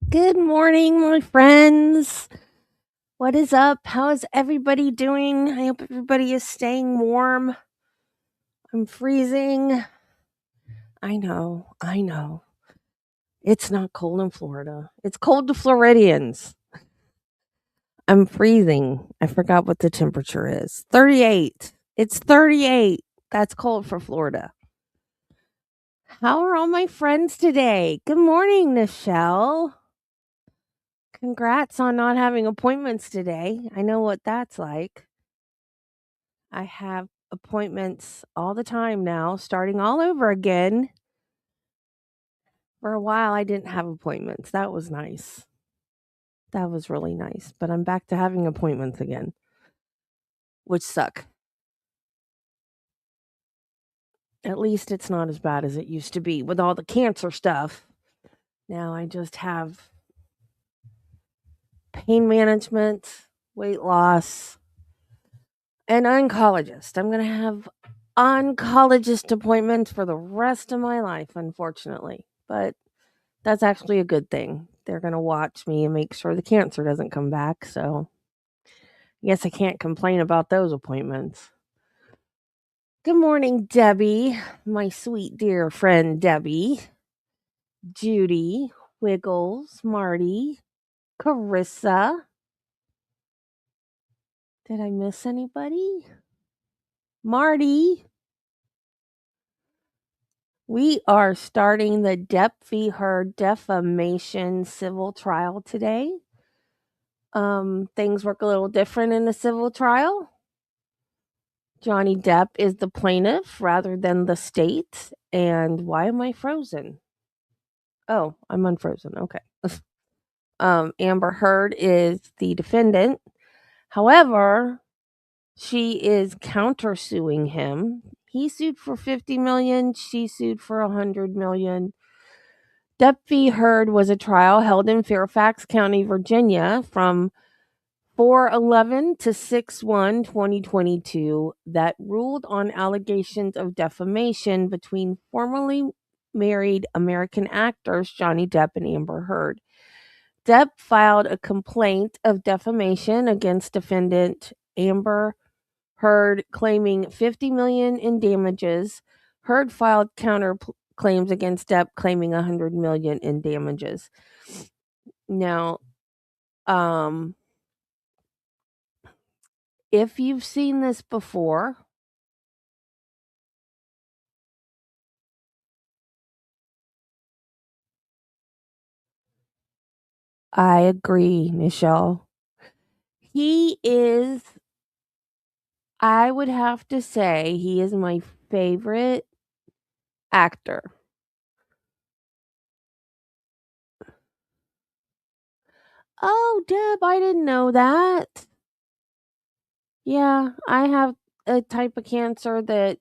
Good morning, my friends. What is up? How is everybody doing? I hope everybody is staying warm. I'm freezing. I know. It's not cold in Florida. It's cold to Floridians. I'm freezing. I forgot what the temperature is. 38. It's 38. That's cold for Florida. How are all my friends today? Good morning, Nichelle. Congrats on not having appointments today. I know what that's like. I have appointments all the time now, starting all over again. For a while, I didn't have appointments. That was nice. That was really nice. But I'm back to having appointments again, which suck. At least it's not as bad as it used to be with all the cancer stuff. Now I just have pain management, weight loss, and oncologist. I'm going to have oncologist appointments for the rest of my life, unfortunately. But that's actually a good thing. They're going to watch me and make sure the cancer doesn't come back. So, yes, I can't complain about those appointments. Good morning, Debbie, my sweet dear friend Debbie, Judy, Wiggles, Marty, Carissa. Did I miss anybody? Marty. We are starting the Depp v. Heard defamation civil trial today. Things work a little different in a civil trial. Johnny Depp is the plaintiff rather than the state. And why am I frozen? Oh, I'm unfrozen. Okay. Amber Heard is the defendant. However, she is countersuing him. He sued for 50 million, she sued for 100 million. Depp v. Heard was a trial held in Fairfax County, Virginia from 4/11 to 6/1/2022 that ruled on allegations of defamation between formerly married American actors Johnny Depp and Amber Heard. Depp filed a complaint of defamation against defendant Amber Heard claiming 50 million in damages. Heard filed counter claims against Depp claiming 100 million in damages. Now, if you've seen this before, I agree, Nichelle. He is, I would have to say, he is my favorite actor. Oh, Deb, I didn't know that. Yeah, I have a type of cancer that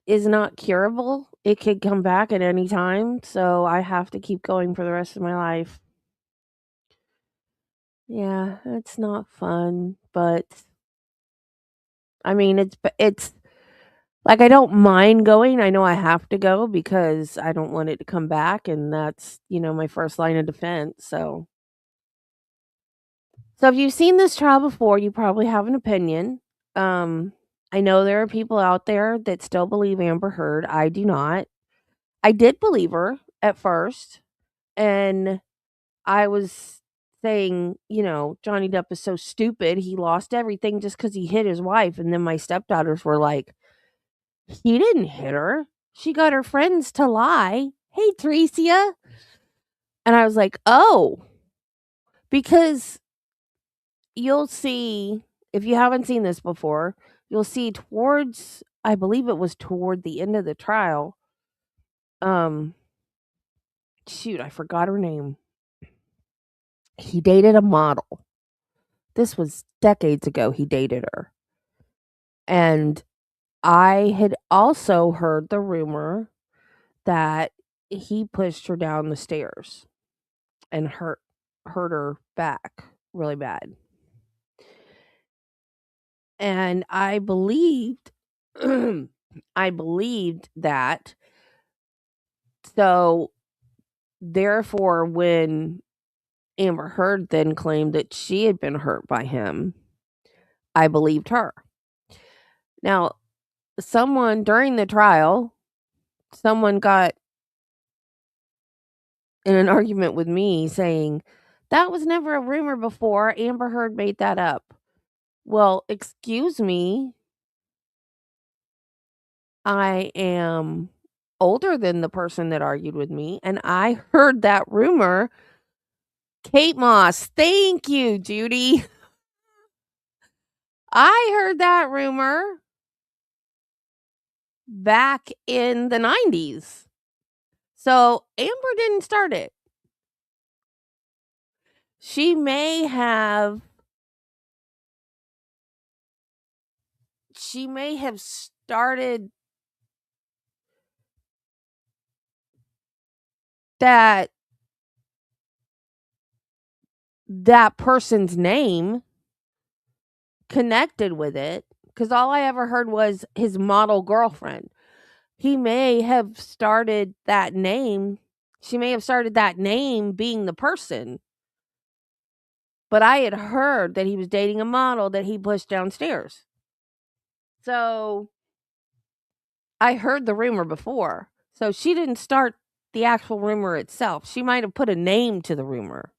is not curable. It could come back at any time, so I have to keep going for the rest of my life. Yeah, it's not fun, but I mean, it's like I don't mind going. I know I have to go because I don't want it to come back, and that's, my first line of defense. So if you've seen this trial before, you probably have an opinion. Um I know there are people out there that still believe Amber Heard. I do not. I did believe her at first, and I was saying, Johnny Depp is so stupid. He lost everything just because he hit his wife. And then my stepdaughters were like, he didn't hit her. She got her friends to lie. Hey, Tricia. And I was like, oh, because you'll see, if you haven't seen this before, you'll see towards, I believe it was toward the end of the trial. Shoot, I forgot her name. He dated a model. This was decades ago. He dated her. And I had also heard the rumor that he pushed her down the stairs and hurt her back really bad. And I believed I believed that. So therefore, when Amber Heard then claimed that she had been hurt by him, I believed her. Now, someone during the trial, someone got in an argument with me saying, "That was never a rumor before. Amber Heard made that up." Well, excuse me. I am older than the person that argued with me, and I heard that rumor. Kate Moss, thank you, Judy. I heard that rumor back in the 90s. So Amber didn't start it. She may have started that person's name connected with it, because all I ever heard was his model girlfriend. He may have started that name. She may have started that name being the person. But I had heard that he was dating a model that he pushed downstairs. So I heard the rumor before. So she didn't start the actual rumor itself. She might have put a name to the rumor.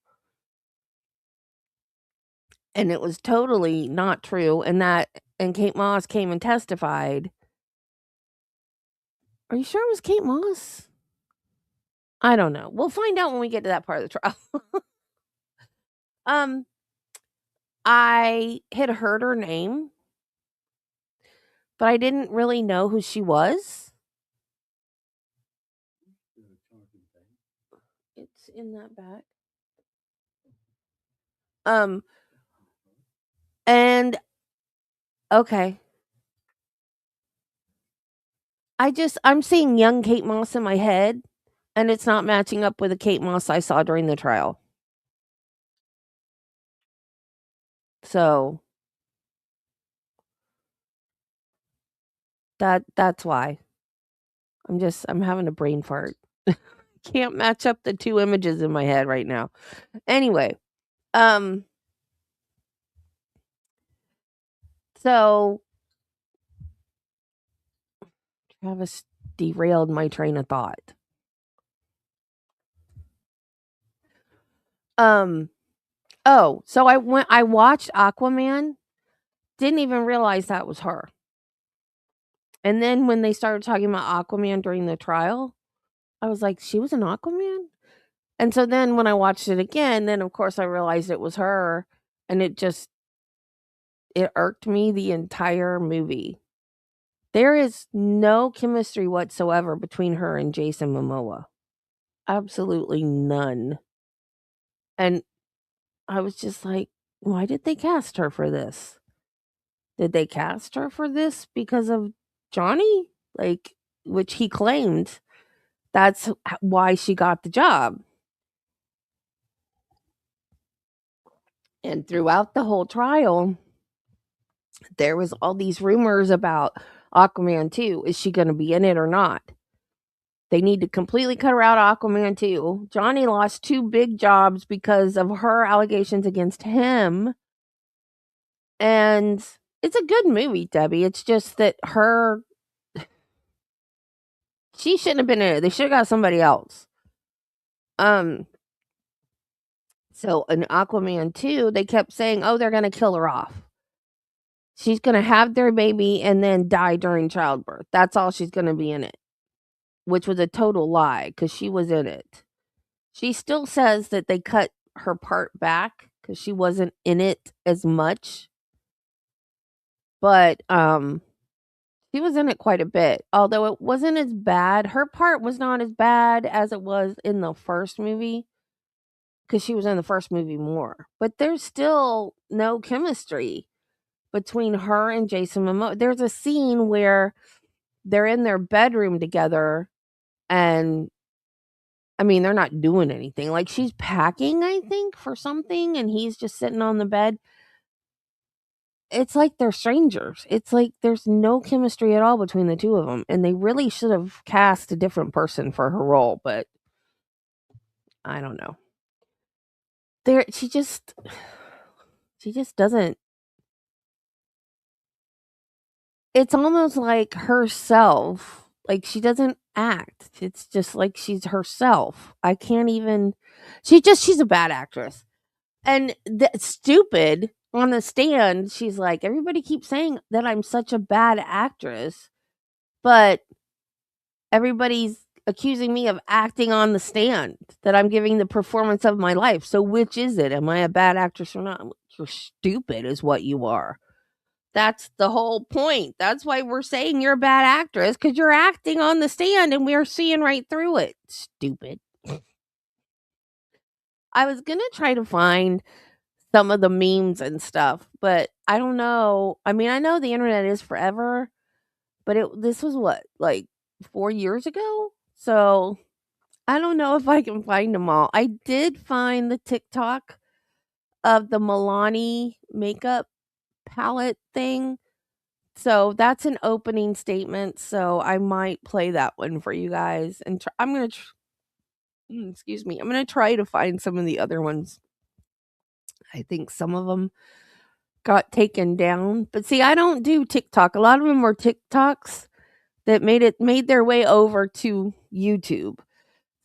And it was totally not true. And Kate Moss came and testified. Are you sure it was Kate Moss? I don't know. We'll find out when we get to that part of the trial. I had heard her name, but I didn't really know who she was. It's in that back. And okay. I'm seeing young Kate Moss in my head, and it's not matching up with the Kate Moss I saw during the trial. So that's why. I'm having a brain fart. Can't match up the two images in my head right now. Anyway, so Travis derailed my train of thought. So I watched Aquaman, didn't even realize that was her. And then when they started talking about Aquaman during the trial, I was like, she was an Aquaman? And so then when I watched it again, then of course I realized it was her, and it irked me the entire movie. There is no chemistry whatsoever between her and Jason Momoa. Absolutely none. And I was just like, why did they cast her for this? Did they cast her for this because of Johnny? Like, which he claimed that's why she got the job. And throughout the whole trial, there was all these rumors about Aquaman 2. Is she going to be in it or not? They need to completely cut her out of Aquaman 2. Johnny lost 2 big jobs because of her allegations against him. And it's a good movie, Debbie. It's just that she shouldn't have been in it. They should have got somebody else. So in Aquaman 2, they kept saying, "Oh, they're going to kill her off. She's going to have their baby and then die during childbirth. That's all she's going to be in it." Which was a total lie, because she was in it. She still says that they cut her part back because she wasn't in it as much. But she was in it quite a bit. Although it wasn't as bad. Her part was not as bad as it was in the first movie, because she was in the first movie more. But there's still no chemistry between her and Jason Momoa. There's a scene where they're in their bedroom together, and I mean, they're not doing anything. Like, she's packing, I think, for something, and he's just sitting on the bed. it's like they're strangers. It's like there's no chemistry at all between the two of them, and they really should have cast a different person for her role, but I don't know. There she just doesn't. It's almost like herself. Like she doesn't act. It's just like she's herself. I can't even she's a bad actress. And stupid on the stand, she's like, everybody keeps saying that I'm such a bad actress, but everybody's accusing me of acting on the stand, that I'm giving the performance of my life. So which is it? Am I a bad actress or not? You're stupid is what you are. That's the whole point. That's why we're saying you're a bad actress, because you're acting on the stand and we're seeing right through it. Stupid. I was going to try to find some of the memes and stuff, but I don't know. I mean, I know the internet is forever, but this was what, like 4 years ago? So I don't know if I can find them all. I did find the TikTok of the Milani makeup palette thing. So that's an opening statement. So I might play that one for you guys. And I'm going to, excuse me, I'm going to try to find some of the other ones. I think some of them got taken down. But see, I don't do TikTok. A lot of them were TikToks that made their way over to YouTube.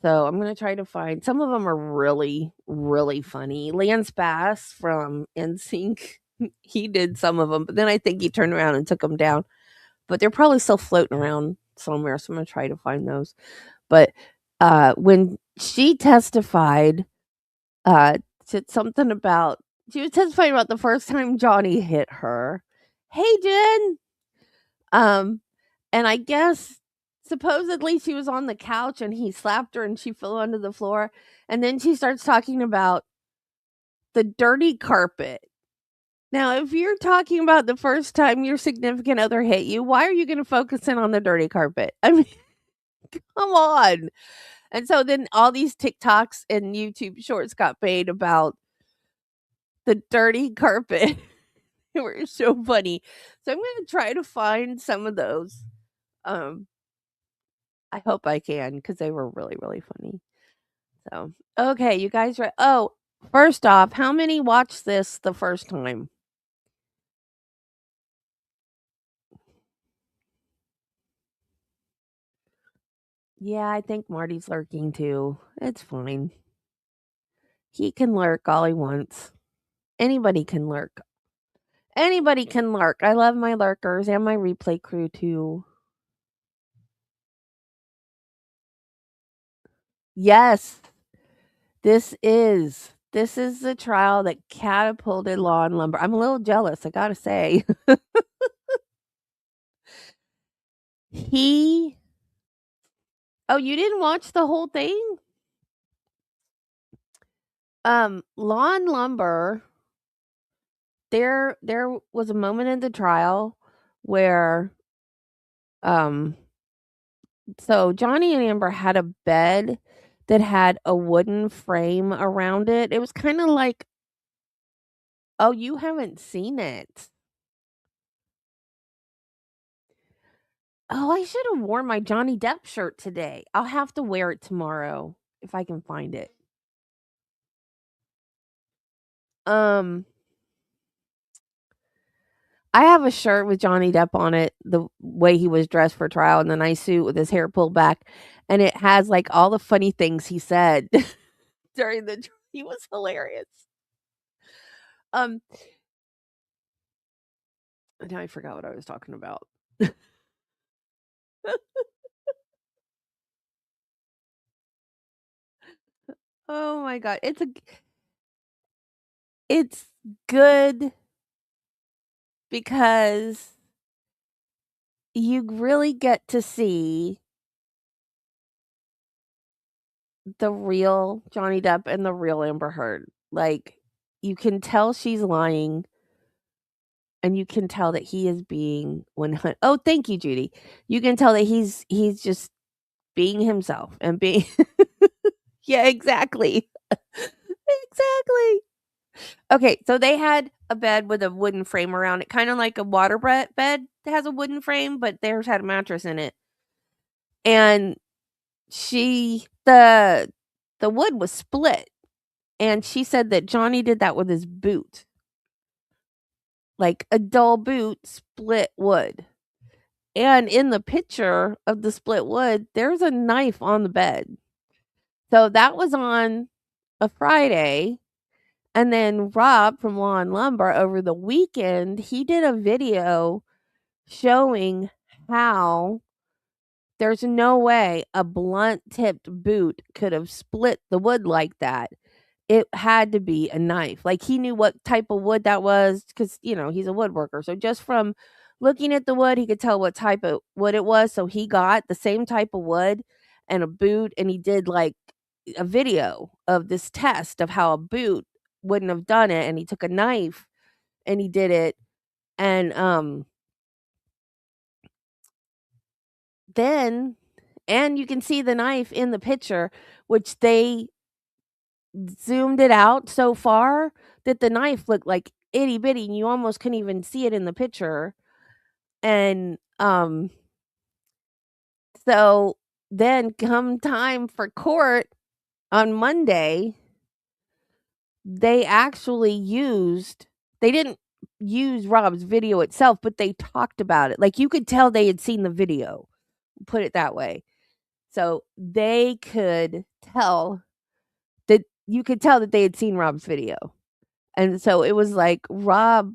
So I'm gonna try to find some of them are really, really funny. Lance Bass from NSYNC, he did some of them, but then I think he turned around and took them down. But they're probably still floating around somewhere, so I'm gonna try to find those. But when she testified, said something about she was testifying about the first time Johnny hit her. Hey, Jen. Um, and I guess supposedly she was on the couch and he slapped her and she fell onto the floor. And then she starts talking about the dirty carpet. Now, if you're talking about the first time your significant other hit you, why are you going to focus in on the dirty carpet? I mean, come on. And so then all these TikToks and YouTube shorts got made about the dirty carpet. They were so funny. So I'm going to try to find some of those. Um, I hope I can because they were really, really funny. So, okay, you guys are. Oh, first off, how many watched this the first time? Yeah, I think Marty's lurking too. It's fine. He can lurk all he wants. Anybody can lurk. Anybody can lurk. I love my lurkers and my replay crew too. Yes, this is the trial that catapulted Law and Lumber. I'm a little jealous, I gotta say. he Oh, you didn't watch the whole thing? Law and Lumber, there was a moment in the trial where um so Johnny and Amber had a bed that had a wooden frame around it. It was kind of like, oh, you haven't seen it. Oh, I should have worn my Johnny Depp shirt today. I'll have to wear it tomorrow if I can find it. Um I have a shirt with Johnny Depp on it, the way he was dressed for trial in the nice suit with his hair pulled back, and it has, like, all the funny things he said during the he was hilarious. Um, now I forgot what I was talking about. Oh my god, it's good because you really get to see the real Johnny Depp and the real Amber Heard. Like, you can tell she's lying, and you can tell that he is being oh, thank you, Judy. You can tell that he's just being himself and being yeah, exactly. Exactly. Okay, so they had a bed with a wooden frame around it, kind of like a bed that has a wooden frame, but theirs had a mattress in it. And she the wood was split, and she said that Johnny did that with his boot. Like a dull boot, split wood. And in the picture of the split wood, there's a knife on the bed. So that was on a Friday. And then Rob from Law and Lumber over the weekend, he did a video showing how there's no way a blunt tipped boot could have split the wood like that. It had to be a knife. Like, he knew what type of wood that was because, he's a woodworker. So just from looking at the wood, he could tell what type of wood it was. So he got the same type of wood and a boot, and he did like a video of this test of how a boot wouldn't have done it. And he took a knife and he did it. And then, and you can see the knife in the picture, which they zoomed it out so far that the knife looked like itty bitty and you almost couldn't even see it in the picture. And so then come time for court on Monday, they didn't use Rob's video itself, but they talked about it. Like, you could tell they had seen the video, put it that way. So they could tell that you could tell that they had seen Rob's video. And so it was like Rob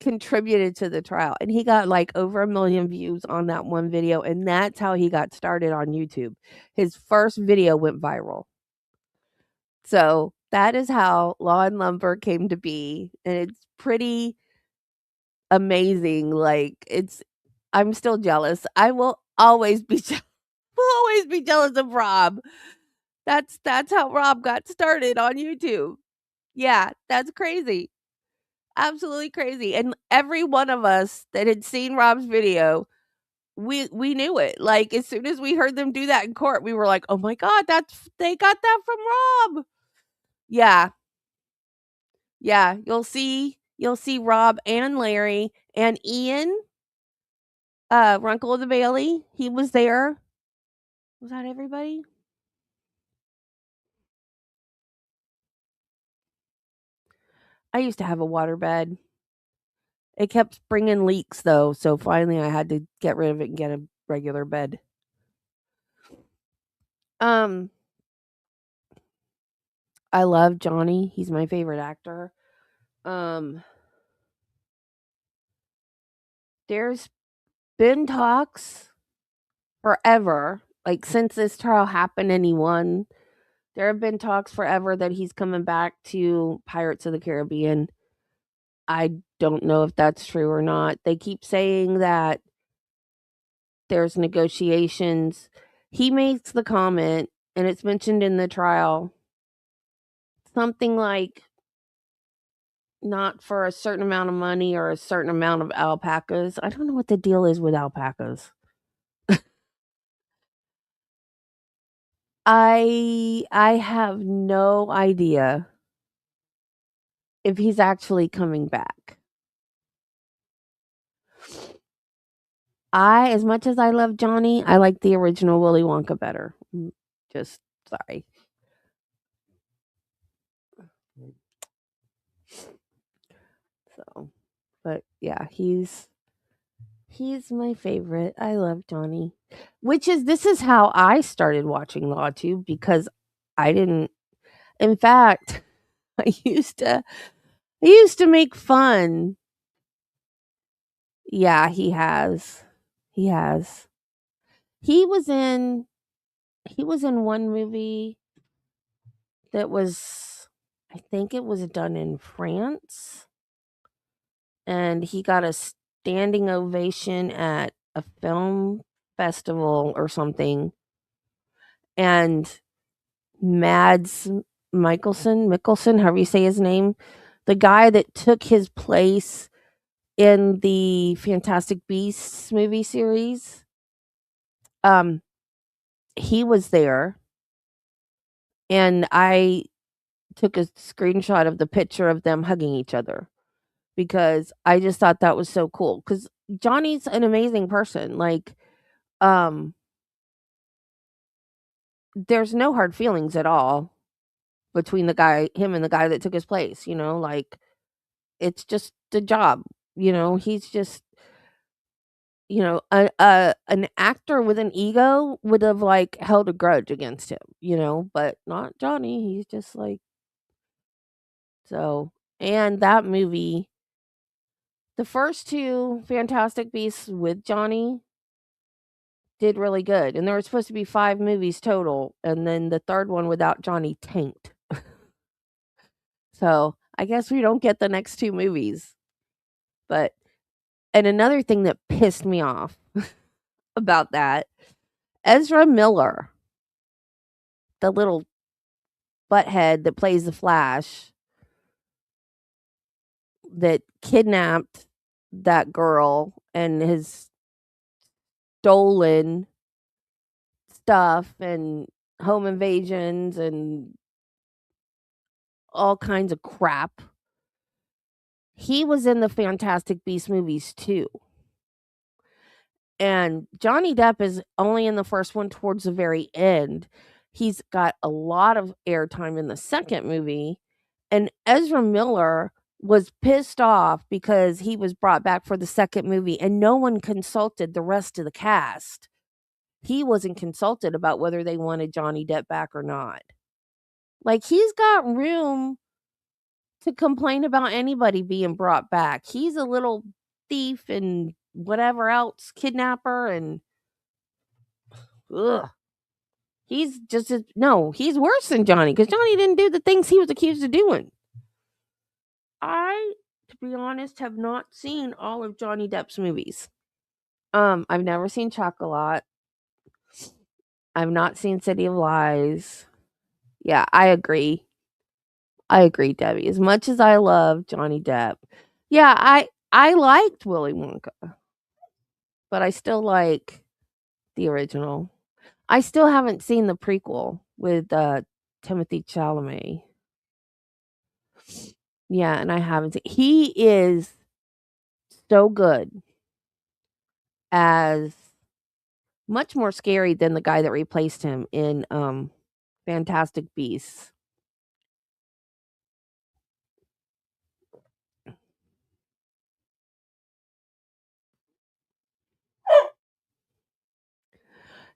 contributed to the trial, and he got like over 1 million views on that one video, and that's how he got started on YouTube. His first video went viral. So that is how Law and Lumber came to be, and it's pretty amazing. Like, I'm still jealous. I will always be will always be jealous of Rob. That's how Rob got started on YouTube. Yeah, that's crazy. Absolutely crazy. And every one of us that had seen Rob's video, we knew it. Like, as soon as we heard them do that in court, we were like, "Oh my god, they got that from Rob." Yeah. Yeah, you'll see Rob and Larry and Ian, Runkle of the Bailey. He was there. Was that everybody? I used to have a waterbed. It kept bringing leaks though, so finally I had to get rid of it and get a regular bed. Um, I love Johnny. He's my favorite actor. Um, there's been talks forever, like since this trial happened and he won. There have been talks forever that he's coming back to Pirates of the Caribbean. I don't know if that's true or not. They keep saying that there's negotiations. He makes the comment, and it's mentioned in the trial, something like not for a certain amount of money or a certain amount of alpacas. I don't know what the deal is with alpacas. I have no idea if he's actually coming back. As much as I love Johnny, I like the original Willy Wonka better. Just sorry. So, but yeah, he's my favorite. I love Johnny. This is how I started watching Law too, because I didn't, in fact, I used to make fun. Yeah, he has. He has. He was in one movie that was, I think it was done in France, and he got a standing ovation at a film festival or something. And Mads Mikkelsen, however you say his name, the guy that took his place in the Fantastic Beasts movie series, um, he was there, and I took a screenshot of the picture of them hugging each other. because I just thought that was so cool. Because Johnny's an amazing person. Like, um, there's no hard feelings at all between him and the guy that took his place. Like it's just the job. He's just an actor with an ego would have like held a grudge against him. But not Johnny. He's just like so. And that movie, the first two Fantastic Beasts with Johnny did really good, and there were supposed to be 5 movies total, and then the 3rd one without Johnny tanked. So, I guess we don't get the next 2 movies. But and another thing that pissed me off about that, Ezra Miller, the little butthead that plays the Flash, that kidnapped that girl and has stolen stuff and home invasions and all kinds of crap. He was in the Fantastic Beast movies too. And Johnny Depp is only in the first one towards the very end. He's got a lot of airtime in the second movie. And Ezra Miller was pissed off because he was brought back for the second movie and no one consulted the rest of the cast. He wasn't consulted about whether they wanted Johnny Depp back or not. Like, he's got room to complain about anybody being brought back. He's a little thief and whatever else, kidnapper, and ugh. He's just no, he's worse than Johnny because Johnny didn't do the things he was accused of doing. I, to be honest, have not seen all of Johnny Depp's movies. I've never seen Chocolat. I've not seen City of Lies. Yeah, I agree. I agree, Debbie. As much as I love Johnny Depp, yeah, I liked Willy Wonka, but I still like the original. I still haven't seen the prequel with Timothy Chalamet. Yeah, and I haven't seen. He is so good as much more scary than the guy that replaced him in Fantastic Beasts.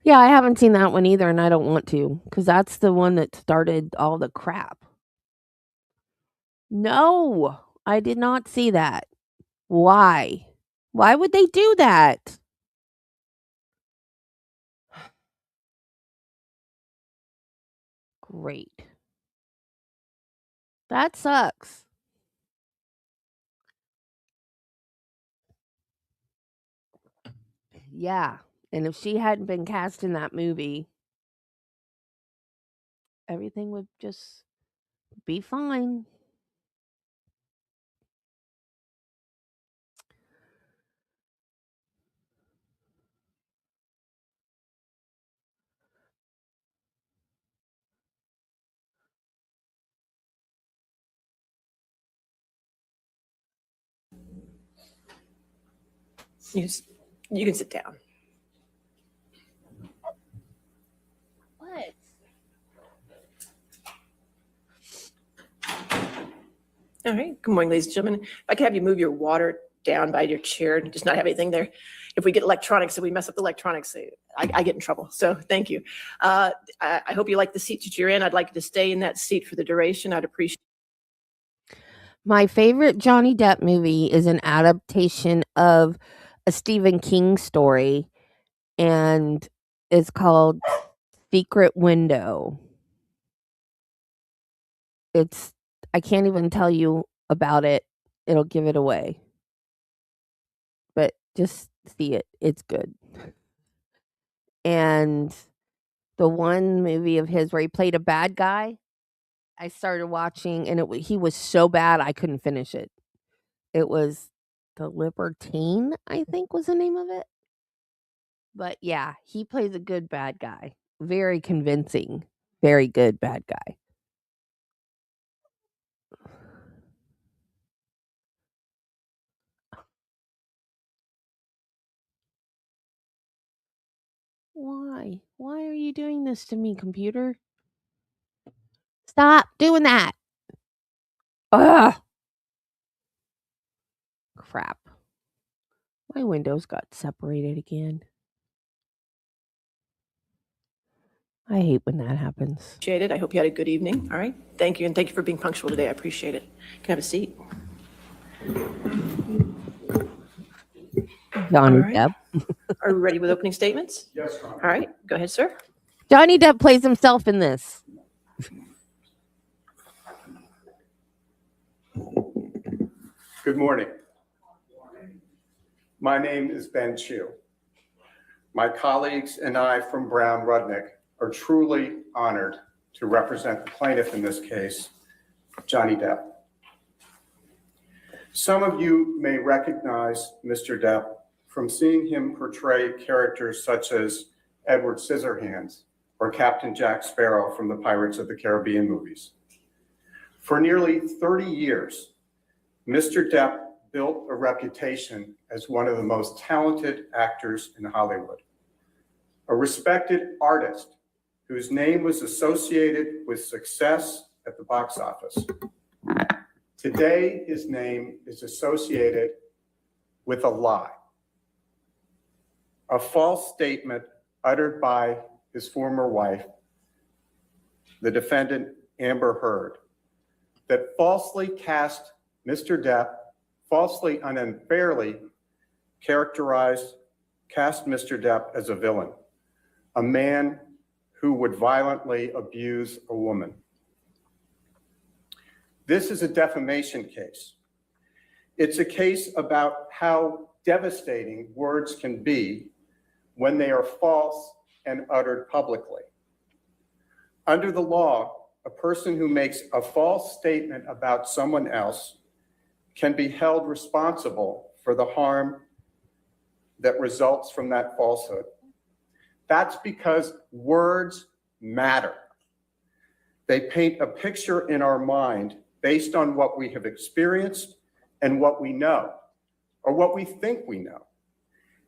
Yeah, I haven't seen that one either, and I don't want to because that's the one that started all the crap. No, I did not see that. Why? Why would they do that? Great. That sucks. Yeah. And if she hadn't been cast in that movie, everything would just be fine. You can sit down. What? All right. Good morning, ladies and gentlemen. If I could have you move your water down by your chair and just not have anything there. If we get electronics, if we mess up the electronics, I get in trouble. So thank you. I hope you like the seat that you're in. I'd like you to stay in that seat for the duration. I'd appreciate. My favorite Johnny Depp movie is an adaptation of a Stephen King story, and it's called Secret Window. It's I can't even tell you about it. It'll give it away. But just see it. It's good. And the one movie of his where he played a bad guy, I started watching and he was so bad I couldn't finish it. It was The Libertine, I think was the name of it. But yeah, he plays a good bad guy. Very convincing. Very good bad guy. Why? Why are you doing this to me, computer? Stop doing that. Ugh. Crap. My windows got separated again. I hate when that happens. Appreciate it. I hope you had a good evening. All right. Thank you. And thank you for being punctual today. I appreciate it. You can have a seat. Johnny All right. Depp. Are we ready with opening statements? Yes, Ron. All right. Go ahead, sir. Johnny Depp plays himself in this. Good morning. My name is Ben Chu. My colleagues and I from Brown Rudnick are truly honored to represent the plaintiff in this case, Johnny Depp. Some of you may recognize Mr. Depp from seeing him portray characters such as Edward Scissorhands or Captain Jack Sparrow from the Pirates of the Caribbean movies. For nearly 30 years, Mr. Depp built a reputation as one of the most talented actors in Hollywood, a respected artist whose name was associated with success at the box office. Today, his name is associated with a lie, a false statement uttered by his former wife, the defendant Amber Heard, that falsely cast Mr. Depp, falsely and unfairly cast Mr. Depp as a villain, a man who would violently abuse a woman. This is a defamation case. It's a case about how devastating words can be when they are false and uttered publicly. Under the law, a person who makes a false statement about someone else can be held responsible for the harm that results from that falsehood. That's because words matter. They paint a picture in our mind based on what we have experienced and what we know, or what we think we know.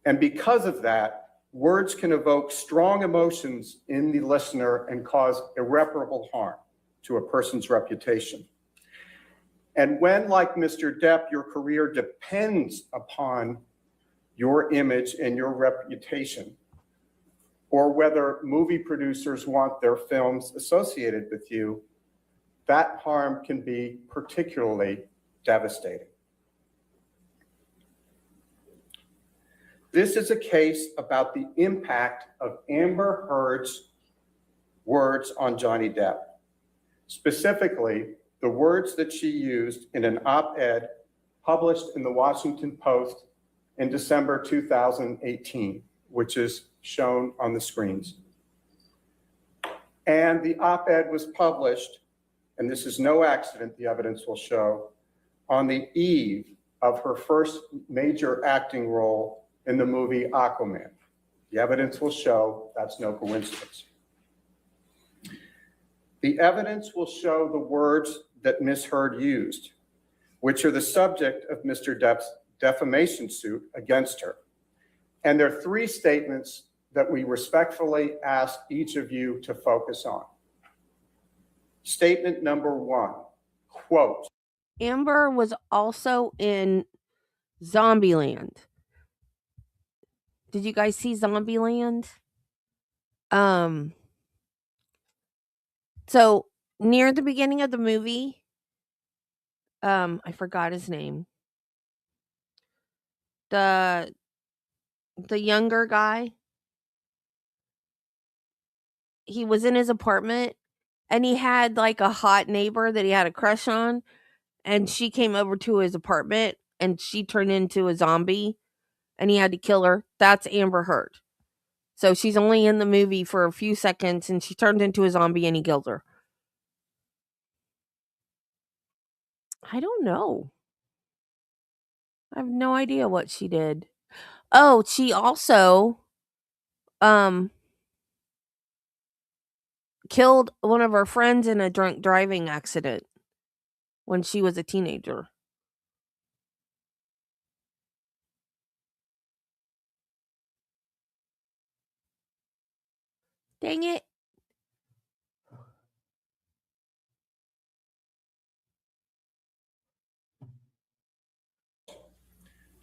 And because of that, words can evoke strong emotions in the listener and cause irreparable harm to a person's reputation. And when, like Mr. Depp, your career depends upon your image and your reputation, or whether movie producers want their films associated with you, that harm can be particularly devastating. This is a case about the impact of Amber Heard's words on Johnny Depp, specifically the words that she used in an op-ed published in the Washington Post in December 2018, which is shown on the screens. And the op-ed was published, and this is no accident, the evidence will show, on the eve of her first major acting role in the movie Aquaman. The evidence will show that's no coincidence. The evidence will show the words that Ms. Heard used, which are the subject of Mr. Depp's defamation suit against her. And there are three statements that we respectfully ask each of you to focus on. Statement number one, quote, Amber was also in Zombieland. Did you guys see Zombieland? So near the beginning of the movie, I forgot his name. The younger guy. He was in his apartment and he had like a hot neighbor that he had a crush on, and she came over to his apartment and she turned into a zombie and he had to kill her. That's Amber Heard. So she's only in the movie for a few seconds and she turned into a zombie and he killed her. I don't know. I have no idea what she did. Oh, she also killed one of her friends in a drunk driving accident when she was a teenager. Dang it.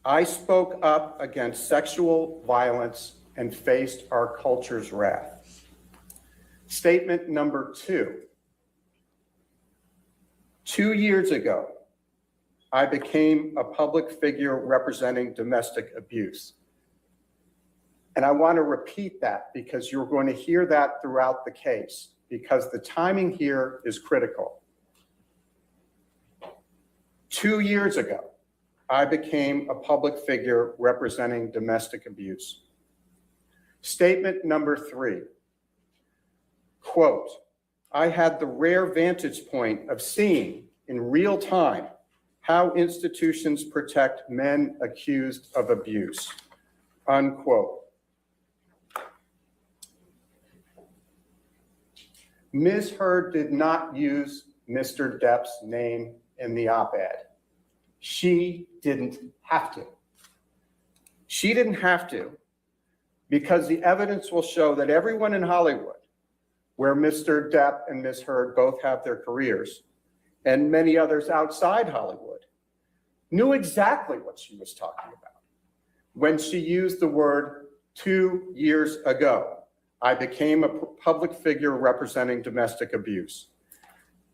I spoke up against sexual violence and faced our culture's wrath. Statement number 2. 2 years ago, I became a public figure representing domestic abuse. And I want to repeat that because you're going to hear that throughout the case, because the timing here is critical. 2 years ago, I became a public figure representing domestic abuse. Statement number 3, quote, I had the rare vantage point of seeing in real time how institutions protect men accused of abuse, unquote. Ms. Heard did not use Mr. Depp's name in the op-ed. She didn't have to. She didn't have to because the evidence will show that everyone in Hollywood, where Mr. Depp and Ms. Heard both have their careers, and many others outside Hollywood, knew exactly what she was talking about when she used the word 2 years ago. I became a public figure representing domestic abuse.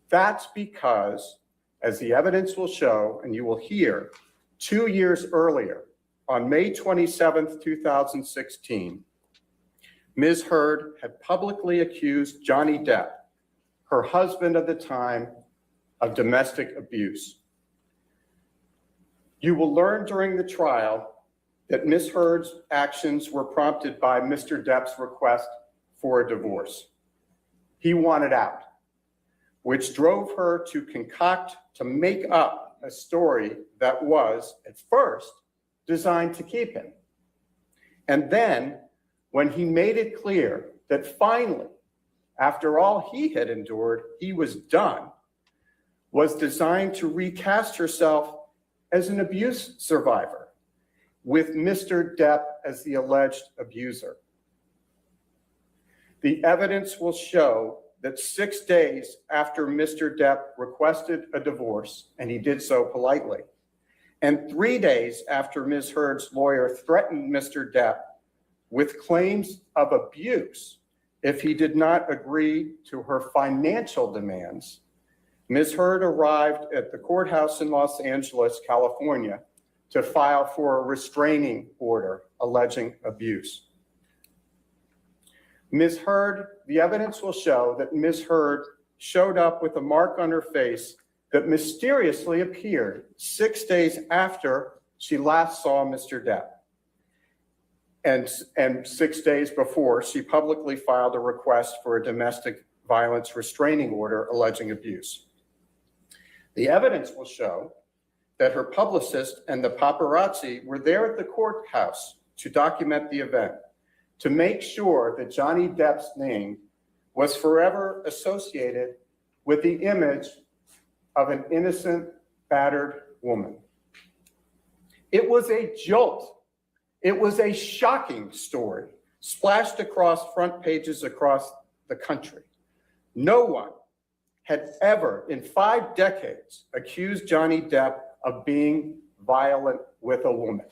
That's because, as the evidence will show, and you will hear, 2 years earlier, on May 27th, 2016, Ms. Heard had publicly accused Johnny Depp, her husband at the time, of domestic abuse. You will learn during the trial that Ms. Heard's actions were prompted by Mr. Depp's request for a divorce. He wanted out, which drove her to make up a story that was, at first, designed to keep him. And then, when he made it clear that finally, after all he had endured, he was done, was designed to recast herself as an abuse survivor, with Mr. Depp as the alleged abuser. The evidence will show that 6 days after Mr. Depp requested a divorce, and he did so politely, and 3 days after Ms. Heard's lawyer threatened Mr. Depp with claims of abuse if he did not agree to her financial demands, Ms. Heard arrived at the courthouse in Los Angeles, California, to file for a restraining order alleging abuse. Ms. Heard, the evidence will show that Ms. Heard showed up with a mark on her face that mysteriously appeared 6 days after she last saw Mr. Depp. And 6 days before, she publicly filed a request for a domestic violence restraining order alleging abuse. The evidence will show that her publicist and the paparazzi were there at the courthouse to document the event, to make sure that Johnny Depp's name was forever associated with the image of an innocent, battered woman. It was a jolt. It was a shocking story, splashed across front pages across the country. No one had ever, in 5 decades, accused Johnny Depp of being violent with a woman.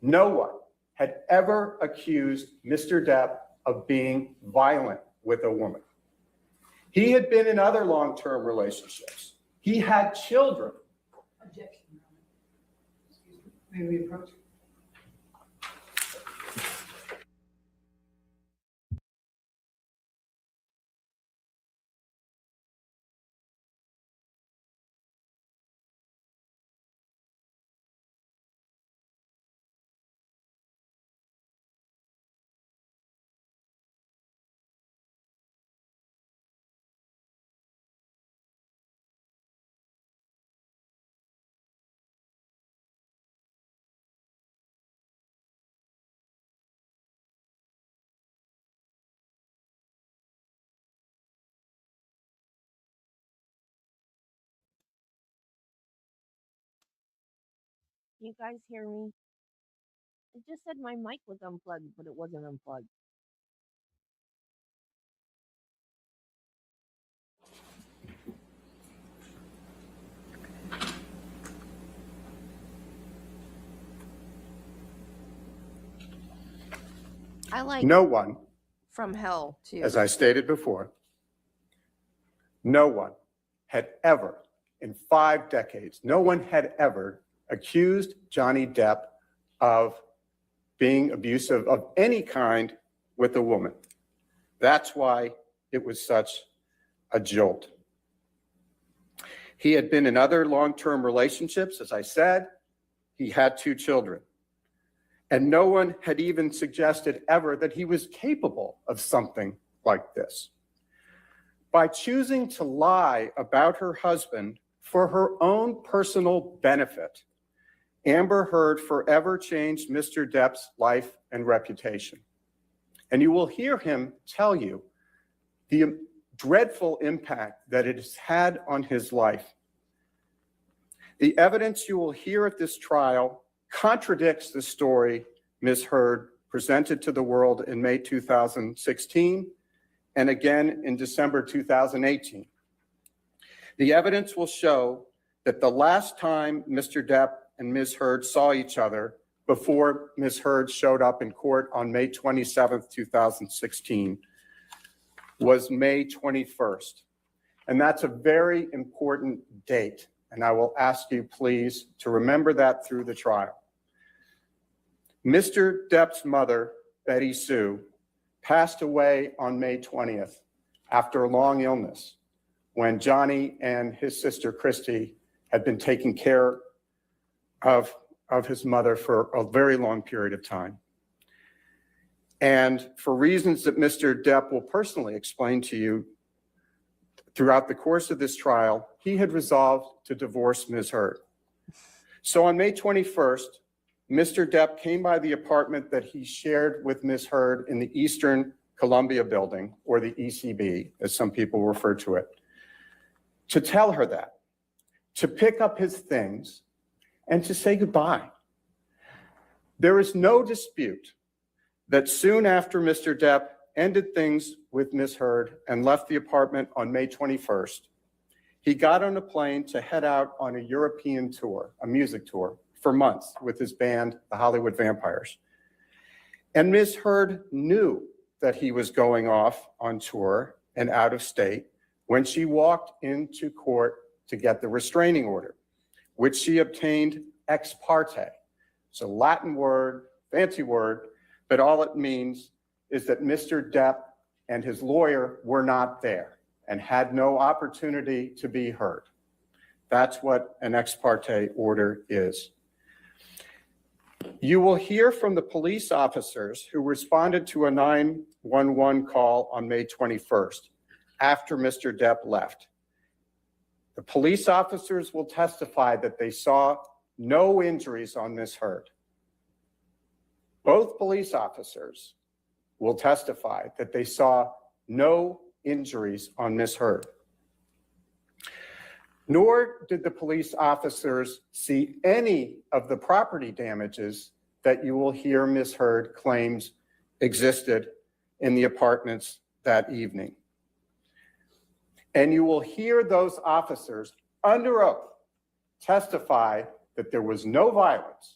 No one had ever accused Mr. Depp of being violent with a woman. He had been in other long-term relationships. He had children. Objection, Your Honor. Excuse me. May we approach? You guys hear me? It just said my mic was unplugged, but it wasn't unplugged. I like No one, From Hell too. as I stated before, no one had ever, in 5 decades, no one had ever accused Johnny Depp of being abusive of any kind with a woman. That's why it was such a jolt. He had been in other long-term relationships, as I said. He had 2 children. And no one had even suggested ever that he was capable of something like this. By choosing to lie about her husband for her own personal benefit, Amber Heard forever changed Mr. Depp's life and reputation. And you will hear him tell you the dreadful impact that it has had on his life. The evidence you will hear at this trial contradicts the story Ms. Heard presented to the world in May 2016 and again in December 2018. The evidence will show that the last time Mr. Depp and Ms. Heard saw each other before Ms. Heard showed up in court on May 27th, 2016, was May 21st. And that's a very important date. And I will ask you, please, to remember that through the trial. Mr. Depp's mother, Betty Sue, passed away on May 20th after a long illness when Johnny and his sister Christy had been taking care of his mother for a very long period of time. And for reasons that Mr. Depp will personally explain to you throughout the course of this trial, he had resolved to divorce Ms. Heard. So on May 21st, Mr. Depp came by the apartment that he shared with Ms. Heard in the Eastern Columbia building, or the ECB, as some people refer to it, to tell her that, to pick up his things, and to say goodbye. There is no dispute that soon after Mr. Depp ended things with Ms. Heard and left the apartment on May 21st, he got on a plane to head out on a European tour, a music tour, for months with his band, the Hollywood Vampires. And Ms. Heard knew that he was going off on tour and out of state when she walked into court to get the restraining order, which she obtained ex parte. It's a Latin word, fancy word, but all it means is that Mr. Depp and his lawyer were not there and had no opportunity to be heard. That's what an ex parte order is. You will hear from the police officers who responded to a 911 call on May 21st after Mr. Depp left. The police officers will testify that they saw no injuries on Ms. Heard. Both police officers will testify that they saw no injuries on Ms. Heard. Nor did the police officers see any of the property damages that you will hear Ms. Heard claims existed in the apartments that evening. And you will hear those officers under oath testify that there was no violence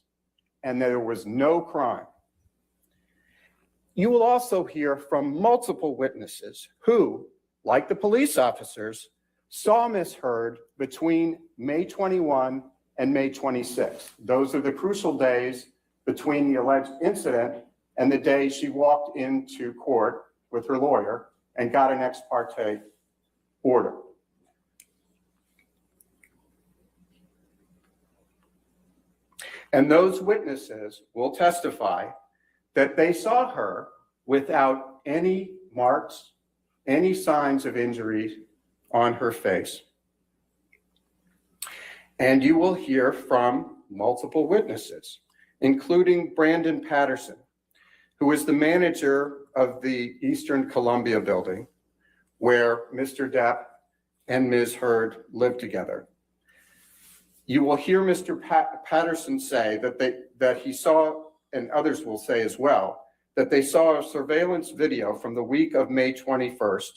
and that there was no crime. You will also hear from multiple witnesses who, like the police officers, saw Ms. Heard between May 21 and May 26. Those are the crucial days between the alleged incident and the day she walked into court with her lawyer and got an ex parte order. And those witnesses will testify that they saw her without any marks, any signs of injury on her face. And you will hear from multiple witnesses, including Brandon Patterson, who is the manager of the Eastern Columbia building, where Mr. Depp and Ms. Heard lived together. You will hear Mr. Patterson say that he saw, and others will say as well, that they saw a surveillance video from the week of May 21st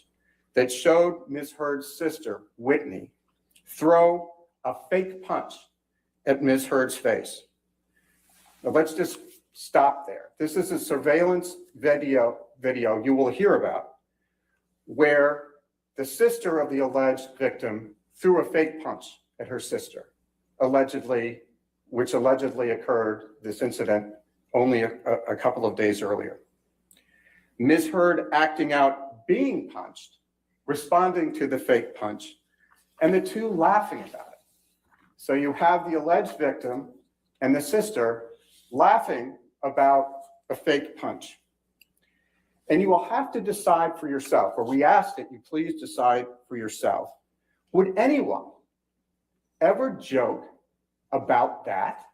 that showed Ms. Heard's sister, Whitney, throw a fake punch at Ms. Heard's face. Now let's just stop there. This is a surveillance video you will hear about where the sister of the alleged victim threw a fake punch at her sister, which allegedly occurred, this incident, only a couple of days earlier. Ms. Heard acting out being punched, responding to the fake punch, and the two laughing about it. So you have the alleged victim and the sister laughing about a fake punch. And you will have to decide for yourself, or we ask that you please decide for yourself, would anyone ever joke about that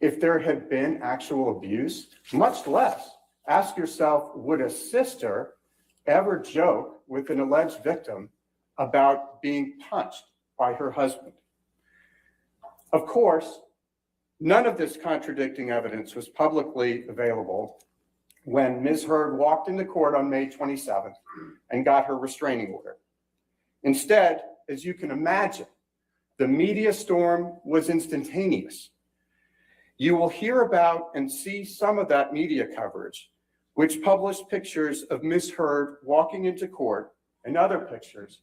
if there had been actual abuse? Much less ask yourself, would a sister ever joke with an alleged victim about being punched by her husband? Of course, none of this contradicting evidence was publicly available when Ms. Heard walked into court on May 27th and got her restraining order. Instead, as you can imagine, the media storm was instantaneous. You will hear about and see some of that media coverage, which published pictures of Ms. Heard walking into court and other pictures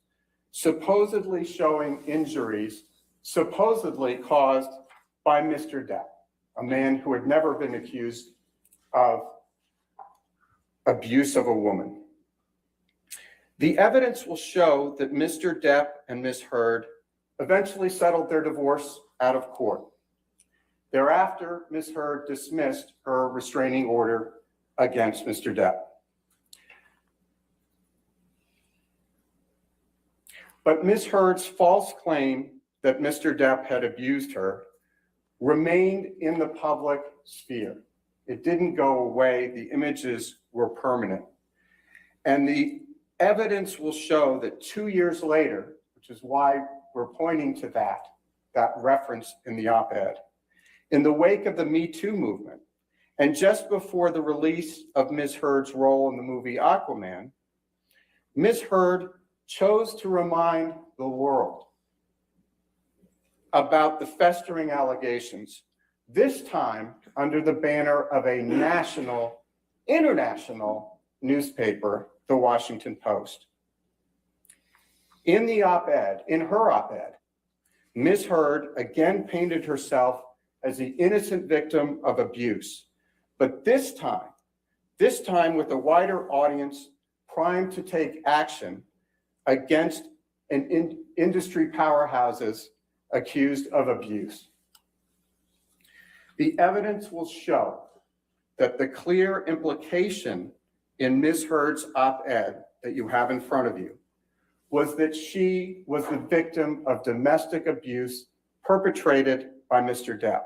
supposedly showing injuries supposedly caused by Mr. Depp, a man who had never been accused of abuse of a woman. The evidence will show that Mr. Depp and Ms. Heard eventually settled their divorce out of court. Thereafter, Ms. Heard dismissed her restraining order against Mr. Depp. But Ms. Heard's false claim that Mr. Depp had abused her remained in the public sphere. It didn't go away. The images were permanent. And the evidence will show that 2 years later, which is why we're pointing to that reference in the op-ed, in the wake of the Me Too movement, and just before the release of Ms. Heard's role in the movie Aquaman, Ms. Heard chose to remind the world about the festering allegations, this time under the banner of a international newspaper, the Washington Post. In the op-ed, in her op-ed, Ms. Heard again painted herself as the innocent victim of abuse, but this time with a wider audience primed to take action against industry powerhouses accused of abuse. The evidence will show that the clear implication in Ms. Heard's op-ed that you have in front of you was that she was the victim of domestic abuse perpetrated by Mr. Depp.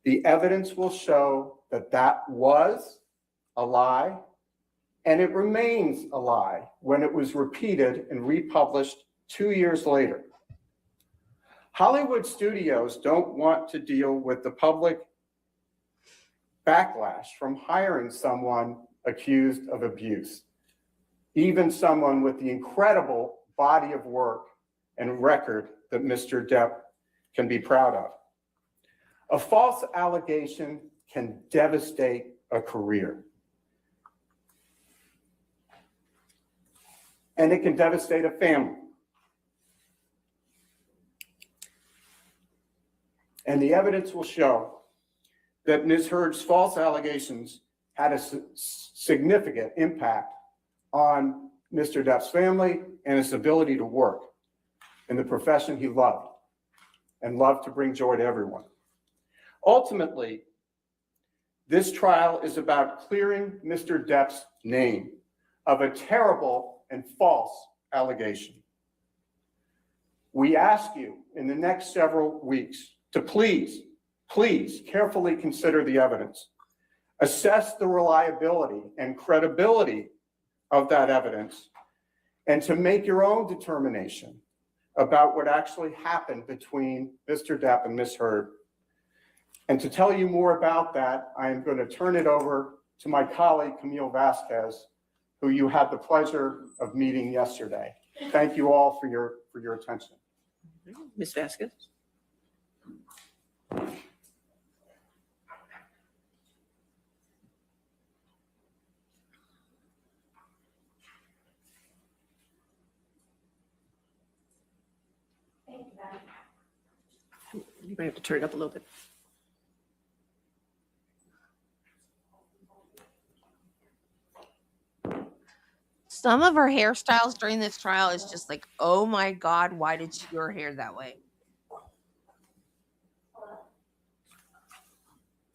The evidence will show that that was a lie, and it remains a lie when it was repeated and republished 2 years later. Hollywood studios don't want to deal with the public backlash from hiring someone accused of abuse, even someone with the incredible body of work and record that Mr. Depp can be proud of. A false allegation can devastate a career. And it can devastate a family. And the evidence will show that Ms. Heard's false allegations had a significant impact on Mr. Depp's family and his ability to work in the profession he loved and loved to bring joy to everyone. Ultimately, this trial is about clearing Mr. Depp's name of a terrible and false allegation. We ask you in the next several weeks to please carefully consider the evidence, assess the reliability and credibility of that evidence, and to make your own determination about what actually happened between Mr. Depp and Ms. Heard. And to tell you more about that, I am going to turn it over to my colleague, Camille Vasquez, who you had the pleasure of meeting yesterday. Thank you all for your attention. Ms. Vasquez. You might have to turn it up a little bit. Some of her hairstyles during this trial is just like, oh my God, why did she do her hair that way?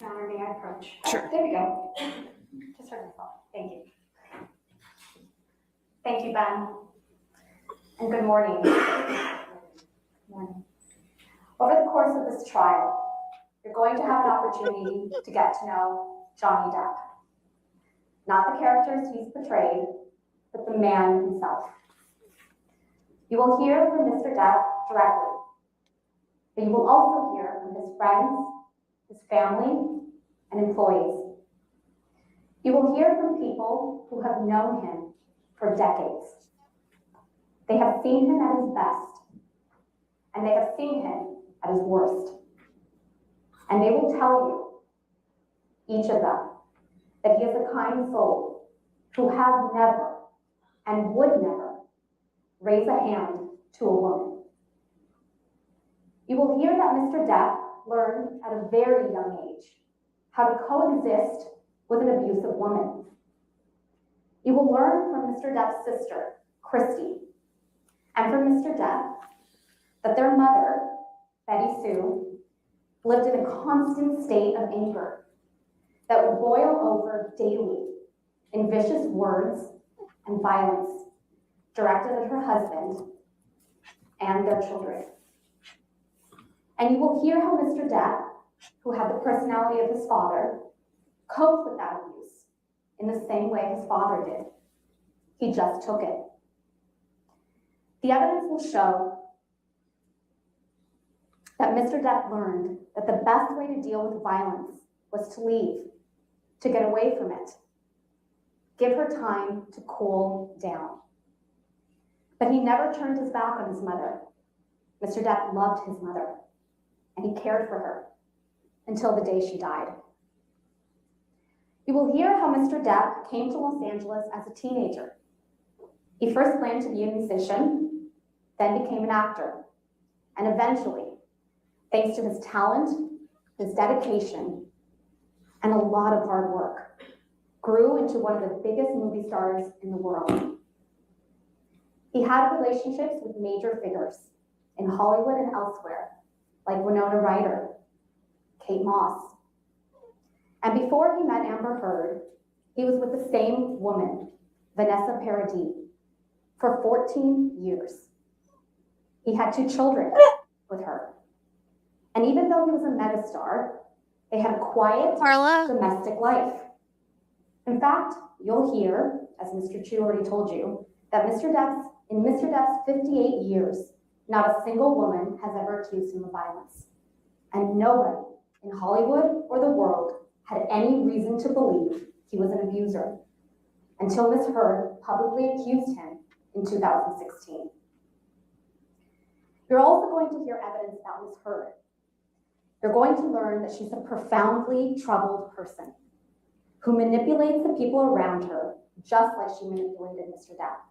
Honor, may I approach? Sure. There we go. Just heard myself. Thank you. Thank you, Ben. And good morning. Morning. Over the course of this trial, you're going to have an opportunity to get to know Johnny Depp. Not the characters he's portrayed, but the man himself. You will hear from Mr. Depp directly, but you will also hear from his friends, his family, and employees. You will hear from people who have known him for decades. They have seen him at his best, and they have seen him at his worst. And they will tell you, each of them, that he is a kind soul who has never and would never raise a hand to a woman. You will hear that Mr. Depp learned at a very young age how to coexist with an abusive woman. You will learn from Mr. Depp's sister, Christy, and from Mr. Depp that their mother, Betty Sue, lived in a constant state of anger that would boil over daily in vicious words and violence directed at her husband and their children. And you will hear how Mr. Depp, who had the personality of his father, coped with that abuse in the same way his father did. He just took it. The evidence will show that Mr. Depp learned that the best way to deal with violence was to leave, to get away from it. Give her time to cool down. But he never turned his back on his mother. Mr. Depp loved his mother, and he cared for her until the day she died. You will hear how Mr. Depp came to Los Angeles as a teenager. He first planned to be a musician, then became an actor, and eventually, thanks to his talent, his dedication, and a lot of hard work, grew into one of the biggest movie stars in the world. He had relationships with major figures in Hollywood and elsewhere, like Winona Ryder, Kate Moss. And before he met Amber Heard, he was with the same woman, Vanessa Paradis, for 14 years. He had 2 children with her. And even though he was a megastar, they had a quiet Carla? domestic life. In fact, you'll hear, as Mr. Chu already told you, that in Mr. Depp's 58 years, not a single woman has ever accused him of violence. And nobody in Hollywood or the world had any reason to believe he was an abuser until Ms. Heard publicly accused him in 2016. You're also going to hear evidence about Ms. Heard. You're going to learn that she's a profoundly troubled person who manipulates the people around her just like she manipulated Mr. Depp.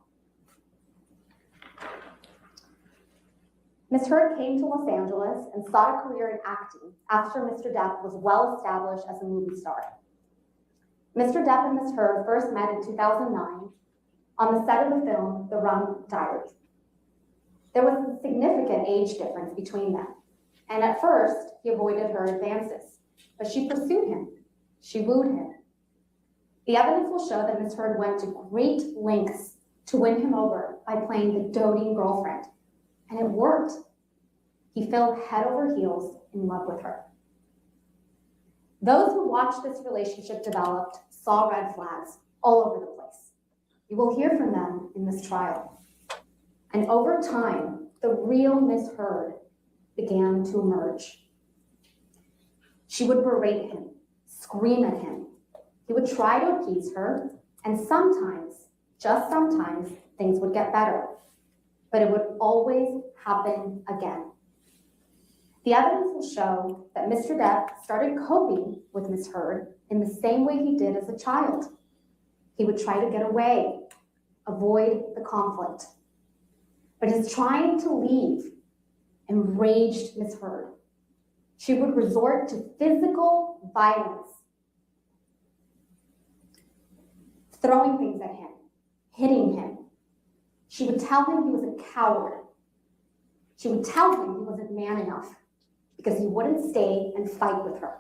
Ms. Heard came to Los Angeles and sought a career in acting after Mr. Depp was well established as a movie star. Mr. Depp and Ms. Heard first met in 2009 on the set of the film The Rum Diaries. There was a significant age difference between them, and at first he avoided her advances, but she pursued him. She wooed him. The evidence will show that Ms. Heard went to great lengths to win him over by playing the doting girlfriend, and it worked. He fell head over heels in love with her. Those who watched this relationship develop saw red flags all over the place. You will hear from them in this trial. And over time, the real Ms. Heard began to emerge. She would berate him, scream at him. He would try to appease her, and sometimes, just sometimes, things would get better. But it would always happen again. The evidence will show that Mr. Depp started coping with Ms. Heard in the same way he did as a child. He would try to get away, avoid the conflict. But his trying to leave enraged Ms. Heard. She would resort to physical violence, throwing things at him, hitting him. She would tell him he was a coward. She would tell him he wasn't man enough because he wouldn't stay and fight with her.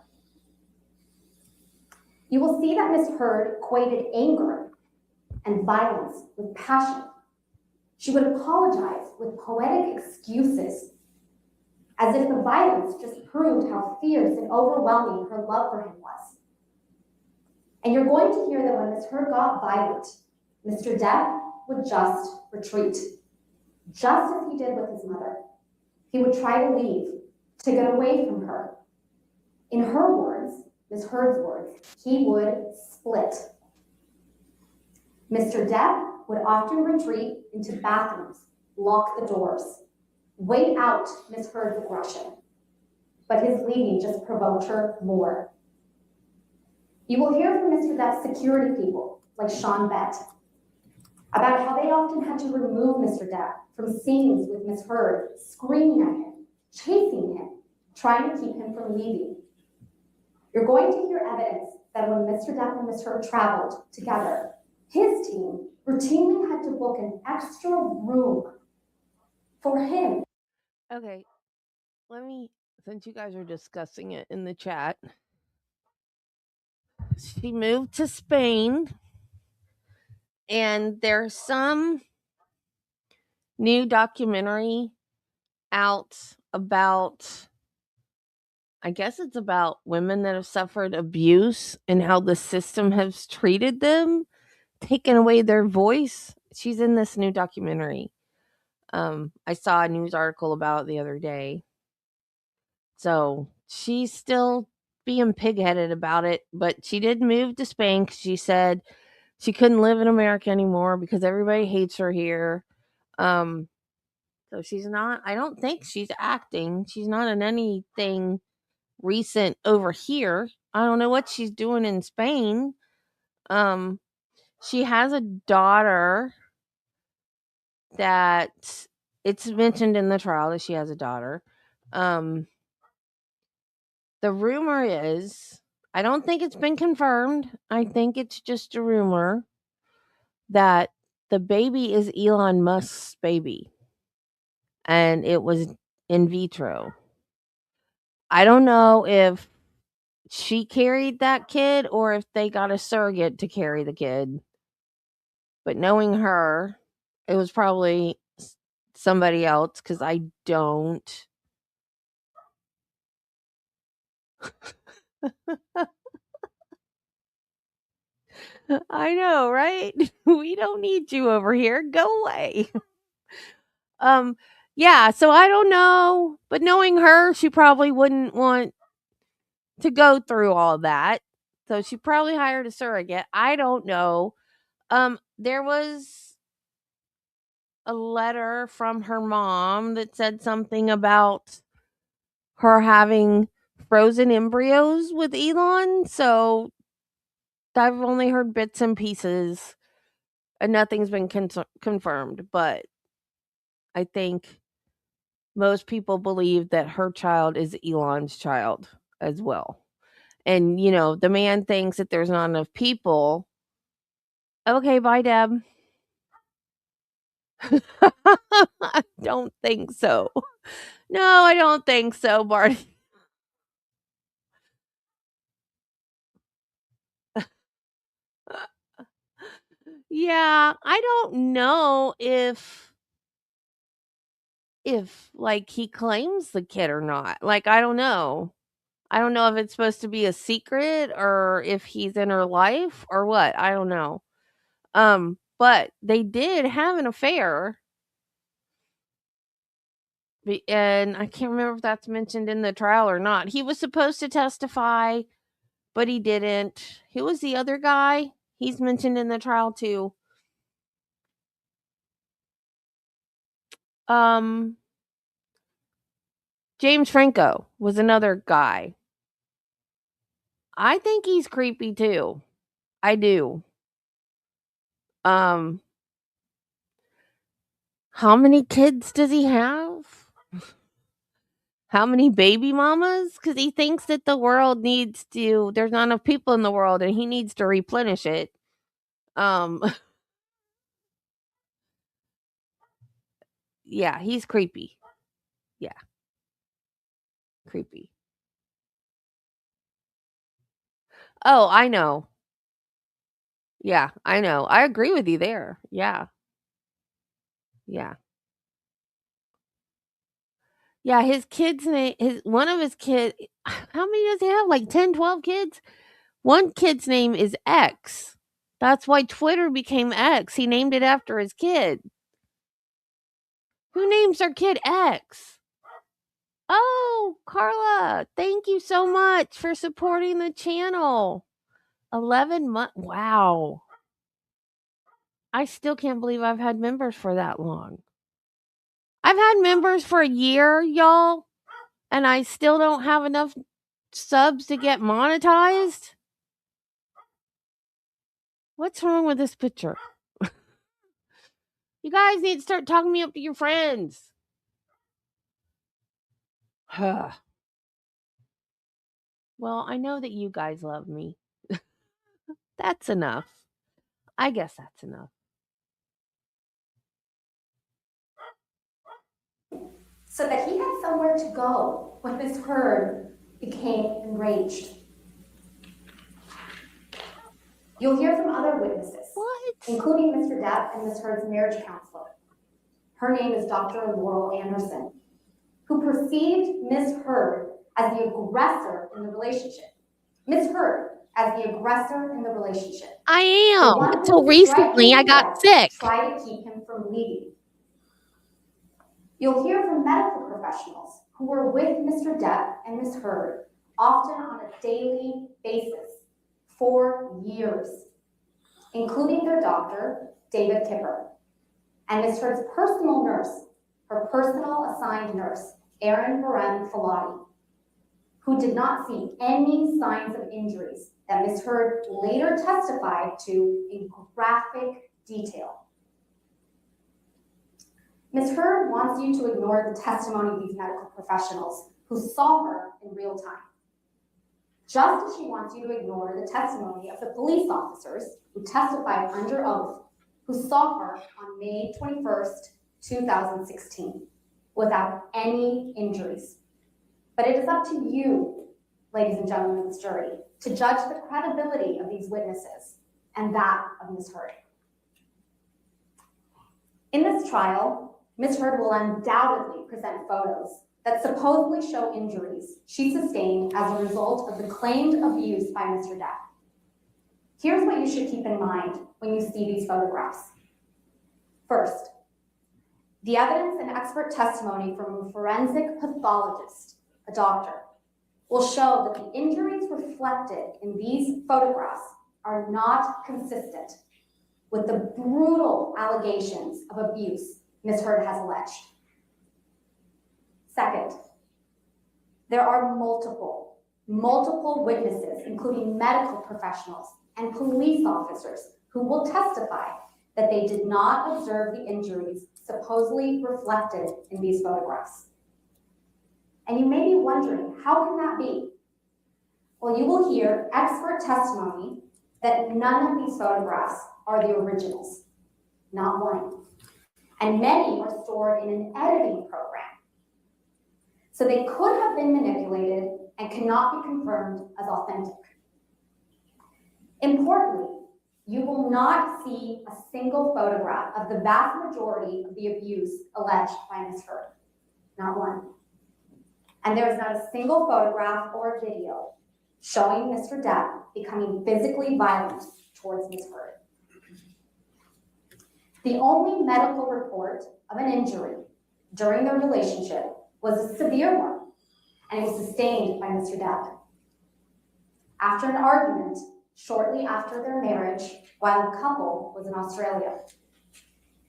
You will see that Ms. Heard equated anger and violence with passion. She would apologize with poetic excuses, as if the violence just proved how fierce and overwhelming her love for him was. And you're going to hear that when Ms. Heard got violent, Mr. Depp would just retreat, just as he did with his mother. He would try to leave, to get away from her. In her words, Ms. Heard's words, he would split. Mr. Depp would often retreat into bathrooms, lock the doors, wait out Ms. Heard's aggression, but his leaving just provoked her more. You will hear from Mr. Depp's security people, like Sean Bett, about how they often had to remove Mr. Depp from scenes with Ms. Heard, screaming at him, chasing him, trying to keep him from leaving. You're going to hear evidence that when Mr. Depp and Ms. Heard traveled together, his team routinely had to book an extra room for him. Okay, since you guys are discussing it in the chat, she moved to Spain, and there's some new documentary out about, I guess it's about women that have suffered abuse and how the system has treated them, taken away their voice. She's in this new documentary. I saw a news article about it the other day. So she's still being pigheaded about it, but she did move to Spain because she said she couldn't live in America anymore because everybody hates her here. So she's not, I don't think she's acting. She's not in anything recent over here. I don't know what she's doing in Spain. She has a daughter that it's mentioned in the trial that she has a daughter. The rumor is, I don't think it's been confirmed. I think it's just a rumor that the baby is Elon Musk's baby and it was in vitro. I don't know if she carried that kid or if they got a surrogate to carry the kid. But knowing her, it was probably somebody else because I don't. I know, right? We don't need you over here. Go away. Yeah, so I don't know, but knowing her, she probably wouldn't want to go through all that. So she probably hired a surrogate. I don't know. There was a letter from her mom that said something about her having frozen embryos with Elon. So I've only heard bits and pieces and nothing's been confirmed, but I think most people believe that her child is Elon's child as well. And, you know, the man thinks that there's not enough people. Okay, bye, Deb. I don't think so. No, I don't think so, Barty. Yeah, I don't know if like he claims the kid or not. Like I don't know. I don't know if it's supposed to be a secret or if he's in her life or what. I don't know. But they did have an affair. And I can't remember if that's mentioned in the trial or not. He was supposed to testify, but he didn't. Who was the other guy? He's mentioned in the trial too. James Franco was another guy. I think he's creepy too. I do. How many kids does he have? How many baby mamas? Because he thinks that the world needs to. There's not enough people in the world, and he needs to replenish it. Yeah, he's creepy. Yeah, creepy. Oh, I know. Yeah, I know. I agree with you there. Yeah, yeah. Yeah, his kids name his one of his kid how many does he have? Like 10, 12 kids? One kid's name is X. That's why Twitter became X. He named it after his kid. Who names their kid X? Oh, Carla, thank you so much for supporting the channel. 11 months. Wow. I still can't believe I've had members for that long. I've had members for a year, y'all, and I still don't have enough subs to get monetized. What's wrong with this picture? You guys need to start talking me up to your friends. Well, I know that you guys love me. That's enough. I guess that's enough. So that he had somewhere to go when Miss Heard became enraged. You'll hear from other witnesses, including Mr. Depp and Miss Heard's marriage counselor. Her name is Dr. Laurel Anderson, who perceived Miss Heard as the aggressor in the relationship. Miss Heard as the aggressor in the relationship. I am. Until recently, I got sick. Try to keep him from leaving. You'll hear from medical professionals who were with Mr. Depp and Miss Heard, often on a daily basis, for years, including their doctor, David Kipper, and Miss Heard's personal nurse, her personal assigned nurse, Erin Barem Filati, who did not see any signs of injuries that Miss Heard later testified to in graphic detail. Ms. Heard wants you to ignore the testimony of these medical professionals who saw her in real time, just as she wants you to ignore the testimony of the police officers who testified under oath who saw her on May 21st, 2016, without any injuries. But it is up to you, ladies and gentlemen of this jury, to judge the credibility of these witnesses and that of Ms. Heard. In this trial, Ms. Heard will undoubtedly present photos that supposedly show injuries she sustained as a result of the claimed abuse by Mr. Depp. Here's what you should keep in mind when you see these photographs. First, the evidence and expert testimony from a forensic pathologist, a doctor, will show that the injuries reflected in these photographs are not consistent with the brutal allegations of abuse Ms. Heard has alleged. Second, there are multiple witnesses, including medical professionals and police officers, who will testify that they did not observe the injuries supposedly reflected in these photographs. And you may be wondering, how can that be? Well, you will hear expert testimony that none of these photographs are the originals, not one. And many are stored in an editing program. So they could have been manipulated and cannot be confirmed as authentic. Importantly, you will not see a single photograph of the vast majority of the abuse alleged by Ms. Heard, not one. And there is not a single photograph or video showing Mr. Depp becoming physically violent towards Ms. Heard. The only medical report of an injury during their relationship was a severe one, and it was sustained by Mr. Depp. After an argument shortly after their marriage, while the couple was in Australia,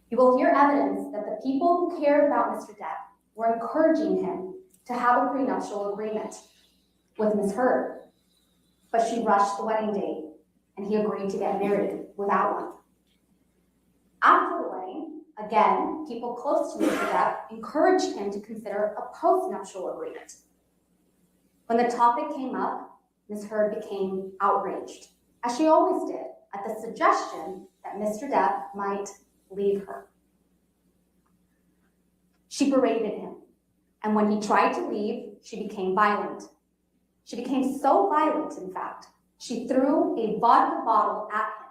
you will hear evidence that the people who cared about Mr. Depp were encouraging him to have a prenuptial agreement with Ms. Heard, but she rushed the wedding date, and he agreed to get married without one. After the wedding, Again, people close to Mr. Depp encouraged him to consider a postnuptial agreement. When the topic came up, Ms. Heard became outraged, as she always did, at the suggestion that Mr. Depp might leave her. She berated him, and when he tried to leave, she became violent. She became so violent, in fact, she threw a vodka bottle at him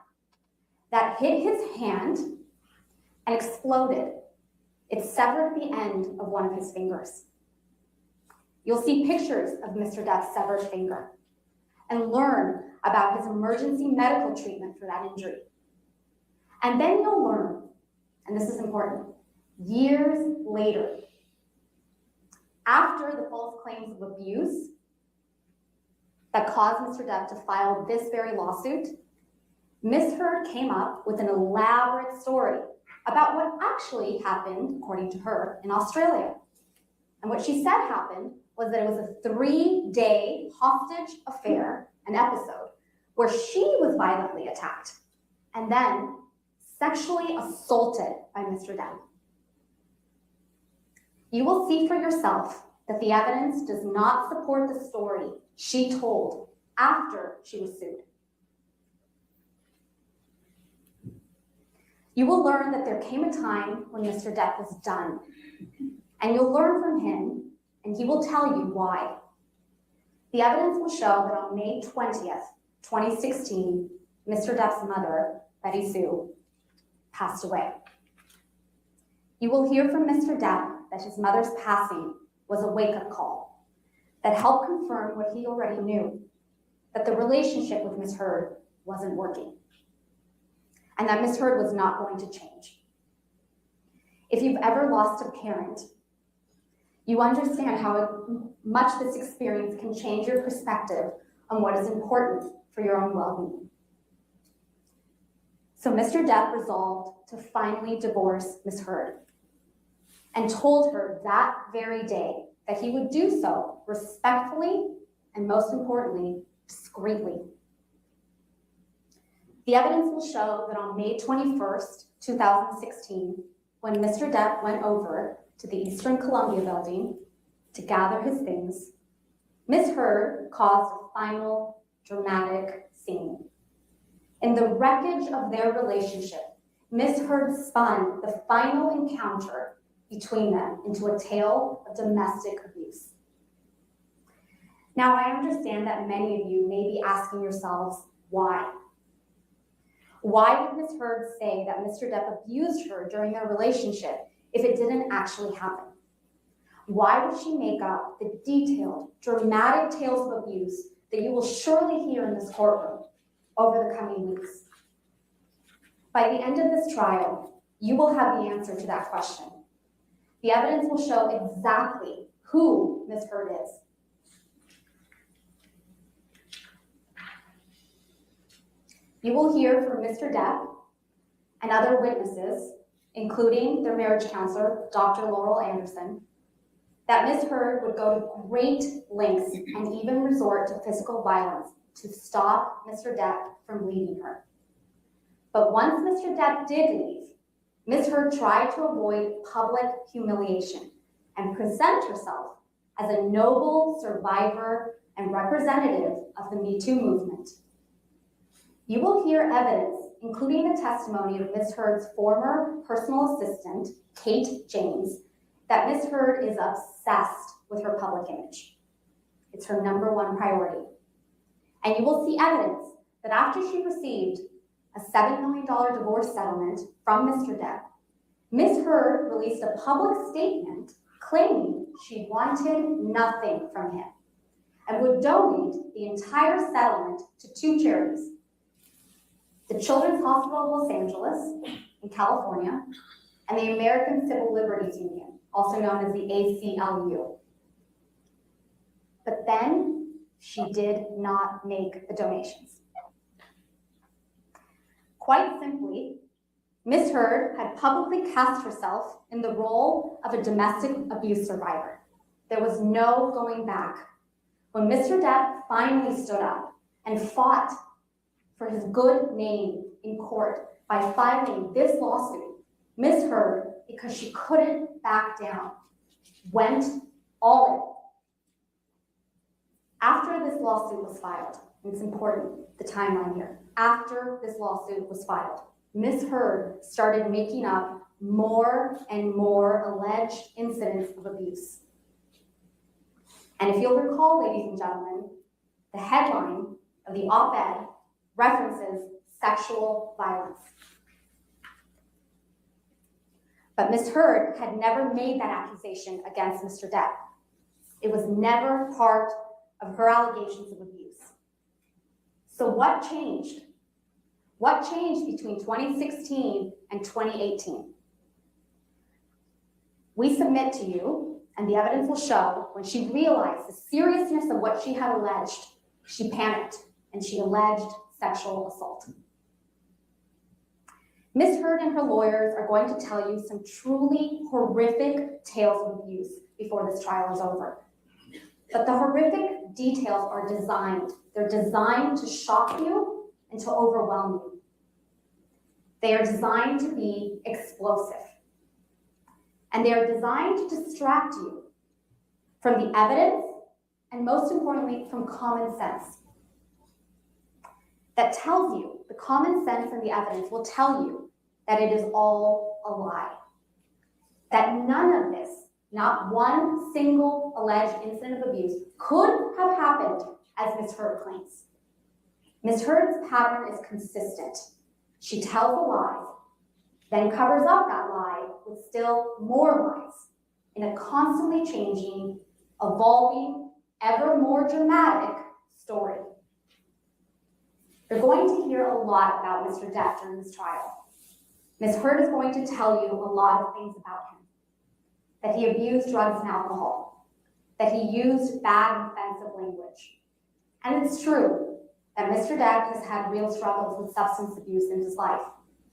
that hit his hand and exploded. It severed the end of one of his fingers. You'll see pictures of Mr. Depp's severed finger and learn about his emergency medical treatment for that injury. And then you'll learn, and this is important, years later, after the false claims of abuse that caused Mr. Depp to file this very lawsuit, Ms. Heard came up with an elaborate story about what actually happened, according to her, in Australia. And what she said happened was that it was a 3-day hostage affair, an episode, where she was violently attacked and then sexually assaulted by Mr. Depp. You will see for yourself that the evidence does not support the story she told after she was sued. You will learn that there came a time when Mr. Depp was done, and you'll learn from him, and he will tell you why. The evidence will show that on May 20th, 2016, Mr. Depp's mother, Betty Sue, passed away. You will hear from Mr. Depp that his mother's passing was a wake-up call that helped confirm what he already knew, that the relationship with Ms. Heard wasn't working, and that Ms. Heard was not going to change. If you've ever lost a parent, you understand how much this experience can change your perspective on what is important for your own well-being. So Mr. Depp resolved to finally divorce Ms. Heard and told her that very day that he would do so respectfully and, most importantly, discreetly. The evidence will show that on May 21st, 2016, when Mr. Depp went over to the Eastern Columbia building to gather his things, Ms. Heard caused a final dramatic scene. In the wreckage of their relationship, Ms. Heard spun the final encounter between them into a tale of domestic abuse. Now, I understand that many of you may be asking yourselves, why? Why would Ms. Heard say that Mr. Depp abused her during their relationship if it didn't actually happen? Why would she make up the detailed, dramatic tales of abuse that you will surely hear in this courtroom over the coming weeks? By the end of this trial, you will have the answer to that question. The evidence will show exactly who Ms. Heard is. You will hear from Mr. Depp and other witnesses, including their marriage counselor, Dr. Laurel Anderson, that Ms. Heard would go to great lengths and even resort to physical violence to stop Mr. Depp from leaving her. But once Mr. Depp did leave, Ms. Heard tried to avoid public humiliation and present herself as a noble survivor and representative of the Me Too movement. You will hear evidence, including the testimony of Ms. Heard's former personal assistant, Kate James, that Ms. Heard is obsessed with her public image. It's her #1 priority. And you will see evidence that after she received a $7 million divorce settlement from Mr. Depp, Ms. Heard released a public statement claiming she wanted nothing from him and would donate the entire settlement to 2 charities: the Children's Hospital of Los Angeles in California and the American Civil Liberties Union, also known as the ACLU. But then she did not make the donations. Quite simply, Ms. Heard had publicly cast herself in the role of a domestic abuse survivor. There was no going back. When Mr. Depp finally stood up and fought for his good name in court by filing this lawsuit, Ms. Heard, because she couldn't back down, went all in. After this lawsuit was filed, and it's important, the timeline here, after this lawsuit was filed, Ms. Heard started making up more and more alleged incidents of abuse. And if you'll recall, ladies and gentlemen, the headline of the op-ed references sexual violence. But Ms. Heard had never made that accusation against Mr. Depp. It was never part of her allegations of abuse. So what changed? What changed between 2016 and 2018? We submit to you, and the evidence will show, when she realized the seriousness of what she had alleged, she panicked and she alleged sexual assault. Ms. Heard and her lawyers are going to tell you some truly horrific tales of abuse before this trial is over. But the horrific details are designed. They're designed to shock you and to overwhelm you. They are designed to be explosive. And they are designed to distract you from the evidence and, most importantly, from common sense. That tells you, the common sense and the evidence will tell you that it is all a lie. That none of this, not one single alleged incident of abuse, could have happened as Ms. Heard claims. Ms. Heard's pattern is consistent. She tells a lie, then covers up that lie with still more lies in a constantly changing, evolving, ever more dramatic story. You're going to hear a lot about Mr. Depp during this trial. Ms. Heard is going to tell you a lot of things about him. That he abused drugs and alcohol. That he used bad and offensive language. And it's true that Mr. Depp has had real struggles with substance abuse in his life.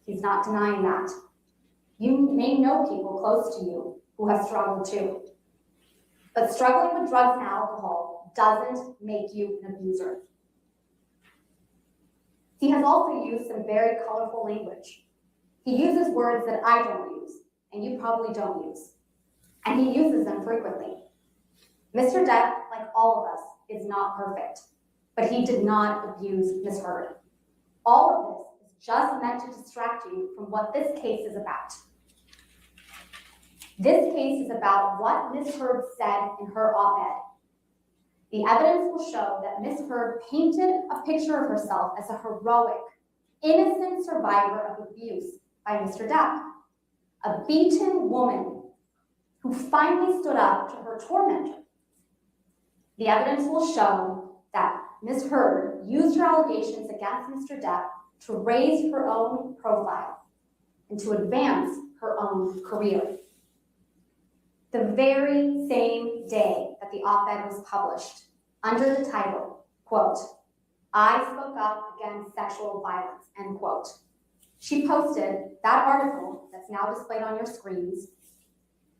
He's not denying that. You may know people close to you who have struggled too. But struggling with drugs and alcohol doesn't make you an abuser. He has also used some very colorful language. He uses words that I don't use, and you probably don't use. And he uses them frequently. Mr. Depp, like all of us, is not perfect, but he did not abuse Ms. Heard. All of this is just meant to distract you from what this case is about. This case is about what Ms. Heard said in her op-ed. The evidence will show that Ms. Heard painted a picture of herself as a heroic, innocent survivor of abuse by Mr. Depp, a beaten woman who finally stood up to her tormentor. The evidence will show that Ms. Heard used her allegations against Mr. Depp to raise her own profile and to advance her own career. The very same day that the op-ed was published, under the title, quote, "I spoke up against sexual violence," end quote, she posted that article that's now displayed on your screens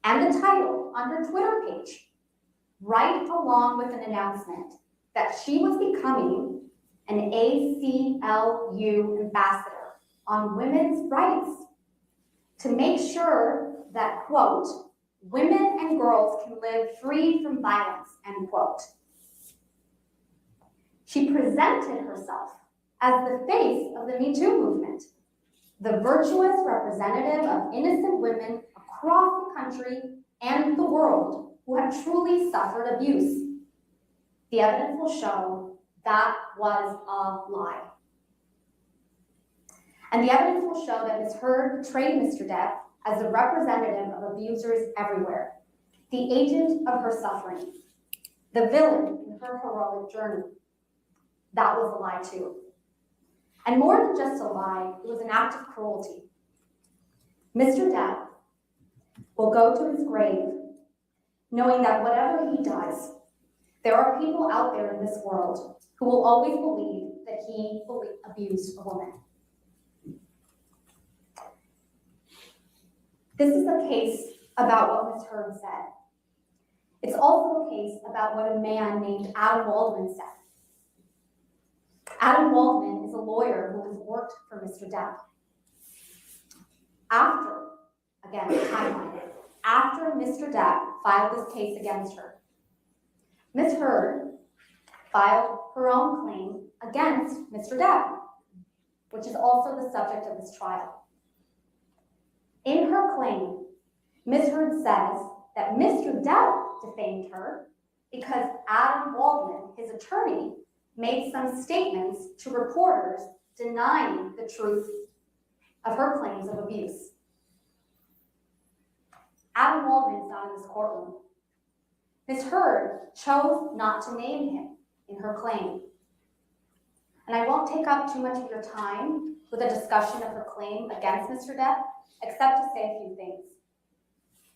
and the title on her Twitter page, right along with an announcement that she was becoming an ACLU ambassador on women's rights to make sure that, quote, "women and girls can live free from violence," end quote. She presented herself as the face of the Me Too movement, the virtuous representative of innocent women across the country and the world who have truly suffered abuse. The evidence will show that was a lie. And the evidence will show that Ms. Heard portrayed Mr. Depp as a representative of abusers everywhere, the agent of her suffering, the villain in her heroic journey. That was a lie too. And more than just a lie, it was an act of cruelty. Mr. Depp will go to his grave knowing that whatever he does, there are people out there in this world who will always believe that he abused a woman. This is a case about what Ms. Heard said. It's also a case about what a man named Adam Waldman said. Adam Waldman is a lawyer who has worked for Mr. Depp. After again, the timeline, after Mr. Depp filed this case against her, Ms. Heard filed her own claim against Mr. Depp, which is also the subject of this trial. In her claim, Ms. Heard says that Mr. Depp defamed her because Adam Waldman, his attorney, made some statements to reporters denying the truth of her claims of abuse. Adam Waldman is not in this courtroom. Ms. Heard chose not to name him in her claim. And I won't take up too much of your time with a discussion of her claim against Mr. Depp, except to say a few things.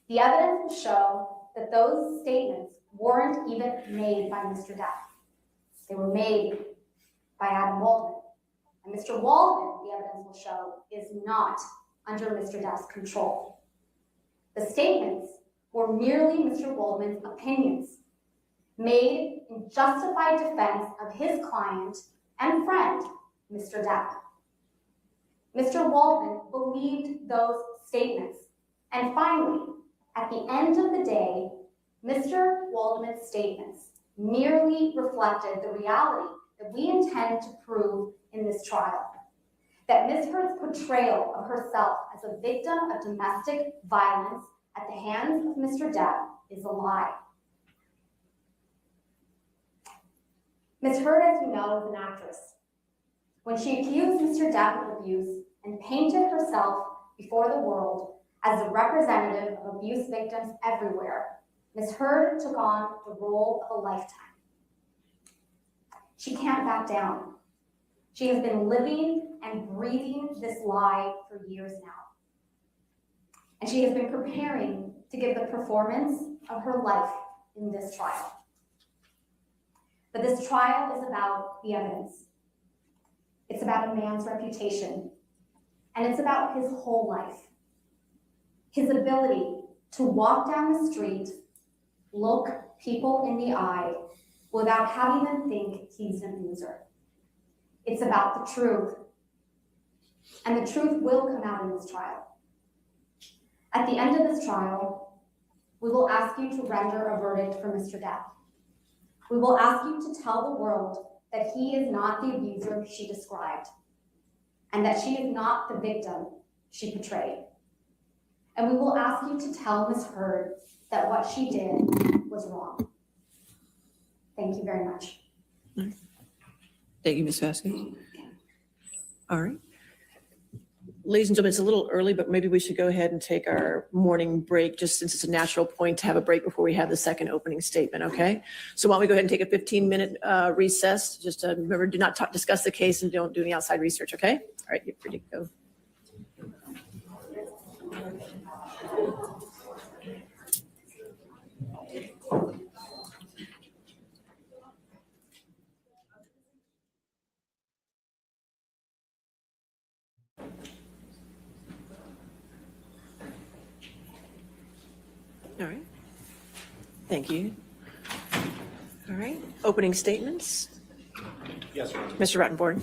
The evidence will show that those statements weren't even made by Mr. Depp. They were made by Adam Waldman. And Mr. Waldman, the evidence will show, is not under Mr. Depp's control. The statements were merely Mr. Waldman's opinions, made in justified defense of his client and friend, Mr. Depp. Mr. Waldman believed those statements. And finally, at the end of the day, Mr. Waldman's statements merely reflected the reality that we intend to prove in this trial, that Ms. Heard's portrayal of herself as a victim of domestic violence at the hands of Mr. Depp is a lie. Ms. Heard, as you know, is an actress. When she accused Mr. Depp of abuse and painted herself before the world as a representative of abuse victims everywhere, Ms. Heard took on the role of a lifetime. She can't back down. She has been living and breathing this lie for years now. And she has been preparing to give the performance of her life in this trial. But this trial is about the evidence. It's about a man's reputation. And it's about his whole life. His ability to walk down the street, look people in the eye, without having them think he's an abuser. It's about the truth. And the truth will come out in this trial. At the end of this trial, we will ask you to render a verdict for Mr. Depp. We will ask you to tell the world that he is not the abuser she described, and that she is not the victim she portrayed. And we will ask you to tell Ms. Heard that what she did was wrong. Thank you very much. Thank you, Ms. Vasquez. All right. Ladies and gentlemen, it's a little early, but maybe we should go ahead and take our morning break, just since it's a natural point to have a break before we have the second opening statement, okay? So why don't we go ahead and take a 15-minute recess? Just remember, do not discuss the case and don't do any outside research, okay? All right, you're free to go. All right. Thank you. All right. Opening statements. Yes, ma'am. Mr. Rottenborn.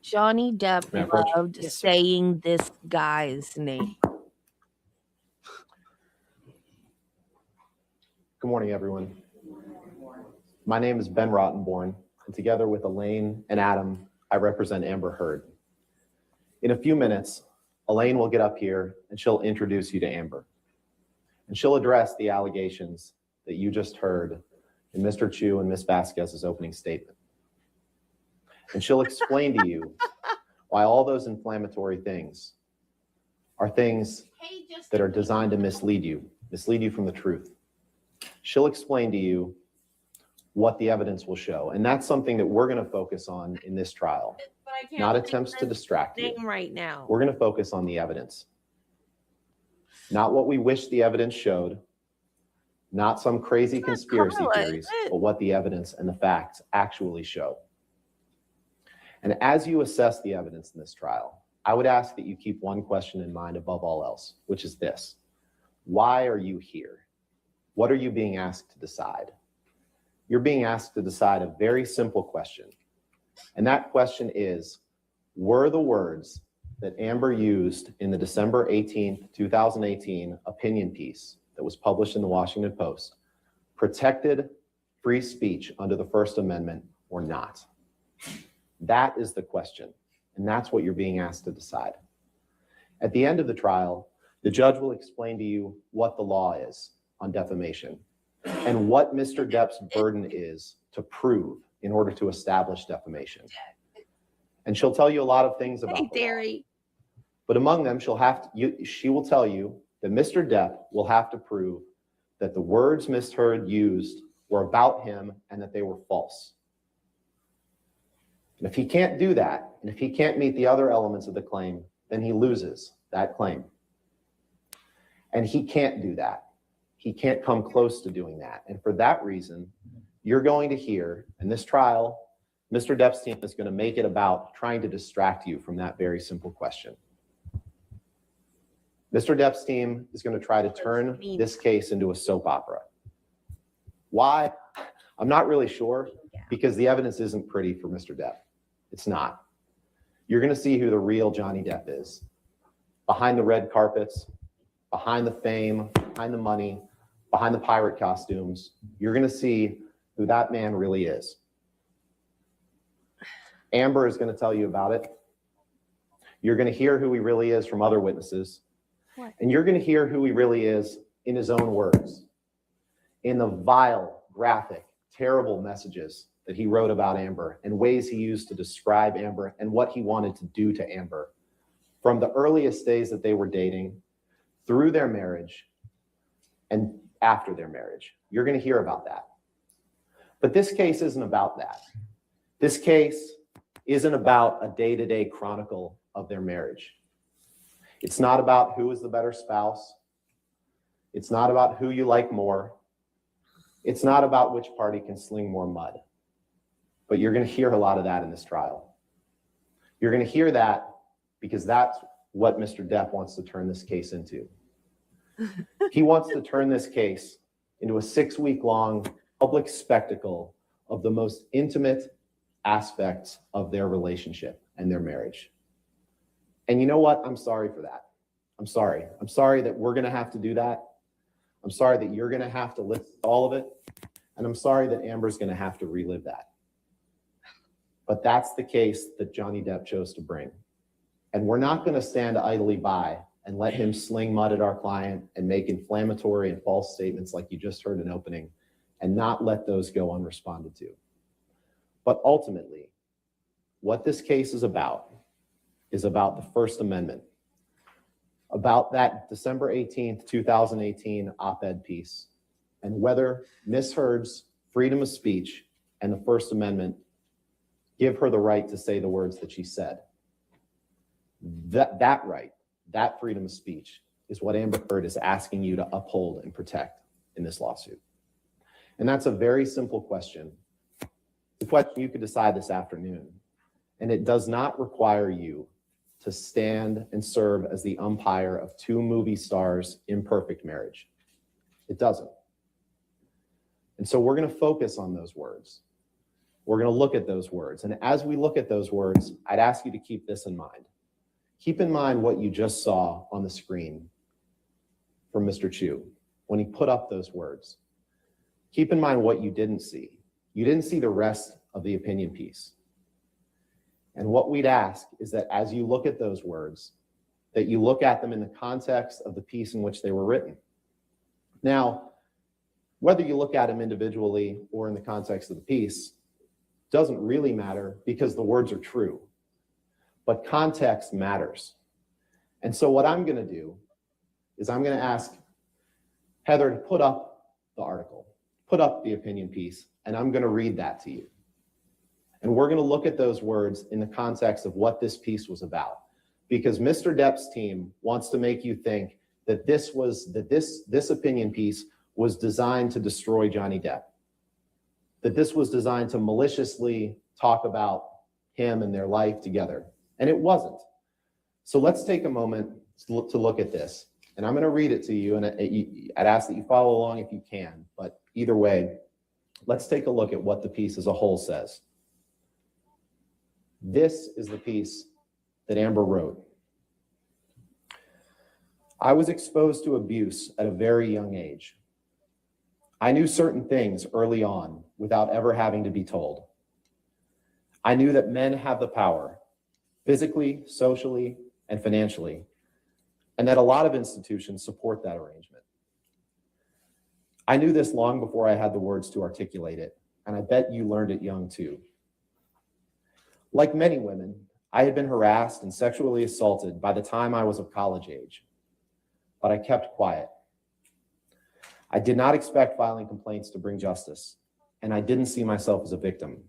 Johnny Depp May I approach? loved Yes, sir. saying this guy's name. Good morning, everyone. My name is Ben Rottenborn, and together with Elaine and Adam, I represent Amber Heard. In a few minutes, Elaine will get up here and she'll introduce you to Amber. And she'll address the allegations that you just heard in Mr. Chu and Ms. Vasquez's opening statement. And she'll explain to you why all those inflammatory things are things that are designed to mislead you from the truth. She'll explain to you what the evidence will show. And that's something that we're going to focus on in this trial, But I can't not think attempts of to his distract you. name right now. We're going to focus on the evidence. Not what we wish the evidence showed, not some crazy conspiracy Carla, is theories, it? but what the evidence and the facts actually show. And as you assess the evidence in this trial, I would ask that you keep one question in mind above all else, which is this: why are you here? What are you being asked to decide? you're being asked to decide a very simple question. And that question is, were the words that Amber used in the December 18th, 2018 opinion piece that was published in the Washington Post protected free speech under the First Amendment or not? That is the question, and that's what you're being asked to decide. At the end of the trial, the judge will explain to you what the law is on defamation and what Mr. Depp's burden is to prove in order to establish defamation. And she'll tell you a lot of things about the law. But among them, she will tell you that Mr. Depp will have to prove that the words Ms. Heard used were about him and that they were false. And if he can't do that, and if he can't meet the other elements of the claim, then he loses that claim. And he can't do that. He can't come close to doing that. And for that reason, you're going to hear in this trial, Mr. Depp's team is going to make it about trying to distract you from that very simple question. Mr. Depp's team is going to try to turn this case into a soap opera. Why? I'm not really sure, because the evidence isn't pretty for Mr. Depp. It's not. You're going to see who the real Johnny Depp is. Behind the red carpets, behind the fame, behind the money, behind the pirate costumes, you're going to see who that man really is. Amber is going to tell you about it. You're going to hear who he really is from other witnesses. And you're going to hear who he really is in his own words, in the vile, graphic, terrible messages that he wrote about Amber and ways he used to describe Amber and what he wanted to do to Amber from the earliest days that they were dating, through their marriage, and after their marriage. You're going to hear about that. But this case isn't about that. This case isn't about a day-to-day chronicle of their marriage. It's not about who is the better spouse. It's not about who you like more. It's not about which party can sling more mud. But you're going to hear a lot of that in this trial. You're going to hear that because that's what Mr. Depp wants to turn this case into. He wants to turn this case into a 6-week-long public spectacle of the most intimate aspects of their relationship and their marriage. And you know what? I'm sorry for that. I'm sorry. I'm sorry that we're going to have to do that. I'm sorry that you're going to have to list all of it. And I'm sorry that Amber's going to have to relive that. But that's the case that Johnny Depp chose to bring. And we're not going to stand idly by and let him sling mud at our client and make inflammatory and false statements like you just heard in opening and not let those go unresponded to. But ultimately, what this case is about the First Amendment, about that December 18th, 2018 op-ed piece, and whether Ms. Heard's freedom of speech and the First Amendment give her the right to say the words that she said. That right, that freedom of speech is what Amber Heard is asking you to uphold and protect in this lawsuit. And that's a very simple question. It's a question you could decide this afternoon. And it does not require you to stand and serve as the umpire of 2 movie stars' imperfect marriage. It doesn't. And so we're going to focus on those words. We're going to look at those words. And as we look at those words, I'd ask you to keep this in mind. Keep in mind what you just saw on the screen from Mr. Chu when he put up those words. Keep in mind what you didn't see. You didn't see the rest of the opinion piece. And what we'd ask is that as you look at those words, that you look at them in the context of the piece in which they were written. Now, whether you look at them individually or in the context of the piece doesn't really matter because the words are true. But context matters. And so what I'm going to do is I'm going to ask Heather to put up the article, put up the opinion piece, and I'm going to read that to you. And we're going to look at those words in the context of what this piece was about. Because Mr. Depp's team wants to make you think that this opinion piece was designed to destroy Johnny Depp. That this was designed to maliciously talk about him and their life together. And it wasn't. So let's take a moment to look at this. And I'm going to read it to you, and I'd ask that you follow along if you can. But either way, let's take a look at what the piece as a whole says. This is the piece that Amber wrote. I was exposed to abuse at a very young age. I knew certain things early on without ever having to be told. I knew that men have the power, physically, socially, and financially, and that a lot of institutions support that arrangement. I knew this long before I had the words to articulate it, and I bet you learned it young too. Like many women, I had been harassed and sexually assaulted by the time I was of college age, but I kept quiet. I did not expect filing complaints to bring justice, and I didn't see myself as a victim.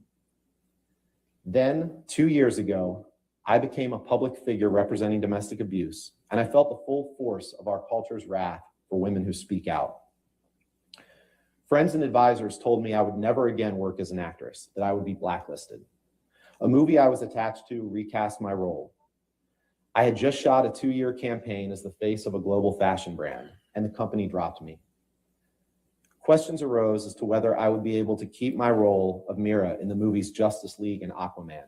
Then, 2 years ago, I became a public figure representing domestic abuse, and I felt the full force of our culture's wrath for women who speak out. Friends and advisors told me I would never again work as an actress, that I would be blacklisted. A movie I was attached to recast my role. I had just shot a 2-year campaign as the face of a global fashion brand, and the company dropped me. Questions arose as to whether I would be able to keep my role of Mira in the movies Justice League and Aquaman.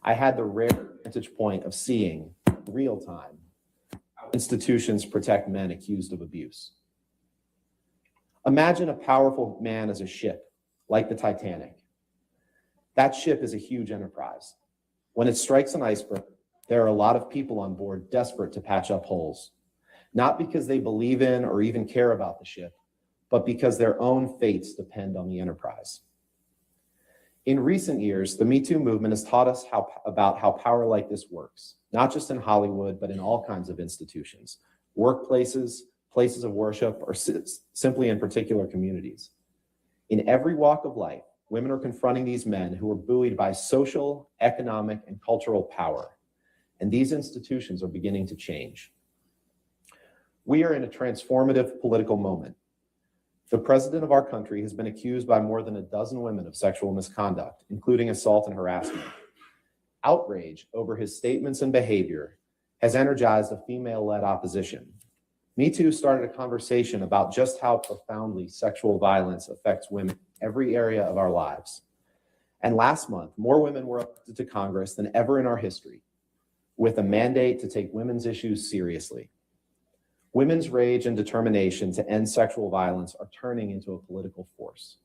I had the rare vantage point of seeing, real time, how institutions protect men accused of abuse. Imagine a powerful man as a ship, like the Titanic. That ship is a huge enterprise. When it strikes an iceberg, there are a lot of people on board desperate to patch up holes, not because they believe in or even care about the ship, but because their own fates depend on the enterprise. In recent years, the Me Too movement has taught us about how power like this works, not just in Hollywood, but in all kinds of institutions, workplaces, places of worship, or simply in particular communities. In every walk of life, women are confronting these men who are buoyed by social, economic, and cultural power, and these institutions are beginning to change. We are in a transformative political moment. The president of our country has been accused by more than a dozen women of sexual misconduct, including assault and harassment. Outrage over his statements and behavior has energized a female-led opposition. Me Too started a conversation about just how profoundly sexual violence affects women in every area of our lives. And last month, more women were elected to Congress than ever in our history, with a mandate to take women's issues seriously. Women's rage and determination to end sexual violence are turning into a political force.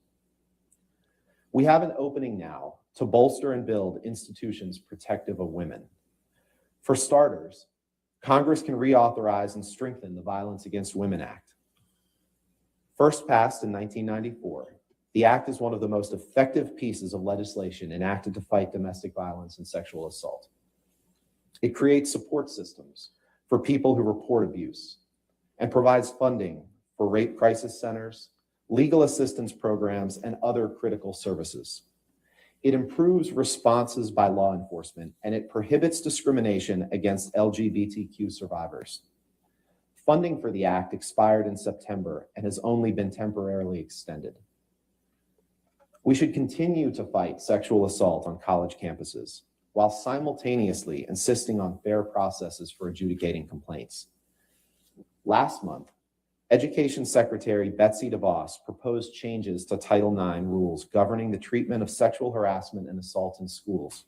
We have an opening now to bolster and build institutions protective of women. For starters, Congress can reauthorize and strengthen the Violence Against Women Act. First passed in 1994, the act is one of the most effective pieces of legislation enacted to fight domestic violence and sexual assault. It creates support systems for people who report abuse and provides funding for rape crisis centers, legal assistance programs, and other critical services. It improves responses by law enforcement, and it prohibits discrimination against LGBTQ survivors. Funding for the act expired in September and has only been temporarily extended. We should continue to fight sexual assault on college campuses while simultaneously insisting on fair processes for adjudicating complaints. Last month, Education Secretary Betsy DeVos proposed changes to Title IX rules governing the treatment of sexual harassment and assault in schools.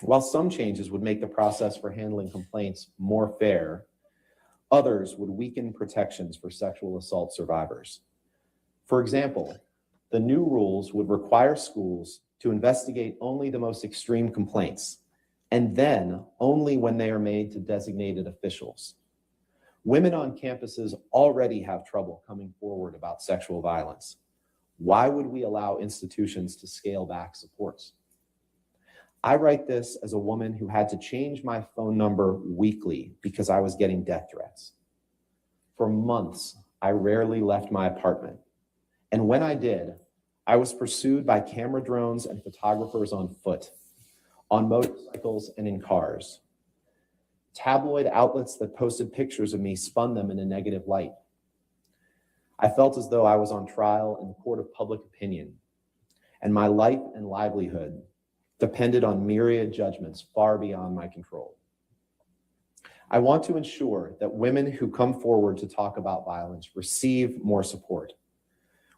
While some changes would make the process for handling complaints more fair, others would weaken protections for sexual assault survivors. For example, the new rules would require schools to investigate only the most extreme complaints, and then only when they are made to designated officials. Women on campuses already have trouble coming forward about sexual violence. Why would we allow institutions to scale back supports? I write this as a woman who had to change my phone number weekly because I was getting death threats. For months, I rarely left my apartment. And when I did, I was pursued by camera drones and photographers on foot, on motorcycles and in cars. Tabloid outlets that posted pictures of me spun them in a negative light. I felt as though I was on trial in the court of public opinion, and my life and livelihood depended on myriad judgments far beyond my control. I want to ensure that women who come forward to talk about violence receive more support.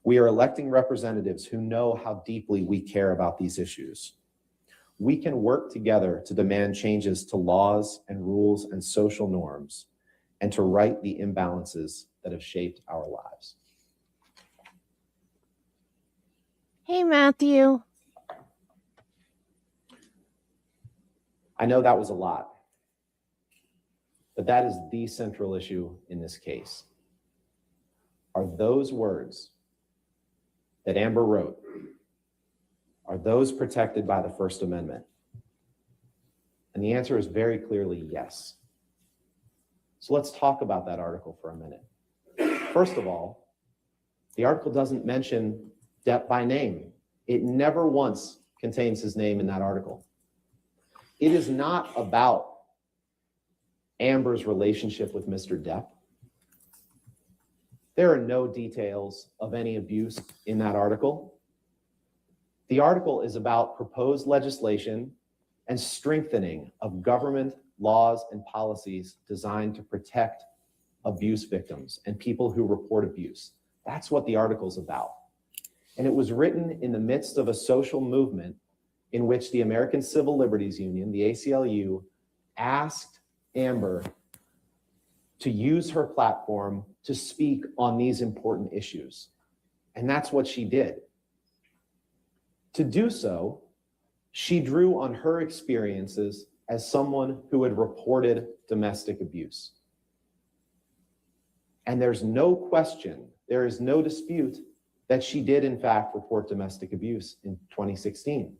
We are electing representatives who know how deeply we care about these issues. We can work together to demand changes to laws and rules and social norms and to right the imbalances that have shaped our lives. Hey, Matthew. I know that was a lot, but that is the central issue in this case. Are those words that Amber wrote, are those protected by the First Amendment? And the answer is very clearly yes. So let's talk about that article for a minute. First of all, the article doesn't mention Depp by name. It never once contains his name in that article. It is not about Amber's relationship with Mr. Depp. There are no details of any abuse in that article. The article is about proposed legislation and strengthening of government laws and policies designed to protect abuse victims and people who report abuse. That's what the article's about. And it was written in the midst of a social movement in which the American Civil Liberties Union, the ACLU, asked Amber to use her platform to speak on these important issues. And that's what she did. To do so, she drew on her experiences as someone who had reported domestic abuse. And there's no question, there is no dispute that she did in fact report domestic abuse in 2016.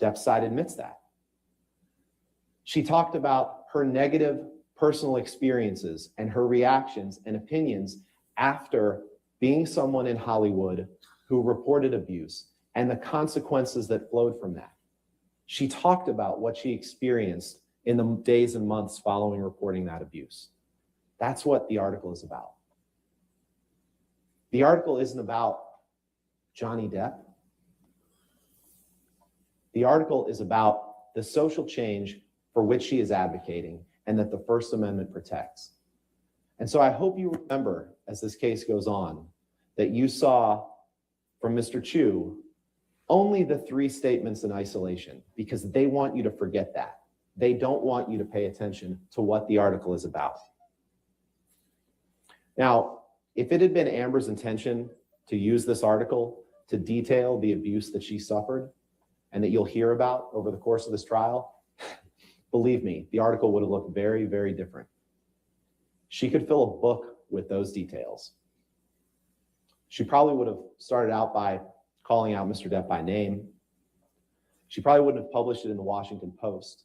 Depp's side admits that. She talked about her negative personal experiences and her reactions and opinions after being someone in Hollywood who reported abuse and the consequences that flowed from that. She talked about what she experienced in the days and months following reporting that abuse. That's what the article is about. The article isn't about Johnny Depp. The article is about the social change for which she is advocating and that the First Amendment protects. And so I hope you remember, as this case goes on, that you saw from Mr. Chu only the 3 statements in isolation, because they want you to forget that. They don't want you to pay attention to what the article is about. Now, if it had been Amber's intention to use this article to detail the abuse that she suffered and that you'll hear about over the course of this trial, believe me, the article would have looked very, very different. She could fill a book with those details. She probably would have started out by calling out Mr. Depp by name. She probably wouldn't have published it in the Washington Post.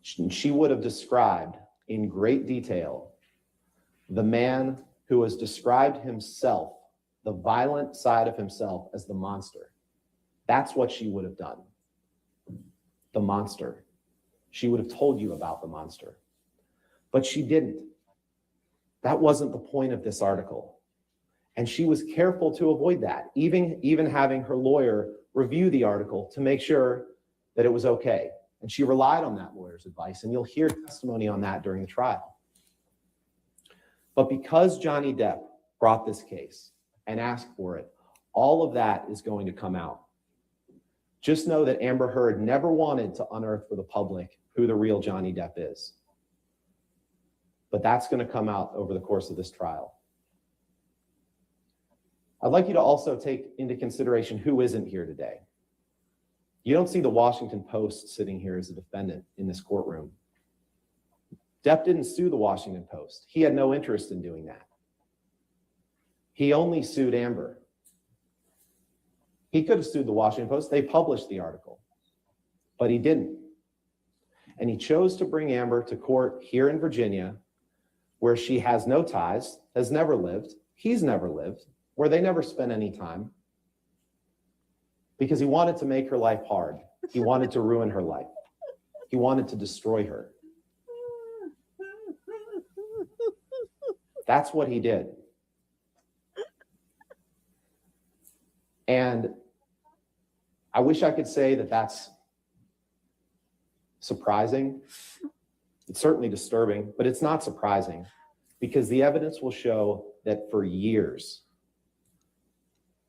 She would have described in great detail the man who has described himself, the violent side of himself, as the monster. That's what she would have done. The monster. She would have told you about the monster. But she didn't. That wasn't the point of this article. And she was careful to avoid that, even having her lawyer review the article to make sure that it was okay. And she relied on that lawyer's advice, and you'll hear testimony on that during the trial. But because Johnny Depp brought this case and asked for it, all of that is going to come out. Just know that Amber Heard never wanted to unearth for the public who the real Johnny Depp is. But that's going to come out over the course of this trial. I'd like you to also take into consideration who isn't here today. You don't see the Washington Post sitting here as a defendant in this courtroom. Depp didn't sue the Washington Post. He had no interest in doing that. He only sued Amber. He could have sued the Washington Post. They published the article, but he didn't. And he chose to bring Amber to court here in Virginia, where she has no ties, has never lived, he's never lived, where they never spent any time, because he wanted to make her life hard. He wanted to ruin her life. He wanted to destroy her. That's what he did. And I wish I could say that that's surprising. It's certainly disturbing, but it's not surprising, because the evidence will show that for years,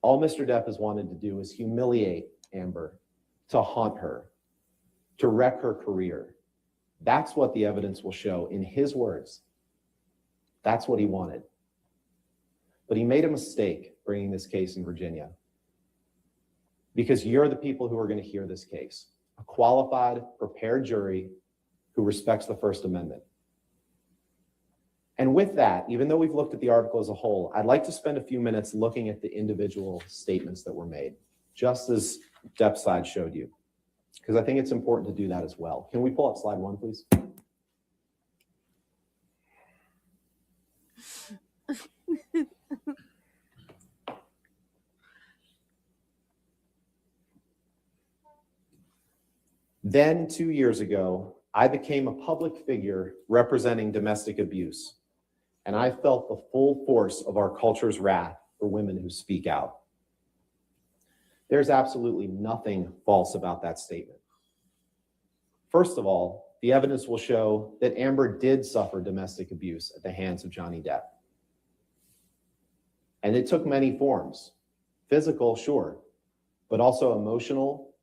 all Mr. Depp has wanted to do is humiliate Amber, to haunt her, to wreck her career. That's what the evidence will show in his words. That's what he wanted. But he made a mistake bringing this case in Virginia, because you're the people who are going to hear this case, a qualified, prepared jury who respects the First Amendment. And with that, even though we've looked at the article as a whole, I'd like to spend a few minutes looking at the individual statements that were made, just as Depp's side showed you, because I think it's important to do that as well. Can we pull up slide 1, please? Then 2 years ago, I became a public figure representing domestic abuse, and I felt the full force of our culture's wrath for women who speak out. There's absolutely nothing false about that statement. First of all, the evidence will show that Amber did suffer domestic abuse at the hands of Johnny Depp. And it took many forms. Physical, sure, but also emotional,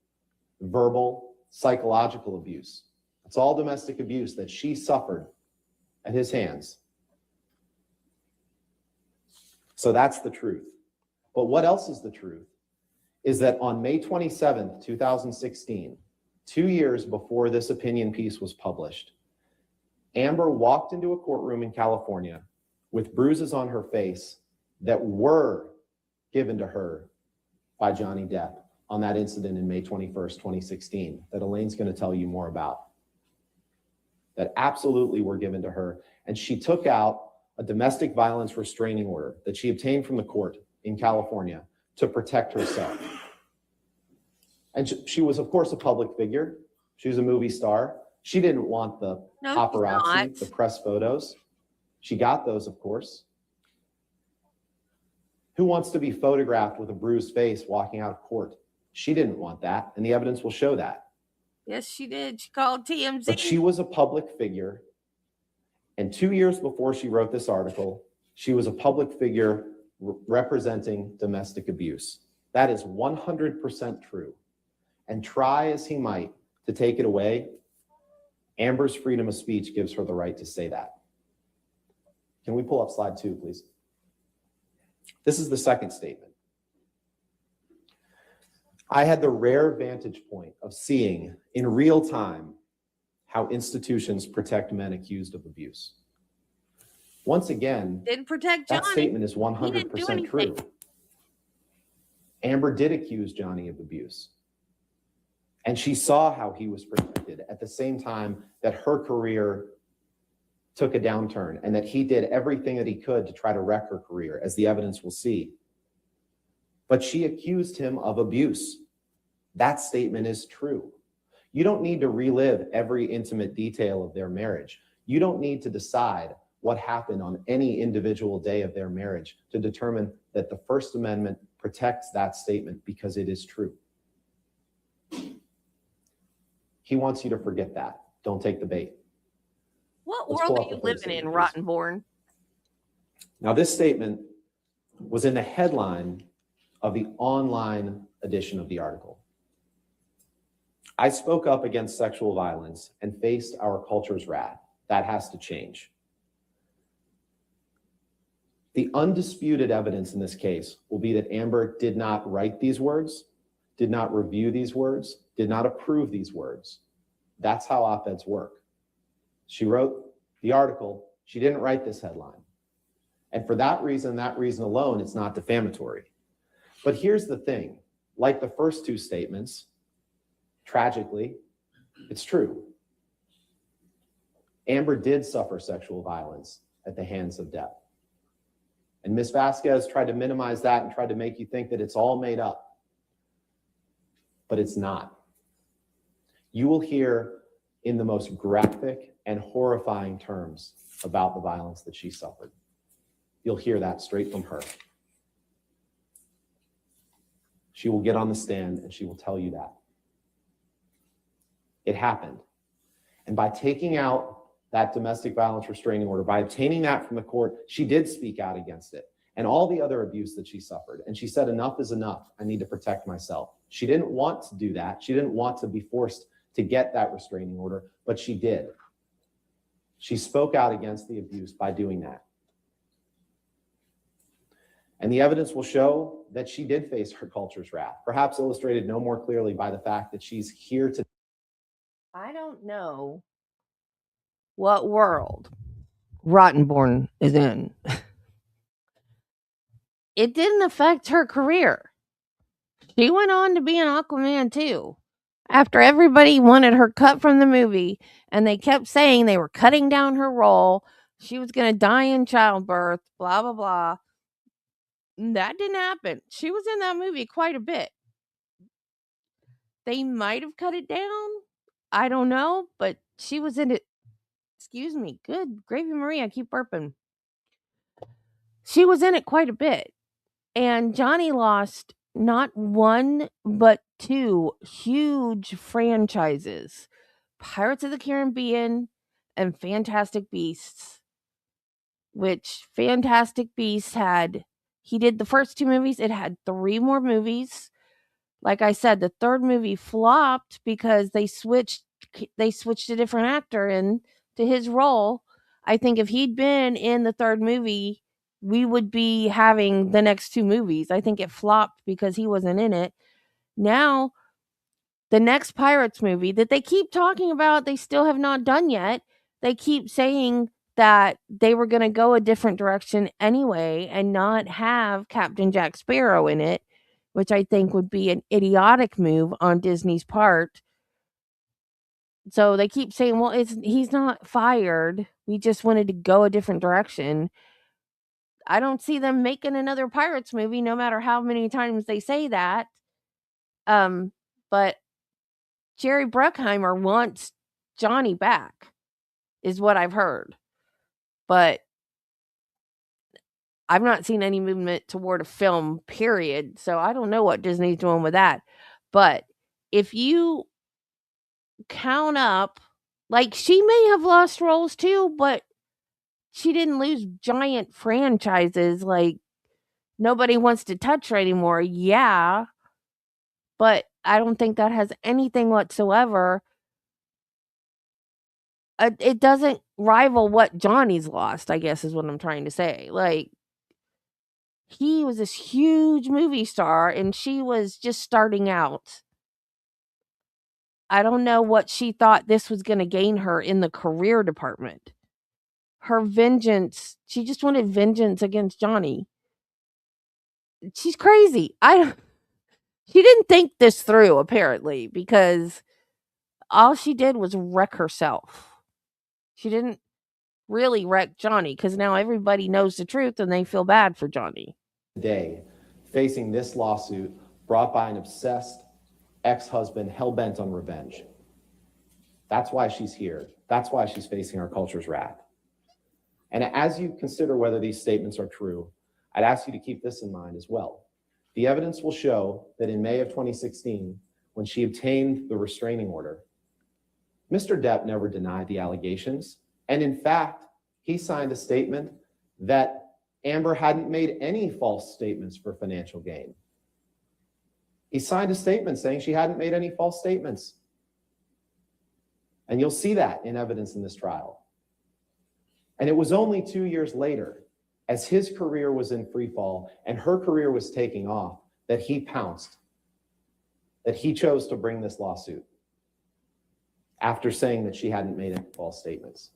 verbal, psychological abuse. It's all domestic abuse that she suffered at his hands. So that's the truth. But what else is the truth is that on May 27th, 2016, 2 years before this opinion piece was published, Amber walked into a courtroom in California with bruises on her face that were given to her by Johnny Depp on that incident in May 21st, 2016, that Elaine's going to tell you more about, that absolutely were given to her. And she took out a domestic violence restraining order that she obtained from the court in California to protect herself. And she was, of course, a public figure. She was a movie star. She didn't want the paparazzi, the press photos. She got those, of course. Who wants to be photographed with a bruised face walking out of court? She didn't want that, and the evidence will show that. Yes, she did. She called TMZ. But she was a public figure, and 2 years before she wrote this article, she was a public figure representing domestic abuse. That is 100% true. And try as he might to take it away, Amber's freedom of speech gives her the right to say that. Can we pull up slide 2, please? This is the second statement. I had the rare vantage point of seeing in real time how institutions protect men accused of abuse. Once again, Didn't protect Johnny. that statement is He didn't do 100% anything. true. Amber did accuse Johnny of abuse. And she saw how he was protected at the same time that her career took a downturn and that he did everything that he could to try to wreck her career, as the evidence will see. But she accused him of abuse. That statement is true. You don't need to relive every intimate detail of their marriage. You don't need to decide what happened on any individual day of their marriage to determine that the First Amendment protects that statement, because it is true. He wants you to forget that. Don't take the bait. What Let's world pull are up you the third living in, statement, please. Rottenborn? Now, this statement was in the headline of the online edition of the article. I spoke up against sexual violence and faced our culture's wrath. That has to change. The undisputed evidence in this case will be that Amber did not write these words, did not review these words, did not approve these words. That's how op-eds work. She wrote the article. She didn't write this headline. And for that reason alone, it's not defamatory. But here's the thing. Like the first two statements, tragically, it's true. Amber did suffer sexual violence at the hands of Depp. And Ms. Vasquez tried to minimize that and tried to make you think that it's all made up. But it's not. You will hear in the most graphic and horrifying terms about the violence that she suffered. You'll hear that straight from her. She will get on the stand and she will tell you that. It happened. And by taking out that domestic violence restraining order, by obtaining that from the court, she did speak out against it and all the other abuse that she suffered. And she said, enough is enough. I need to protect myself. She didn't want to do that. She didn't want to be forced to get that restraining order, but she did. She spoke out against the abuse by doing that. And the evidence will show that she did face her culture's wrath, perhaps illustrated no more clearly by the fact that she's here to. I don't know what world Rottenborn is in. It didn't affect her career. She went on to be an Aquaman too. After everybody wanted her cut from the movie and they kept saying they were cutting down her role, she was going to die in childbirth, blah, blah, blah. That didn't happen. She was in that movie quite a bit. They might have cut it down. I don't know, but she was in it. Excuse me. Good gravy Marie. I keep burping. She was in it quite a bit. And Johnny lost not one, but two huge franchises. Pirates of the Caribbean and Fantastic Beasts. Which Fantastic Beasts he did the first two movies. It had 3 more movies. Like I said, the third movie flopped because they switched a different actor in to his role. I think if he'd been in the third movie, we would be having the next 2 movies. I think it flopped because he wasn't in it. Now, the next Pirates movie that they keep talking about, they still have not done yet. They keep saying that they were going to go a different direction anyway and not have Captain Jack Sparrow in it, which I think would be an idiotic move on Disney's part. So they keep saying, well, he's not fired. We just wanted to go a different direction. I don't see them making another Pirates movie, no matter how many times they say that. But Jerry Bruckheimer wants Johnny back, is what I've heard. But I've not seen any movement toward a film, period. So I don't know what Disney's doing with that. But if you count up, like, she may have lost roles too, but she didn't lose giant franchises like nobody wants to touch her anymore. Yeah. But I don't think that has anything whatsoever. It doesn't rival what Johnny's lost, I guess is what I'm trying to say. Like, he was this huge movie star and she was just starting out. I don't know what she thought this was going to gain her in the career department. Her vengeance, she just wanted vengeance against Johnny. She's crazy. She didn't think this through, apparently, because all she did was wreck herself. She didn't really wreck Johnny, because now everybody knows the truth and they feel bad for Johnny. Today, facing this lawsuit brought by an obsessed ex-husband hell-bent on revenge. That's why she's here. That's why she's facing our culture's wrath. And as you consider whether these statements are true, I'd ask you to keep this in mind as well. The evidence will show that in May of 2016, when she obtained the restraining order, Mr. Depp never denied the allegations. And in fact, he signed a statement that Amber hadn't made any false statements for financial gain. He signed a statement saying she hadn't made any false statements. And you'll see that in evidence in this trial. And it was only 2 years later, as his career was in free fall and her career was taking off, that he pounced, that he chose to bring this lawsuit after saying that she hadn't made any false statements.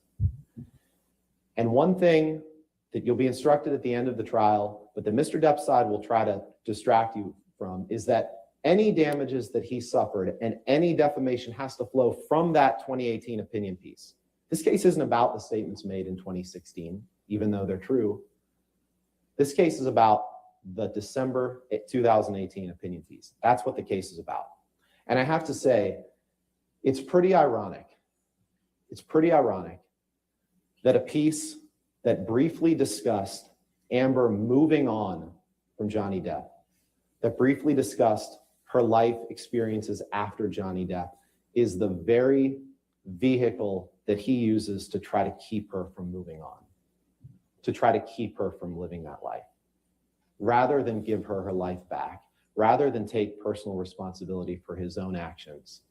And one thing that you'll be instructed at the end of the trial, but that Mr. Depp's side will try to distract you from, is that any damages that he suffered and any defamation has to flow from that 2018 opinion piece. This case isn't about the statements made in 2016, even though they're true. This case is about the December 2018 opinion piece. That's what the case is about. And I have to say, it's pretty ironic. It's pretty ironic that a piece that briefly discussed Amber moving on from Johnny Depp, that briefly discussed her life experiences after Johnny Depp, is the very vehicle that he uses to try to keep her from moving on, to try to keep her from living that life. Rather than give her her life back, rather than take personal responsibility for his own actions,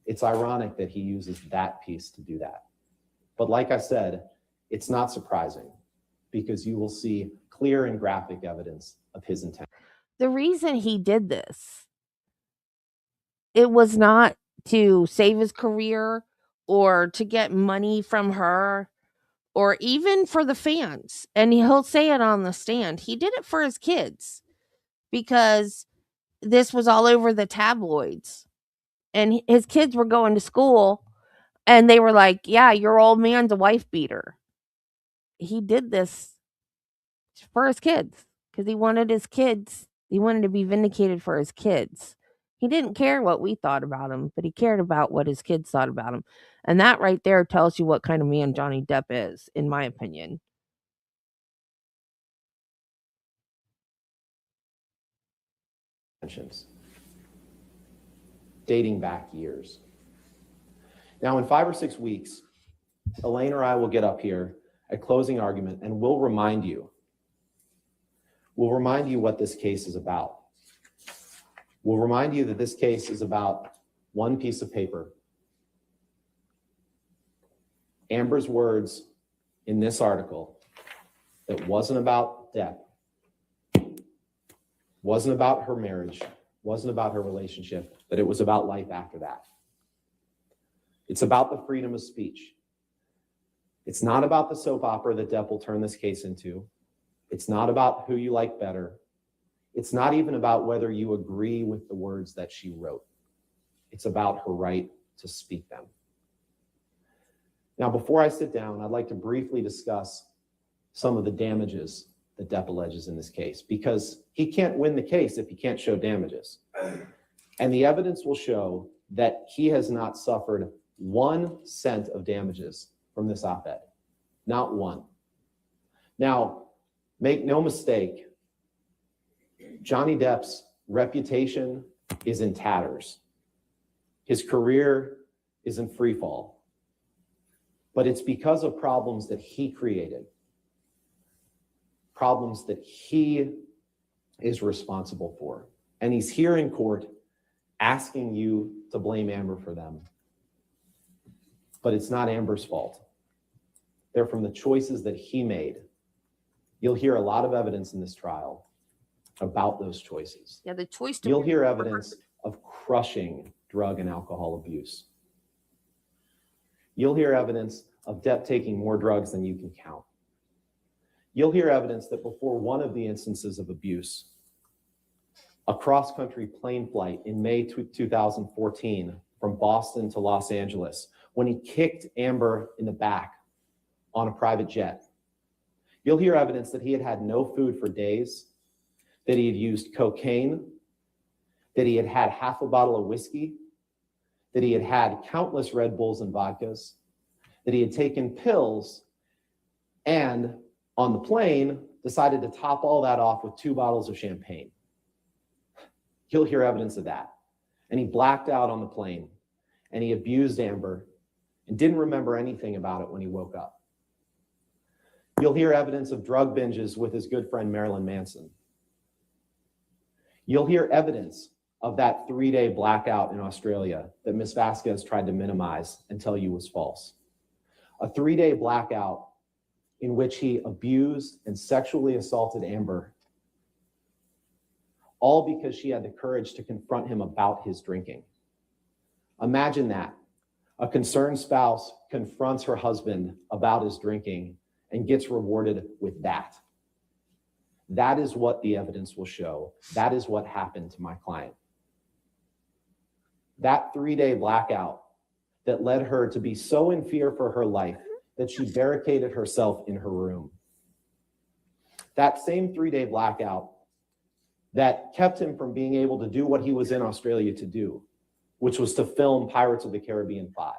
it's ironic that he uses that piece to do that. But like I said, it's not surprising because you will see clear and graphic evidence of his intent. The reason he did this, it was not to save his career or to get money from her or even for the fans. And he'll say it on the stand. He did it for his kids because this was all over the tabloids. And his kids were going to school and they were like, yeah, your old man's a wife beater. He did this for his kids because he wanted to be vindicated for his kids. He didn't care what we thought about him, but he cared about what his kids thought about him. And that right there tells you what kind of man Johnny Depp is, in my opinion. Dating back years. Now, in 5 or 6 weeks, Elaine or I will get up here at closing argument and we'll remind you what this case is about. We'll remind you that this case is about one piece of paper. Amber's words in this article that wasn't about Depp, wasn't about her marriage, wasn't about her relationship, but it was about life after that. It's about the freedom of speech. It's not about the soap opera that Depp will turn this case into. It's not about who you like better. It's not even about whether you agree with the words that she wrote. It's about her right to speak them. Now, before I sit down, I'd like to briefly discuss some of the damages that Depp alleges in this case, because he can't win the case if he can't show damages. And the evidence will show that he has not suffered 1 cent of damages from this op-ed, not one. Now, make no mistake, Johnny Depp's reputation is in tatters. His career is in free fall. But it's because of problems that he created, problems that he is responsible for. And he's here in court asking you to blame Amber for them. But it's not Amber's fault. They're from the choices that he made. You'll hear a lot of evidence in this trial about those choices. Yeah, the choice to You'll hear evidence of crushing drug and alcohol abuse. You'll hear evidence of Depp taking more drugs than you can count. You'll hear evidence that before one of the instances of abuse, a cross-country plane flight in May 2014 from Boston to Los Angeles, when he kicked Amber in the back on a private jet. You'll hear evidence that he had had no food for days, that he had used cocaine, that he had had half a bottle of whiskey, that he had had countless Red Bulls and vodkas, that he had taken pills, and on the plane decided to top all that off with 2 bottles of champagne. You'll hear evidence of that. And he blacked out on the plane, and he abused Amber and didn't remember anything about it when he woke up. You'll hear evidence of drug binges with his good friend Marilyn Manson. You'll hear evidence of that 3-day blackout in Australia that Ms. Vasquez tried to minimize and tell you was false. A 3-day blackout in which he abused and sexually assaulted Amber, all because she had the courage to confront him about his drinking. Imagine that. A concerned spouse confronts her husband about his drinking and gets rewarded with that. That is what the evidence will show. That is what happened to my client. That 3-day blackout that led her to be so in fear for her life that she barricaded herself in her room. That same 3-day blackout that kept him from being able to do what he was in Australia to do, which was to film Pirates of the Caribbean 5.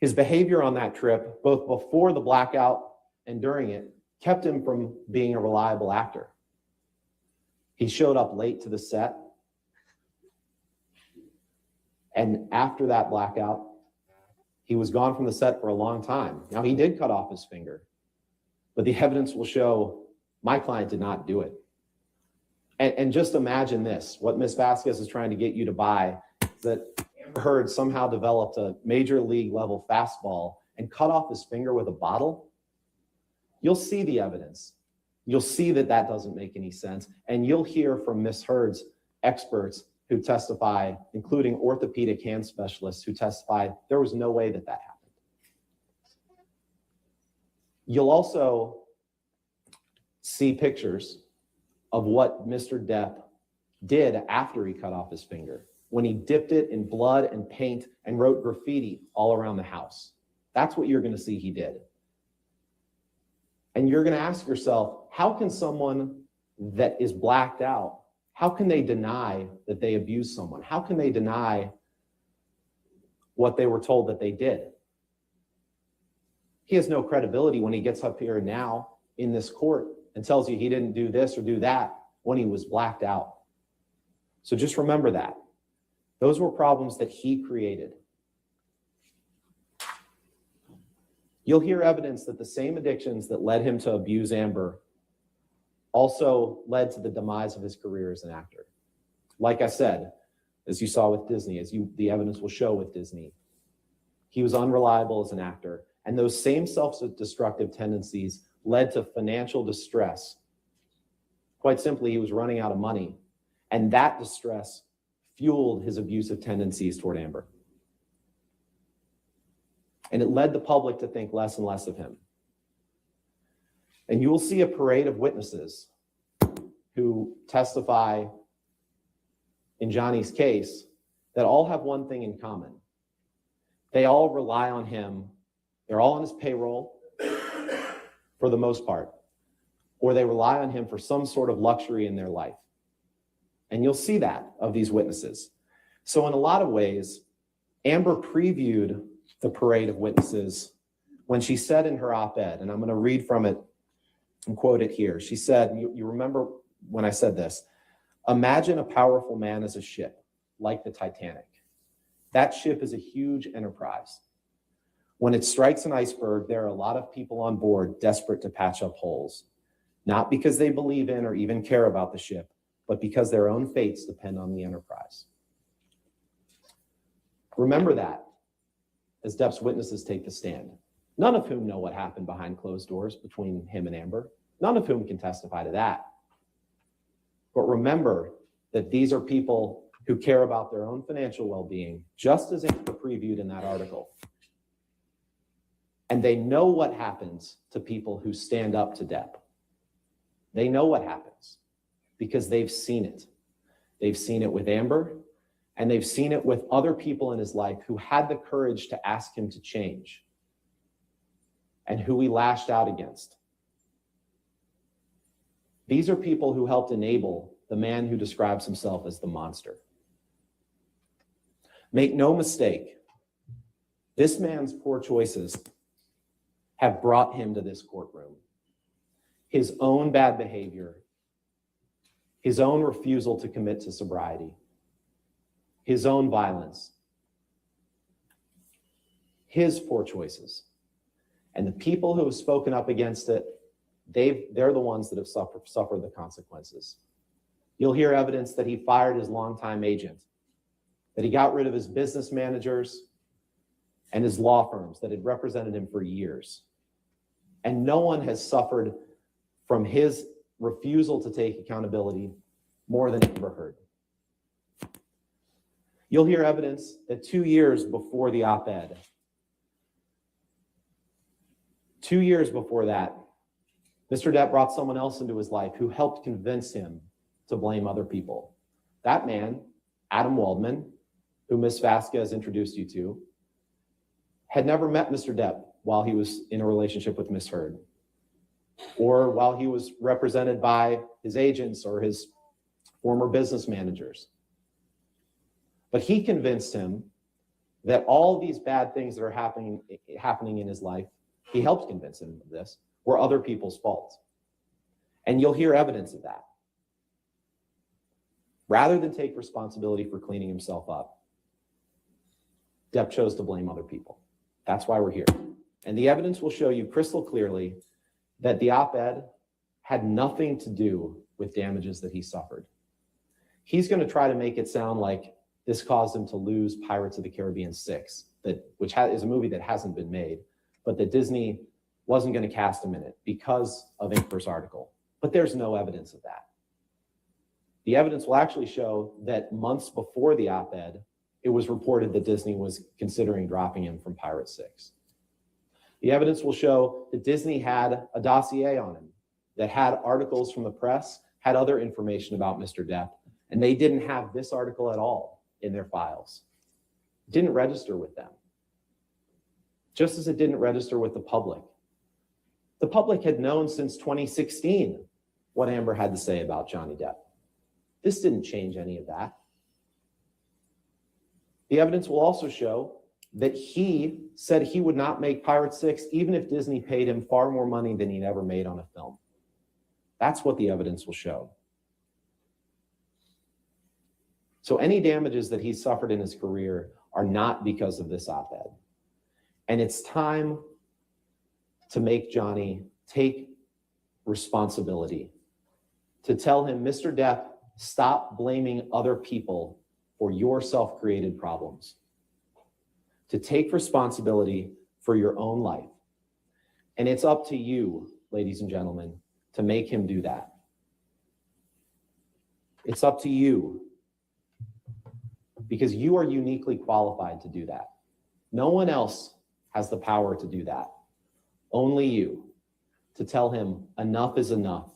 His behavior on that trip, both before the blackout and during it, kept him from being a reliable actor. He showed up late to the set. And after that blackout, He was gone from the set for a long time. Now, he did cut off his finger, but the evidence will show my client did not do it. And just imagine this, what Ms. Vasquez is trying to get you to buy is that Amber Heard somehow developed a major league level fastball and cut off his finger with a bottle. You'll see the evidence. You'll see that that doesn't make any sense. And you'll hear from Ms. Heard's experts who testify, including orthopedic hand specialists who testified there was no way that that happened. You'll also see pictures of what Mr. Depp did after he cut off his finger, when he dipped it in blood and paint and wrote graffiti all around the house. That's what you're going to see he did. And you're going to ask yourself, how can someone that is blacked out, how can they deny that they abused someone? How can they deny what they were told that they did? He has no credibility when he gets up here now in this court and tells you he didn't do this or do that when he was blacked out. So just remember that. Those were problems that he created. You'll hear evidence that the same addictions that led him to abuse Amber also led to the demise of his career as an actor. Like I said, as you saw with Disney, the evidence will show with Disney, he was unreliable as an actor. And those same self-destructive tendencies led to financial distress. Quite simply, he was running out of money. And that distress fueled his abusive tendencies toward Amber. And it led the public to think less and less of him. And you will see a parade of witnesses who testify in Johnny's case that all have one thing in common. They all rely on him. They're all on his payroll for the most part, or they rely on him for some sort of luxury in their life. And you'll see that of these witnesses. So in a lot of ways, Amber previewed the parade of witnesses when she said in her op-ed, and I'm going to read from it and quote it here. She said, you remember when I said this, imagine a powerful man as a ship, like the Titanic. That ship is a huge enterprise. When it strikes an iceberg, there are a lot of people on board desperate to patch up holes, not because they believe in or even care about the ship, but because their own fates depend on the enterprise. Remember that as Depp's witnesses take the stand, none of whom know what happened behind closed doors between him and Amber, none of whom can testify to that. But remember that these are people who care about their own financial well-being, just as Amber previewed in that article. And they know what happens to people who stand up to Depp. They know what happens because they've seen it. They've seen it with Amber, and they've seen it with other people in his life who had the courage to ask him to change and who he lashed out against. These are people who helped enable the man who describes himself as the monster. Make no mistake, this man's poor choices have brought him to this courtroom. His own bad behavior, his own refusal to commit to sobriety, his own violence, his poor choices. And the people who have spoken up against it, they're the ones that have suffered the consequences. You'll hear evidence that he fired his longtime agent, that he got rid of his business managers and his law firms that had represented him for years. And no one has suffered from his refusal to take accountability more than Amber Heard. You'll hear evidence that 2 years before the op-ed, 2 years before that, Mr. Depp brought someone else into his life who helped convince him to blame other people. That man, Adam Waldman, who Ms. Vasquez introduced you to, had never met Mr. Depp while he was in a relationship with Ms. Heard, or while he was represented by his agents or his former business managers. But he convinced him that all these bad things that are happening in his life, he helped convince him of this, were other people's faults. And you'll hear evidence of that. Rather than take responsibility for cleaning himself up, Depp chose to blame other people. That's why we're here. And the evidence will show you crystal clearly that the op-ed had nothing to do with damages that he suffered. He's going to try to make it sound like this caused him to lose Pirates of the Caribbean 6, which is a movie that hasn't been made, but that Disney wasn't going to cast him in it because of Inker's article. But there's no evidence of that. The evidence will actually show that months before the op-ed, it was reported that Disney was considering dropping him from Pirate 6. The evidence will show that Disney had a dossier on him that had articles from the press, had other information about Mr. Depp, and they didn't have this article at all in their files. It didn't register with them. Just as it didn't register with the public. The public had known since 2016 what Amber had to say about Johnny Depp. This didn't change any of that. The evidence will also show that he said he would not make Pirate 6 even if Disney paid him far more money than he'd ever made on a film. That's what the evidence will show. So any damages that he suffered in his career are not because of this op-ed. And it's time to make Johnny take responsibility, to tell him, Mr. Depp, stop blaming other people for your self-created problems, to take responsibility for your own life. And it's up to you, ladies and gentlemen, to make him do that. It's up to you, because you are uniquely qualified to do that. No one else has the power to do that. Only you, to tell him enough is enough,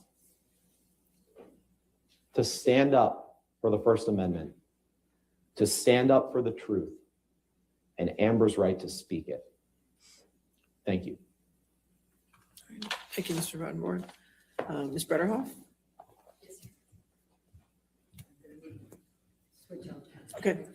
to stand up for the First Amendment, to stand up for the truth, and Amber's right to speak it. Thank you. Thank you, Mr. Rottenborn. Ms. Bretterhoff? Okay.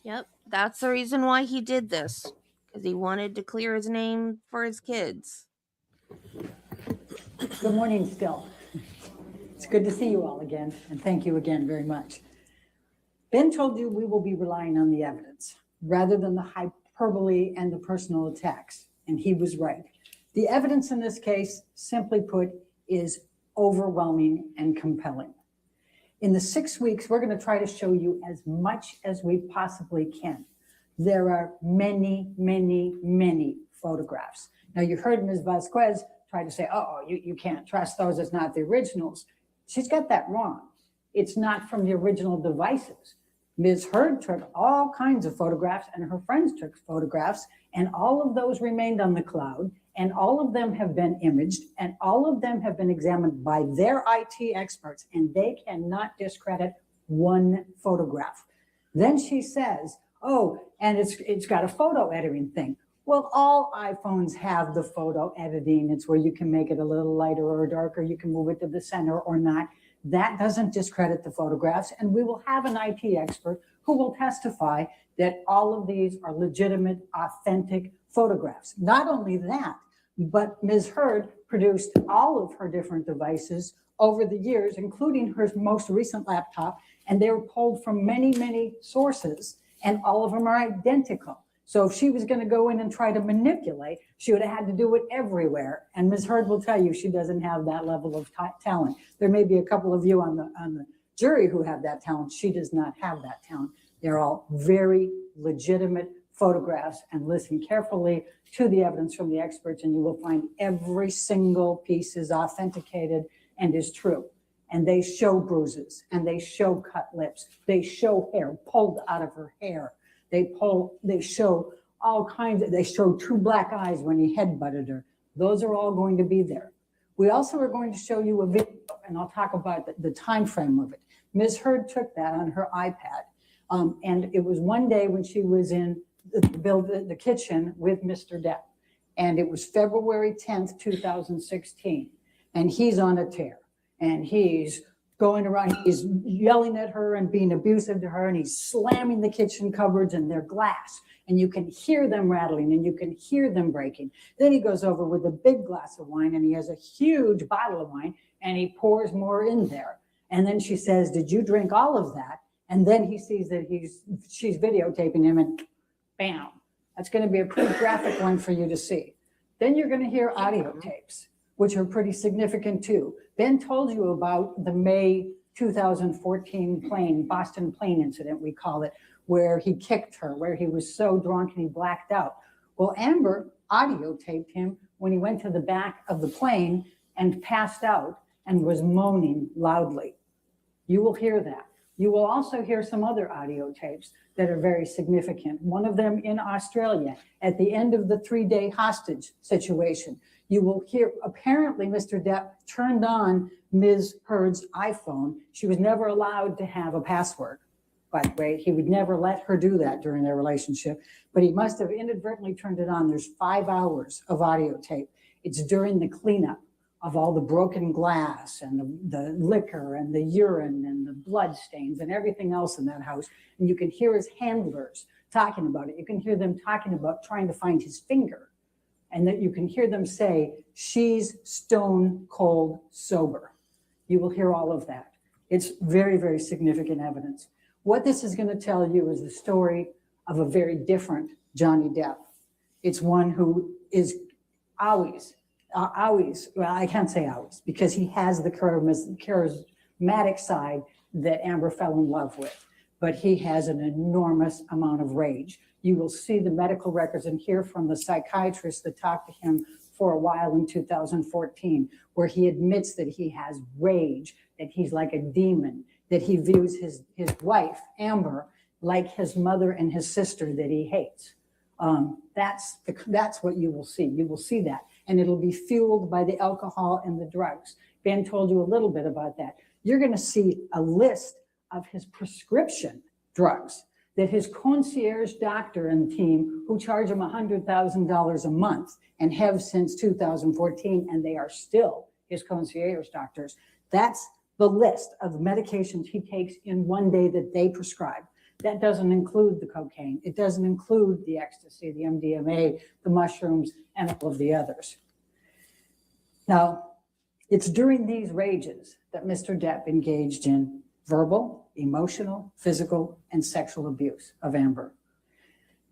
Yep, that's the reason why he did this, because he wanted to clear his name for his kids. Good morning still. It's good to see you all again, and thank you again very much. Ben told you we will be relying on the evidence rather than the hyperbole and the personal attacks, and he was right. The evidence in this case, simply put, is overwhelming and compelling. In the 6 weeks, we're going to try to show you as much as we possibly can. There are many, many, many photographs. Now, you heard Ms. Vasquez try to say, you can't trust those, it's not the originals. She's got that wrong. It's not from the original devices. Ms. Heard took all kinds of photographs, and her friends took photographs, and all of those remained on the cloud, and all of them have been imaged, and all of them have been examined by their IT experts, and they cannot discredit one photograph. Then she says, and it's got a photo editing thing. Well, all iPhones have the photo editing. It's where you can make it a little lighter or darker. You can move it to the center or not. That doesn't discredit the photographs. And we will have an IT expert who will testify that all of these are legitimate, authentic photographs. Not only that, but Ms. Heard produced all of her different devices over the years, including her most recent laptop, and they were pulled from many, many sources, and all of them are identical. So if she was going to go in and try to manipulate, she would have had to do it everywhere. And Ms. Heard will tell you she doesn't have that level of talent. There may be a couple of you on the jury who have that talent. She does not have that talent. They're all very legitimate photographs, and listen carefully to the evidence from the experts, and you will find every single piece is authenticated and is true. And they show bruises, and they show cut lips. They show hair pulled out of her hair. They show all kinds of, they show two black eyes when he headbutted her. Those are all going to be there. We also are going to show you a video, and I'll talk about the time frame of it. Ms. Heard took that on her iPad. And it was one day when she was in the kitchen with Mr. Depp. And it was February 10th, 2016. And he's on a tear. And he's going around, he's yelling at her and being abusive to her, and he's slamming the kitchen cupboards, and they're glass, and you can hear them rattling and you can hear them breaking. Then he goes over with a big glass of wine, and he has a huge bottle of wine, and he pours more in there. And then she says, "Did you drink all of that?" And then he sees that she's videotaping him, and bam. That's going to be a pretty graphic one for you to see. Then you're going to hear audio tapes, which are pretty significant too. Ben told you about the May 2014 Boston plane incident, we call it, where he kicked her, where he was so drunk and he blacked out. Well, Amber audio taped him when he went to the back of the plane and passed out and was moaning loudly. You will hear that. You will also hear some other audio tapes that are very significant. One of them in Australia, at the end of the 3-day hostage situation. You will hear, apparently Mr. Depp turned on Ms. Heard's iPhone. She was never allowed to have a password, by the way. He would never let her do that during their relationship, but he must have inadvertently turned it on. There's 5 hours of audio tape. It's during the cleanup of all the broken glass and the liquor and the urine and the blood stains and everything else in that house. And you can hear his handlers talking about it. You can hear them talking about trying to find his finger. And that you can hear them say, "She's stone cold sober." You will hear all of that. It's very, very significant evidence. What this is going to tell you is the story of a very different Johnny Depp. It's one who is always, well, I can't say always, because he has the charismatic side that Amber fell in love with, but he has an enormous amount of rage. You will see the medical records and hear from the psychiatrist that talked to him for a while in 2014, where he admits that he has rage, that he's like a demon, that he views his wife, Amber, like his mother and his sister that he hates. That's what you will see. You will see that. And it'll be fueled by the alcohol and the drugs. Ben told you a little bit about that. You're going to see a list of his prescription drugs that his concierge doctor and team, who charge him $100,000 a month and have since 2014, and they are still his concierge doctors. That's the list of medications he takes in one day that they prescribe. That doesn't include the cocaine. It doesn't include the ecstasy, the MDMA, the mushrooms, and all of the others. Now, it's during these rages that Mr. Depp engaged in verbal, emotional, physical, and sexual abuse of Amber.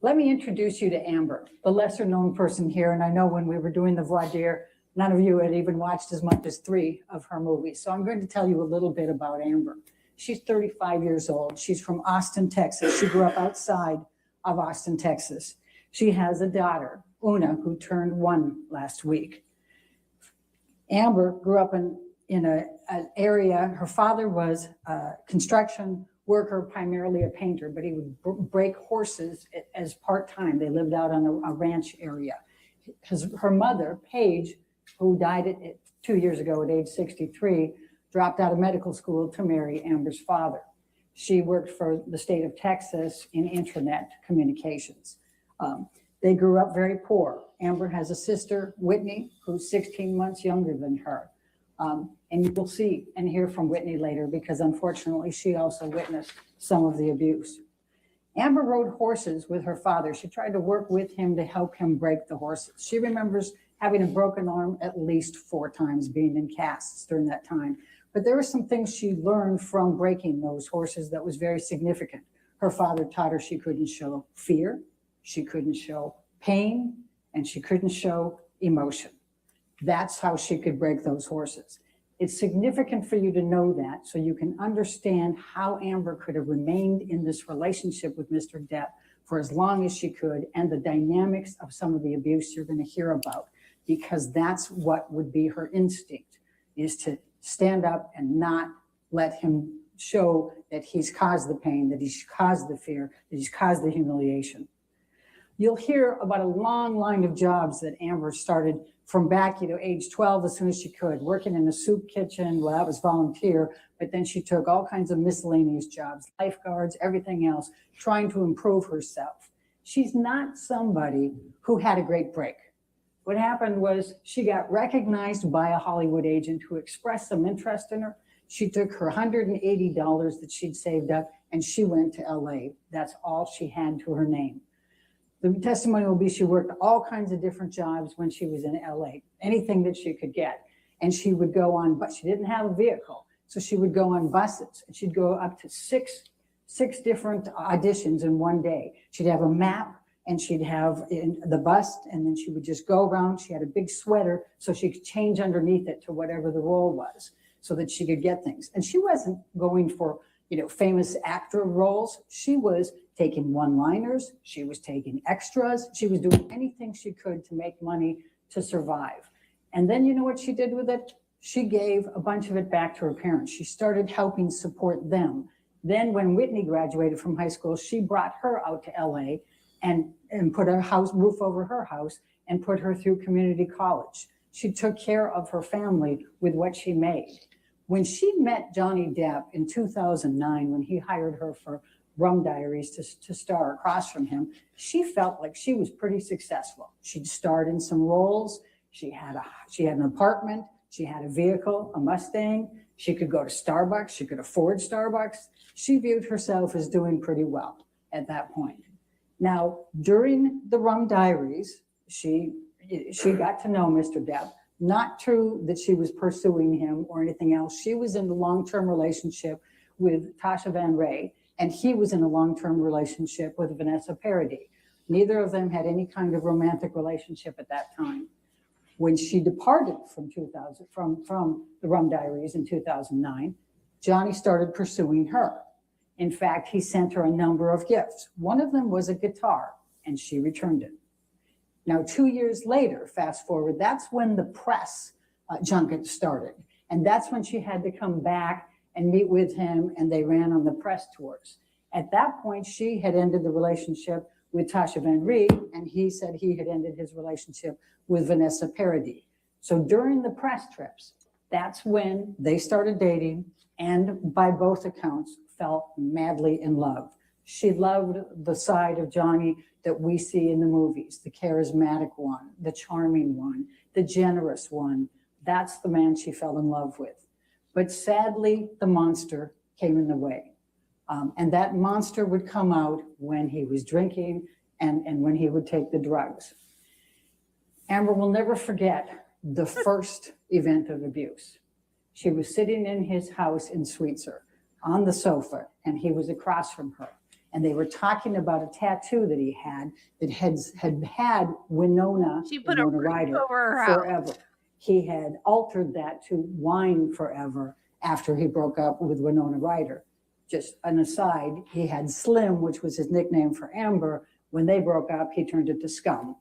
Let me introduce you to Amber, the lesser known person here. And I know when we were doing the voir dire, none of you had even watched as much as 3 of her movies. So I'm going to tell you a little bit about Amber. She's 35 years old. She's from Austin, Texas. She grew up outside of Austin, Texas. She has a daughter, Una, who turned 1 last week. Amber grew up in an area. Her father was a construction worker, primarily a painter, but he would break horses as part-time. They lived out on a ranch area. Her mother, Paige, who died 2 years ago at age 63, dropped out of medical school to marry Amber's father. She worked for the state of Texas in internet communications. They grew up very poor. Amber has a sister, Whitney, who's 16 months younger than her. And you will see and hear from Whitney later, because unfortunately she also witnessed some of the abuse. Amber rode horses with her father. She tried to work with him to help him break the horses. She remembers having a broken arm at least 4 times, being in casts during that time. But there were some things she learned from breaking those horses that was very significant. Her father taught her she couldn't show fear, she couldn't show pain, and she couldn't show emotion. That's how she could break those horses. It's significant for you to know that, so you can understand how Amber could have remained in this relationship with Mr. Depp for as long as she could, and the dynamics of some of the abuse you're going to hear about, because that's what would be her instinct, is to stand up and not let him show that he's caused the pain, that he's caused the fear, that he's caused the humiliation. You'll hear about a long line of jobs that Amber started from back, age 12, as soon as she could, working in a soup kitchen. Well, that was volunteer, but then she took all kinds of miscellaneous jobs, lifeguards, everything else, trying to improve herself. She's not somebody who had a great break. What happened was she got recognized by a Hollywood agent who expressed some interest in her. She took her $180 that she'd saved up and she went to LA. That's all she had to her name. The testimony will be she worked all kinds of different jobs when she was in LA, anything that she could get. And she would go on, but she didn't have a vehicle. So she would go on buses and she'd go up to six different auditions in one day. She'd have a map and she'd have the bus, and then she would just go around. She had a big sweater so she could change underneath it to whatever the role was so that she could get things. And she wasn't going for, famous actor roles. She was taking one-liners. She was taking extras. She was doing anything she could to make money to survive. And then you know what she did with it? She gave a bunch of it back to her parents. She started helping support them. Then when Whitney graduated from high school, she brought her out to LA and put a roof over her house and put her through community college. She took care of her family with what she made. When she met Johnny Depp in 2009, when he hired her for Rum Diaries to star across from him, she felt like she was pretty successful. She'd starred in some roles. She had an apartment. She had a vehicle, a Mustang. She could go to Starbucks. She could afford Starbucks. She viewed herself as doing pretty well at that point. Now, during the Rum Diaries, she got to know Mr. Depp. Not true that she was pursuing him or anything else. She was in a long-term relationship with Tasha Van Ray, and he was in a long-term relationship with Vanessa Paradis. Neither of them had any kind of romantic relationship at that time. When she departed from the Rum Diaries in 2009, Johnny started pursuing her. In fact, he sent her a number of gifts. One of them was a guitar, and she returned it. Now, 2 years later, fast forward, that's when the press junket started. And that's when she had to come back and meet with him, and they ran on the press tours. At that point, she had ended the relationship with Tasha Van Ray, and he said he had ended his relationship with Vanessa Paradis. So during the press trips, that's when they started dating, and by both accounts, fell madly in love. She loved the side of Johnny that we see in the movies, the charismatic one, the charming one, the generous one. That's the man she fell in love with. But sadly, the monster came in the way. And that monster would come out when he was drinking and when he would take the drugs. Amber will never forget the first event of abuse. She was sitting in his house in Sweetser on the sofa, and he was across from her. And they were talking about a tattoo that he had that had Winona Ryder over her house. forever. He had altered that to Wine Forever after he broke up with Winona Ryder. Just an aside, he had Slim, which was his nickname for Amber. When they broke up, he turned it to Scum.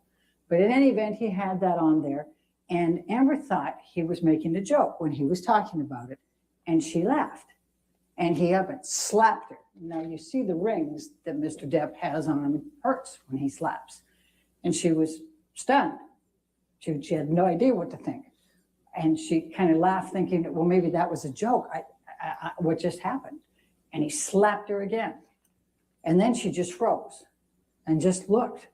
But in any event, he had that on there. And Amber thought he was making a joke when he was talking about it. And she laughed. And he up and slapped her. Now you see the rings that Mr. Depp has on him hurts when he slaps. And she was stunned. She had no idea what to think. And she kind of laughed thinking, well, maybe that was a joke. What just happened? And he slapped her again. And then she just froze and just looked.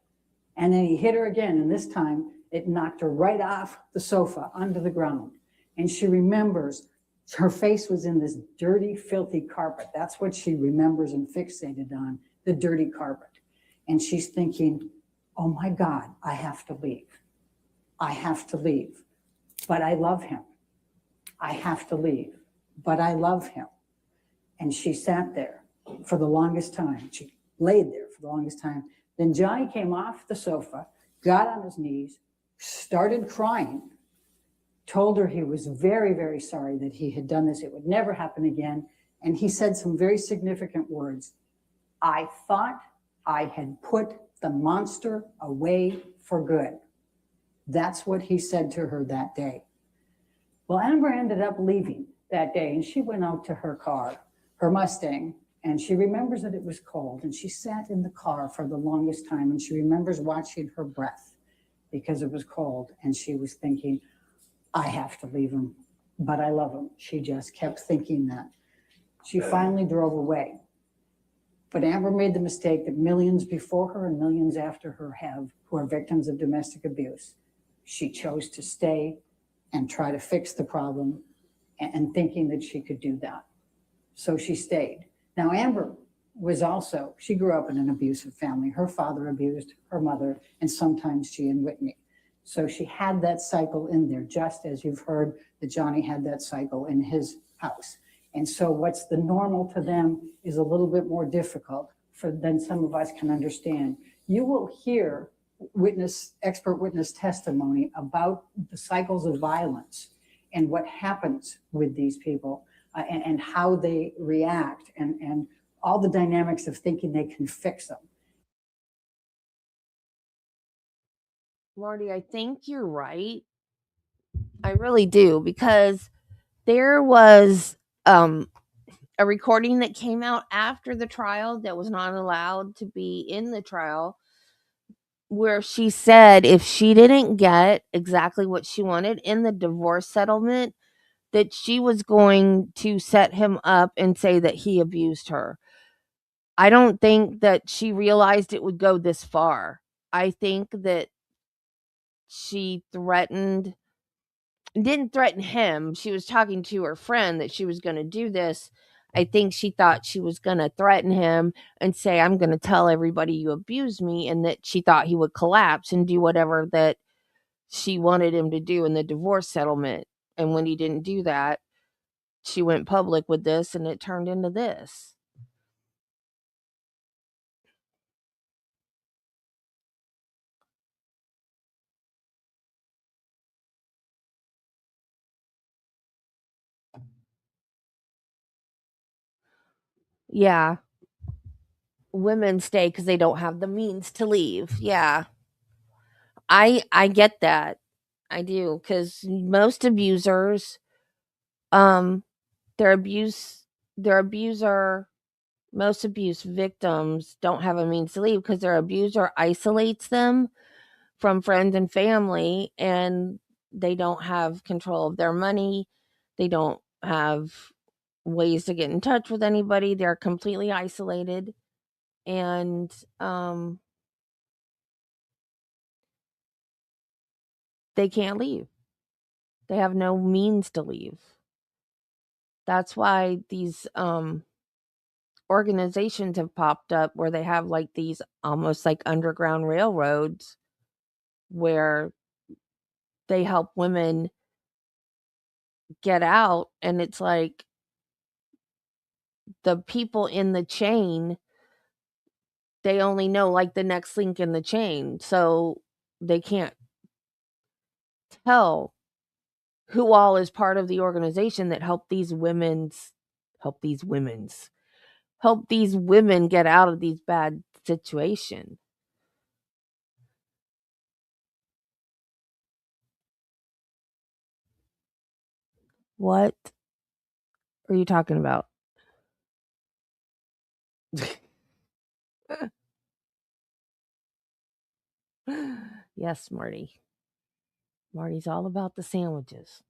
And then he hit her again. And this time it knocked her right off the sofa onto the ground. And she remembers her face was in this dirty, filthy carpet. That's what she remembers and fixated on, the dirty carpet. And she's thinking, oh my God, I have to leave. I have to leave, but I love him. I have to leave, but I love him. And she sat there for the longest time. She laid there for the longest time. Then Johnny came off the sofa, got on his knees, started crying, told her he was very, very sorry that he had done this. It would never happen again. And he said some very significant words. I thought I had put the monster away for good. That's what he said to her that day. Well, Amber ended up leaving that day, and she went out to her car, her Mustang, and she remembers that it was cold, and she sat in the car for the longest time, and she remembers watching her breath because it was cold, and she was thinking, I have to leave him, but I love him. She just kept thinking that. She finally drove away. But Amber made the mistake that millions before her and millions after her have, who are victims of domestic abuse. She chose to stay and try to fix the problem and thinking that she could do that. So she stayed. Now, Amber was also, she grew up in an abusive family. Her father abused her mother, and sometimes she and Whitney. So she had that cycle in there, just as you've heard that Johnny had that cycle in his house. And so what's the normal to them is a little bit more difficult than some of us can understand. You will hear expert witness testimony about the cycles of violence and what happens with these people and how they react and all the dynamics of thinking they can fix them. Marty, I think you're right. I really do, because there was a recording that came out after the trial that was not allowed to be in the trial, where she said if she didn't get exactly what she wanted in the divorce settlement, that she was going to set him up and say that he abused her. I don't think that she realized it would go this far. I think that she didn't threaten him. She was talking to her friend that she was going to do this. I think she thought she was going to threaten him and say, I'm going to tell everybody you abused me, and that she thought he would collapse and do whatever that she wanted him to do in the divorce settlement. And when he didn't do that, she went public with this, and it turned into this. Yeah. Women stay because they don't have the means to leave. Yeah. I get that. I do, because most abusers, their abuser, most abuse victims don't have a means to leave because their abuser isolates them from friends and family, and they don't have control of their money. They don't have ways to get in touch with anybody. They're completely isolated, and they can't leave. They have no means to leave. That's why these organizations have popped up where they have like these almost like underground railroads where they help women get out, and it's like the people in the chain, they only know like the next link in the chain, so they can't tell who all is part of the organization that help these women get out of these bad situations. What are you talking about? Yes, Marty. Marty's all about the sandwiches.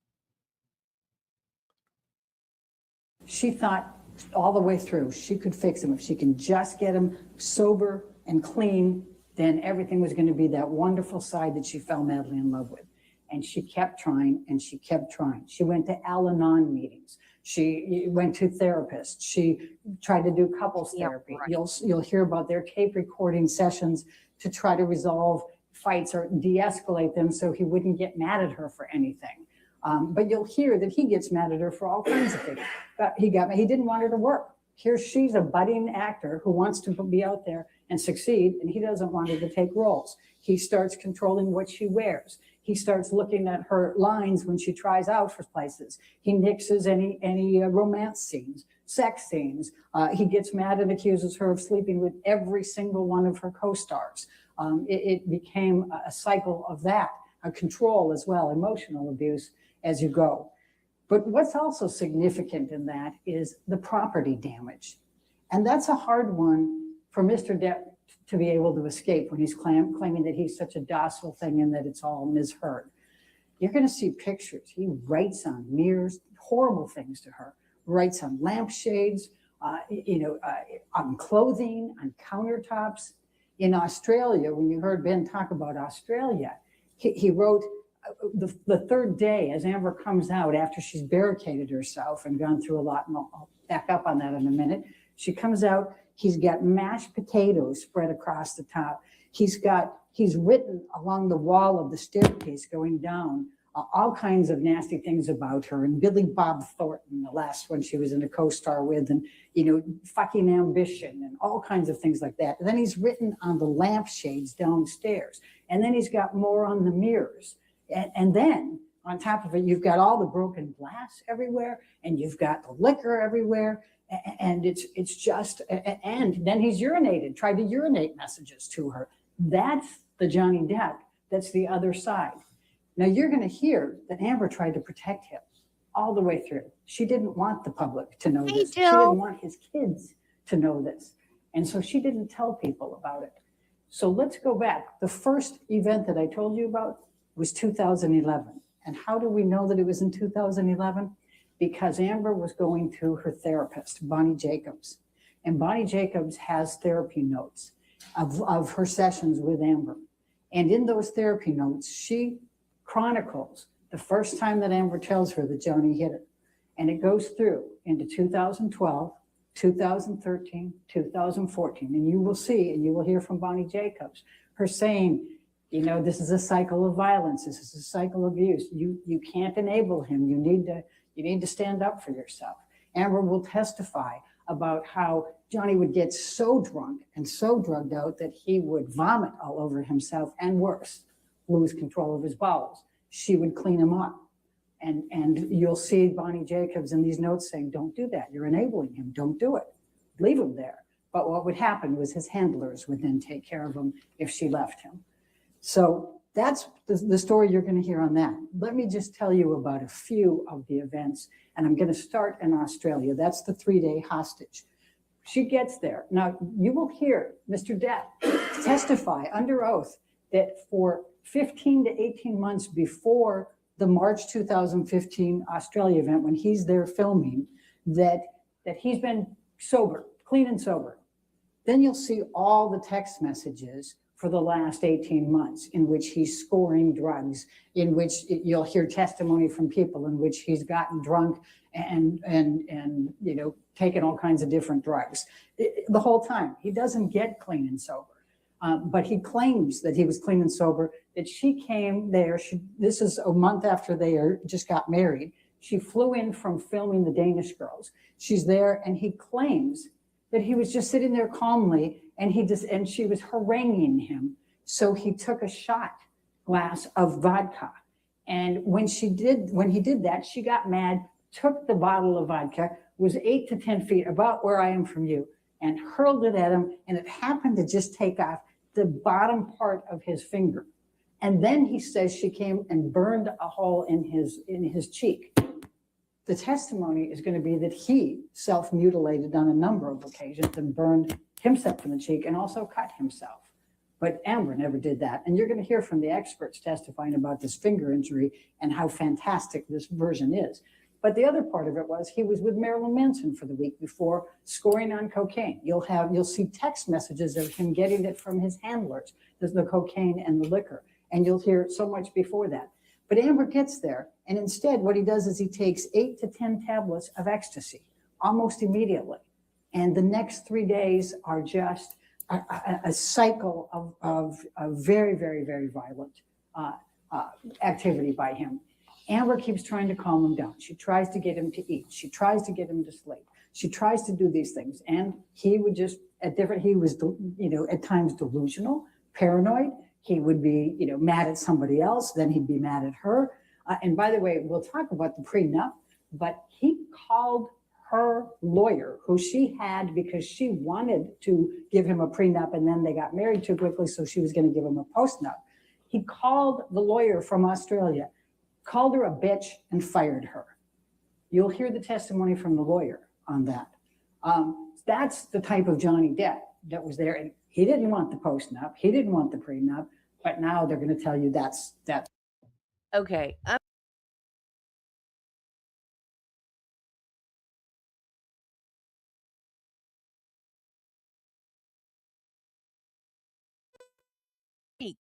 She thought all the way through she could fix him. If she can just get him sober and clean, then everything was going to be that wonderful side that she fell madly in love with. And she kept trying and she kept trying. She went to Al-Anon meetings. She went to therapists. She tried to do couples therapy. Right. You'll hear about their tape recording sessions to try to resolve fights or de-escalate them so he wouldn't get mad at her for anything. But you'll hear that he gets mad at her for all kinds of things. But he didn't want her to work. Here she's a budding actor who wants to be out there and succeed, and he doesn't want her to take roles. He starts controlling what she wears. He starts looking at her lines when she tries out for places. He nixes any romance scenes, sex scenes. He gets mad and accuses her of sleeping with every single one of her co-stars. It became a cycle of that, a control as well, emotional abuse as you go. But what's also significant in that is the property damage. And that's a hard one for Mr. Depp to be able to escape when he's claiming that he's such a docile thing and that it's all misheard. You're going to see pictures. He writes on mirrors, horrible things to her, writes on lampshades, on clothing, on countertops. In Australia, when you heard Ben talk about Australia, he wrote the third day, as Amber comes out after she's barricaded herself and gone through a lot, and I'll back up on that in a minute. She comes out, he's got mashed potatoes spread across the top. He's written along the wall of the staircase going down all kinds of nasty things about her, and Billy Bob Thornton, the last one she was in a co-star with, and fucking ambition and all kinds of things like that. And then he's written on the lampshades downstairs, and then he's got more on the mirrors, and then on top of it, you've got all the broken glass everywhere, and you've got the liquor everywhere, and it's just, and then he's tried to urinate messages to her. That's the Johnny Depp. That's the other side. Now you're going to hear that Amber tried to protect him all the way through. She didn't want the public to know this. She didn't want his kids to know this. And so she didn't tell people about it. So let's go back. The first event that I told you about was 2011. And how do we know that it was in 2011? Because Amber was going to her therapist, Bonnie Jacobs. And Bonnie Jacobs has therapy notes of her sessions with Amber. And in those therapy notes, she chronicles the first time that Amber tells her that Johnny hit her. And it goes through into 2012, 2013, 2014. And you will see, and you will hear from Bonnie Jacobs, her saying, this is a cycle of violence. This is a cycle of abuse. You can't enable him. You need to stand up for yourself. Amber will testify about how Johnny would get so drunk and so drugged out that he would vomit all over himself, and worse, lose control of his bowels. She would clean him up. And you'll see Bonnie Jacobs in these notes saying, don't do that. You're enabling him. Don't do it. Leave him there. But what would happen was his handlers would then take care of him if she left him. So that's the story you're going to hear on that. Let me just tell you about a few of the events. And I'm going to start in Australia. That's the 3-day hostage. She gets there. Now, you will hear Mr. Depp testify under oath that for 15 to 18 months before the March 2015 Australia event, when he's there filming, that he's been sober, clean and sober. Then you'll see all the text messages for the last 18 months in which he's scoring drugs, in which you'll hear testimony from people in which he's gotten drunk and taken all kinds of different drugs. The whole time, he doesn't get clean and sober. But he claims that he was clean and sober, that she came there. This is a month after they just got married. She flew in from filming The Danish Girls. She's there, and he claims that he was just sitting there calmly, and she was haranguing him. So he took a shot glass of vodka. And when he did that, she got mad, took the bottle of vodka, was 8 to 10 feet, about where I am from you, and hurled it at him, and it happened to just take off the bottom part of his finger. And then he says she came and burned a hole in his cheek. The testimony is going to be that he self-mutilated on a number of occasions and burned himself in the cheek and also cut himself. But Amber never did that. And you're going to hear from the experts testifying about this finger injury and how fantastic this version is. But the other part of it was he was with Marilyn Manson for the week before, scoring on cocaine. You'll see text messages of him getting it from his handlers, the cocaine and the liquor. And you'll hear so much before that. But Amber gets there, and instead what he does is he takes 8 to 10 tablets of ecstasy almost immediately. And the next 3 days are just a cycle of very, very, very violent activity by him. Amber keeps trying to calm him down. She tries to get him to eat. She tries to get him to sleep. She tries to do these things. And he would just, he was, at times delusional, paranoid. He would be, mad at somebody else. Then he'd be mad at her. And by the way, we'll talk about the prenup, but he called her lawyer, who she had because she wanted to give him a prenup, and then they got married too quickly, so she was going to give him a postnup. He called the lawyer from Australia, called her a bitch, and fired her. You'll hear the testimony from the lawyer on that. That's the type of Johnny Depp that was there. And he didn't want the postnup. He didn't want the prenup. But now they're going to tell you that's. Okay.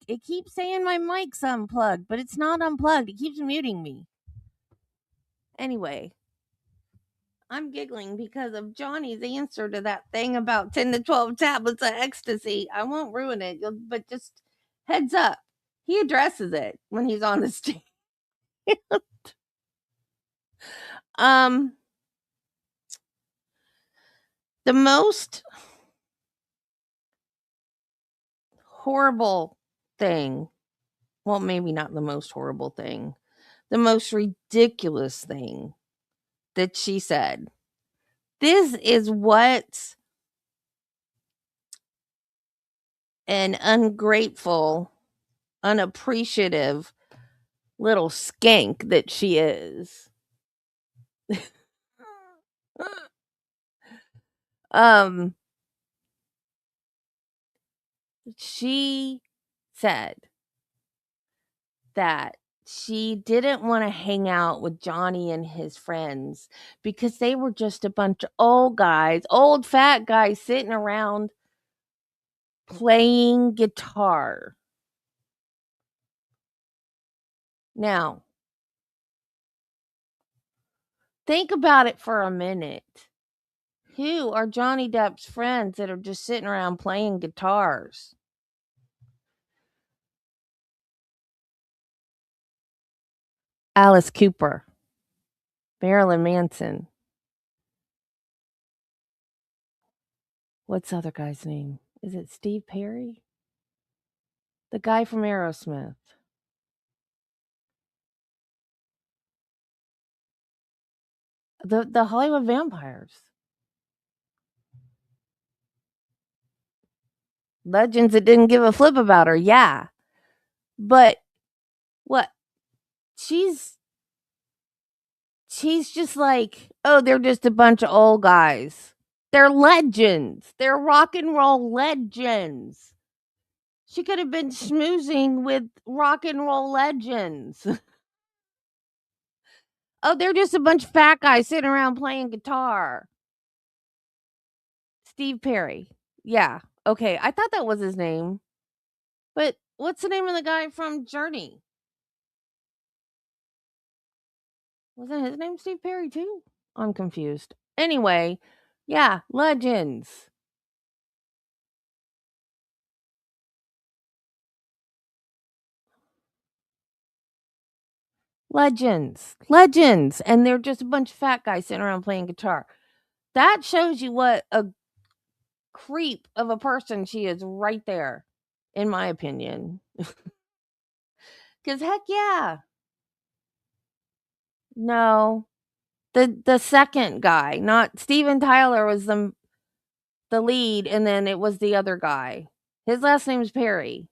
It keeps saying my mic's unplugged, but it's not unplugged. It keeps muting me. Anyway, I'm giggling because of Johnny's answer to that thing about 10 to 12 tablets of ecstasy. I won't ruin it, but just heads up. He addresses it when he's on the stage. The most horrible thing, well, maybe not the most horrible thing, the most ridiculous thing that she said. This is what an ungrateful, unappreciative little skank that she is. She said that she didn't want to hang out with Johnny and his friends because they were just a bunch of old guys, old fat guys sitting around playing guitar. Now, think about it for a minute. Who are Johnny Depp's friends that are just sitting around playing guitars? Alice Cooper, Marilyn Manson. What's the other guy's name? Is it Steve Perry? The guy from Aerosmith. The Hollywood vampires. Legends that didn't give a flip about her, yeah. But what? She's just like, oh, they're just a bunch of old guys. They're legends. They're rock and roll legends. She could have been schmoozing with rock and roll legends. Oh, they're just a bunch of fat guys sitting around playing guitar. Steve Perry. Yeah. Okay. I thought that was his name. But what's the name of the guy from Journey? Wasn't his name Steve Perry too? I'm confused. Anyway, yeah, legends. Legends. And they're just a bunch of fat guys sitting around playing guitar. That shows you what a creep of a person she is right there, in my opinion. Because heck yeah. No. The second guy, not Steven Tyler was the lead, and then it was the other guy. His last name's Perry.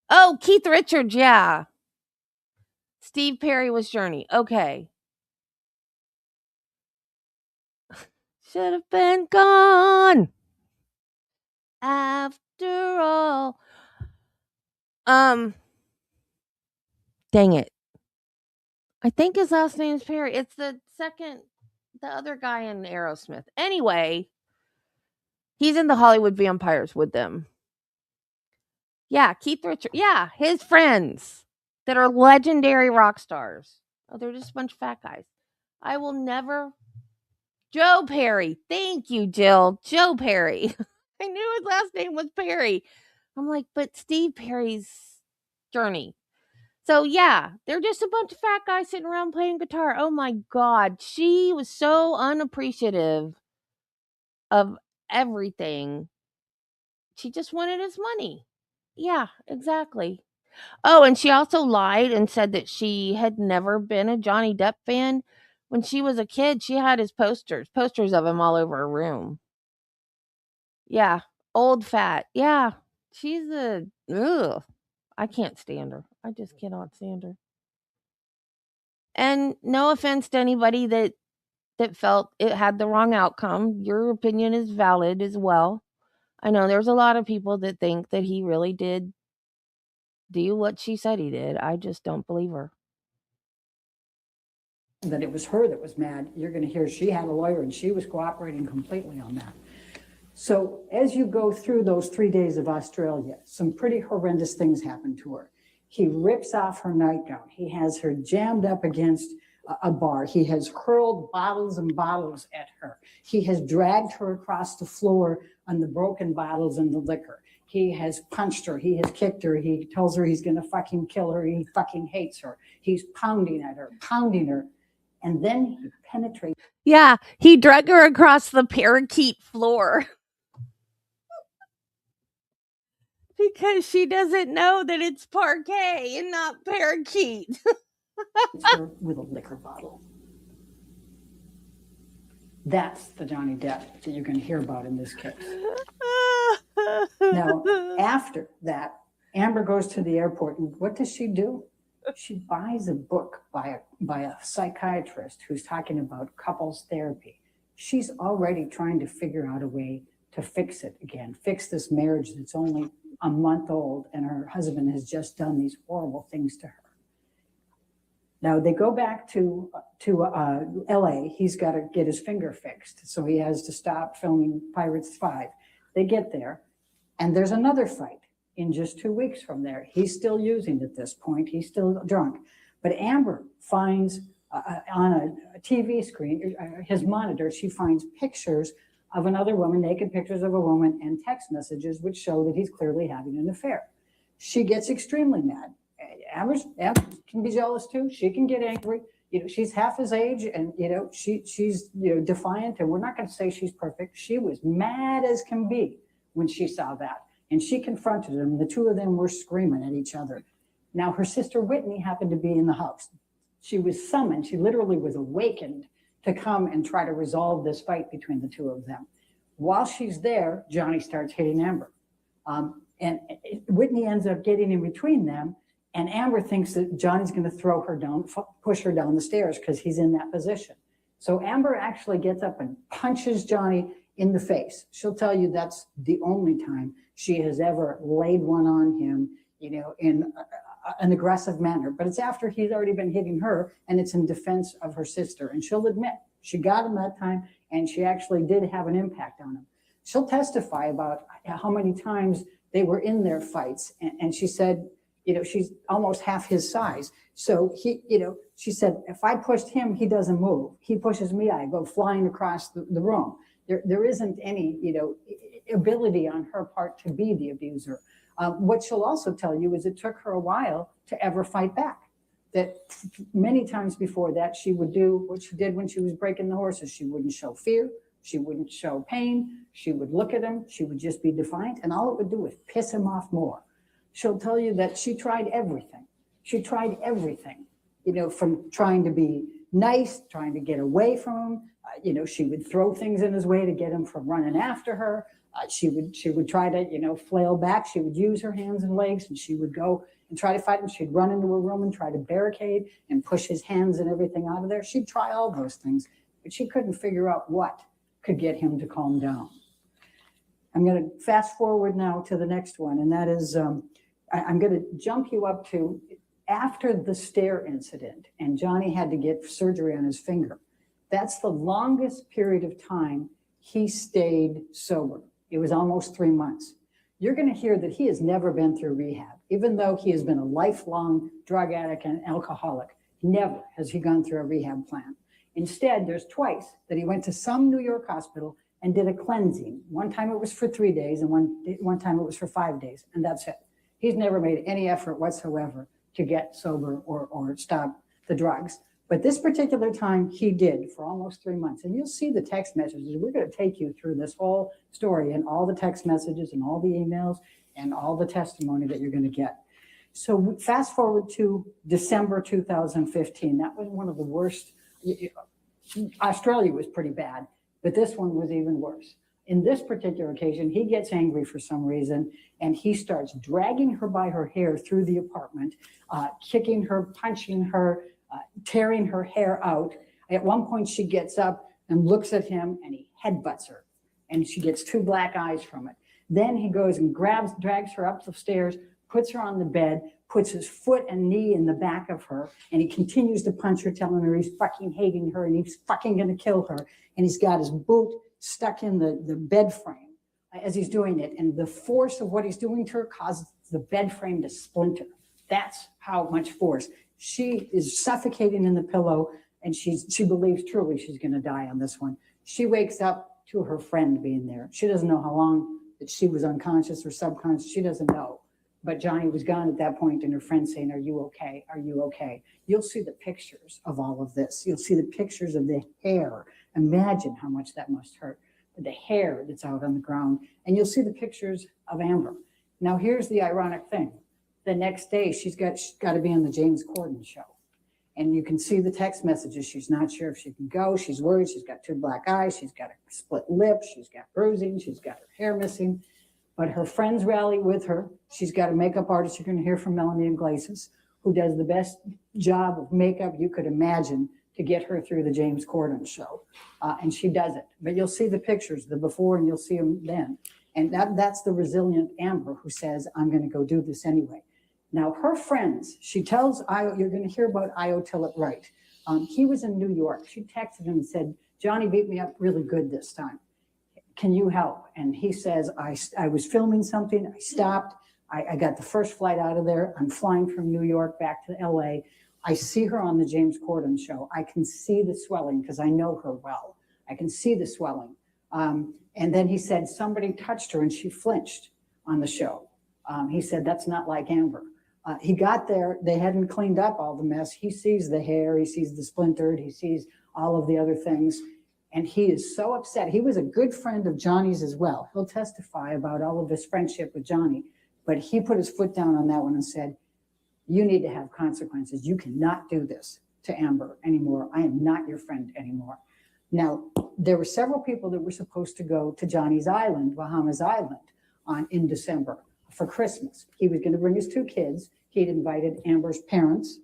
Oh, Keith Richards, yeah. Steve Perry was Journey. Okay. Should have been gone. After all. Dang it. I think his last name's Perry. It's the other guy in Aerosmith. Anyway, he's in the Hollywood Vampires with them. Yeah, Keith Richards. Yeah, his friends that are legendary rock stars. Oh, they're just a bunch of fat guys. I will never. Joe Perry. Thank you, Jill. Joe Perry. I knew his last name was Perry. I'm like, but Steve Perry's Journey. So yeah, they're just a bunch of fat guys sitting around playing guitar. Oh my God. She was so unappreciative of everything. She just wanted his money. Yeah, exactly. Oh, and she also lied and said that she had never been a Johnny Depp fan. When she was a kid, she had his posters of him all over her room. Yeah, old fat. Yeah, she's ugh. I can't stand her. I just cannot stand her. And no offense to anybody that felt it had the wrong outcome. Your opinion is valid as well. I know there's a lot of people that think that he really did do what she said he did. I just don't believe her. That it was her that was mad. You're going to hear she had a lawyer and she was cooperating completely on that. So as you go through those 3 days of Australia, some pretty horrendous things happen to her. He rips off her nightgown. He has her jammed up against a bar. He has hurled bottles and bottles at her. He has dragged her across the floor on the broken bottles and the liquor. He has punched her. He has kicked her. He tells her he's going to fucking kill her. He fucking hates her. He's pounding at her, pounding her. And then he penetrates. Yeah, he drug her across the parakeet floor. Because she doesn't know that it's parquet and not parakeet. her with a liquor bottle. That's the Johnny Depp that you're going to hear about in this case. Now, after that, Amber goes to the airport, and what does she do? She buys a book by a psychiatrist who's talking about couples therapy. She's already trying to figure out a way to fix it again, fix this marriage that's only a month old, and her husband has just done these horrible things to her. Now they go back to LA. He's got to get his finger fixed, so he has to stop filming Pirates 5. They get there, and there's another fight in just 2 weeks from there. He's still using at this point. He's still drunk, but Amber finds on a TV screen, his monitor, she finds pictures of another woman, naked pictures of a woman, and text messages which show that he's clearly having an affair. She gets extremely mad. Amber can be jealous too. She can get angry. You know, she's half his age, and you know she's defiant. And we're not going to say she's perfect. She was mad as can be when she saw that, and she confronted him. The two of them were screaming at each other. Now her sister Whitney happened to be in the house. She was summoned. She literally was awakened to come and try to resolve this fight between the two of them. While she's there, Johnny starts hitting Amber, and Whitney ends up getting in between them. And Amber thinks that Johnny's going to throw her down, push her down the stairs because he's in that position. So Amber actually gets up and punches Johnny in the face. She'll tell you that's the only time she has ever laid one on him, you know, in an aggressive manner. But it's after he's already been hitting her, and it's in defense of her sister. And she'll admit she got him that time, and she actually did have an impact on him. She'll testify about how many times they were in their fights. And she said, you know, she's almost half his size. So he, you know, she said, if I pushed him, he doesn't move. He pushes me, I go flying across the room. There isn't any, you know, ability on her part to be the abuser. What she'll also tell you is it took her a while to ever fight back. That many times before that, she would do what she did when she was breaking the horses. She wouldn't show fear. She wouldn't show pain. She would look at him. She would just be defiant. And all it would do was piss him off more. She'll tell you that she tried everything. She tried everything, you know, from trying to be nice, trying to get away from him. You know, she would throw things in his way to get him from running after her. She would try to, you know, flail back. She would use her hands and legs, and she would go and try to fight him. She'd run into a room and try to barricade and push his hands and everything out of there. She'd try all those things, but she couldn't figure out what could get him to calm down. I'm going to fast forward now to the next one, and that is I'm going to jump you up to after the stair incident, and Johnny had to get surgery on his finger. That's the longest period of time he stayed sober. It was almost 3 months. You're going to hear that he has never been through rehab, even though he has been a lifelong drug addict and alcoholic. Never has he gone through a rehab plan. Instead, there's twice that he went to some New York hospital and did a cleansing. One time it was for 3 days, and one time it was for 5 days, and that's it. He's never made any effort whatsoever to get sober or stop the drugs. But this particular time he did for almost 3 months. And you'll see the text messages. We're going to take you through this whole story and all the text messages and all the emails and all the testimony that you're going to get. So fast forward to December 2015. That was one of the worst. Australia was pretty bad, but this one was even worse. In this particular occasion, he gets angry for some reason, and he starts dragging her by her hair through the apartment, kicking her, punching her, tearing her hair out. At one point, she gets up and looks at him, and he headbutts her, and she gets 2 black eyes from it. Then he goes and drags her up the stairs, puts her on the bed, puts his foot and knee in the back of her, and he continues to punch her, telling her he's fucking hating her and he's fucking going to kill her. And he's got his boot stuck in the bed frame. as he's doing it. And the force of what he's doing to her causes the bed frame to splinter. That's how much force. She is suffocating in the pillow, and she believes truly she's going to die on this one. She wakes up to her friend being there. She doesn't know how long that she was unconscious or subconscious. She doesn't know. But Johnny was gone at that point, and her friend saying, "Are you okay? Are you okay?" You'll see the pictures of all of this. You'll see the pictures of the hair. Imagine how much that must hurt. The hair that's out on the ground. And you'll see the pictures of Amber. Now, here's the ironic thing. The next day, she's got to be on the James Corden show. And you can see the text messages. She's not sure if she can go. She's worried. She's got 2 black eyes. She's got a split lip. She's got bruising. She's got her hair missing. But her friends rally with her. She's got a makeup artist. You're going to hear from Melanie Iglesias, who does the best job of makeup you could imagine to get her through the James Corden show. And she does it. But you'll see the pictures, the before, and you'll see them then. And that's the resilient Amber who says, "I'm going to go do this anyway." Now, her friends, she tells Io, you're going to hear about Io Tillett Wright. He was in New York. She texted him and said, "Johnny beat me up really good this time. Can you help?" And he says, I was filming something. I stopped. I got the first flight out of there. I'm flying from New York back to LA. I see her on the James Corden show. I can see the swelling because I know her well. I can see the swelling. And then he said, somebody touched her and she flinched on the show. He said, "That's not like Amber." He got there. They hadn't cleaned up all the mess. He sees the hair. He sees the splintered. He sees all of the other things. And he is so upset. He was a good friend of Johnny's as well. He'll testify about all of his friendship with Johnny. But he put his foot down on that one and said, "You need to have consequences. You cannot do this to Amber anymore. I am not your friend anymore." Now, there were several people that were supposed to go to Johnny's island, Bahamas Island, in December for Christmas. He was going to bring his 2 kids. He'd invited Amber's parents,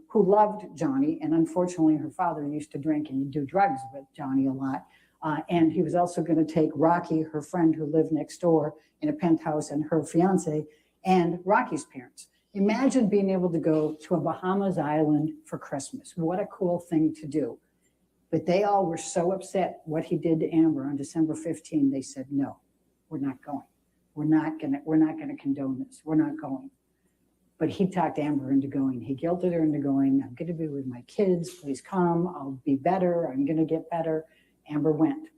who loved Johnny. And unfortunately, her father used to drink and do drugs with Johnny a lot. And he was also going to take Rocky, her friend who lived next door in a penthouse, and her fiance, and Rocky's parents. Imagine being able to go to a Bahamas island for Christmas. What a cool thing to do. But they all were so upset what he did to Amber on December 15. They said, "No, we're not going. We're not gonna condone this. We're not going." But he talked Amber into going. He guilted her into going. "I'm going to be with my kids. Please come. I'll be better. I'm going to get better." Amber went.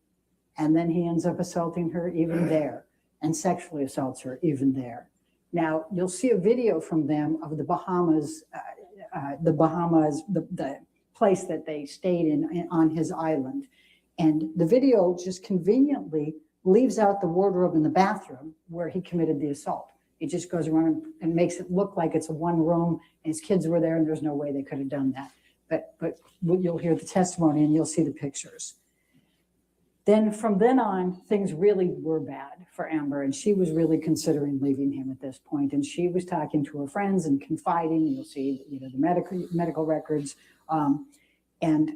And then he ends up assaulting her even there and sexually assaults her even there. Now, you'll see a video from them of the Bahamas, the place that they stayed in on his island. And the video just conveniently leaves out the wardrobe in the bathroom where he committed the assault. It just goes around and makes it look like it's a one room and his kids were there and there's no way they could have done that. But you'll hear the testimony and you'll see the pictures. Then from then on, things really were bad for Amber, and she was really considering leaving him at this point. And she was talking to her friends and confiding. You'll see, the medical records. And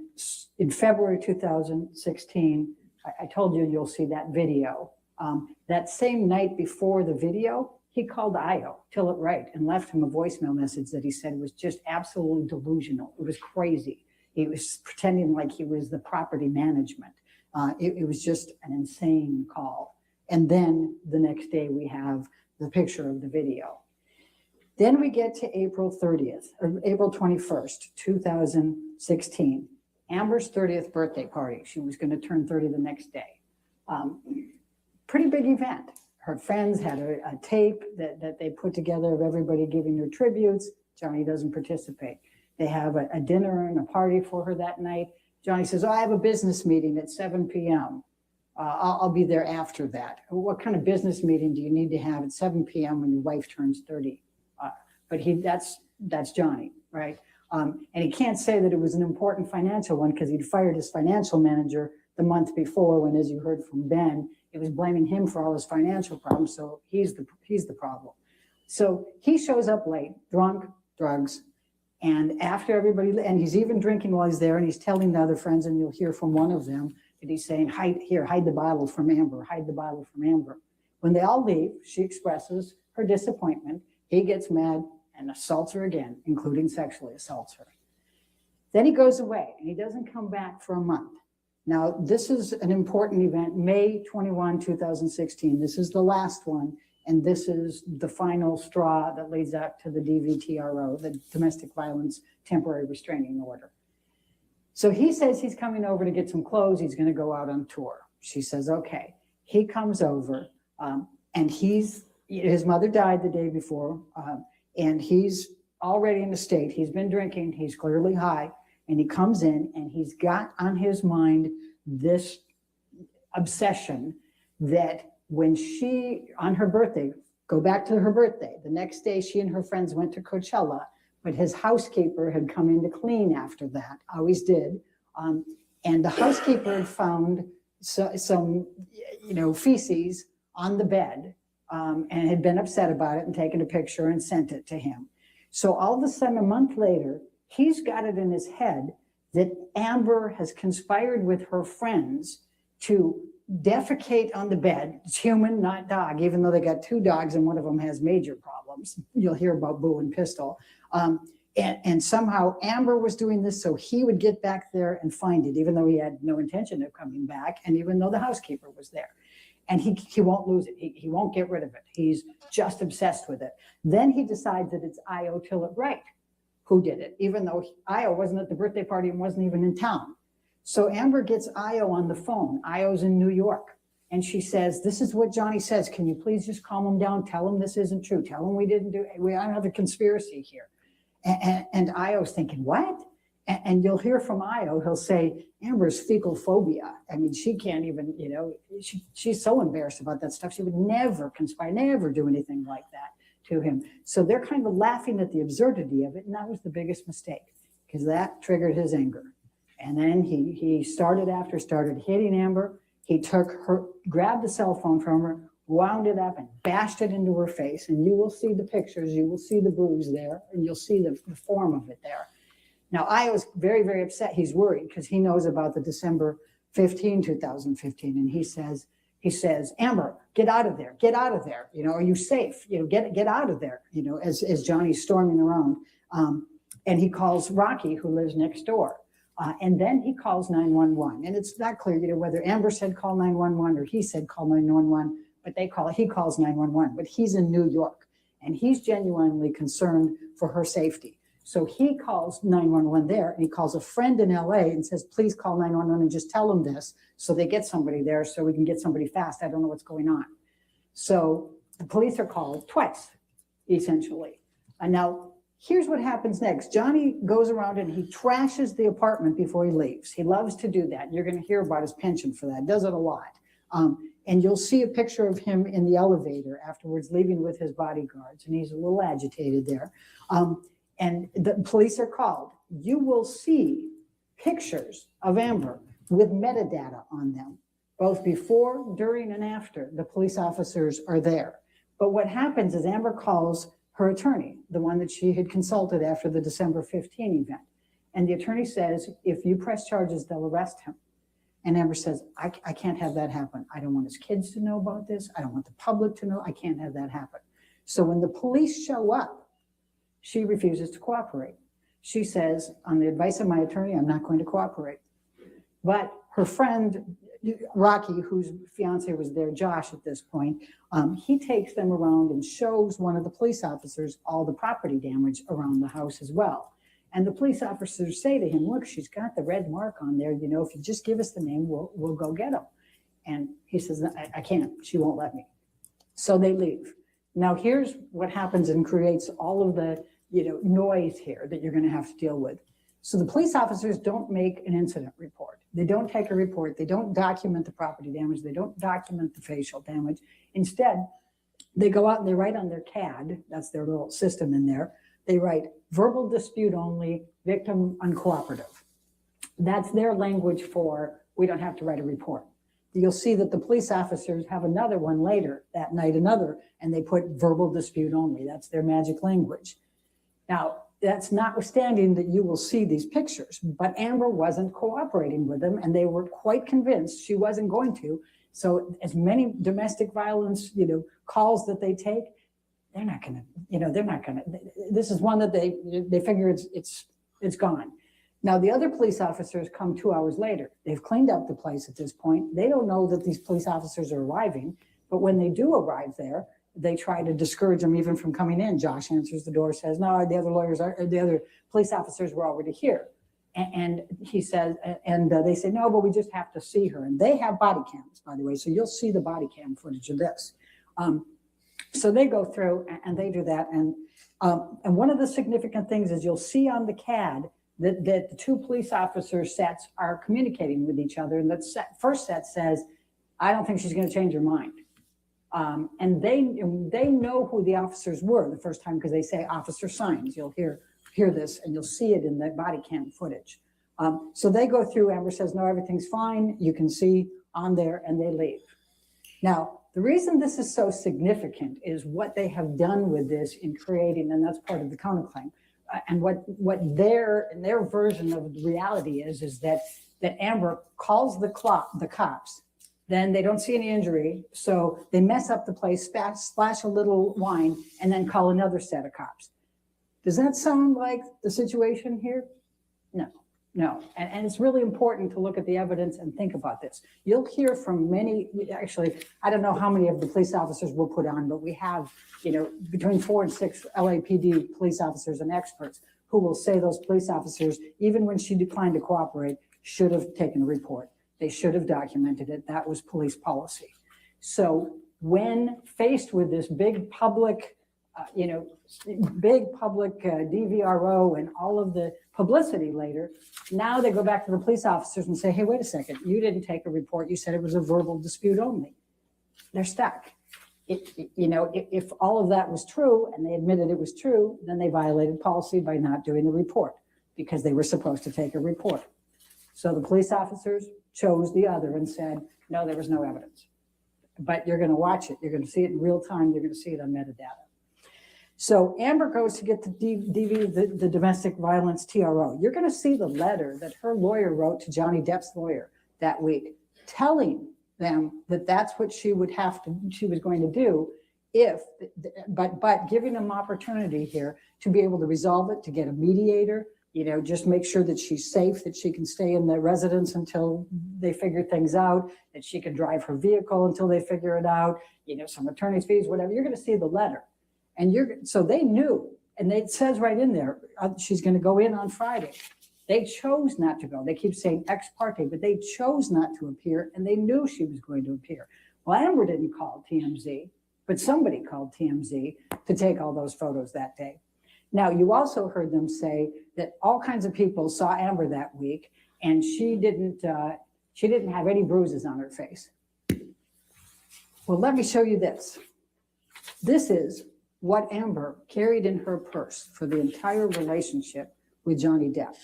in February 2016, I told you you'll see that video. That same night before the video, he called Io Tillett Wright and left him a voicemail message that he said was just absolutely delusional. It was crazy. He was pretending like he was the property management. It was just an insane call. And then the next day we have the picture of the video. Then we get to April 30th, or April 21st, 2016, Amber's 30th birthday party. She was going to turn 30 the next day. Pretty big event. Her friends had a tape that they put together of everybody giving her tributes. Johnny doesn't participate. They have a dinner and a party for her that night. Johnny says, "Oh, I have a business meeting at 7 p.m. I'll be there after that." What kind of business meeting do you need to have at 7 p.m. when your wife turns 30? But that's Johnny, right? And he can't say that it was an important financial one because he'd fired his financial manager the month before when, as you heard from Ben, it was blaming him for all his financial problems. So he's the problem. So he shows up late, drunk, drugs. And after everybody, and he's even drinking while he's there, and he's telling the other friends, and you'll hear from one of them that he's saying, hide the bottle from Amber, hide the bottle from Amber. When they all leave, she expresses her disappointment. He gets mad and assaults her again, including sexually assaults her. Then he goes away, and he doesn't come back for a month. Now, this is an important event, May 21, 2016. This is the last one, and this is the final straw that leads up to the DVTRO, the Domestic Violence Temporary Restraining Order. So he says he's coming over to get some clothes. He's going to go out on tour. She says, okay. He comes over, and his mother died the day before, and he's already in a state. He's been drinking. He's clearly high. And he comes in and he's got on his mind this obsession that when she, on her birthday, go back to her birthday, the next day she and her friends went to Coachella, but his housekeeper had come in to clean after that, always did. And the housekeeper had found some feces on the bed and had been upset about it and taken a picture and sent it to him. So all of a sudden, a month later, he's got it in his head that Amber has conspired with her friends to defecate on the bed. It's human, not dog, even though they got 2 dogs and one of them has major problems. You'll hear about Boo and Pistol. And somehow Amber was doing this so he would get back there and find it, even though he had no intention of coming back, and even though the housekeeper was there. And he won't lose it. He won't get rid of it. He's just obsessed with it. Then he decides that it's Io Tillett-Wright who did it, even though Io wasn't at the birthday party and wasn't even in town. So Amber gets Io on the phone. Io's in New York. And she says, this is what Johnny says. Can you please just calm him down? Tell him this isn't true. Tell him we don't have a conspiracy here. And Io's thinking, what? And you'll hear from Io, he'll say, Amber's fecal phobia. I mean, she can't even, she's so embarrassed about that stuff. She would never conspire, never do anything like that to him. So they're kind of laughing at the absurdity of it. And that was the biggest mistake because that triggered his anger. And then he started hitting Amber. He grabbed the cell phone from her, wound it up and bashed it into her face. And you will see the pictures. You will see the bruise there and you'll see the form of it there. Now, I was very, very upset. He's worried because he knows about the December 15, 2015. And he says, Amber, get out of there. Get out of there. Are you safe? Get out of there, as Johnny's storming around. And he calls Rocky, who lives next door. And then he calls 911. And it's not clear, whether Amber said call 911 or he said call 911, but he calls 911. But he's in New York and he's genuinely concerned for her safety. So he calls 911 there and he calls a friend in LA and says, please call 911 and just tell them this. So they get somebody there so we can get somebody fast. I don't know what's going on. So the police are called twice, essentially. And now here's what happens next. Johnny goes around and he trashes the apartment before he leaves. He loves to do that. You're going to hear about his penchant for that. Does it a lot. And you'll see a picture of him in the elevator afterwards, leaving with his bodyguards. And he's a little agitated there. And the police are called. You will see pictures of Amber with metadata on them, both before, during, and after the police officers are there. But what happens is Amber calls her attorney, the one that she had consulted after the December 15 event. And the attorney says, if you press charges, they'll arrest him. And Amber says, I can't have that happen. I don't want his kids to know about this. I don't want the public to know. I can't have that happen. So when the police show up, she refuses to cooperate. She says, on the advice of my attorney, I'm not going to cooperate. But her friend, Rocky, whose fiance was there, Josh, at this point, he takes them around and shows one of the police officers all the property damage around the house as well. And the police officers say to him, look, she's got the red mark on there. If you just give us the name, we'll go get him. And he says, I can't. She won't let me. So they leave. Now, here's what happens and creates all of the noise here that you're going to have to deal with. So the police officers don't make an incident report. They don't take a report. They don't document the property damage. They don't document the facial damage. Instead, they go out and they write on their CAD, that's their little system in there, they write verbal dispute only, victim uncooperative. That's their language for we don't have to write a report. You'll see that the police officers have another one later that night, and they put verbal dispute only. That's their magic language. Now, that's notwithstanding that you will see these pictures, but Amber wasn't cooperating with them, and they were quite convinced she wasn't going to. So as many domestic violence, calls that they take, they're not going to, this is one that they figure it's gone. Now, the other police officers come 2 hours later. They've cleaned up the place at this point. They don't know that these police officers are arriving, but when they do arrive there, they try to discourage them even from coming in. Josh answers the door, says, no, the other police officers were already here. And he says, and they say, no, but we just have to see her. And they have body cams, by the way, so you'll see the body cam footage of this. So they go through and they do that. And one of the significant things is you'll see on the CAD that the two police officer sets are communicating with each other. And that first set says, I don't think she's going to change her mind. And they know who the officers were the first time because they say officer signs. You'll hear this and you'll see it in the body cam footage. So they go through, Amber says, no, everything's fine. You can see on there, and they leave. Now, the reason this is so significant is what they have done with this in creating, and that's part of the counterclaim. And what their version of the reality is that Amber calls the cops. Then they don't see any injury, so they mess up the place, splash a little wine, and then call another set of cops. Does that sound like the situation here? No. And it's really important to look at the evidence and think about this. You'll hear from many, actually, I don't know how many of the police officers we'll put on, but we have, between 4 and 6 LAPD police officers and experts who will say those police officers, even when she declined to cooperate, should have taken a report. They should have documented it. That was police policy. So when faced with this big public, DVRO and all of the publicity later, now they go back to the police officers and say, hey, wait a second, you didn't take a report. You said it was a verbal dispute only. They're stuck. If all of that was true and they admitted it was true, then they violated policy by not doing the report because they were supposed to take a report. So the police officers chose the other and said, no, there was no evidence. But you're going to watch it. You're going to see it in real time. You're going to see it on metadata. So Amber goes to get the domestic violence TRO. You're going to see the letter that her lawyer wrote to Johnny Depp's lawyer that week, telling them that that's what she was going to do but giving them opportunity here to be able to resolve it, to get a mediator, just make sure that she's safe, that she can stay in the residence until they figure things out, that she can drive her vehicle until they figure it out, some attorney's fees, whatever. You're going to see the letter. And so they knew, and it says right in there, she's going to go in on Friday. They chose not to go. They keep saying ex parte, but they chose not to appear, and they knew she was going to appear. Well, Amber didn't call TMZ, but somebody called TMZ to take all those photos that day. Now, you also heard them say that all kinds of people saw Amber that week, and she didn't have any bruises on her face. Well, let me show you this. This is what Amber carried in her purse for the entire relationship with Johnny Depp.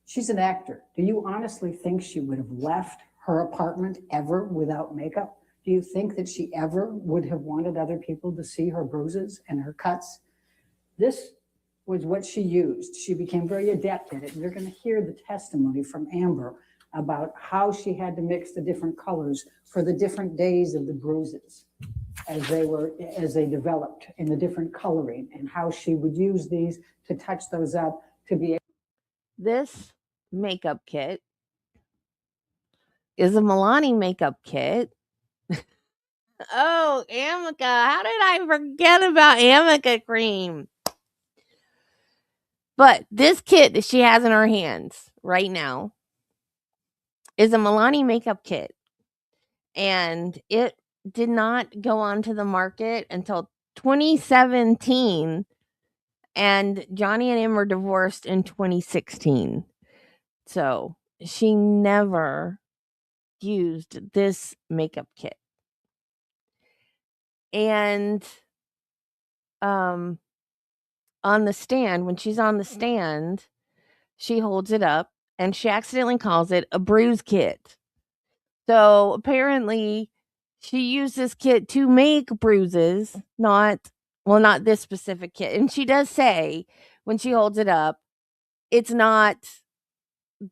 She's an actor. Do you honestly think she would have left her apartment ever without makeup? Do you think that she ever would have wanted other people to see her bruises and her cuts? This was what she used. She became very adept at it. And you're going to hear the testimony from Amber about how she had to mix the different colors for the different days of the bruises as they developed in the different coloring, and how she would use these to touch those up to be able. This makeup kit is a Milani makeup kit. Oh, Amica. How did I forget about Amica cream? But this kit that she has in her hands right now is a Milani makeup kit. And it did not go onto the market until 2017. And Johnny and Amber divorced in 2016. So she never used this makeup kit. And on the stand, when she's on the stand, she holds it up and she accidentally calls it a bruise kit. So apparently she used this kit to make bruises, not this specific kit. And she does say when she holds it up, it's not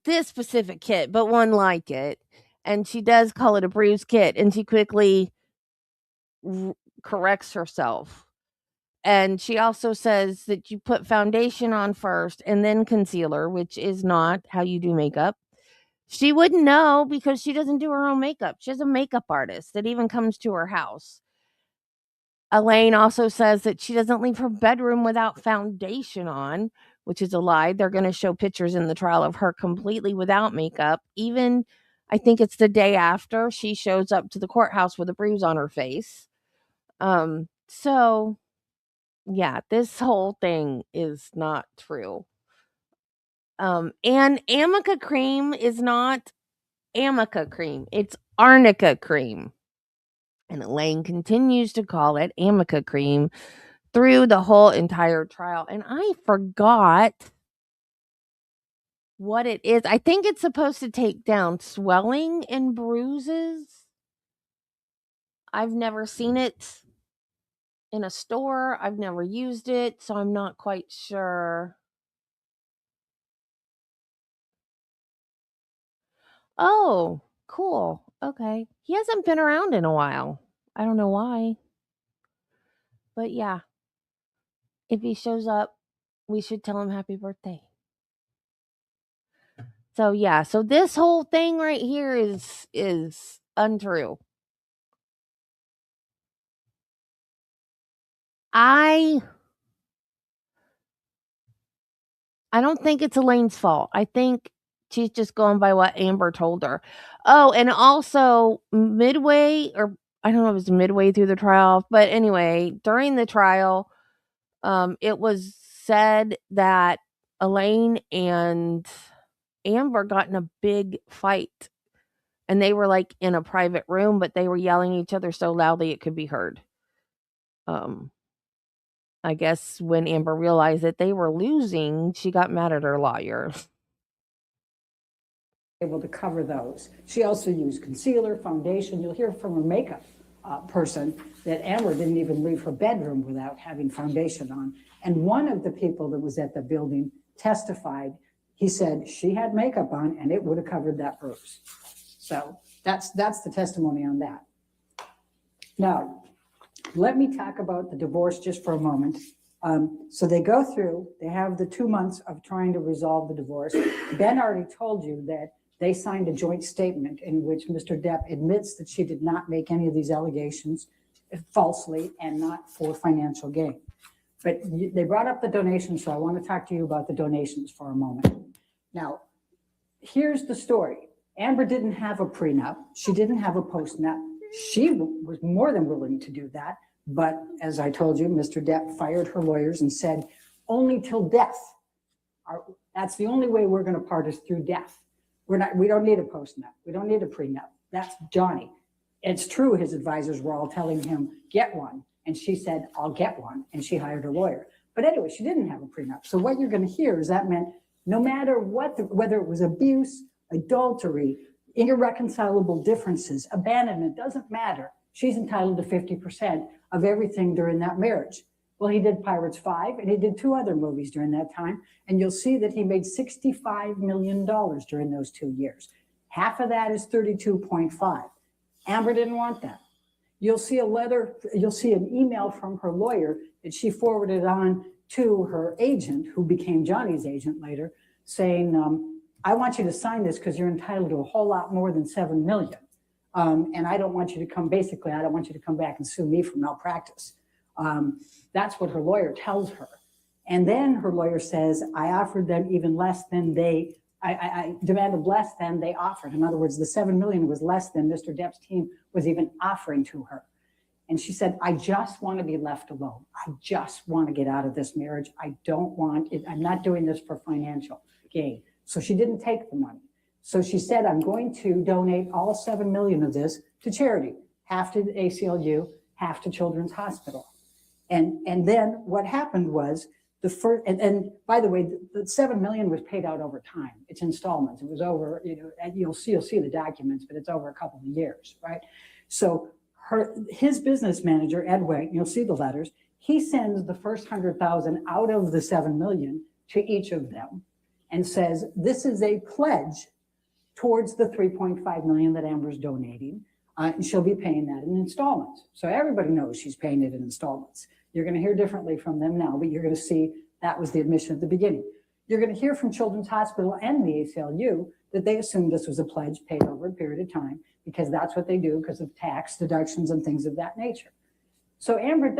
this specific kit, but one like it. And she does call it a bruise kit, and she quickly corrects herself. And she also says that you put foundation on first and then concealer, which is not how you do makeup. She wouldn't know because she doesn't do her own makeup. She has a makeup artist that even comes to her house. Elaine also says that she doesn't leave her bedroom without foundation on, which is a lie. They're going to show pictures in the trial of her completely without makeup. Even, I think it's the day after, she shows up to the courthouse with a bruise on her face. So yeah, this whole thing is not true. And Amica cream is not Amica cream. It's Arnica cream. And Elaine continues to call it Amica cream through the whole entire trial. And I forgot what it is. I think it's supposed to take down swelling and bruises. I've never seen it in a store. I've never used it, so I'm not quite sure. Oh, cool. Okay. He hasn't been around in a while. I don't know why. But yeah, if he shows up, we should tell him happy birthday. So yeah, so this whole thing right here is untrue. I don't think it's Elaine's fault. I think she's just going by what Amber told her. Oh, and also midway, or I don't know if it was midway through the trial, but anyway, during the trial, it was said that Elaine and Amber got in a big fight. And they were like in a private room, but they were yelling at each other so loudly it could be heard. I guess when Amber realized that they were losing, she got mad at her lawyer. Able to cover those. She also used concealer, foundation. You'll hear from a makeup person that Amber didn't even leave her bedroom without having foundation on. And one of the people that was at the building testified. He said she had makeup on and it would have covered that bruise. So that's the testimony on that. Now, let me talk about the divorce just for a moment. So they go through, they have the 2 months of trying to resolve the divorce. Ben already told you that they signed a joint statement in which Mr. Depp admits that she did not make any of these allegations falsely and not for financial gain. But they brought up the donations, so I want to talk to you about the donations for a moment. Now, here's the story. Amber didn't have a prenup. She didn't have a postnup. She was more than willing to do that. But as I told you, Mr. Depp fired her lawyers and said, only till death. That's the only way we're going to part is through death. We don't need a postnup. We don't need a prenup. That's Johnny. It's true his advisors were all telling him, get one. And she said, I'll get one. And she hired a lawyer. But anyway, she didn't have a prenup. So what you're going to hear is that meant no matter what, whether it was abuse, adultery, irreconcilable differences, abandonment, doesn't matter. She's entitled to 50% of everything during that marriage. Well, he did Pirates 5 and he did 2 other movies during that time. And you'll see that he made $65 million during those 2 years. Half of that is 32.5. Amber didn't want that. You'll see a letter, you'll see an email from her lawyer that she forwarded on to her agent, who became Johnny's agent later, saying, I want you to sign this because you're entitled to a whole lot more than $7 million. And I don't want you to come, basically, I don't want you to come back and sue me for malpractice. That's what her lawyer tells her. And then her lawyer says, I offered them even less than I demanded less than they offered. In other words, the $7 million was less than Mr. Depp's team was even offering to her. And she said, I just want to be left alone. I just want to get out of this marriage. I don't want it. I'm not doing this for financial gain. So she didn't take the money. So she said, I'm going to donate all $7 million of this to charity, half to the ACLU, half to Children's Hospital. And then what happened was the first, and by the way, the $7 million was paid out over time. It's installments. It was over, and you'll see the documents, but it's over a couple of years, right? So his business manager, Ed White, you'll see the letters, he sends the first 100,000 out of the $7 million to each of them and says, this is a pledge towards the $3.5 million that Amber's donating, and she'll be paying that in installments. So everybody knows she's paying it in installments. You're going to hear differently from them now, but you're going to see that was the admission at the beginning. You're going to hear from Children's Hospital and the ACLU that they assumed this was a pledge paid over a period of time because that's what they do because of tax deductions and things of that nature. So Amber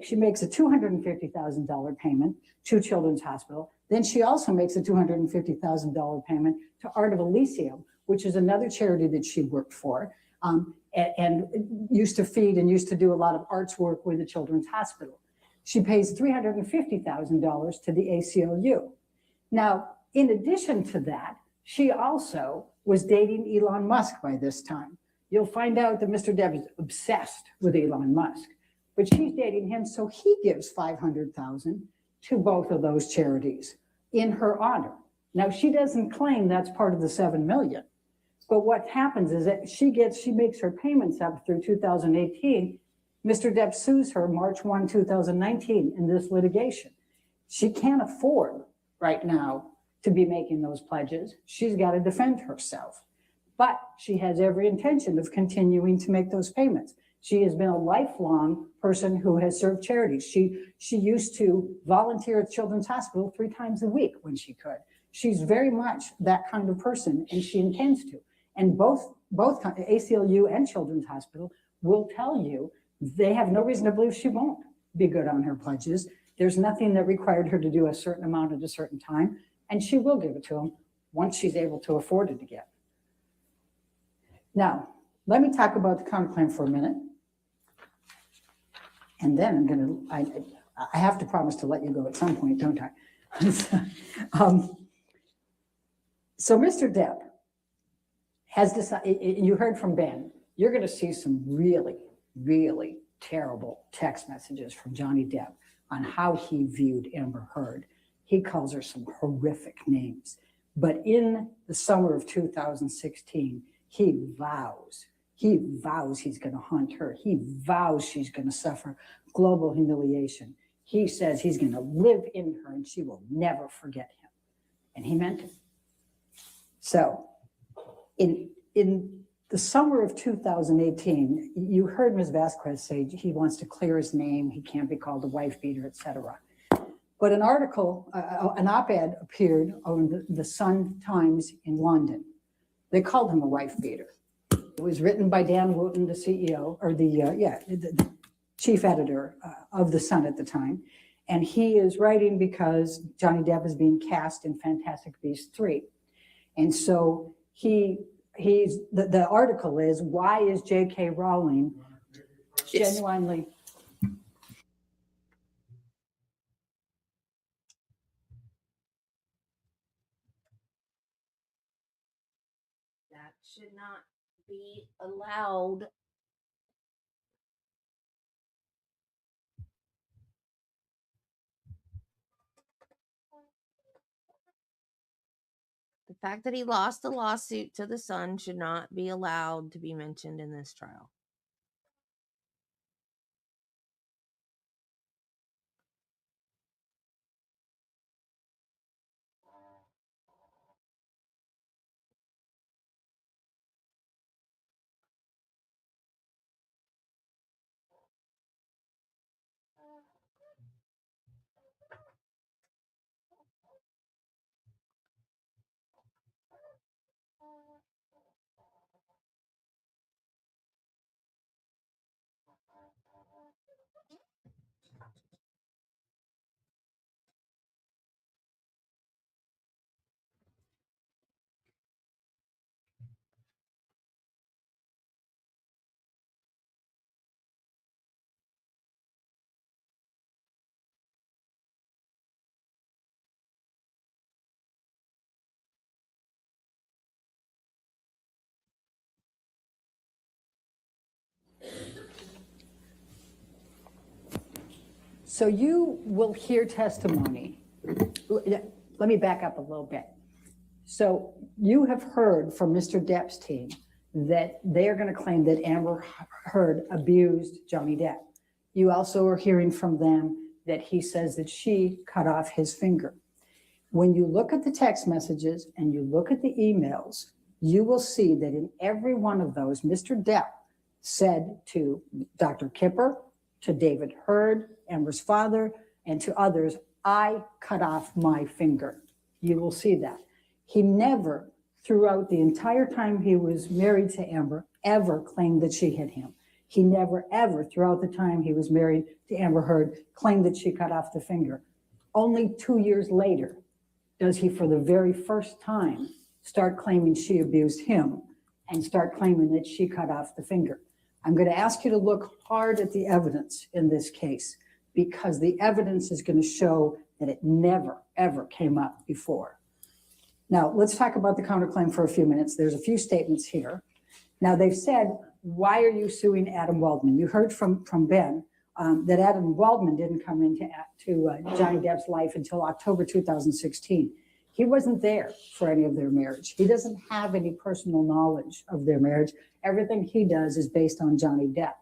she makes a $250,000 payment to Children's Hospital. Then she also makes a $250,000 payment to Art of Elysium, which is another charity that she worked for and used to feed and used to do a lot of arts work with the Children's Hospital. She pays $350,000 to the ACLU. Now, in addition to that, she also was dating Elon Musk by this time. You'll find out that Mr. Depp is obsessed with Elon Musk, but she's dating him, so he gives $500,000 to both of those charities in her honor. Now, she doesn't claim that's part of the $7 million, but what happens is that she makes her payments up through 2018. Mr. Depp sues her March 1, 2019 in this litigation. She can't afford right now to be making those pledges. She's got to defend herself, but she has every intention of continuing to make those payments. She has been a lifelong person who has served charities. She used to volunteer at Children's Hospital 3 times a week when she could. She's very much that kind of person, and she intends to. And both ACLU and Children's Hospital will tell you they have no reason to believe she won't be good on her pledges. There's nothing that required her to do a certain amount at a certain time, and she will give it to them once she's able to afford it again. Now, let me talk about the counterclaim for a minute. And then I have to promise to let you go at some point, don't I? So Mr. Depp has decided, you heard from Ben, you're going to see some really, really terrible text messages from Johnny Depp on how he viewed Amber Heard. He calls her some horrific names. But in the summer of 2016, he vows he's going to hunt her. He vows she's going to suffer global humiliation. He says he's going to live in her and she will never forget him. And he meant it. So in the summer of 2018, you heard Ms. Vasquez say he wants to clear his name. He can't be called a wife beater, et cetera. But an article, an op-ed appeared on the Sun Times in London. They called him a wife beater. It was written by Dan Wooten, the CEO, or the chief editor of the Sun at the time. And he is writing because Johnny Depp is being cast in Fantastic Beasts 3. And so the article is, why is J.K. Rowling genuinely... That should not be allowed. The fact that he lost the lawsuit to the Sun should not be allowed to be mentioned in this trial. So you will hear testimony. Let me back up a little bit. So you have heard from Mr. Depp's team that they are going to claim that Amber Heard abused Johnny Depp. You also are hearing from them that he says that she cut off his finger. When you look at the text messages and you look at the emails, you will see that in every one of those, Mr. Depp said to Dr. Kipper, to David Heard, Amber's father, and to others, I cut off my finger. You will see that. He never, throughout the entire time he was married to Amber, ever claimed that she hit him. He never, ever, throughout the time he was married to Amber Heard, claimed that she cut off the finger. Only 2 years later does he, for the very first time, start claiming she abused him and start claiming that she cut off the finger. I'm going to ask you to look hard at the evidence in this case, because the evidence is going to show that it never, ever came up before. Now, let's talk about the counterclaim for a few minutes. There's a few statements here. Now, they've said, why are you suing Adam Waldman? You heard from Ben that Adam Waldman didn't come into Johnny Depp's life until October 2016. He wasn't there for any of their marriage. He doesn't have any personal knowledge of their marriage. Everything he does is based on Johnny Depp.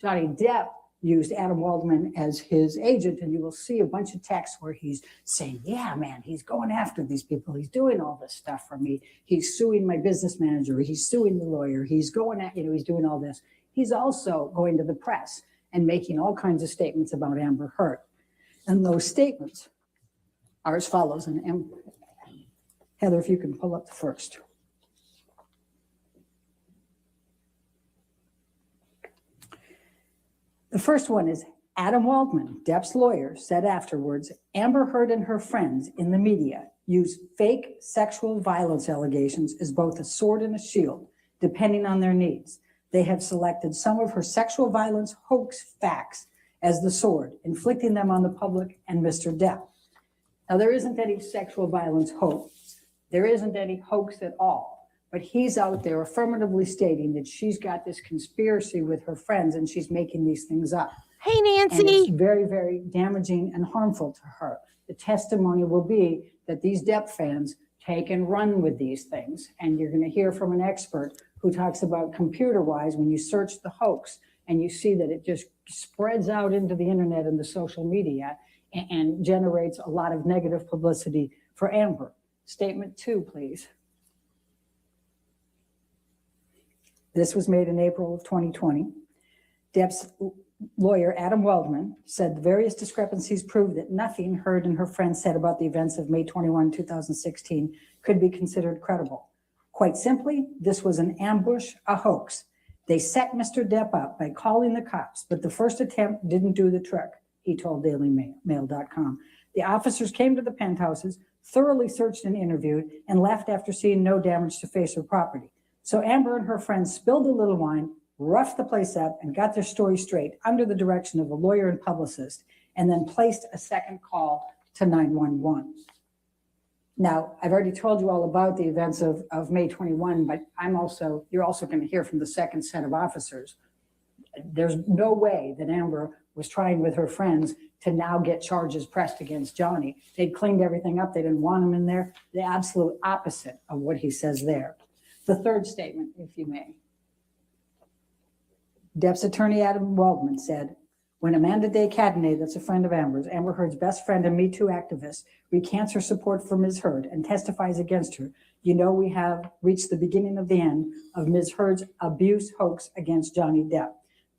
Johnny Depp used Adam Waldman as his agent, and you will see a bunch of texts where he's saying, yeah, man, he's going after these people. He's doing all this stuff for me. He's suing my business manager. He's suing the lawyer. He's going at, he's doing all this. He's also going to the press and making all kinds of statements about Amber Heard. And those statements are as follows. And Heather, if you can pull up the first. The first one is Adam Waldman, Depp's lawyer, said afterwards, Amber Heard and her friends in the media use fake sexual violence allegations as both a sword and a shield, depending on their needs. They have selected some of her sexual violence hoax facts as the sword, inflicting them on the public and Mr. Depp. Now, there isn't any sexual violence hoax. There isn't any hoax at all. But he's out there affirmatively stating that she's got this conspiracy with her friends and she's making these things up. Hey, Nancy. And it's very, very damaging and harmful to her. The testimony will be that these Depp fans take and run with these things. And you're going to hear from an expert who talks about computer-wise, when you search the hoax and you see that it just spreads out into the internet and the social media and generates a lot of negative publicity for Amber. Statement 2, please. This was made in April of 2020. Depp's lawyer, Adam Waldman, said the various discrepancies prove that nothing Heard and her friends said about the events of May 21, 2016 could be considered credible. Quite simply, this was an ambush, a hoax. They set Mr. Depp up by calling the cops, but the first attempt didn't do the trick, he told dailymail.com. The officers came to the penthouses, thoroughly searched and interviewed, and left after seeing no damage to face or property. So Amber and her friends spilled a little wine, roughed the place up, and got their story straight under the direction of a lawyer and publicist, and then placed a second call to 911. Now, I've already told you all about the events of May 21, but you're also going to hear from the second set of officers. There's no way that Amber was trying with her friends to now get charges pressed against Johnny. They'd cleaned everything up. They didn't want him in there. The absolute opposite of what he says there. The third statement, if you may. Depp's attorney, Adam Waldman, said, when Amanda Day Cadenet, that's a friend of Amber's, Amber Heard's best friend and Me Too activist, recants her support for Ms. Heard and testifies against her, you know we have reached the beginning of the end of Ms. Heard's abuse hoax against Johnny Depp.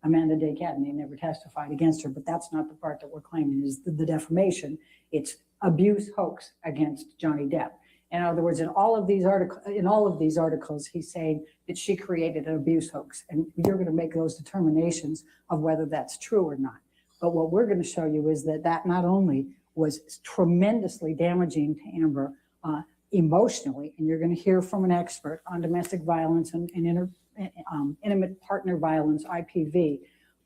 Amanda Day Cadenet never testified against her, but that's not the part that we're claiming is the defamation. It's abuse hoax against Johnny Depp. In other words, in all of these articles, he's saying that she created an abuse hoax, and you're going to make those determinations of whether that's true or not. But what we're going to show you is that not only was tremendously damaging to Amber emotionally, and you're going to hear from an expert on domestic violence and intimate partner violence, IPV,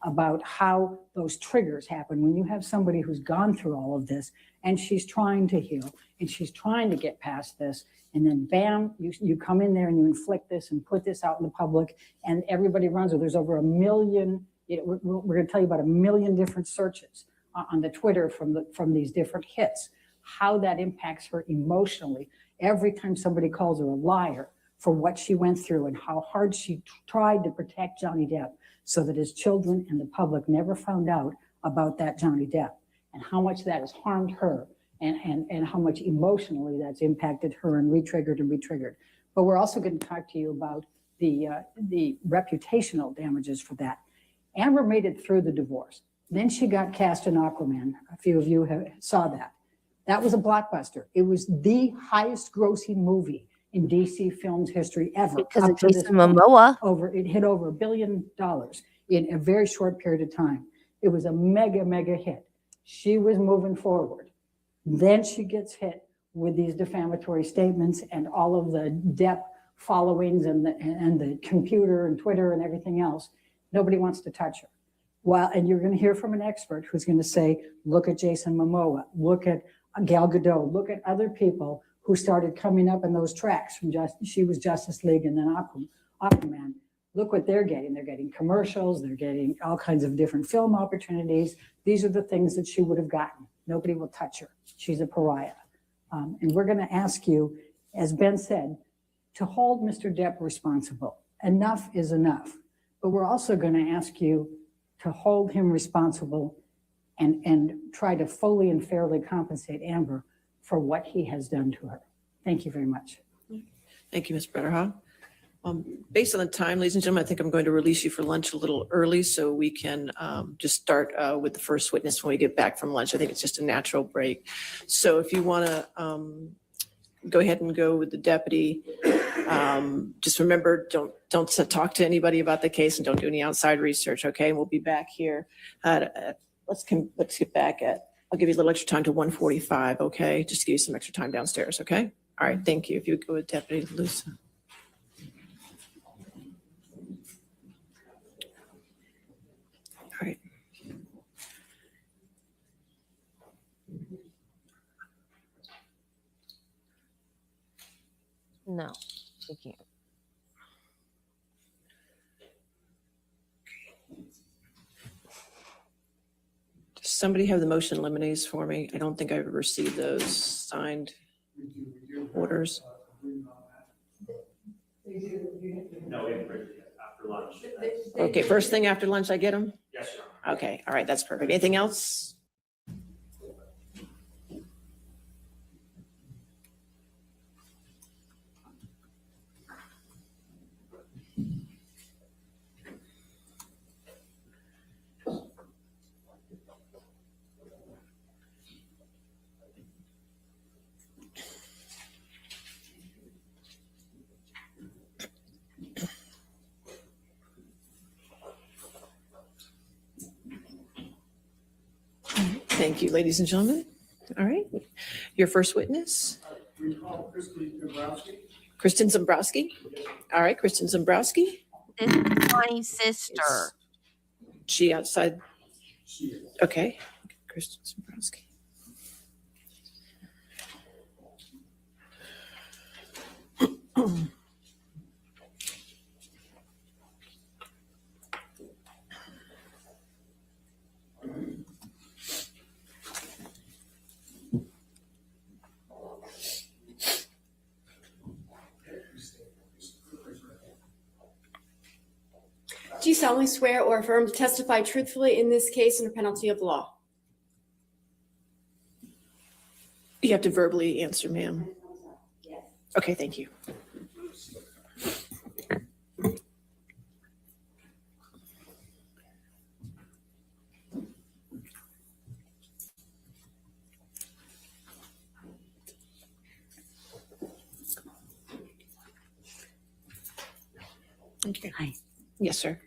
about how those triggers happen when you have somebody who's gone through all of this and she's trying to heal and she's trying to get past this, and then bam, you come in there and you inflict this and put this out in the public and everybody runs with. There's over 1 million, we're going to tell you about 1 million different searches on the Twitter from these different hits, how that impacts her emotionally every time somebody calls her a liar for what she went through and how hard she tried to protect Johnny Depp so that his children and the public never found out about that Johnny Depp, and how much that has harmed her and how much emotionally that's impacted her and re-triggered. But we're also going to talk to you about the reputational damages for that. Amber made it through the divorce. Then she got cast in Aquaman. A few of you saw that. That was a blockbuster. It was the highest grossing movie in DC Films history ever. Because up of to this Jason point. Momoa. It hit over $1 billion in a very short period of time. It was a mega hit. She was moving forward. Then she gets hit with these defamatory statements and all of the Depp followings and the computer and Twitter and everything else. Nobody wants to touch her. Well, and you're going to hear from an expert who's going to say, look at Jason Momoa, look at Gal Gadot, look at other people who started coming up in those tracks from she was Justice League and then Aquaman. Look what they're getting. They're getting commercials. They're getting all kinds of different film opportunities. These are the things that she would have gotten. Nobody will touch her. She's a pariah. And we're going to ask you, as Ben said, to hold Mr. Depp responsible. Enough is enough. But we're also going to ask you to hold him responsible and try to fully and fairly compensate Amber for what he has done to her. Thank you very much. Thank you, Ms. Bretterhaw. Based on the time, ladies and gentlemen, I think I'm going to release you for lunch a little early so we can just start with the first witness when we get back from lunch. I think it's just a natural break. So if you want to go ahead and go with the deputy, just remember, don't talk to anybody about the case and don't do any outside research, okay? And we'll be back here let's get back I'll give you a little extra time to 1:45, okay? Just to give you some extra time downstairs, okay? All right, thank you. If you would go with Deputy Luce. All right. No, we can't. Does somebody have the motion limines for me? I don't think I've received those signed orders. No, we haven't printed yet, after lunch. Okay, first thing after lunch I get them? Yes, Your Honor. Okay, all right, that's perfect. Anything else? Thank you, ladies and gentlemen. All right, your first witness? We call Kristen Dombrowski. Kristen Dombrowski? All right, Kristen Dombrowski. This is Johnny's sister. She outside? She is. Okay, Kristen Dombrowski. Do you solemnly swear or affirm to testify truthfully in this case under penalty of law? You have to verbally answer, ma'am. Yes. Okay, thank you. Okay. Hi. Yes, sir.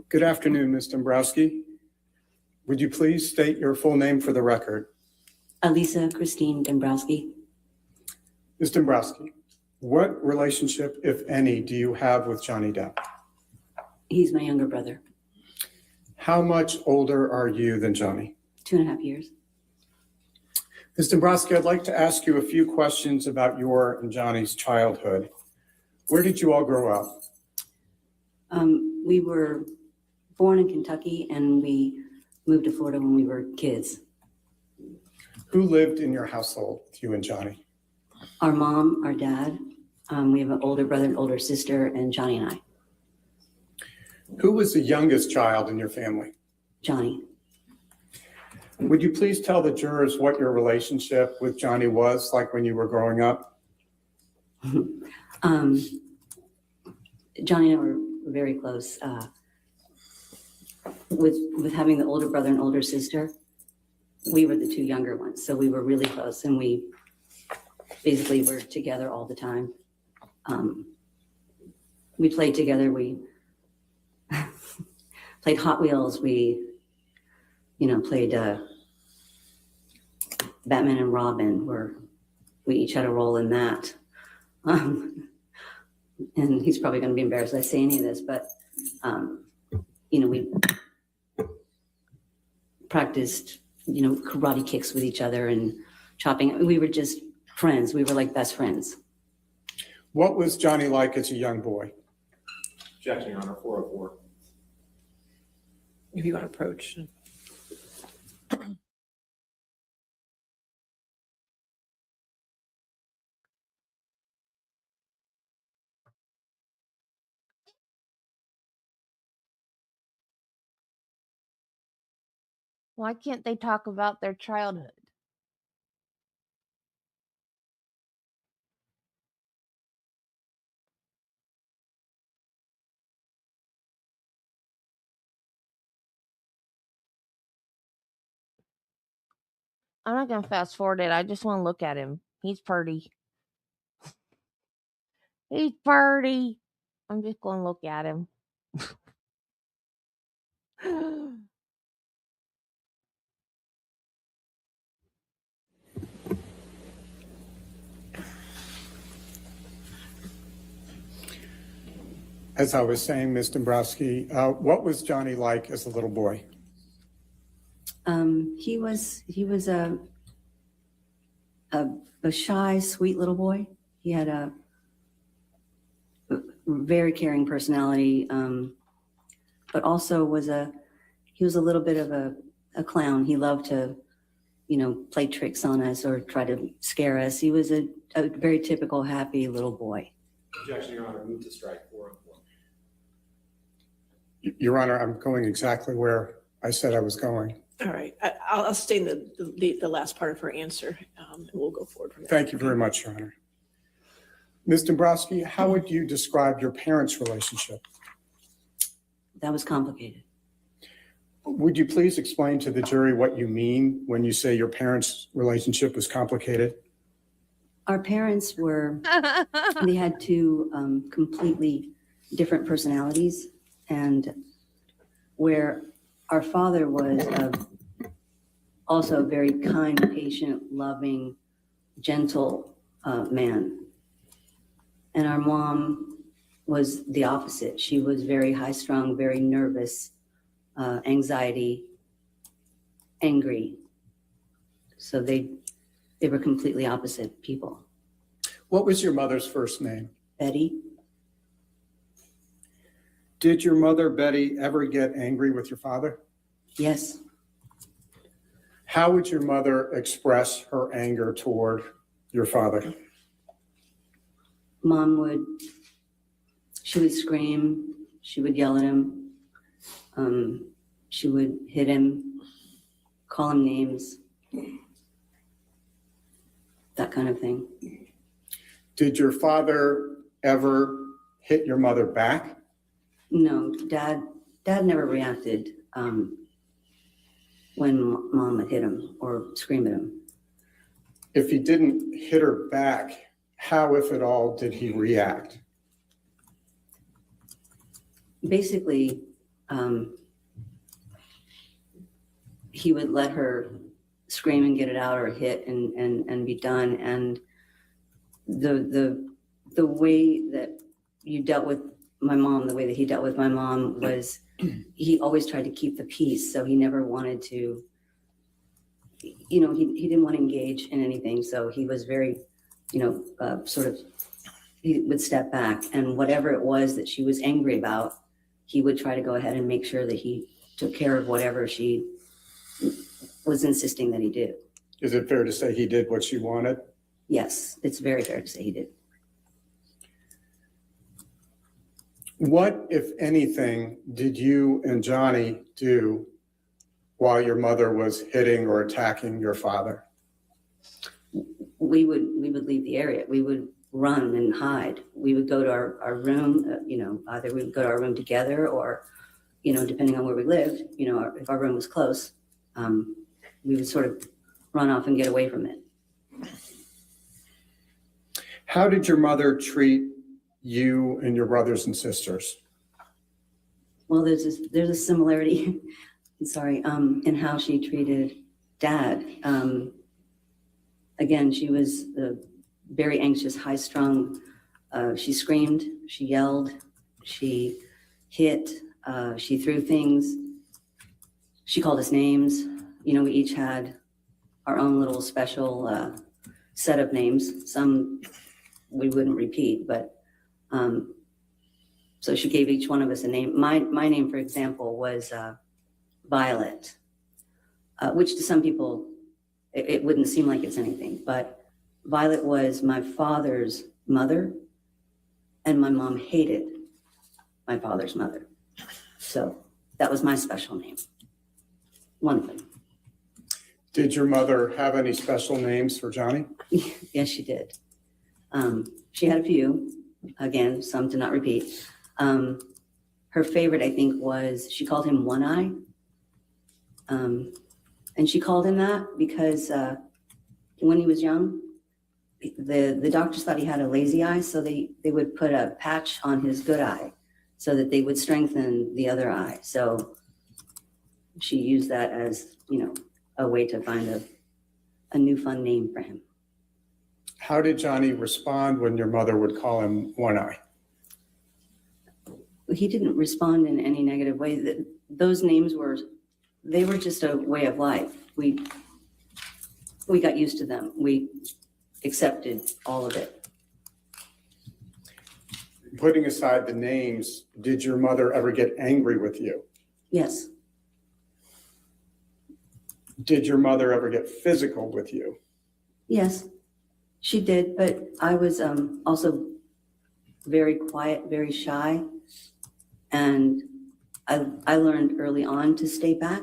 Good afternoon, Ms. Dombrowski. Would you please state your full name for the record? Elisa Christine Dombrowski. Ms. Dombrowski, what relationship, if any, do you have with Johnny Depp? He's my younger brother. How much older are you than Johnny? 2.5 years. Ms. Dombrowski, I'd like to ask you a few questions about your and Johnny's childhood. Where did you all grow up? We were born in Kentucky and we moved to Florida when we were kids. Who lived in your household with you and Johnny? Our mom, our dad, we have an older brother and older sister, and Johnny and I. Who was the youngest child in your family? Johnny. Would you please tell the jurors what your relationship with Johnny was like when you were growing up? Johnny and I were very close. with having the older brother and older sister, we were the two younger ones. So we were really close and we basically were together all the time. We played together. We played Hot Wheels. We, played Batman and Robin, where we each had a role in that. And he's probably going to be embarrassed if I say any of this, but, we practiced, karate kicks with each other and chopping. We were just friends. We were like best friends. What was Johnny like as a young boy? Objection, Your Honor, 404. If you want to approach. Why can't they talk about their childhood? I'm not gonna fast forward it. I just want to look at him. He's pretty. He's pretty. I'm just gonna look at him. As I was saying, Ms. Dombrowski, what was Johnny like as a little boy? He was a shy, sweet little boy. He had a very caring personality, but also he was a little bit of a clown. He loved to, play tricks on us or try to scare us. He was a very typical happy little boy. Objection, Your Honor, move to strike 404. Your Honor, I'm going exactly where I said I was going. All right, I'll stay in the last part of her answer, and we'll go forward from there. Thank you very much, Your Honor. Ms. Dombrowski, how would you describe your parents' relationship? That was complicated. Would you please explain to the jury what you mean when you say your parents' relationship was complicated? Our parents they had two completely different personalities, and where our father was also a very kind, patient, loving, gentle man. And our mom was the opposite. She was very high-strung, very nervous, anxiety, angry. So they were completely opposite people. What was your mother's first name? Betty? Did your mother, Betty, ever get angry with your father? Yes. How would your mother express her anger toward your father? She would scream, she would yell at him, she would hit him, call him names, that kind of thing. Did your father ever hit your mother back? No, Dad never reacted when Mom would hit him or scream at him. If he didn't hit her back, how, if at all, did he react? Basically, he would let her scream and get it out or hit and be done. And the way that you dealt with my mom, the way that he dealt with my mom was he always tried to keep the peace. So he never wanted to, he didn't want to engage in anything. So he was very, he would step back, and whatever it was that she was angry about, he would try to go ahead and make sure that he took care of whatever she was insisting that he do. Is it fair to say he did what she wanted? Yes, it's very fair to say he did. What, if anything, did you and Johnny do while your mother was hitting or attacking your father? We would leave the area. We would run and hide. We would go to our room, either we would go to our room together or, depending on where we lived, if our room was close, we would sort of run off and get away from it. How did your mother treat you and your brothers and sisters? Well, there's a similarity, in how she treated Dad. Again, she was very anxious, high-strung. She screamed, she yelled, she hit, she threw things. She called us names. We each had our own little special set of names. Some we wouldn't repeat, but so she gave each one of us a name. My name, for example, was Violet, which to some people, it wouldn't seem like it's anything, but Violet was my father's mother, and my mom hated my father's mother. So that was my special name. One of them. Did your mother have any special names for Johnny? Yes, she did. She had a few, again, some to not repeat. Her favorite, I think, was, she called him One Eye. And she called him that because when he was young, the doctors thought he had a lazy eye, so they would put a patch on his good eye so that they would strengthen the other eye. So she used that as, a way to find a new fun name for him. How did Johnny respond when your mother would call him One Eye? He didn't respond in any negative way. Those names were just a way of life. We got used to them. We accepted all of it. Putting aside the names, did your mother ever get angry with you? Yes. Did your mother ever get physical with you? Yes, she did, but I was also very quiet, very shy, and I learned early on to stay back.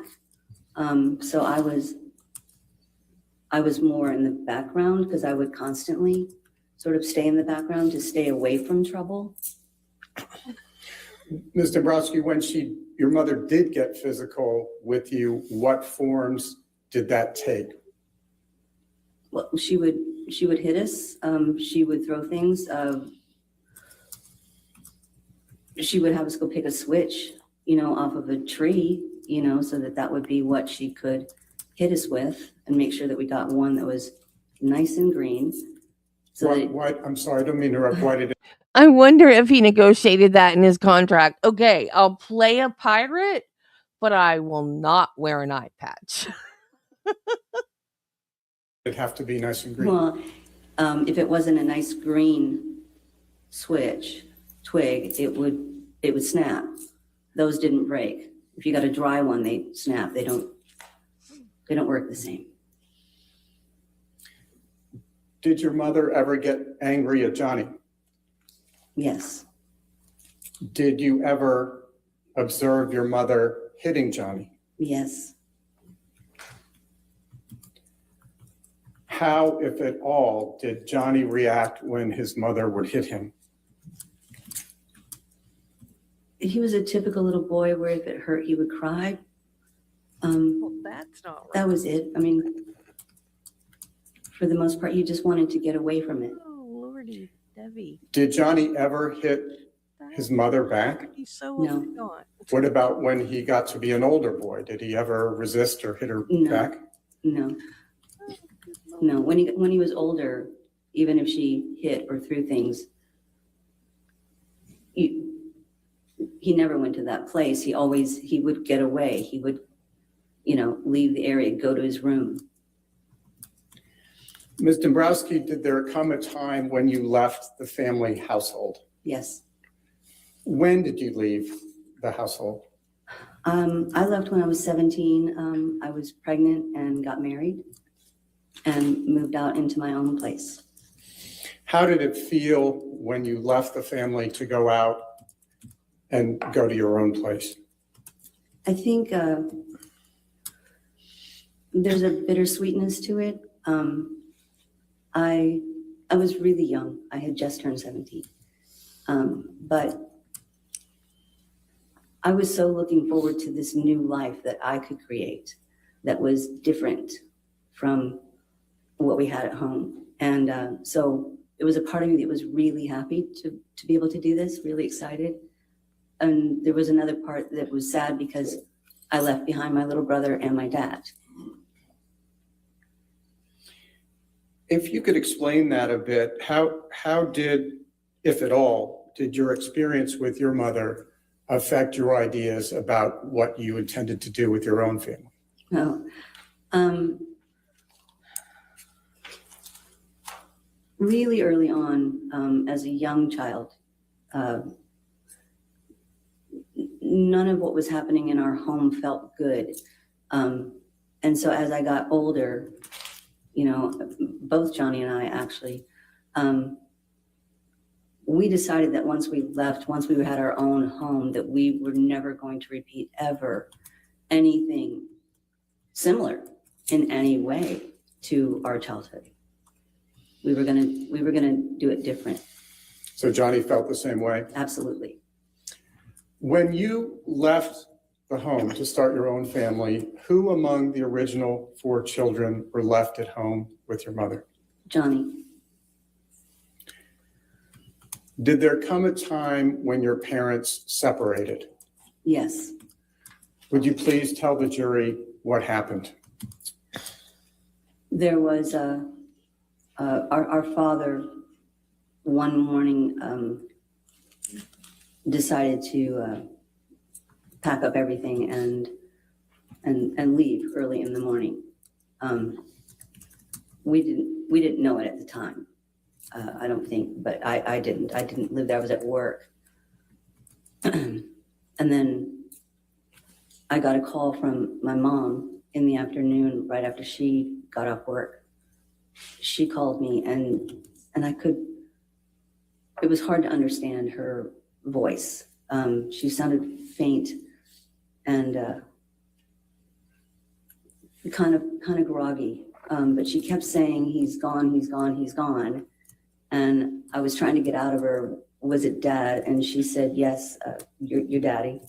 So I was more in the background because I would constantly sort of stay in the background to stay away from trouble. Ms. Dombrowski, when your mother did get physical with you, what forms did that take? Well, she would hit us. She would throw things. She would have us go pick a switch, off of a tree, so that would be what she could hit us with, and make sure that we got one that was nice and green. So I'm sorry, I don't mean to interrupt. Why did it? I wonder if he negotiated that in his contract. Okay, I'll play a pirate, but I will not wear an eye patch. It'd have to be nice and green. Well, if it wasn't a nice green twig, it would snap. Those didn't break. If you got a dry one, they snap. They don't work the same. Did your mother ever get angry at Johnny? Yes. Did you ever observe your mother hitting Johnny? Yes. How, if at all, did Johnny react when his mother would hit him? He was a typical little boy where if it hurt, he would cry. Well, that's not right. That was it. I mean, for the most part, he just wanted to get away from it. Oh, Lordy, Debbie. Did Johnny ever hit his mother back? So No. gone. What about when he got to be an older boy? Did he ever resist or hit her No. back? No. No. When he was older, even if she hit or threw things, he never went to that place. He would get away. He would, leave the area, go to his room. Ms. Dombrowski, did there come a time when you left the family household? Yes. When did you leave the household? I left when I was 17. I was pregnant and got married and moved out into my own place. How did it feel when you left the family to go out and go to your own place? I think there's a bittersweetness to it. I was really young. I had just turned 17. But I was so looking forward to this new life that I could create that was different from what we had at home. And so it was a part of me that was really happy to be able to do this, really excited. And there was another part that was sad because I left behind my little brother and my dad. If you could explain that a bit, how did, if at all, did your experience with your mother affect your ideas about what you intended to do with your own family? Well, really early on, as a young child, none of what was happening in our home felt good. And so as I got older, you know, both Johnny and I actually, we decided that once we had our own home, that we were never going to repeat ever anything similar in any way to our childhood. We were gonna do it different. So Johnny felt the same way? Absolutely. When you left the home to start your own family, who among the original 4 children were left at home with your mother? Johnny. Did there come a time when your parents separated? Yes. Would you please tell the jury what happened? There was our father one morning decided to pack up everything and leave early in the morning. We didn't know it at the time. I don't think, but I didn't live there. I was at work. And then I got a call from my mom in the afternoon, right after she got off work. She called me and it was hard to understand her voice. She sounded faint and kind of groggy, but she kept saying, "He's gone, he's gone, he's gone." And I was trying to get out of her, "Was it Dad?" And she said, "Yes, your daddy."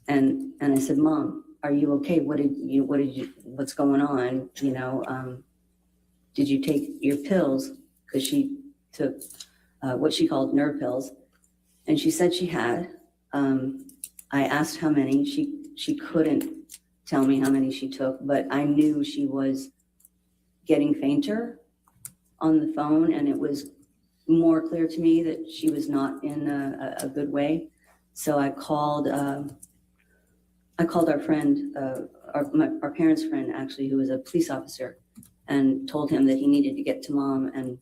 And I said, "Mom, are you okay? What's going on? You know, did you take your pills?" Because she took what she called nerve pills. And she said she had. I asked how many. She couldn't tell me how many she took, but I knew she was getting fainter on the phone, and it was more clear to me that she was not in a good way. So I called our friend, our parents' friend, actually, who was a police officer, and told him that he needed to get to Mom and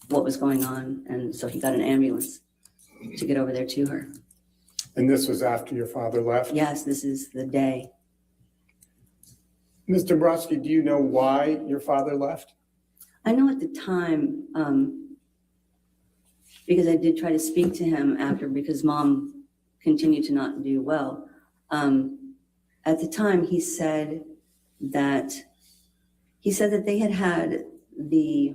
what was going on. And so he got an ambulance to get over there to her. And this was after your father left? Yes, this is the day. Ms. Dombrowski, do you know why your father left? I know at the time, because I did try to speak to him after, because Mom continued to not do well. At the time, he said that they had the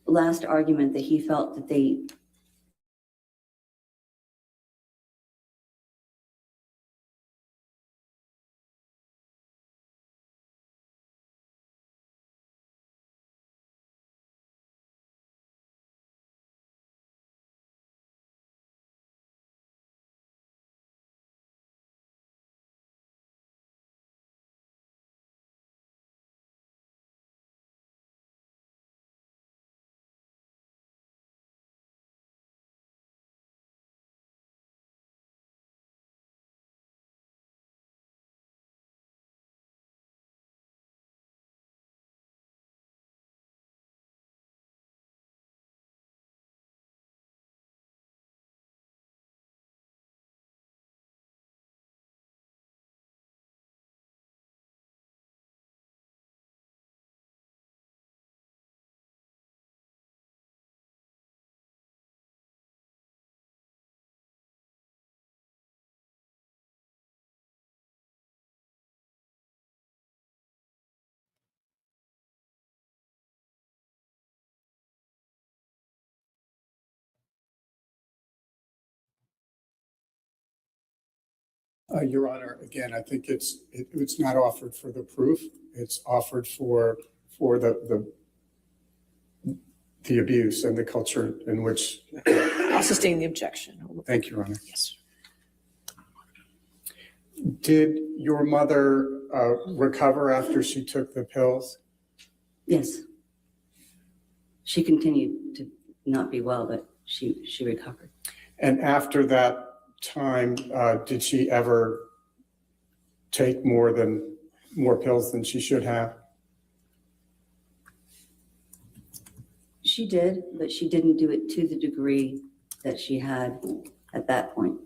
last argument, that he felt that they Your Honor, again, I think it's not offered for the proof. It's offered for the abuse and the culture in which. I'll sustain the objection. Thank you, Your Honor. Yes. Did your mother recover after she took the pills? Yes. She continued to not be well, but she recovered. And after that time, did she ever take more pills than she should have? She did, but she didn't do it to the degree that she had at that point.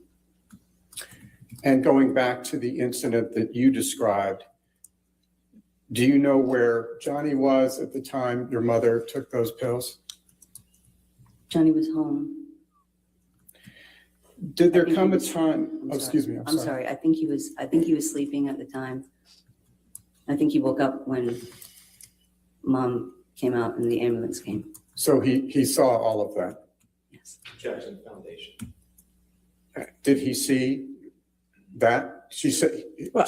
And going back to the incident that you described, do you know where Johnny was at the time your mother took those pills? Johnny was home. Did there come a time? Oh, excuse me. I'm sorry. I think he was sleeping at the time. I think he woke up when Mom came out and the ambulance came. So he saw all of that. Yes. Objection, foundation. Did he see that? She said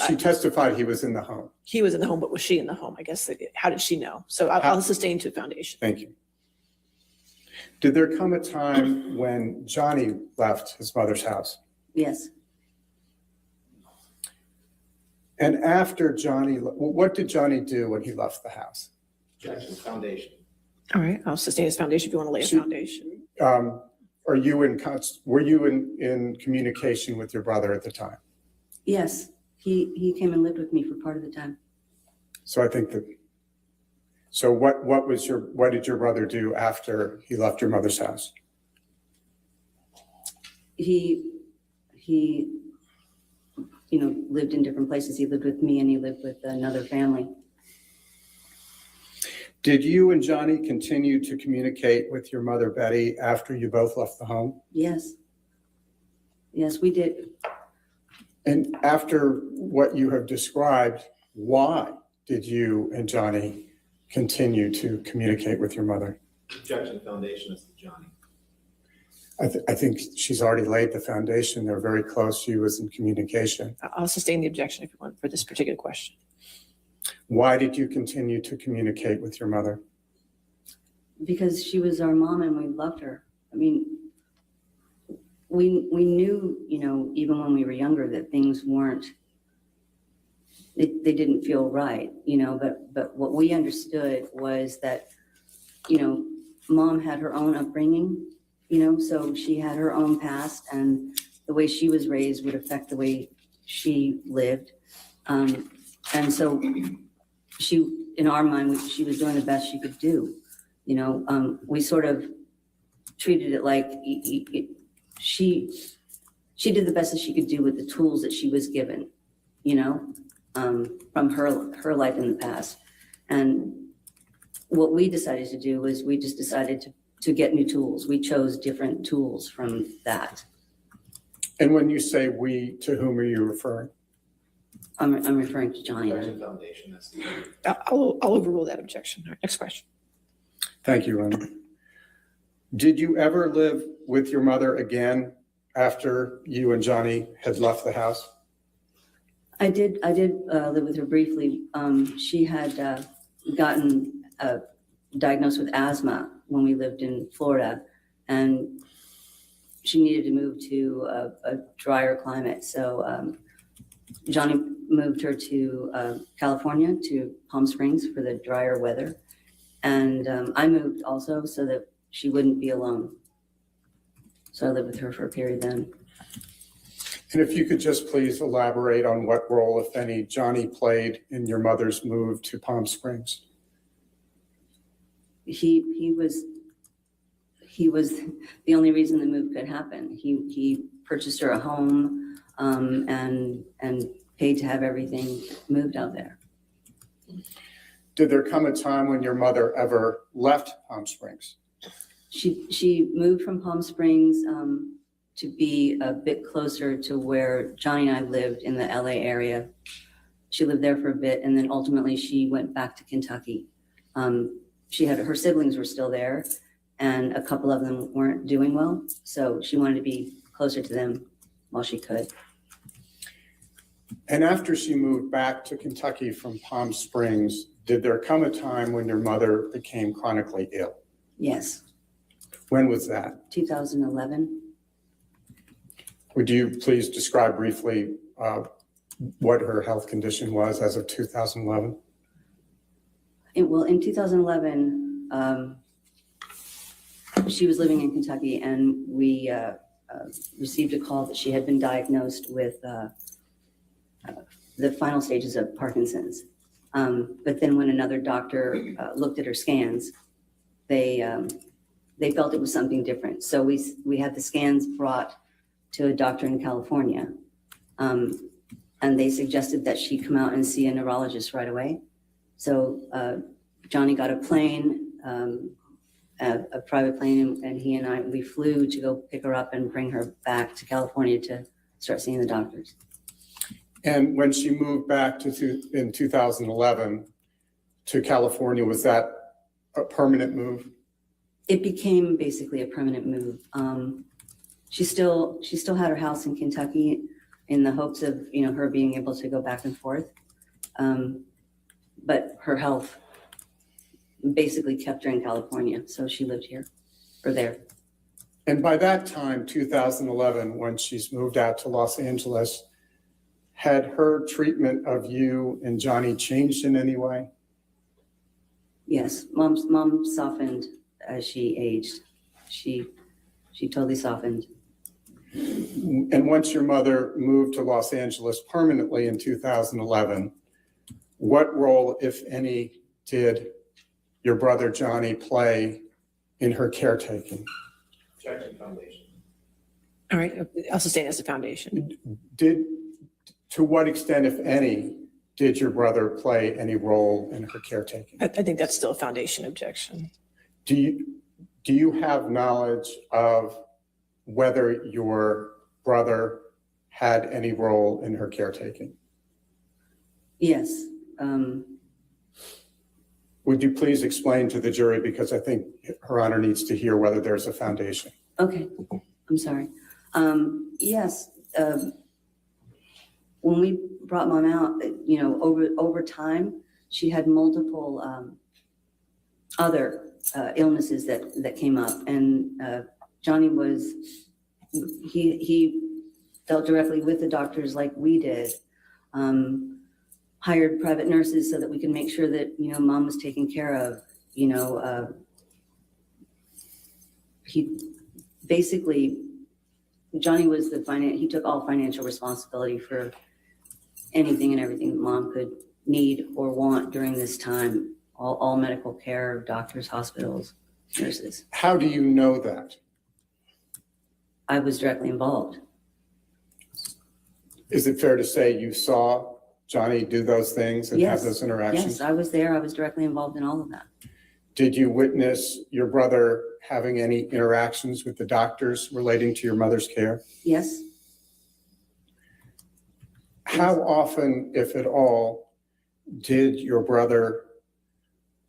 she testified he was in the home. He was in the home, but was she in the home? I guess, how did she know? So I'll sustain to foundation. Thank you. Did there come a time when Johnny left his mother's house? Yes. And after Johnny, what did Johnny do when he left the house? Objection, foundation. All right, I'll sustain his foundation if you want to lay a foundation. Were you in communication with your brother at the time? Yes. He came and lived with me for part of the time. So I think that. So what did your brother do after he left your mother's house? He lived in different places. He lived with me and he lived with another family. Did you and Johnny continue to communicate with your mother, Betty, after you both left the home? Yes. Yes, we did. And after what you have described, why did you and Johnny continue to communicate with your mother? Objection, foundation is to Johnny. I think she's already laid the foundation. They're very close. She was in communication. I'll sustain the objection if you want for this particular question. Why did you continue to communicate with your mother? Because she was our mom and we loved her. I mean, we knew, even when we were younger that things weren't, they didn't feel right, but what we understood was that, Mom had her own upbringing, so she had her own past and the way she was raised would affect the way she lived. And so in our mind, she was doing the best she could do. We sort of treated it like she did the best that she could do with the tools that she was given, from her life in the past. And what we decided to do was we just decided to get new tools. We chose different tools from that. And when you say we, to whom are you referring? I'm referring to Johnny. Objection, foundation is to Johnny. I'll overrule that objection. All right, next question. Thank you, Rona. Did you ever live with your mother again after you and Johnny had left the house? I did live with her briefly. She had gotten diagnosed with asthma when we lived in Florida, and she needed to move to a drier climate. So Johnny moved her to California, to Palm Springs for the drier weather. And I moved also so that she wouldn't be alone. So I lived with her for a period then. And if you could just please elaborate on what role, if any, Johnny played in your mother's move to Palm Springs. He was the only reason the move could happen. He purchased her a home and paid to have everything moved out there. Did there come a time when your mother ever left Palm Springs? She moved from Palm Springs to be a bit closer to where Johnny and I lived in the LA area. She lived there for a bit, and then ultimately she went back to Kentucky. She had her siblings were still there, and a couple of them weren't doing well, so she wanted to be closer to them while she could. And after she moved back to Kentucky from Palm Springs, did there come a time when your mother became chronically ill? Yes, When was that? 2011. Would you please describe briefly what her health condition was as of 2011? Well, in 2011, she was living in Kentucky, and we received a call that she had been diagnosed with the final stages of Parkinson's. But then when another doctor looked at her scans, they felt it was something different. So we had the scans brought to a doctor in California, and they suggested that she come out and see a neurologist right away. So Johnny got a plane, a private plane, and he and we flew to go pick her up and bring her back to California to start seeing the doctors. And when she moved back in 2011 to California, was that a permanent move? It became basically a permanent move. She still had her house in Kentucky in the hopes of, her being able to go back and forth. But her health basically kept her in California. So she lived here or there. And by that time, 2011, when she's moved out to Los Angeles, had her treatment of you and Johnny changed in any way? Yes, mom softened as she aged. She totally softened. And once your mother moved to Los Angeles permanently in 2011, what role, if any, did your brother Johnny play in her caretaking? Objection, foundation. All right, I'll sustain as a foundation. To what extent, if any, did your brother play any role in her caretaking? I think that's still a foundation objection. Do you have knowledge of whether your brother had any role in her caretaking? Yes. Would you please explain to the jury, because I think Her Honor needs to hear whether there's a foundation. Okay, I'm sorry. Yes. When we brought mom out, over time, she had multiple other illnesses that came up, and Johnny he dealt directly with the doctors like we did. Hired private nurses so that we could make sure that mom was taken care of. He basically, Johnny was he took all financial responsibility for anything and everything that mom could need or want during this time. All medical care, doctors, hospitals, nurses. How do you know that? I was directly involved. Is it fair to say you saw Johnny do those things and have those interactions? Yes, I was there. I was directly involved in all of that. Did you witness your brother having any interactions with the doctors relating to your mother's care? Yes. How often, if at all, did your brother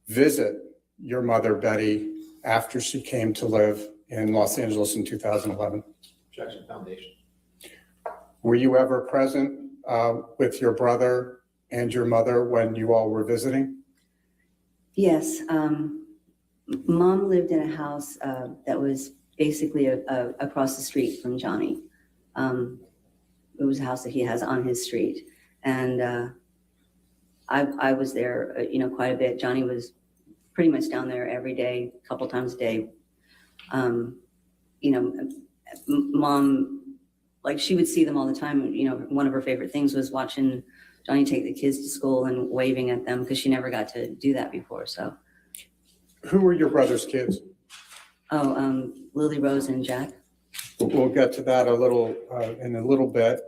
visit your mother, Betty, after she came to live in Los Angeles in 2011? Objection, foundation. Were you ever present with your brother and your mother when you all were visiting? Yes. Mom lived in a house that was basically across the street from Johnny. It was a house that he has on his street. And I was there, quite a bit. Johnny was pretty much down there every day, a couple times a day. Mom, like, she would see them all the time. One of her favorite things was watching Johnny take the kids to school and waving at them, because she never got to do that before. So, who were your brother's kids? Lily Rose and Jack. We'll get to that in a little bit.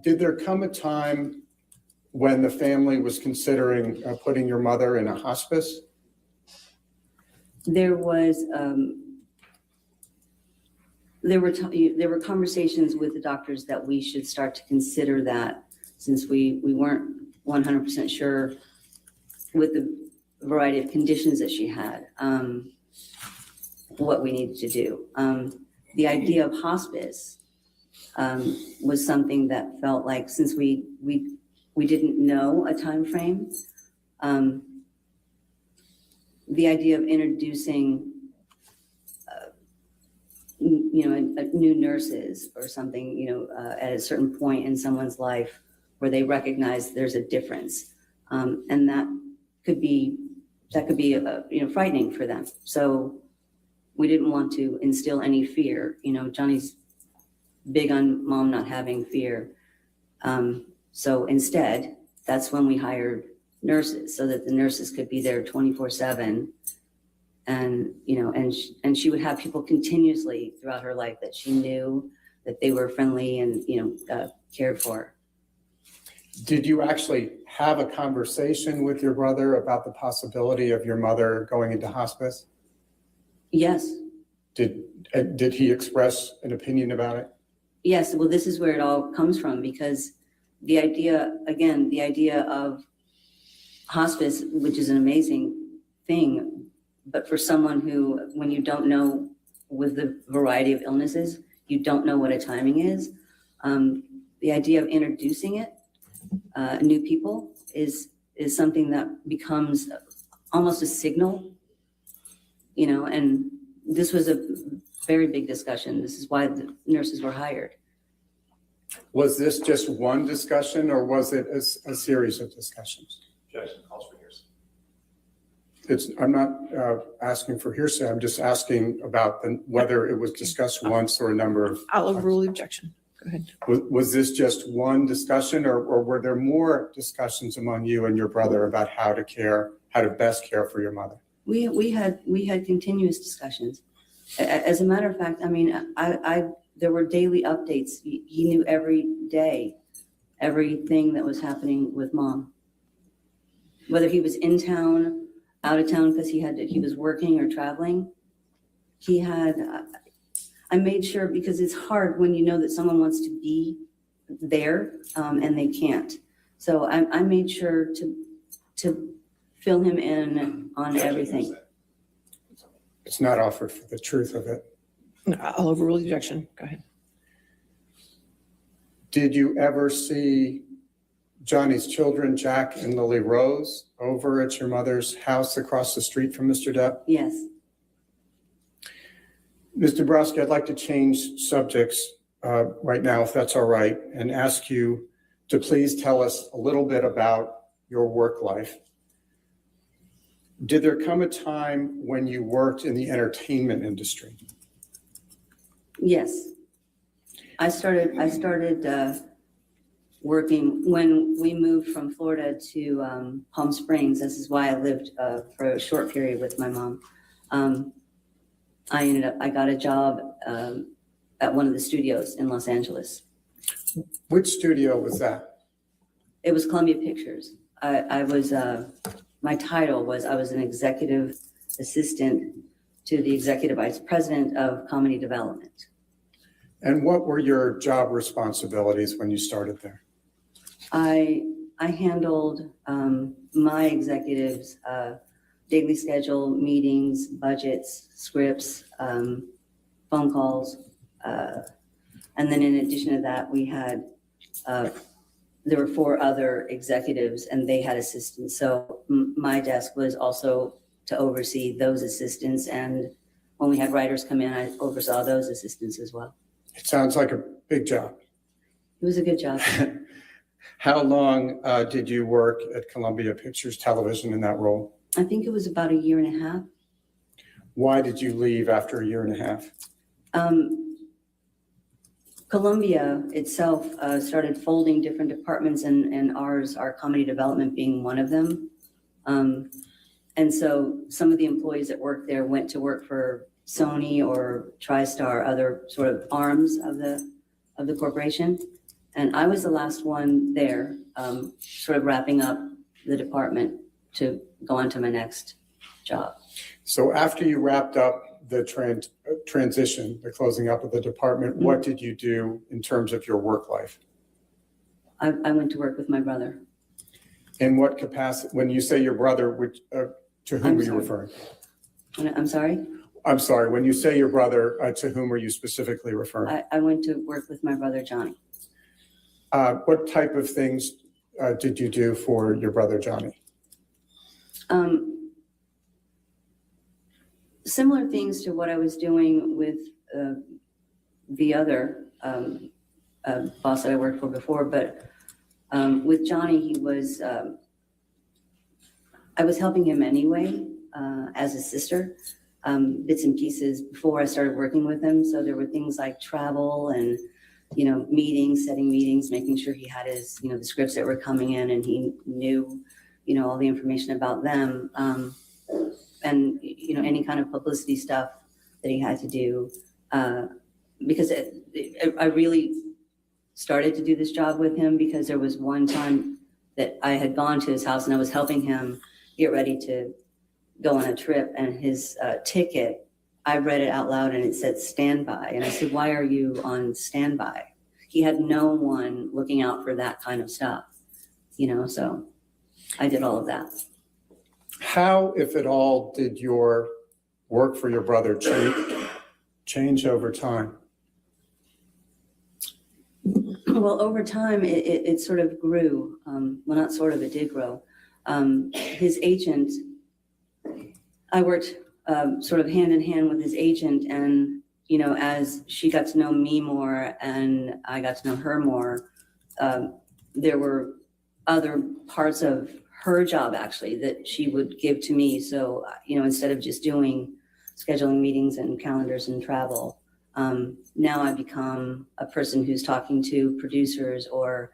Did there come a time when the family was considering putting your mother in a hospice? There was. There were conversations with the doctors that we should start to consider that, since we weren't 100% sure with the variety of conditions that she had, what we needed to do. The idea of hospice was something that felt like, since we didn't know a time frame, the idea of introducing, new nurses or something, at a certain point in someone's life where they recognize there's a difference, and that could be frightening for them. So we didn't want to instill any fear. Johnny's big on mom not having fear. So instead, that's when we hired nurses, so that the nurses could be there 24/7. And, and she would have people continuously throughout her life that she knew that they were friendly and, cared for. Did you actually have a conversation with your brother about the possibility of your mother going into hospice? Yes. Did he express an opinion about it? Yes. Well, this is where it all comes from, because the idea of hospice, which is an amazing thing, but for someone who, when you don't know, with the variety of illnesses, you don't know what a timing is, the idea of introducing it, new people, is something that becomes almost a signal, and this was a very big discussion. This is why the nurses were hired. Was this just one discussion, or was it a series of discussions? Objection calls for hearsay. I'm not asking for hearsay. I'm just asking about whether it was discussed once or a number of. I'll overrule the objection. Go ahead. Was this just one discussion, or were there more discussions among you and your brother about how to best care for your mother? We had continuous discussions. As a matter of fact, there were daily updates. He knew every day everything that was happening with mom, whether he was in town, out of town because he was working or traveling. I made sure, because it's hard when you know that someone wants to be there and they can't. So I made sure to fill him in on everything. It's not offered for the truth of it. No, I'll overrule the objection. Go ahead. Did you ever see Johnny's children, Jack and Lily Rose, over at your mother's house across the street from Mr. Depp? Yes. Ms. Dabrowski, I'd like to change subjects right now, if that's all right, and ask you to please tell us a little bit about your work life. Did there come a time when you worked in the entertainment industry? Yes. I started working when we moved from Florida to Palm Springs. This is why I lived for a short period with my mom. I got a job at one of the studios in Los Angeles. Which studio was that? It was Columbia Pictures. My title was, I was an executive assistant to the executive vice president of comedy development. And what were your job responsibilities when you started there? I handled my executives' daily schedule, meetings, budgets, scripts, phone calls. And then in addition to that, we had, there were 4 other executives and they had assistants. So my desk was also to oversee those assistants. And when we had writers come in, I oversaw those assistants as well. It sounds like a big job. It was a good job. How long did you work at Columbia Pictures Television in that role? I think it was about 1.5 years. Why did you leave after 1.5 years? Columbia itself started folding different departments, and our comedy development being one of them. And so some of the employees that worked there went to work for Sony or TriStar, other sort of arms of the corporation. And I was the last one there, sort of wrapping up the department to go on to my next job. So after you wrapped up the transition, the closing up of the department, what did you do in terms of your work life? I went to work with my brother. In what capacity? When you say your brother, to whom are you referring? I'm sorry? I'm sorry, when you say your brother, to whom are you specifically referring? I went to work with my brother, Johnny. What type of things did you do for your brother, Johnny? Similar things to what I was doing with the other boss that I worked for before, but with Johnny, he was, I was helping him anyway as a sister, bits and pieces before I started working with him. So there were things like travel and, you know, meetings, setting meetings, making sure he had his, you know, the scripts that were coming in and he knew, you know, all the information about them. And, you know, any kind of publicity stuff that he had to do. Because I really started to do this job with him because there was one time that I had gone to his house and I was helping him get ready to go on a trip, and his ticket, I read it out loud and it said standby. And I said, why are you on standby? He had no one looking out for that kind of stuff, you know, so I did all of that. How, if at all, did your work for your brother change over time? Well, over time, it sort of grew. Well, not sort of, it did grow. His agent, I worked sort of hand in hand with his agent, and, you know, as she got to know me more and I got to know her more, there were other parts of her job actually that she would give to me. So, you know, instead of just doing scheduling meetings and calendars and travel, now I've become a person who's talking to producers or,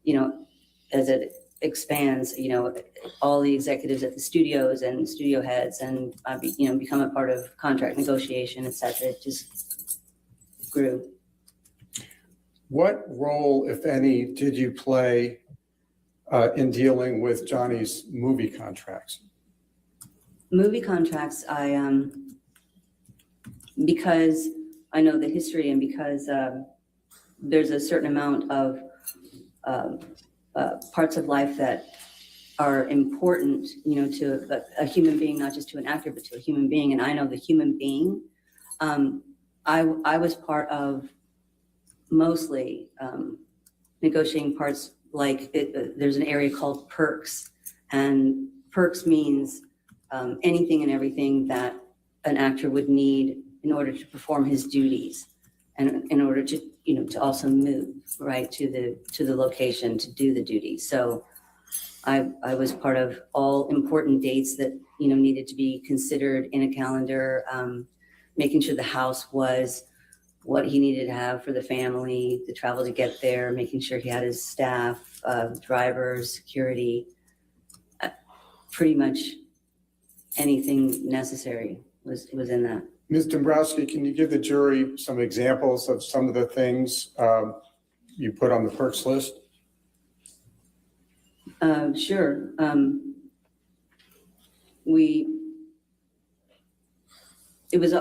you know, as it expands, you know, all the executives at the studios and studio heads, and I've, you know, become a part of contract negotiation, et cetera. It just grew. What role, if any, did you play in dealing with Johnny's movie contracts? Movie contracts, because I know the history and because there's a certain amount of parts of life that are important, you know, to a human being, not just to an actor, but to a human being. And I know the human being. I was part of mostly negotiating parts like there's an area called perks, and perks means anything and everything that an actor would need in order to perform his duties and in order to, you know, to also move right to the location to do the duties. So I was part of all important dates that, you know, needed to be considered in a calendar, making sure the house was what he needed to have for the family, the travel to get there, making sure he had his staff, drivers, security, pretty much anything necessary was in that. Ms. Dombrowski, can you give the jury some examples of some of the things you put on the perks list? Sure. It was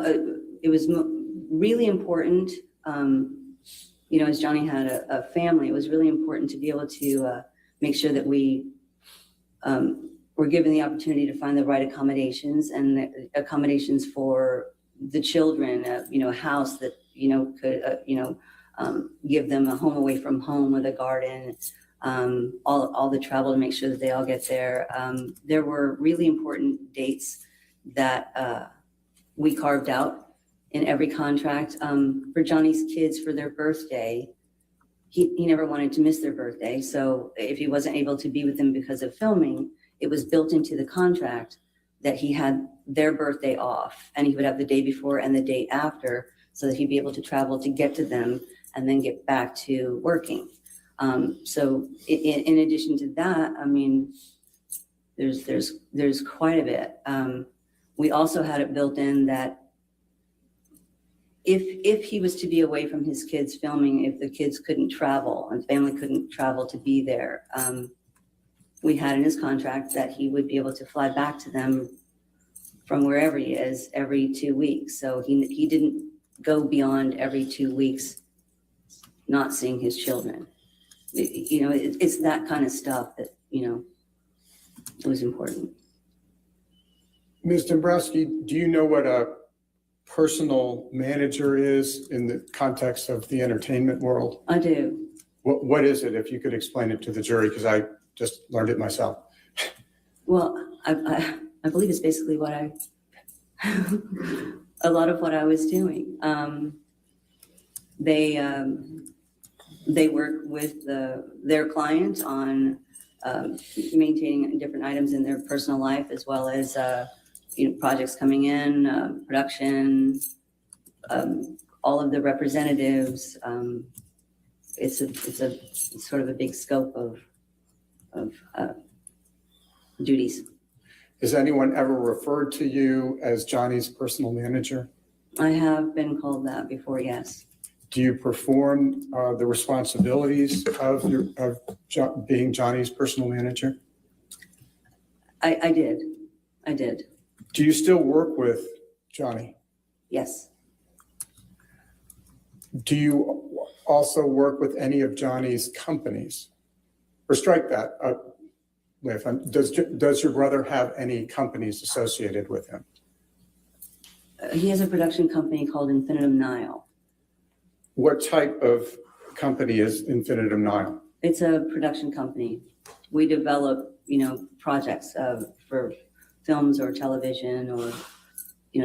really important, you know, as Johnny had a family, it was really important to be able to make sure that we were given the opportunity to find the right accommodations and the accommodations for the children, you know, a house that, you know, could, you know, give them a home away from home with a garden, all the travel to make sure that they all get there. There were really important dates that we carved out in every contract. For Johnny's kids, for their birthday, he never wanted to miss their birthday. So if he wasn't able to be with them because of filming, it was built into the contract that he had their birthday off, and he would have the day before and the day after so that he'd be able to travel to get to them and then get back to working. So in addition to that, I mean, there's quite a bit. We also had it built in that if he was to be away from his kids filming, if the kids couldn't travel and family couldn't travel to be there, we had in his contract that he would be able to fly back to them from wherever he is every 2 weeks. So he didn't go beyond every 2 weeks not seeing his children. You know, it's that kind of stuff that, you know, it was important. Ms. Dombrowski, do you know what a personal manager is in the context of the entertainment world? I do. What is it, if you could explain it to the jury, because I just learned it myself. Well, I believe it's basically what a lot of what I was doing. They work with their client on maintaining different items in their personal life, as well as projects coming in, production, all of the representatives. It's sort of a big scope of duties. Has anyone ever referred to you as Johnny's personal manager? I have been called that before, yes. Do you perform the responsibilities of being Johnny's personal manager? I did. Do you still work with Johnny? Yes. Do you also work with any of Johnny's companies? Or strike that. Does your brother have any companies associated with him? He has a production company called Infinitum Nile. What type of company is Infinitum Nile? It's a production company. We develop, projects for films or television or,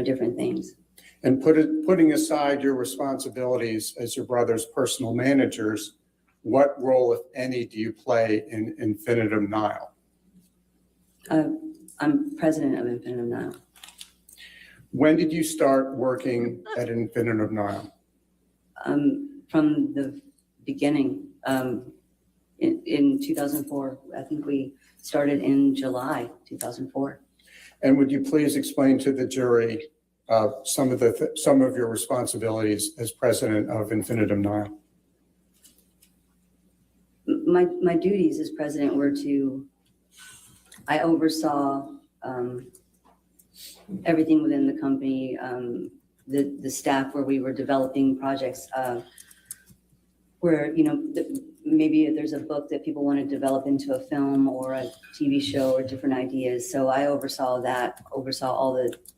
different things. And putting aside your responsibilities as your brother's personal managers, what role, if any, do you play in Infinitum Nile? I'm president of Infinitum Nile. When did you start working at Infinitum Nile? From the beginning, in 2004. I think we started in July 2004. And would you please explain to the jury some of your responsibilities as president of Infinitum Nile? My duties as president were I oversaw everything within the company, the staff where we were developing projects, where, maybe there's a book that people want to develop into a film or a TV show or different ideas. So I oversaw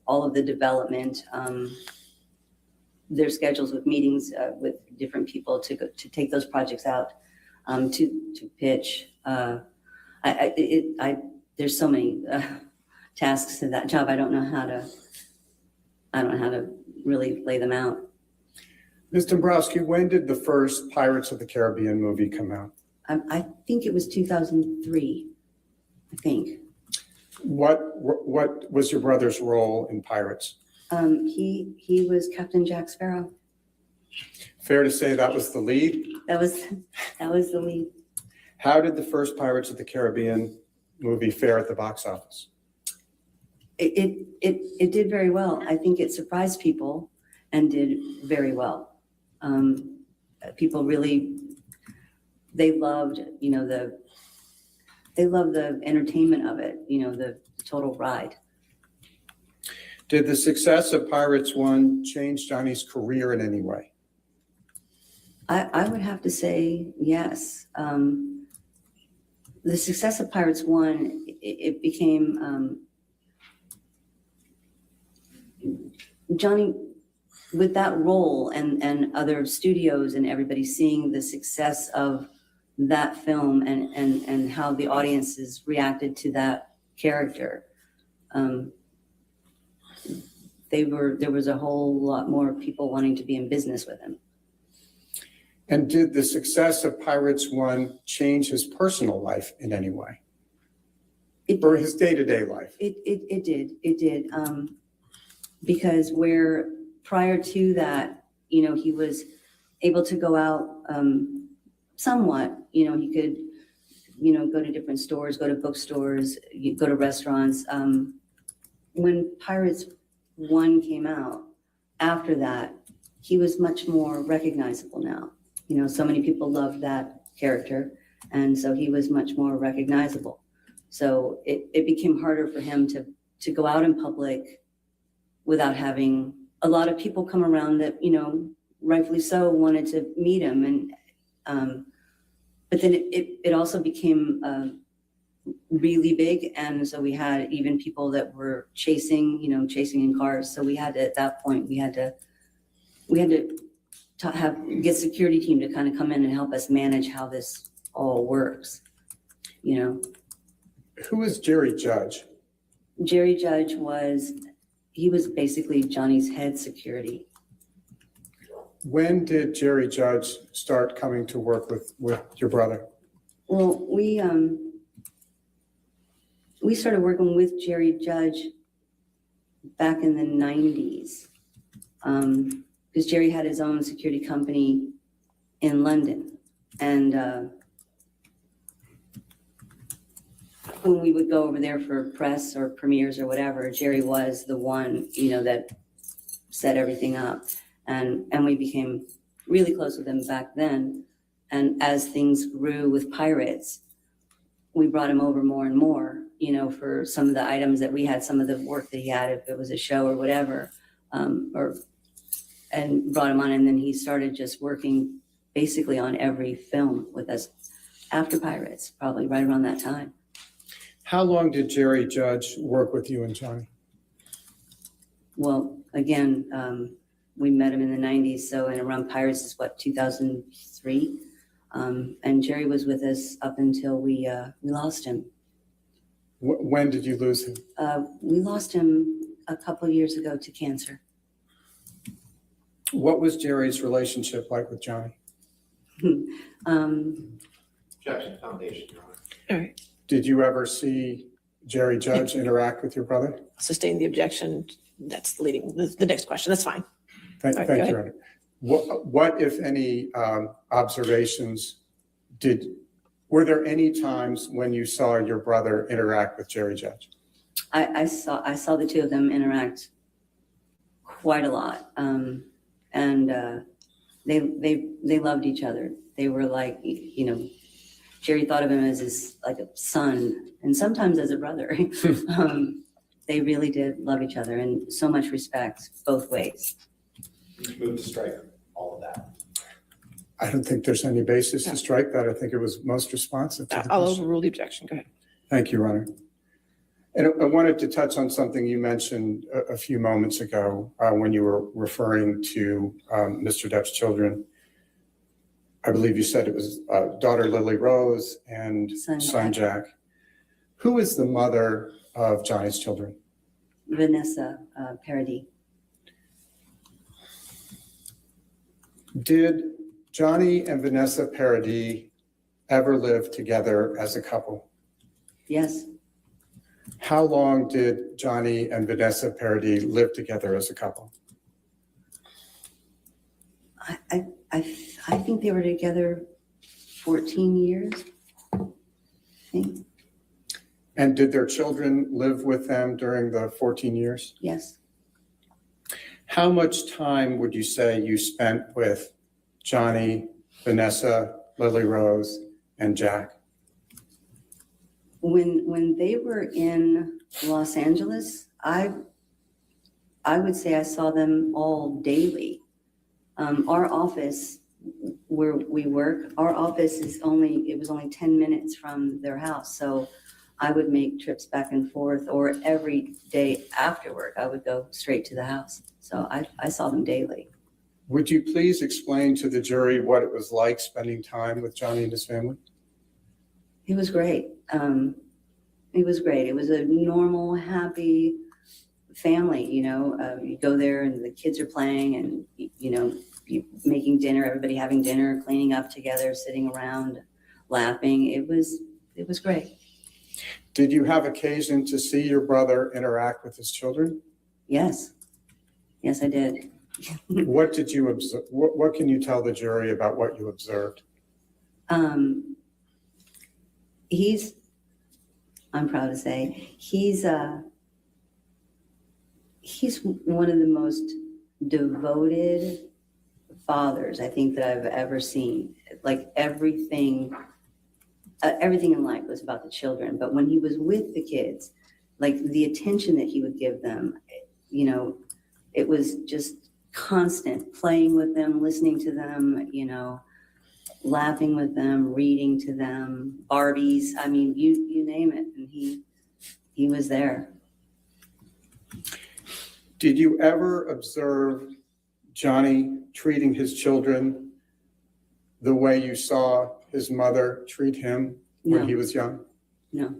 all of the development, their schedules with meetings with different people to take those projects out, to pitch. There's so many tasks to that job. I don't know how to really lay them out. Ms. Dombrowski, when did the first Pirates of the Caribbean movie come out? I think it was 2003, I think. What was your brother's role in Pirates? He was Captain Jack Sparrow. Fair to say that was the lead? That was the lead. How did the first Pirates of the Caribbean movie fare at the box office? It did very well. I think it surprised people and did very well. People really, they loved, the entertainment of it, the total ride. Did the success of Pirates 1 change Johnny's career in any way? I would have to say yes. The success of Pirates 1, it became, Johnny, with that role and other studios and everybody seeing the success of that film and how the audiences reacted to that character, there was a whole lot more people wanting to be in business with him. And did the success of Pirates 1 change his personal life in any way? Or his day-to-day life? It did. Because where prior to that, he was able to go out somewhat, he could, go to different stores, go to bookstores, go to restaurants. When Pirates 1 came out, after that, he was much more recognizable now. So many people loved that character, and so he was much more recognizable. So it became harder for him to go out in public without having a lot of people come around that, rightfully so, wanted to meet him. And but then it also became really big. And so we had even people that were chasing in cars. So we had to, at that point, we had to get security team to kind of come in and help us manage how this all works, you know. Who is Jerry Judge? Jerry Judge was basically Johnny's head security. When did Jerry Judge start coming to work with your brother? Well, we started working with Jerry Judge back in the 90s, because Jerry had his own security company in London. And when we would go over there for press or premieres or whatever, Jerry was the one, you know, that set everything up. And we became really close with him back then. And as things grew with Pirates, we brought him over more and more, you know, for some of the items that we had, some of the work that he had, if it was a show or whatever, and brought him on. And then he started just working basically on every film with us after Pirates, probably right around that time. How long did Jerry Judge work with you and Johnny? Well, again, we met him in the 90s, so and around Pirates is what, 2003? And Jerry was with us up until we lost him. When did you lose him? We lost him a couple years ago to cancer. What was Jerry's relationship like with Johnny? Objection, foundation, Your Honor. All right, Did you ever see Jerry Judge interact with your brother? sustain the objection. That's leading the next question. That's fine. Thank All right, thank go you, Your Honor. What, if any, observations were there any times when you saw your brother interact with Jerry Judge? I saw the two of them interact quite a lot, and they loved each other. They were like, you know, Jerry thought of him as his like a son, and sometimes as a brother. They really did love each other, and so much respect both ways. Move to strike all of that. I don't think there's any basis to strike that. I think it was most responsive to the I'll question. overrule the objection. Go ahead. Thank you, Your Honor. And I wanted to touch on something you mentioned a few moments ago when you were referring to Mr. Depp's children. I believe you said it was daughter Lily Rose and son Jack. Who is the mother of Johnny's children? Vanessa Paradis. Did Johnny and Vanessa Paradis ever live together as a couple? Yes. How long did Johnny and Vanessa Paradis live together as a couple? I think they were together 14 years. I think. And did their children live with them during the 14 years? Yes. How much time would you say you spent with Johnny, Vanessa, Lily Rose, and Jack? When they were in Los Angeles, I would say I saw them all daily. Our office where we work, our office was only 10 minutes from their house. So I would make trips back and forth, or every day after work, I would go straight to the house. So I saw them daily. Would you please explain to the jury what it was like spending time with Johnny and his family? It was great. It was great. It was a normal, happy family. You know, you go there and the kids are playing, and you know, you making dinner, everybody having dinner, cleaning up together, sitting around, laughing. It was great. Did you have occasion to see your brother interact with his children? Yes. Yes, I did. What did you observe? What can you tell the jury about what you observed? I'm proud to say, he's one of the most devoted fathers I think that I've ever seen. Like everything in life was about the children, but when he was with the kids, like the attention that he would give them, you know, it was just constant, playing with them, listening to them, you know, laughing with them, reading to them, Barbies. I mean, you name it. And he was there. Did you ever observe Johnny treating his children the way you saw his mother treat him when No. he was young? No.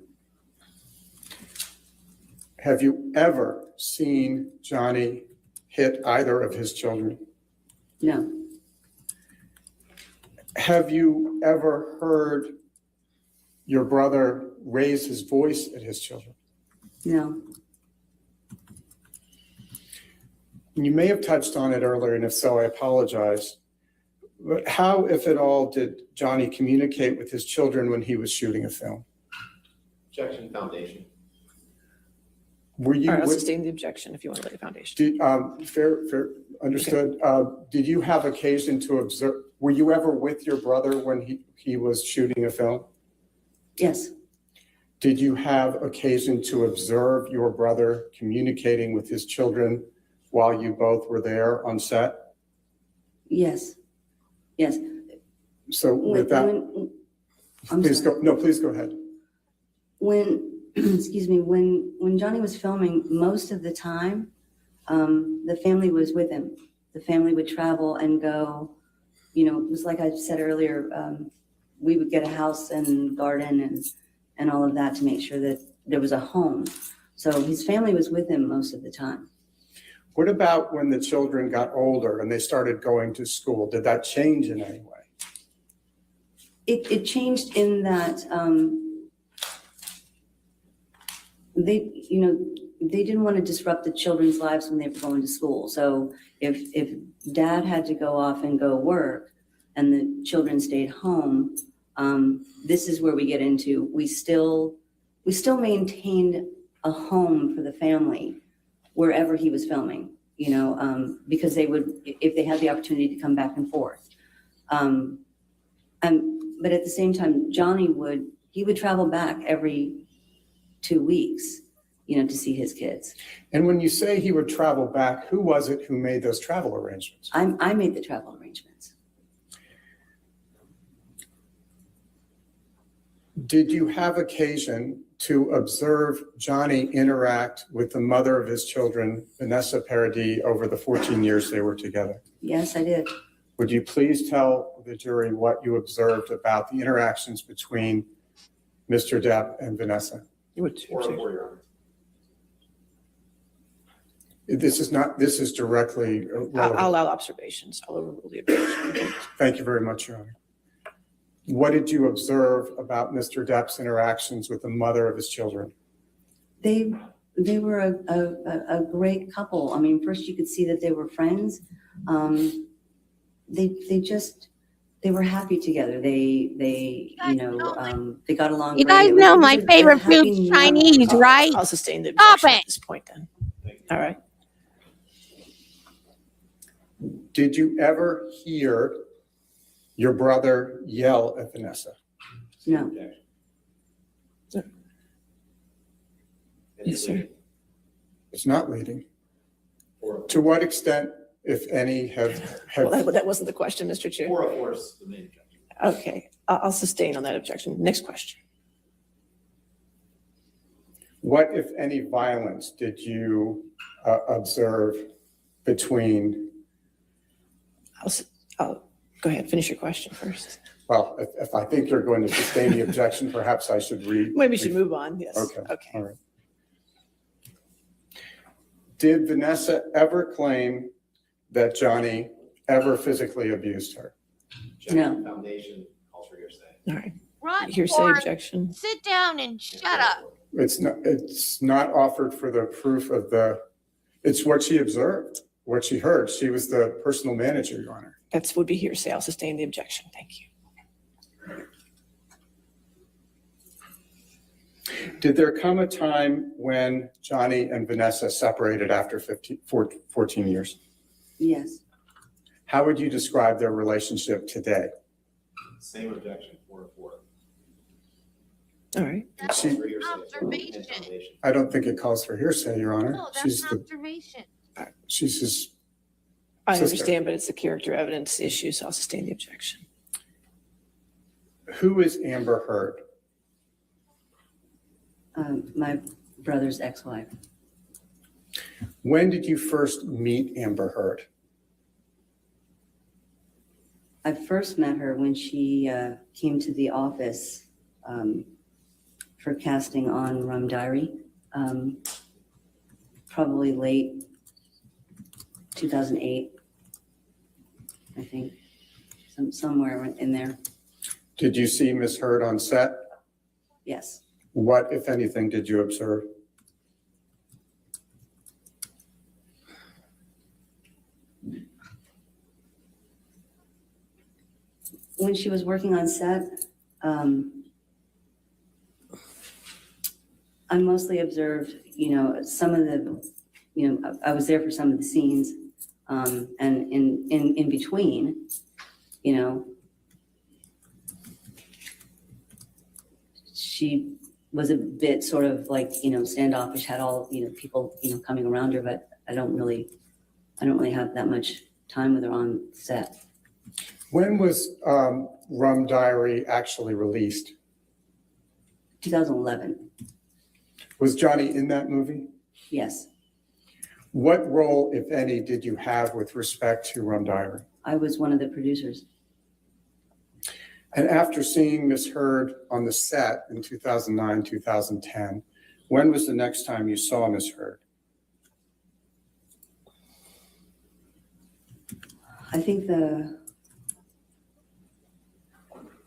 Have you ever seen Johnny hit either of his children? No. Have you ever heard your brother raise his voice at his children? No. You may have touched on it earlier, and if so, I apologize. But how, if at all, did Johnny communicate with his children when he was shooting a film? Objection, foundation. Were you, All right, I'll with- sustain the objection if you want to lay the foundation. fair, understood. Did you have occasion to observe, were you ever with your brother when he was shooting a film? Yes. Did you have occasion to observe your brother communicating with his children while you both were there on set? Yes. Yes. So with that, I'm please sorry. please go ahead. Excuse me, when Johnny was filming, most of the time, the family was with him. The family would travel and go, it was like I said earlier, we would get a house and garden and all of that to make sure that there was a home. So his family was with him most of the time. What about when the children got older and they started going to school? Did that change in any way? It changed in that they didn't want to disrupt the children's lives when they were going to school. So if dad had to go off and go work and the children stayed home, this is where we get into, we still maintained a home for the family wherever he was filming, because they would, if they had the opportunity to come back and forth. But at the same time, Johnny would travel back every 2 weeks, to see his kids. And when you say he would travel back, who was it who made those travel arrangements? I made the travel arrangements. Did you have occasion to observe Johnny interact with the mother of his children, Vanessa Paradis, over the 14 years they were together? Yes, I did. Would you please tell the jury what you observed about the interactions between Mr. Depp and Vanessa? Or Your Honor. This is directly relevant. I'll allow observations. I'll overrule the objection. Thank you very much, Your Honor. What did you observe about Mr. Depp's interactions with the mother of his children? They were a great couple. I mean, first you could see that they were friends. They were happy together. They got along. You great. guys It was- know it was my a favorite happy food's meal. Chinese, right? I'll sustain the Stop objection it. at this point then. All right. Did you ever hear your brother yell at Vanessa? No. Objection. Yes, sir. It's not leading. Or To what extent, if any, Well, that wasn't the question, Mr. Chair. of force, the main objection. Okay, I'll sustain on that objection. Next question. what, if any, violence did you observe between, I'll go ahead, finish your question first. well, if I think you're going to sustain the objection, perhaps I should read. Maybe we should move on, yes. Okay, all Okay. right. Did Vanessa ever claim that Johnny ever physically abused her? Objection, foundation, calls for hearsay. All right. Run, Hearsay Forrest. objection. Sit down and shut up. It's not offered for the proof of it's what she observed, what she heard. She was the personal manager, Your Honor. That would be hearsay. I'll sustain the objection. Thank you. Did there come a time when Johnny and Vanessa separated after 14 years? Yes. How would you describe their relationship today? Same objection, 4-4. All right. That's She- Calls for hearsay. observation. And foundation. I don't think it calls for hearsay, Your Honor. No, She's that's an observation. his I sister. understand, but it's a character evidence issue, so I'll sustain the objection. Who is Amber Heard? My brother's ex-wife. When did you first meet Amber Heard? I first met her when she came to the office for casting on Rum Diary, probably late 2008, I think, somewhere in there. Did you see Ms. Heard on set? Yes. What, if anything, did you observe? When she was working on set, I mostly observed, some of the, I was there for some of the scenes, and in between, she was a bit sort of like, standoffish, had all, people, coming around her, but I don't really have that much time with her on set. When was Rum Diary actually released? 2011, Was Johnny in that movie? yes. What role, if any, did you have with respect to Rum Diary? I was one of the producers. And after seeing Ms. Heard on the set in 2009, 2010, when was the next time you saw Ms. Heard? I think the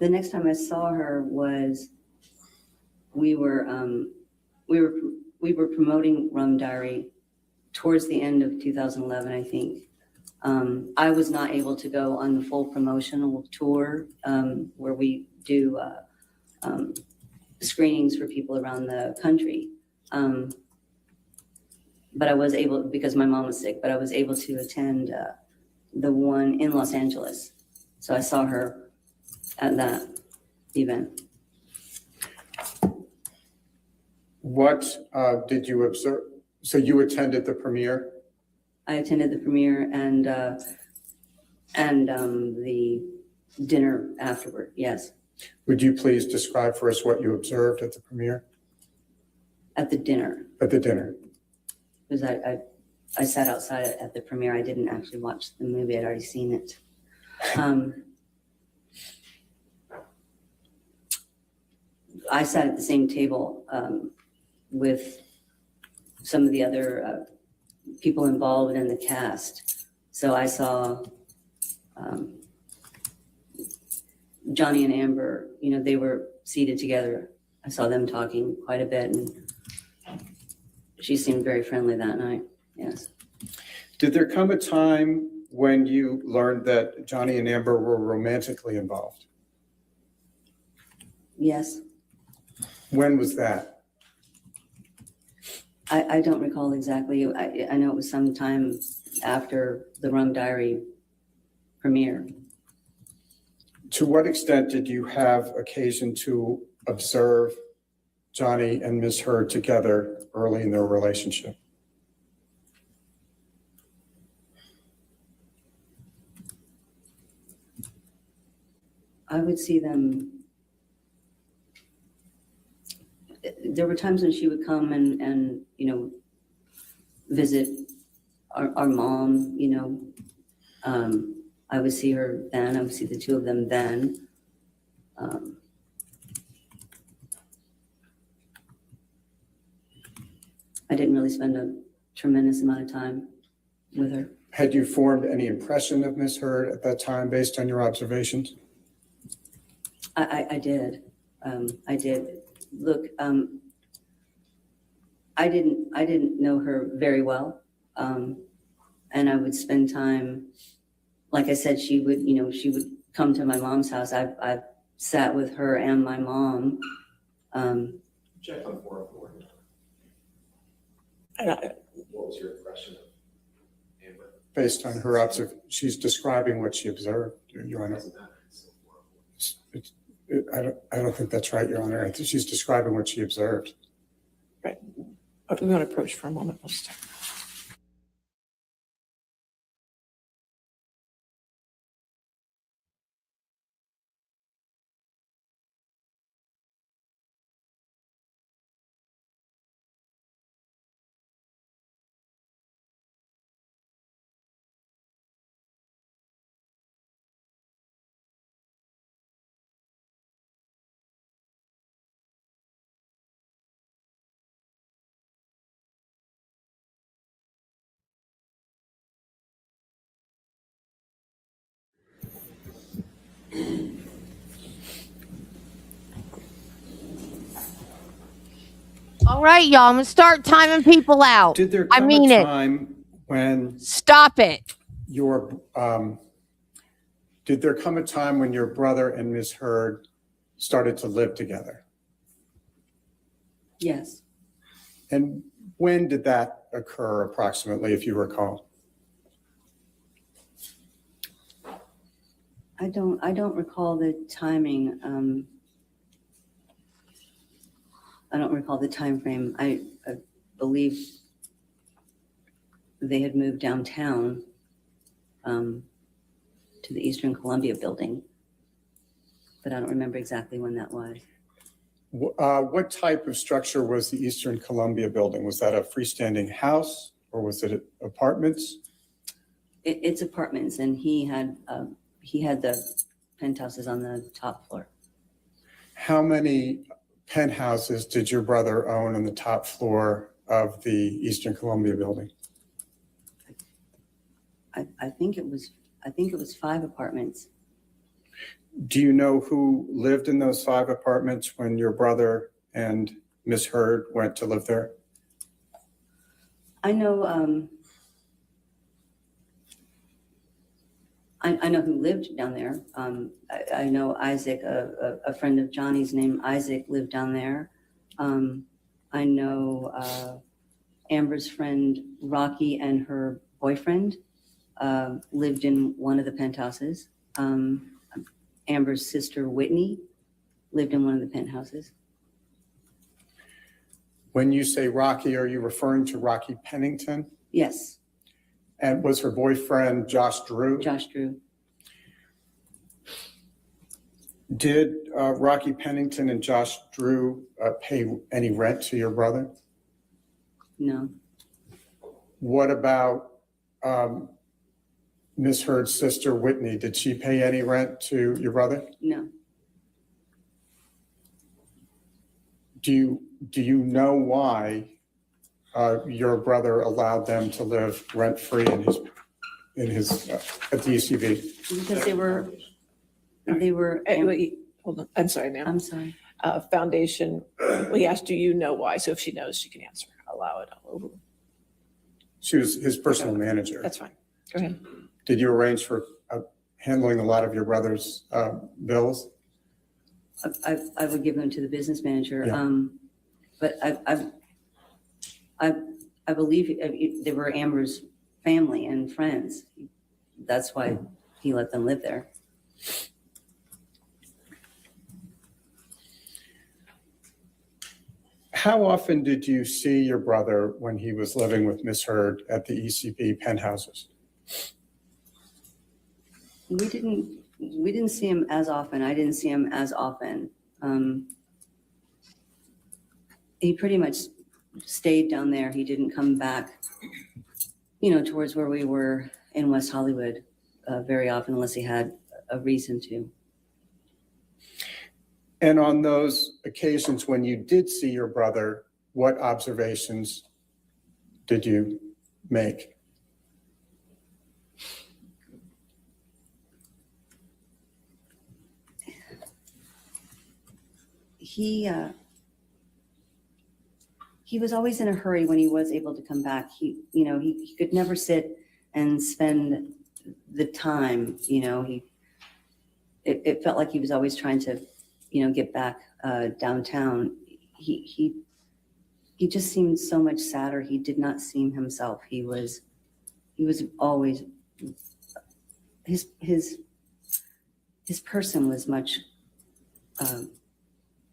next time I saw her was we were promoting Rum Diary towards the end of 2011, I think. I was not able to go on the full promotional tour where we do screenings for people around the country. But I was able, because my mom was sick, but I was able to attend the one in Los Angeles. So I saw her at that event. What did you observe? So you attended the premiere? I attended the premiere and the dinner afterward, yes. Would you please describe for us what you observed at the premiere? At the dinner, At the dinner? because I sat outside at the premiere. I didn't actually watch the movie. I'd already seen it. I sat at the same table with some of the other people involved in the cast. So I saw Johnny and Amber, they were seated together. I saw them talking quite a bit, and she seemed very friendly that night, yes. Did there come a time when you learned that Johnny and Amber were romantically involved? Yes. When was that? I don't recall exactly. I know it was sometime after the Rum Diary premiere. To what extent did you have occasion to observe Johnny and Ms. Heard together early in their relationship? I would see them. There were times when she would come and visit our mom, I would see her then. I would see the two of them then. I didn't really spend a tremendous amount of time with her. Had you formed any impression of Ms. Heard at that time based on your observations? I did. I did. Look, I didn't know her very well. And I would spend time, like I said, she would come to my mom's house. I've sat with her and my mom. Check on 404. What was your impression of Amber? Based on her observation, she's describing what she observed, Your Honor. Doesn't matter. It's still 404. I don't think that's right, Your Honor. I think she's describing what she observed. Right. We want to approach for a moment. Let's All right, y'all. I'm gonna start timing people out. Did there I come mean a it. time when Stop it. your, did there come a time when your brother and Ms. Heard started to live together? Yes. And when did that occur approximately, if you recall? I don't recall the timing. I don't recall the time frame. I believe they had moved downtown to the Eastern Columbia building, but I don't remember exactly when that was. What type of structure was the Eastern Columbia building? Was that a freestanding house or was it apartments? It's apartments, and he had the penthouses on the top floor. How many penthouses did your brother own on the top floor of the Eastern Columbia building? I think it was 5 apartments. Do you know who lived in those 5 apartments when your brother and Ms. Heard went to live there? I know I know who lived down there. I know Isaac, a friend of Johnny's named Isaac lived down there. I know Amber's friend Rocky and her boyfriend lived in one of the penthouses. Amber's sister Whitney lived in one of the penthouses. When you say Rocky, are you referring to Rocky Pennington? Yes. And was her boyfriend Josh Drew? Josh Drew. Did Rocky Pennington and Josh Drew pay any rent to your brother? No. What about Ms. Heard's sister Whitney? Did she pay any rent to your brother? No. Do you know why your brother allowed them to live rent-free in his at the ECB? Because they were. Wait, hold on. I'm sorry, ma'am. I'm sorry. Foundation, we asked, do you know why? So if she knows, she can answer. Allow it all over. She was his personal manager. That's fine. Go ahead. Did you arrange for handling a lot of your brother's bills? I would give them to the business manager. Yeah. But I believe they were Amber's family and friends. That's why he let them live there. How often did you see your brother when he was living with Ms. Heard at the ECB penthouses? We didn't see him as often. I didn't see him as often. He pretty much stayed down there. He didn't come back, towards where we were in West Hollywood very often unless he had a reason to. And on those occasions when you did see your brother, what observations did you make? He was always in a hurry when he was able to come back. He could never sit and spend the time, it felt like he was always trying to, get back downtown. He just seemed so much sadder. He did not seem himself. He was always, his person was much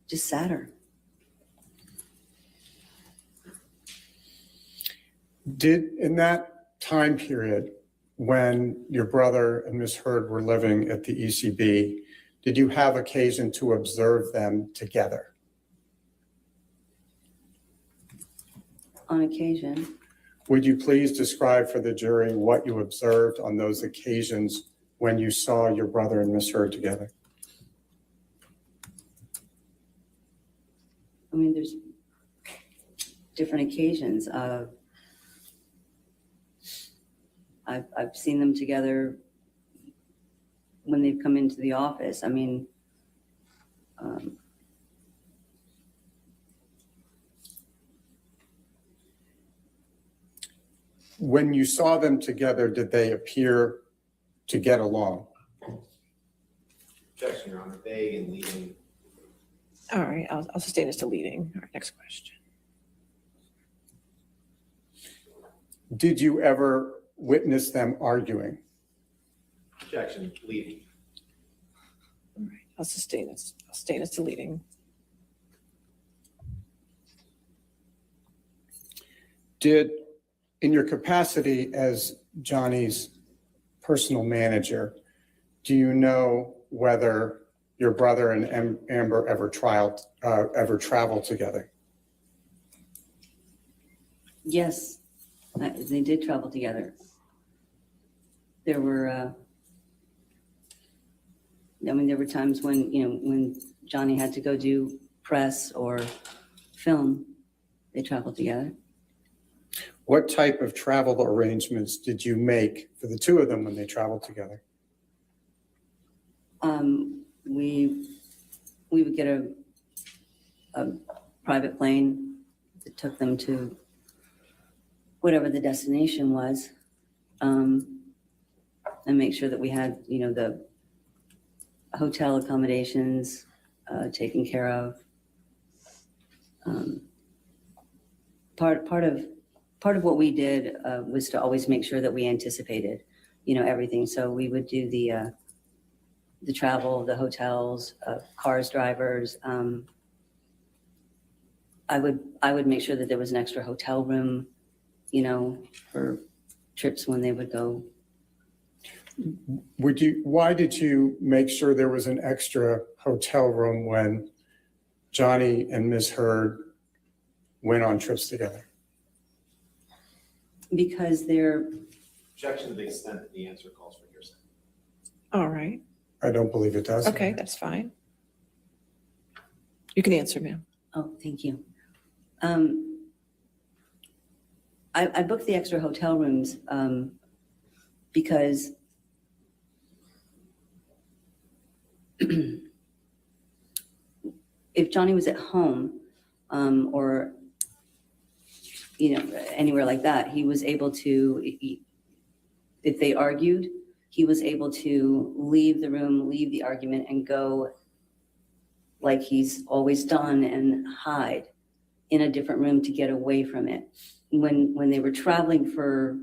just sadder. In that time period when your brother and Ms. Heard were living at the ECB, did you have occasion to observe them together? On occasion. Would you please describe for the jury what you observed on those occasions when you saw your brother and Ms. Heard together? I mean, there's different occasions. I've seen them together when they've come into the office. I mean, When you saw them together, did they appear to get along? Objection, Your Honor. Vague and leading. All right, I'll sustain as to leading. All right, next question. Did you ever witness them arguing? Objection, leading. All right, I'll sustain as to leading. Did, in your capacity as Johnny's personal manager, do you know whether your brother and Amber ever traveled together? Yes, they did travel together. There were, there were times when, when Johnny had to go do press or film, they traveled together. What type of travel arrangements did you make for the two of them when they traveled together? We would get a private plane that took them to whatever the destination was, and make sure that we had, the hotel accommodations taken care of. Part of what we did was to always make sure that we anticipated, everything. So we would do the travel, the hotels, cars, drivers. I would make sure that there was an extra hotel room, for trips when they would go. Why did you make sure there was an extra hotel room when Johnny and Ms. Heard went on trips together? Because they're. Objection to the extent that the answer calls for hearsay. All right. I don't believe it does. Okay, that's fine. You can answer, ma'am. Oh, thank you. I booked the extra hotel rooms because if Johnny was at home or anywhere like that, he was able to, if they argued, he was able to leave the room, leave the argument, and go like he's always done and hide in a different room to get away from it. When they were traveling for,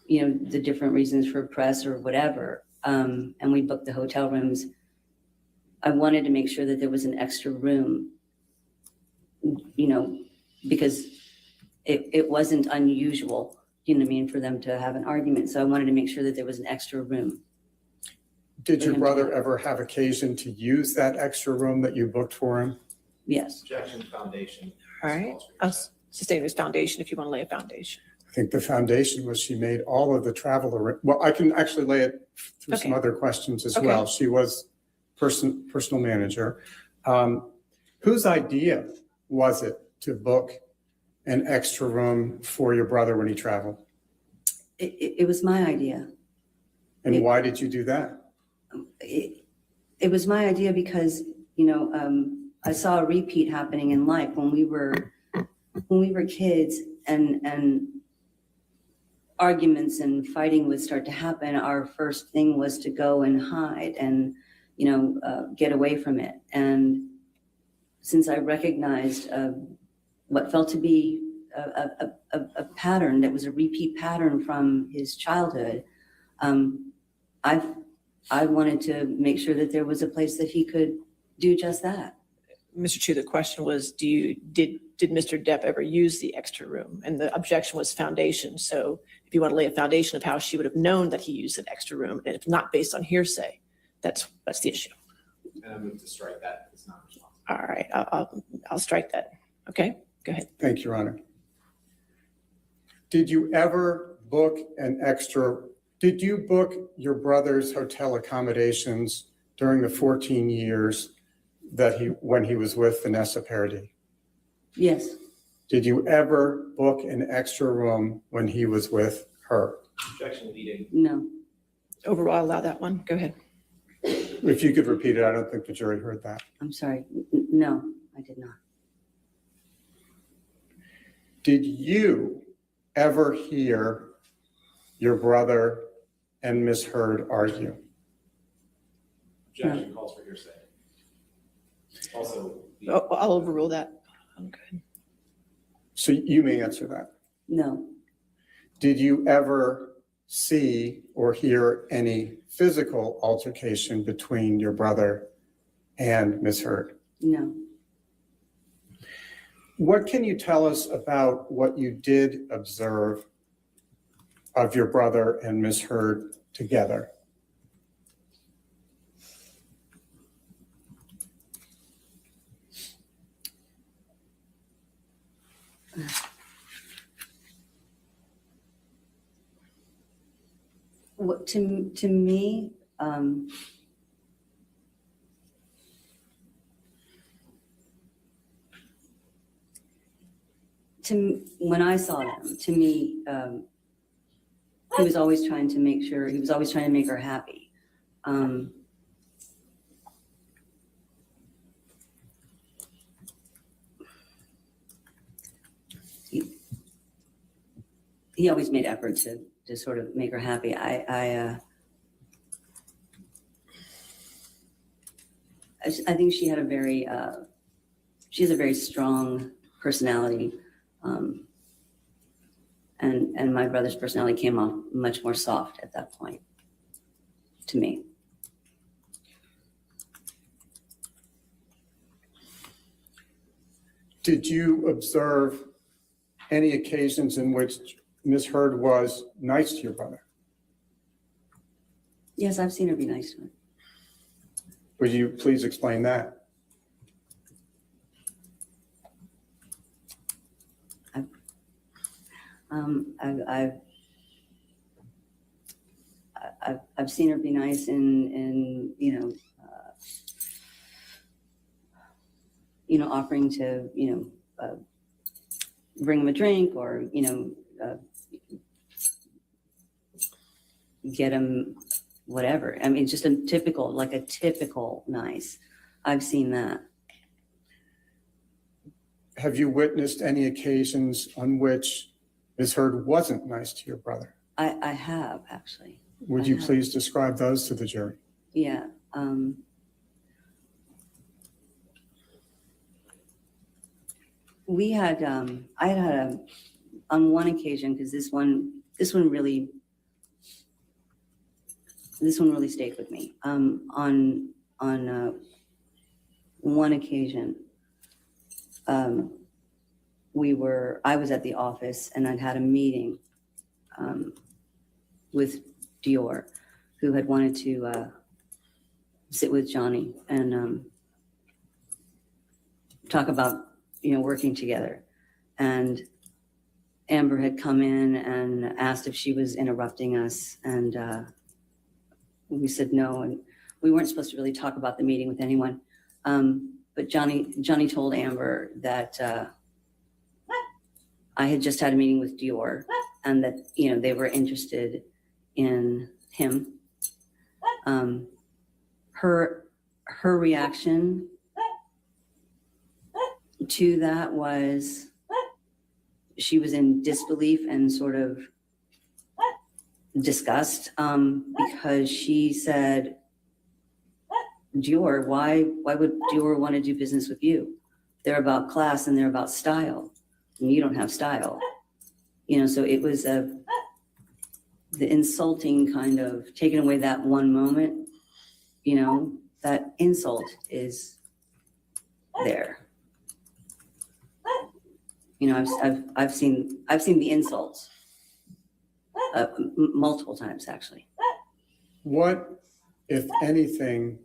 the different reasons for press or whatever, and we booked the hotel rooms, I wanted to make sure that there was an extra room, because it wasn't unusual, for them to have an argument. So I wanted to make sure that there was an extra room. Did your brother ever have occasion to use that extra room that you booked for him? Yes. Objection, foundation. All right. I'll sustain as foundation if you want to lay a foundation. I think the foundation was she made all of the travel. Well, I can actually lay it through some other questions as well. She was personal manager. Whose idea was it to book an extra room for your brother when he traveled? It was my idea. And why did you do that? It was my idea because, I saw a repeat happening in life when we were kids and arguments and fighting would start to happen. Our first thing was to go and hide and, get away from it. And since I recognized what felt to be a pattern that was a repeat pattern from his childhood, I wanted to make sure that there was a place that he could do just that. Mr. Chu, the question was, did Mr. Depp ever use the extra room? And the objection was foundation. So if you want to lay a foundation of how she would have known that he used an extra room, and if not based on hearsay, that's the issue. And I move to strike that. It's not responsible. All right, I'll strike that. Okay, go ahead. Thank you, Your Honor. Did you book your brother's hotel accommodations during the 14 years when he was with Vanessa Paradis? Yes. Did you ever book an extra room when he was with her? Objection leading. No. Overall, allow that one. Go ahead. If you could repeat it, I don't think the jury heard that. I'm sorry. No, I did not. Did you ever hear your brother and Ms. Heard argue? Objection calls for hearsay. Also. I'll overrule that. Okay. So you may answer that. No, Did you ever see or hear any physical altercation between your brother and Ms. Heard? no. What can you tell us about what you did observe of your brother and Ms. Heard together? What, to me, when I saw them, to me, he was always trying to make sure, he was always trying to make her happy. He always made effort to sort of make her happy. I think she had a very, she has a very strong personality. And my brother's personality came off much more soft at that point, to me. Did you observe any occasions in which Ms. Heard was nice to your brother? Yes, I've seen her be nice to him. Would you please explain that? I've seen her be nice in offering to bring him a drink or get him whatever. I mean, just a typical nice. I've seen that. Have you witnessed any occasions on which Ms. Heard wasn't nice to your brother? I have, actually. Would you please describe those to the jury? Yeah. We had, I had on one occasion, because this one really stayed with me. On one occasion, I was at the office and I'd had a meeting with Dior, who had wanted to sit with Johnny and talk about working together. And Amber had come in and asked if she was interrupting us, and we said no, and we weren't supposed to really talk about the meeting with anyone. But Johnny told Amber that I had just had a meeting with Dior, and that they were interested in him. Her reaction to that was she was in disbelief and sort of disgust, because she said, Dior, why would Dior want to do business with you? They're about class and they're about style, and you don't have style. So it was the insulting kind of taking away that one moment, that insult is there. I've seen the insults multiple times, actually. What, if anything,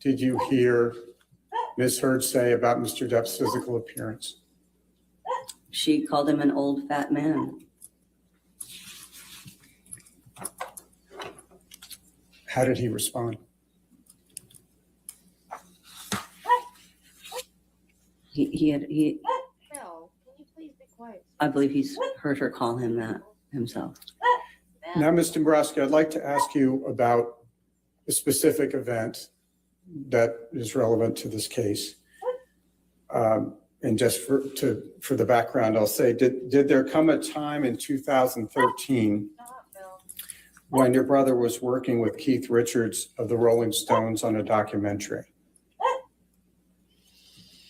did you hear Ms. Heard say about Mr. Depp's physical appearance? She called him an old fat man. How did he respond? He Phil, can you please be quiet? I believe he's heard her call him that himself. Now, Ms. Dombrowski, I'd like to ask you about a specific event that is relevant to this case. And just for the background, I'll say, did there come a time in 2013 when your brother was working with Keith Richards of the Rolling Stones on a documentary?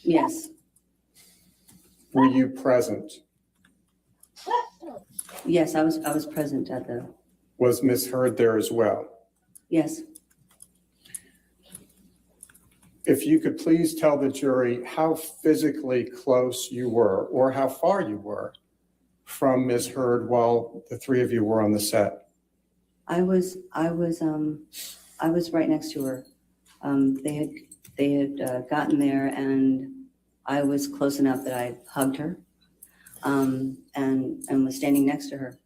Yes, Were you present? yes, I was present at the, Was Ms. Heard there as well? yes. If you could please tell the jury how physically close you were or how far you were from Ms. Heard while the three of you were on the set. I was right next to her. They had gotten there, and I was close enough that I hugged her, and was standing next to her.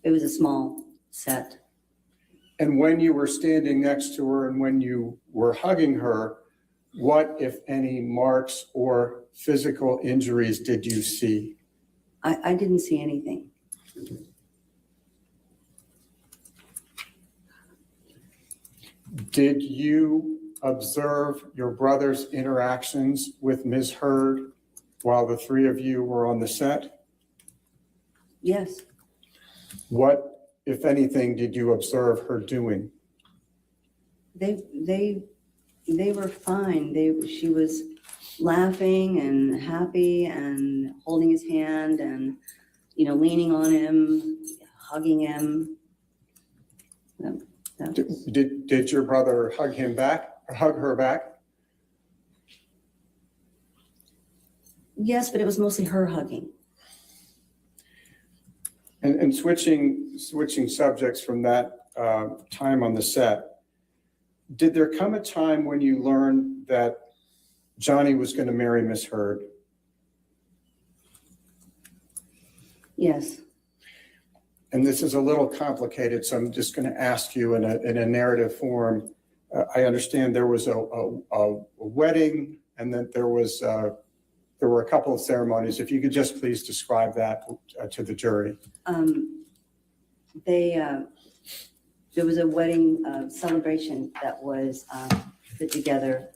It was a small set. And when you were standing next to her and when you were hugging her, what, if any, marks or physical injuries did you see? I didn't see anything. Did you observe your brother's interactions with Ms. Heard while the three of you were on the set? Yes. What, if anything, did you observe her doing? They were fine. She was laughing and happy and holding his hand and, leaning on him, hugging him. Did your brother hug him back or hug her back? Yes, but it was mostly her hugging. And switching subjects from that time on the set, did there come a time when you learned that Johnny was going to marry Miss Heard? Yes. And this is a little complicated, so I'm just going to ask you in a narrative form. I understand there was a wedding, and that there were a couple of ceremonies. If you could just please describe that to the jury. There was a wedding celebration that was put together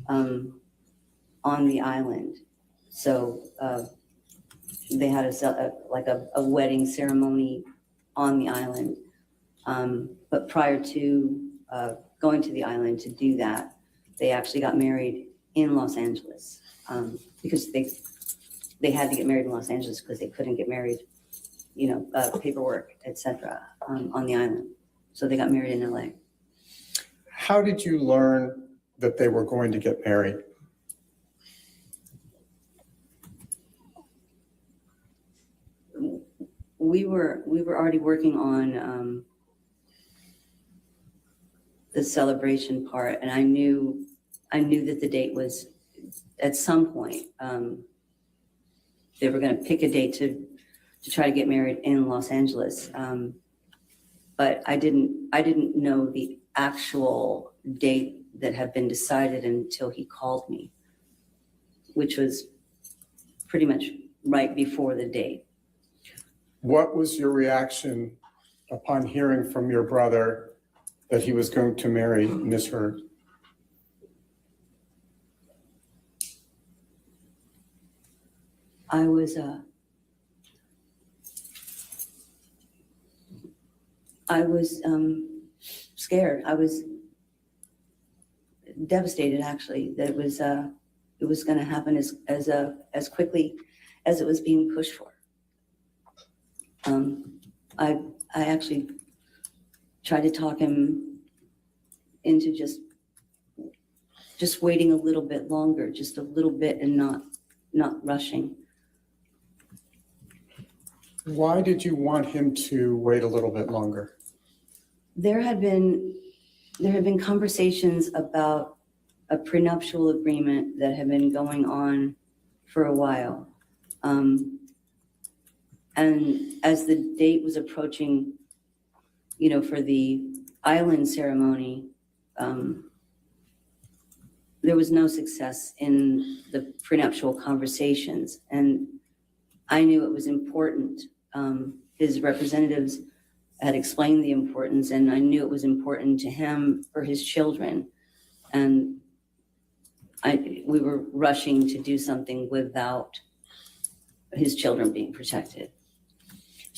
on the island. So they had a wedding ceremony on the island. But prior to going to the island to do that, they actually got married in Los Angeles because they had to get married in Los Angeles because they couldn't get married, paperwork, etc. On the island. So they got married in LA. How did you learn that they were going to get married? We were already working on the celebration part, and I knew that the date was at some point they were going to pick a date to try to get married in Los Angeles. But I didn't know the actual date that had been decided until he called me, which was pretty much right before the date. What was your reaction upon hearing from your brother that he was going to marry Miss Heard? I was scared. I was devastated, actually, that it was going to happen as quickly as it was being pushed for. I actually tried to talk him into just waiting a little bit longer, just a little bit, and not rushing. Why did you want him to wait a little bit longer? There had been conversations about a prenuptial agreement that had been going on for a while. And as the date was approaching, for the island ceremony, there was no success in the prenuptial conversations. And I knew it was important. His representatives had explained the importance, and I knew it was important to him for his children. And we were rushing to do something without his children being protected.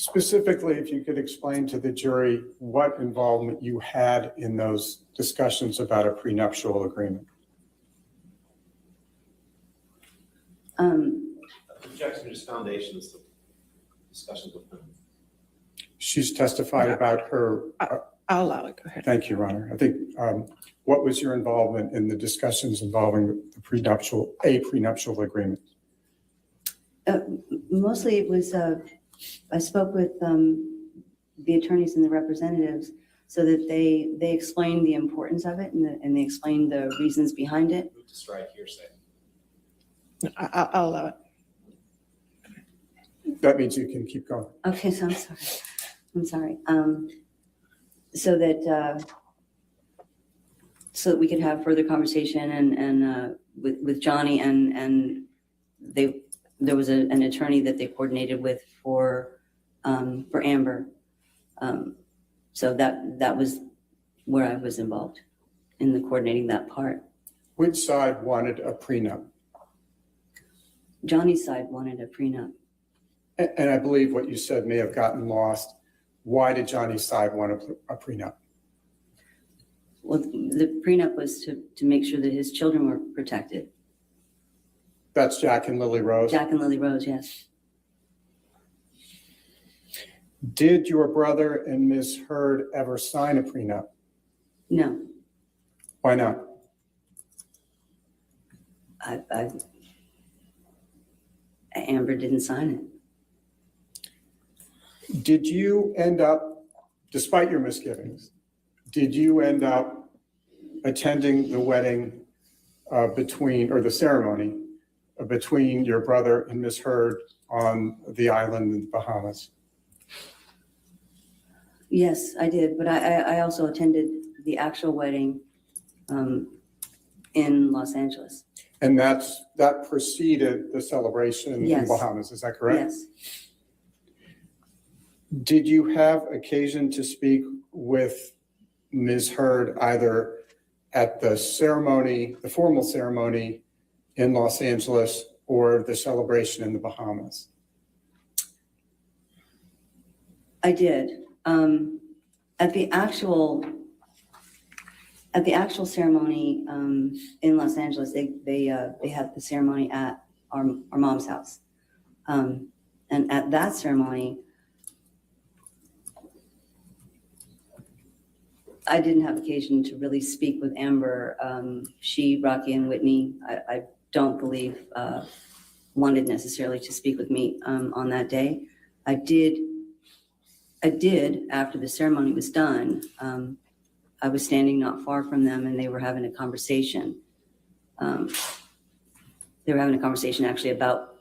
Specifically, if you could explain to the jury what involvement you had in those discussions about a prenuptial agreement. Objection to foundations, discussions with them. She's testified about her. I'll allow it. Go ahead. Thank you, Your Honor. I think, what was your involvement in the discussions involving the prenuptial agreement? Mostly it was, I spoke with the attorneys and the representatives so that they explained the importance of it and they explained the reasons behind it. Move to strike hearsay. I'll allow it. That means you can keep going. Okay, so I'm sorry. So that we could have further conversation and with Johnny and there was an attorney that they coordinated with for Amber. So that was where I was involved in the coordinating that part. Which side wanted a prenup? Johnny's side wanted a prenup. And I believe what you said may have gotten lost. Why did Johnny's side want a prenup? Well, the prenup was to make sure that his children were protected. That's Jack and Lily Rose? Jack and Lily Rose, yes. Did your brother and Ms. Heard ever sign a prenup? No. Why not? Amber didn't sign it. Did you end up, despite your misgivings, did you end up attending the wedding the ceremony between your brother and Ms. Heard on the island in the Bahamas? Yes, I did, but I also attended the actual wedding in Los Angeles. And that preceded the celebration in Yes. the Bahamas, is that correct? Yes. Did you have occasion to speak with Ms. Heard either at the ceremony, the formal ceremony in Los Angeles, or the celebration in the Bahamas? I did. At the actual ceremony in Los Angeles, they had the ceremony at our mom's house, and at that ceremony, I didn't have occasion to really speak with Amber. She, Rocky, and Whitney, I don't believe wanted necessarily to speak with me on that day. I did after the ceremony was done. I was standing not far from them and they were having a conversation. They were having a conversation actually about,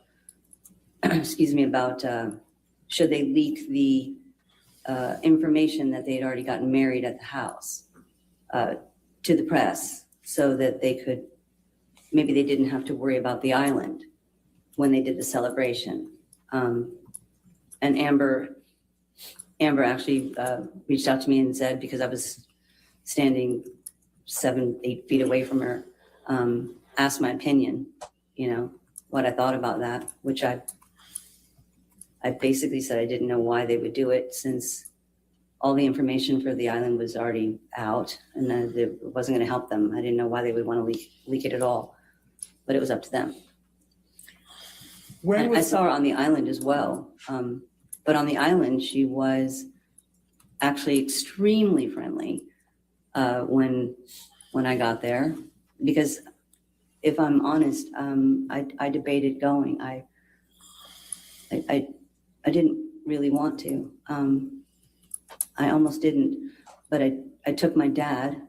about should they leak the information that they had already gotten married at the house to the press so that they could, maybe they didn't have to worry about the island when they did the celebration. And Amber actually reached out to me and said, because I was standing 7-8 feet away from her, asked my opinion, what I thought about that, which I basically said I didn't know why they would do it since all the information for the island was already out and that it wasn't going to help them. I didn't know why they would want to leak it at all, but it was up to them. I saw her on the island as well. But on the island, she was actually extremely friendly when I got there, because if I'm honest, I debated going. I didn't really want to. I almost didn't, but I took my dad.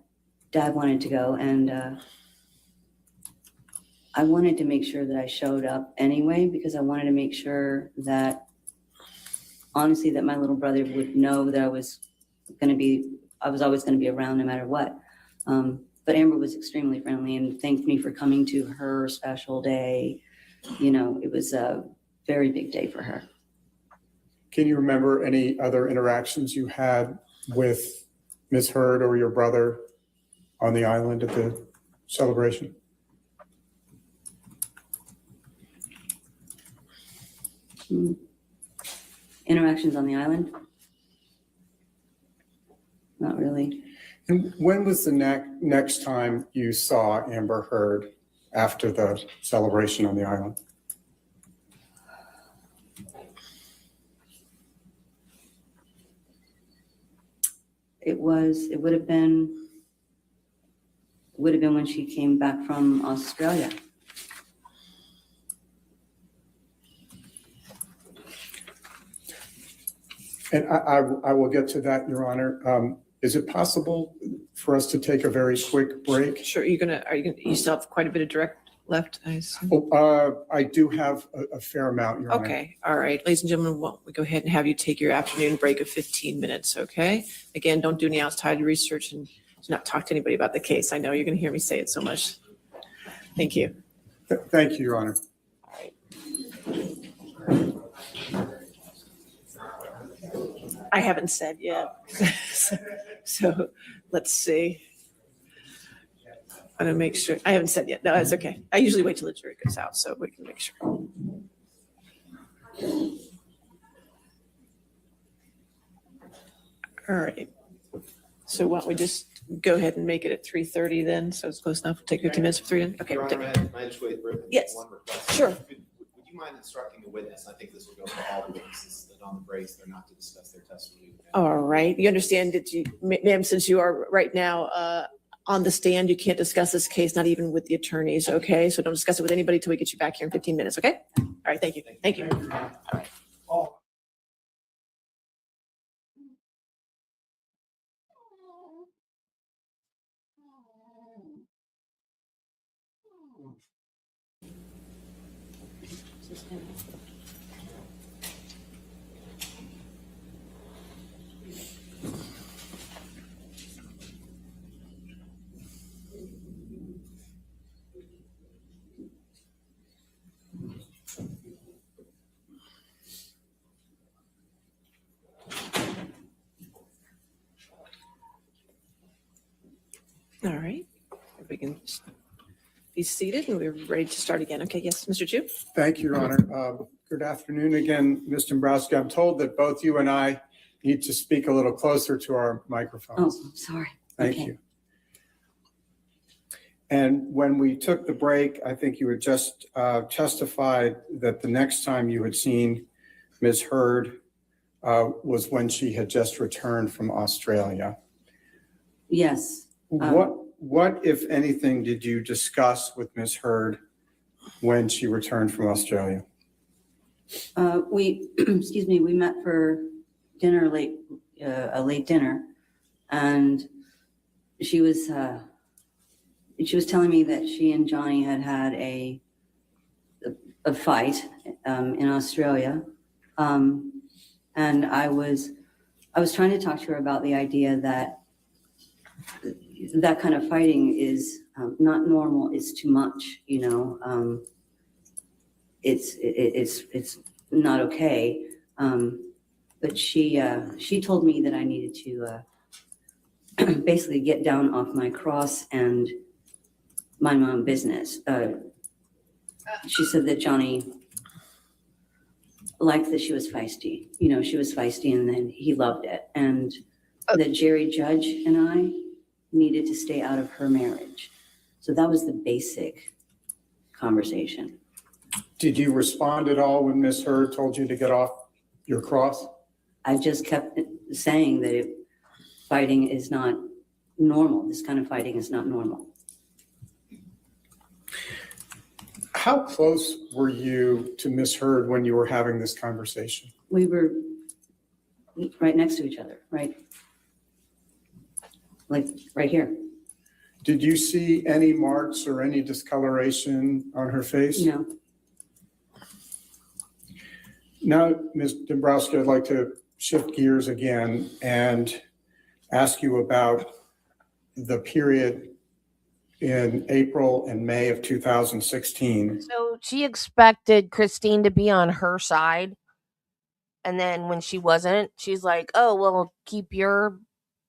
Dad wanted to go, and I wanted to make sure that I showed up anyway, because I wanted to make sure that, honestly, that my little brother would know that I was always going to be around no matter what. But Amber was extremely friendly and thanked me for coming to her special day. It was a very big day for her. Can you remember any other interactions you had with Ms. Heard or your brother on the island at the celebration? Interactions on the island? Not really. And when was the next time you saw Amber Heard after the celebration on the island? It would have been when she came back from Australia. And I will get to that, Your Honor. Is it possible for us to take a very quick break? Sure, you still have quite a bit of direct left, I assume? Oh, I do have a fair amount, Your Honor. Okay, all right. Ladies and gentlemen, we go ahead and have you take your afternoon break of 15 minutes, okay? Again, don't do any outside research and do not talk to anybody about the case. I know you're going to hear me say it so much. Thank you. Thank you, Your Honor. All right. I haven't said yet. So let's see. I'm going to make sure. I haven't said yet. No, that's okay. I usually wait till the jury goes out so we can make sure. All right. So why don't we just go ahead and make it at 3:30 then? So it's close enough. Take 15 minutes for 3. Okay. Your Honor, may I just wait? Yes. One request. Sure. Would you mind instructing the witness? I think this will go for all the witnesses that on the breaks, they're not to discuss their testimony. All right. You understand that ma'am, since you are right now on the stand, you can't discuss this case, not even with the attorneys, okay? So don't discuss it with anybody till we get you back here in 15 minutes, okay? All right, thank you. Thank you. All right. All right, if we can just be seated and we're ready to start again. Okay, yes, Mr. Chu? Thank you, Your Honor. Good afternoon again, Ms. Dombrowski. I'm told that both you and I need to speak a little closer to our microphones. Oh, sorry. Thank Okay. you. And when we took the break, I think you had just testified that the next time you had seen Ms. Heard was when she had just returned from Australia. Yes. What, if anything, did you discuss with Ms. Heard when she returned from Australia? We, excuse me, we met for dinner a late dinner, and she was telling me that she and Johnny had a fight in Australia, and I was trying to talk to her about the idea that that kind of fighting is not normal. It's too much, you know. It's not okay. But she told me that I needed to basically get down off my cross and mind my own business. She said that Johnny liked that she was feisty. You know, she was feisty, and then he loved it. And that Jerry Judge and I needed to stay out of her marriage. So that was the basic conversation. Did you respond at all when Ms. Heard told you to get off your cross? I just kept saying that fighting is not normal. This kind of fighting is not normal. How close were you to Ms. Heard when you were having this conversation? We were right next to each other, right? Like right here. Did you see any marks or any discoloration on her face? No. Now, Ms. Dombrowski, I'd like to shift gears again and ask you about the period in April and May of 2016. So she expected Christine to be on her side. And then when she wasn't, she's like, oh, well, keep your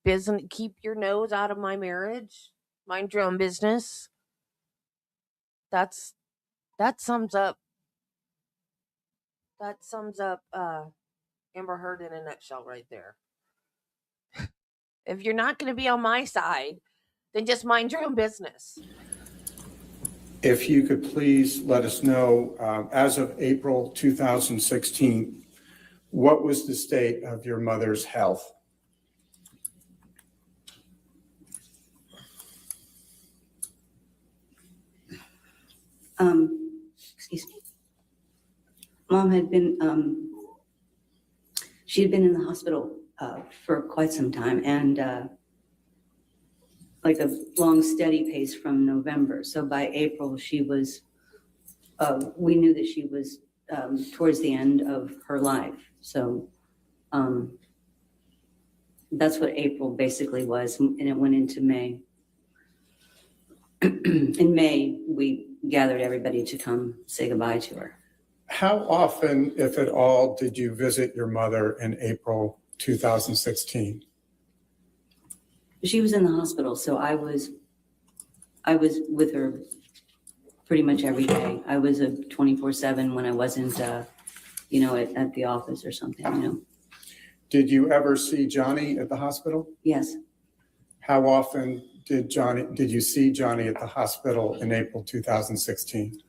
business, keep your nose out of my marriage. Mind your own business. That sums up Amber Heard in a nutshell right there. If you're not going to be on my side, then just mind your own business. If you could please let us know, as of April 2016, what was the state of your mother's health? Excuse me. Mom had been, she had been in the hospital for quite some time, and like a long steady pace from November. So by April, she was, we knew that she was towards the end of her life. So that's what April basically was, and it went into May. In May, we gathered everybody to come say goodbye to her. How often, if at all, did you visit your mother in April 2016? She was in the hospital, so I was with her pretty much every day. I was a 24/7 when I wasn't, you know, at the office or something, you know. Did you ever see Johnny at the hospital? Yes. How often did you see Johnny at the hospital in April 2016?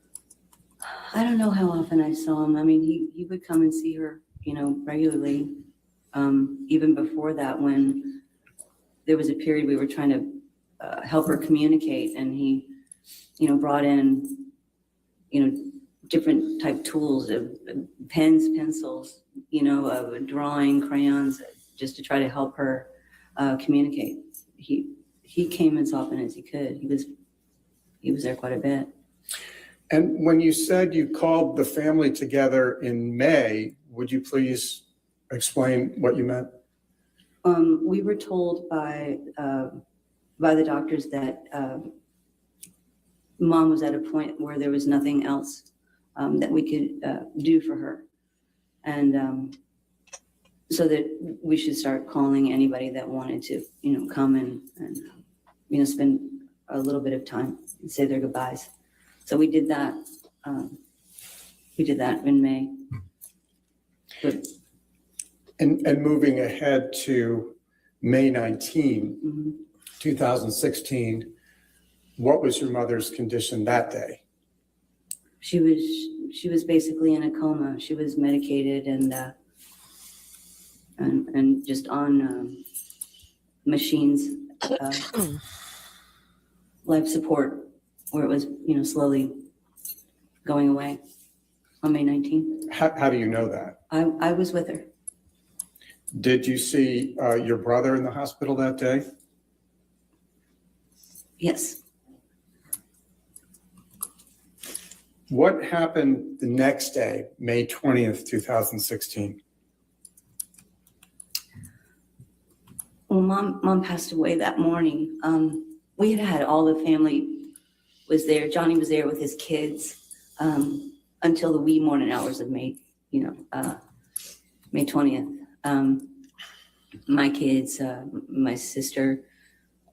I don't know how often I saw him. I mean, he would come and see her, you know, regularly. Even before that, when there was a period we were trying to help her communicate, and he, you know, brought in, you know, different type tools of pens, pencils, you know, drawing, crayons, just to try to help her communicate. He came as often as he could. He was there quite a bit. And when you said you called the family together in May, would you please explain what you meant? We were told by the doctors that Mom was at a point where there was nothing else that we could do for her. And so that we should start calling anybody that wanted to, you know, come and you know, spend a little bit of time and say their goodbyes. So we did that. We did that in May. But, and moving ahead to May 19, 2016, what was your mother's condition that day? She was basically in a coma. She was medicated and just on machines, life support, where it was, you know, slowly going away on May 19th. How do you know that? I was with her. Did you see your brother in the hospital that day? Yes. What happened the next day, May 20th, 2016? Well, Mom passed away that morning. We had all the family was there. Johnny was there with his kids until the wee morning hours of May, you know, May 20th. My kids, my sister,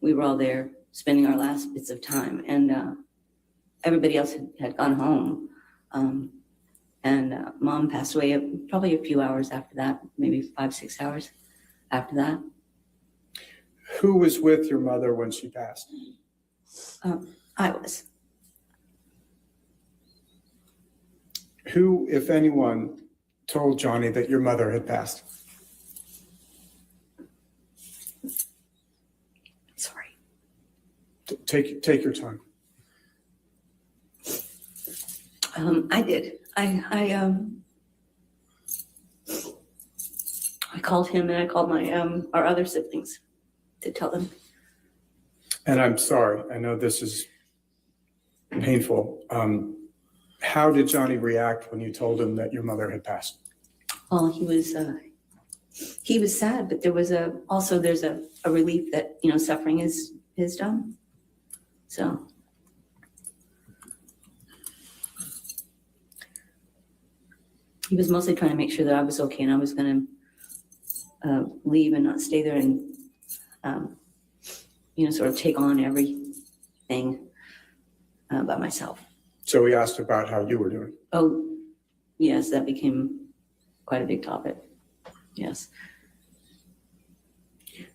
we were all there spending our last bits of time, and everybody else had gone home. And Mom passed away probably a few hours after that, maybe 5-6 hours after that. Who was with your mother when she passed? I was. Who, if anyone, told Johnny that your mother had passed? Sorry. Take your time. I did. I called him, and I called my our other siblings to tell them. And I'm sorry, I know this is painful. How did Johnny react when you told him that your mother had passed? Well, he was sad, but there's a relief that, you know, suffering is done. So. He was mostly trying to make sure that I was okay, and I was going to leave and not stay there and, you know, sort of take on everything by myself. So he asked about how you were doing. Oh, yes, that became quite a big topic. Yes.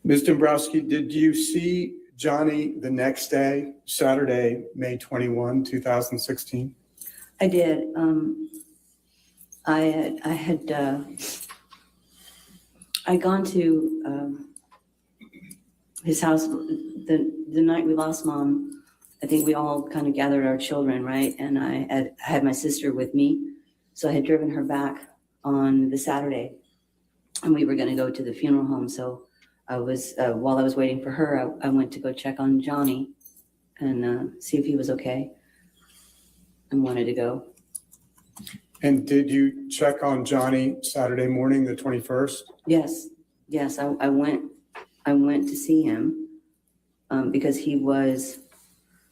Ms. Dombrowski, did you see Johnny the next day, Saturday, May 21, 2016? I did. I had gone to his house the night we lost Mom. I think we all kind of gathered our children, right? And I had my sister with me, so I had driven her back on the Saturday, and we were going to go to the funeral home. So I was while I was waiting for her, I went to go check on Johnny and see if he was okay, and wanted to go. And did you check on Johnny Saturday morning, the 21st? Yes, I went to see him because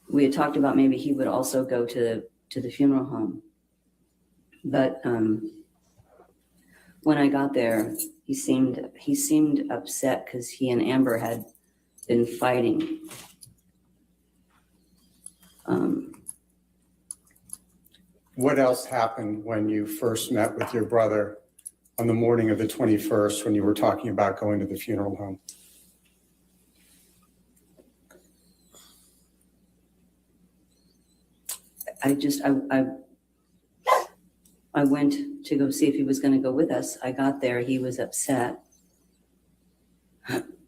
we had talked about maybe he would also go to the funeral home. But when I got there, he seemed upset because he and Amber had been fighting. What else happened when you first met with your brother on the morning of the 21st when you were talking about going to the funeral home? I went to go see if he was going to go with us. I got there, he was upset.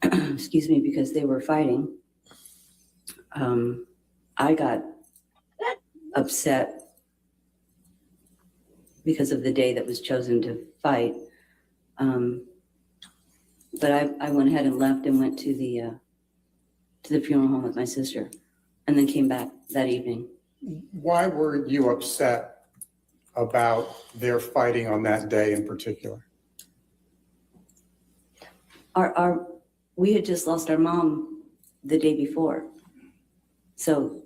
Excuse me, because they were fighting. I got upset because of the day that was chosen to fight. But I went ahead and left and went to the funeral home with my sister, and then came back that evening. Why were you upset about their fighting on that day in particular? We had just lost our mom the day before. So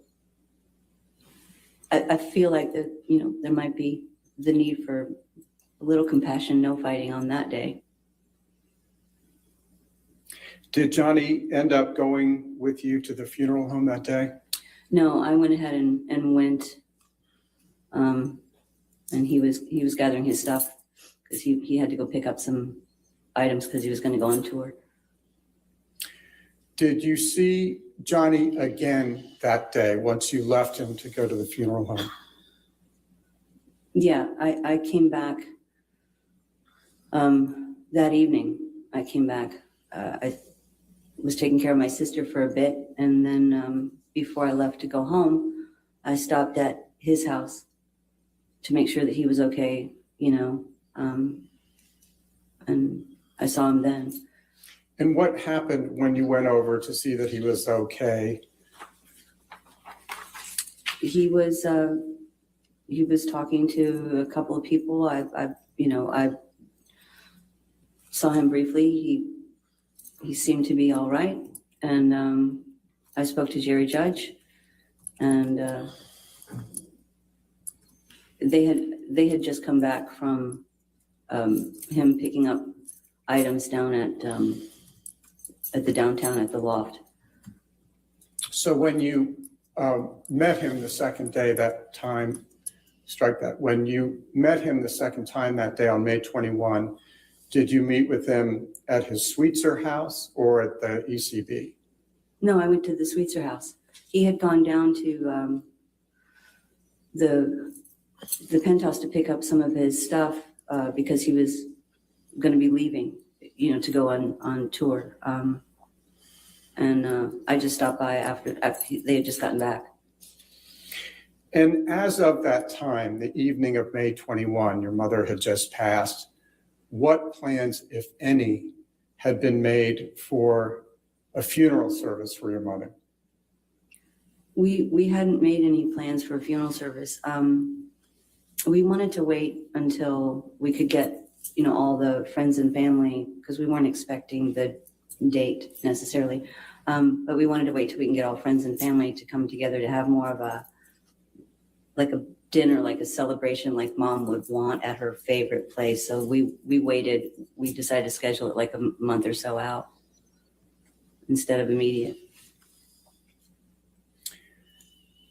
I feel like that, there might be the need for a little compassion, no fighting on that day. Did Johnny end up going with you to the funeral home that day? No, I went ahead and went, and he was gathering his stuff because he had to go pick up some items because he was going to go on tour. Did you see Johnny again that day once you left him to go to the funeral home? Yeah, I came back that evening. I came back. I was taking care of my sister for a bit, and then before I left to go home, I stopped at his house to make sure that he was okay, and I saw him then. And what happened when you went over to see that he was okay? He was talking to a couple of people. I saw him briefly. He seemed to be all right, and I spoke to Jerry Judge, and they had just come back from him picking up items down at the downtown at the loft. So when you met him the second day, that time, when you met him the second time that day on May 21, did you meet with him at his Sweetser house or at the ECB? No, I went to the Sweetser house. He had gone down to the penthouse to pick up some of his stuff because he was going to be leaving, to go on tour. And I just stopped by after they had just gotten back. And as of that time, the evening of May 21, your mother had just passed. What plans, if any, had been made for a funeral service for your mother? We hadn't made any plans for a funeral service. We wanted to wait until we could get, all the friends and family, because we weren't expecting the date necessarily. But we wanted to wait till we can get all friends and family to come together to have more of a dinner, like a celebration like Mom would want at her favorite place. So we waited. We decided to schedule it like a month or so out instead of immediate.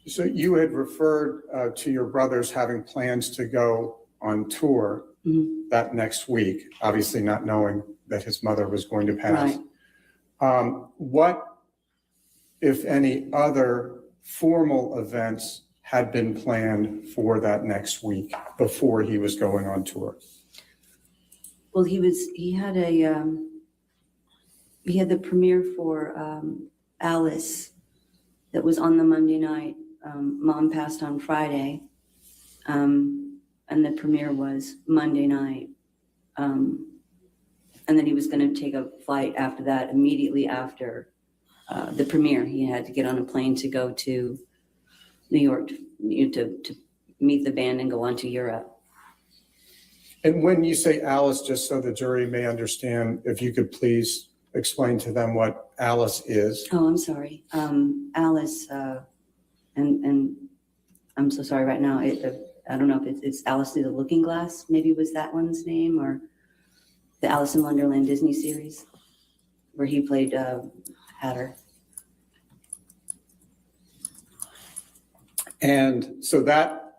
So you had referred to your brothers having plans to go on tour. that next week, obviously not knowing that his mother was going to pass. What, if any, other formal events had been planned for that next week before he was going on tour? Well, he had the premiere for Alice that was on the Monday night. Mom passed on Friday, and the premiere was Monday night. And then he was going to take a flight after that, immediately after the premiere. He had to get on a plane to go to New York to meet the band and go on to Europe. And when you say Alice, just so the jury may understand, if you could please explain to them what Alice is. Oh, I'm sorry. Alice, and I'm so sorry right now. I don't know if it's Alice Through the Looking Glass, maybe was that one's name, or the Alice in Wonderland Disney series, where he played Hatter. And so that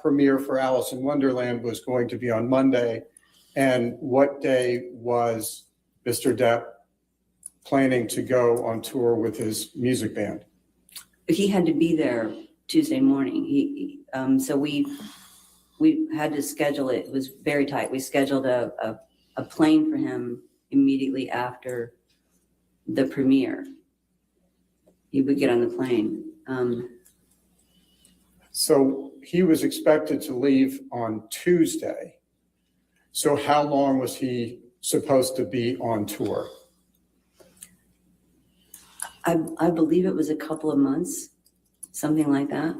premiere for Alice in Wonderland was going to be on Monday. And what day was Mr. Depp planning to go on tour with his music band? He had to be there Tuesday morning. So we had to schedule it. It was very tight. We scheduled a plane for him immediately after the premiere. He would get on the plane. So he was expected to leave on Tuesday. So how long was he supposed to be on tour? I believe it was a couple of months, something like that.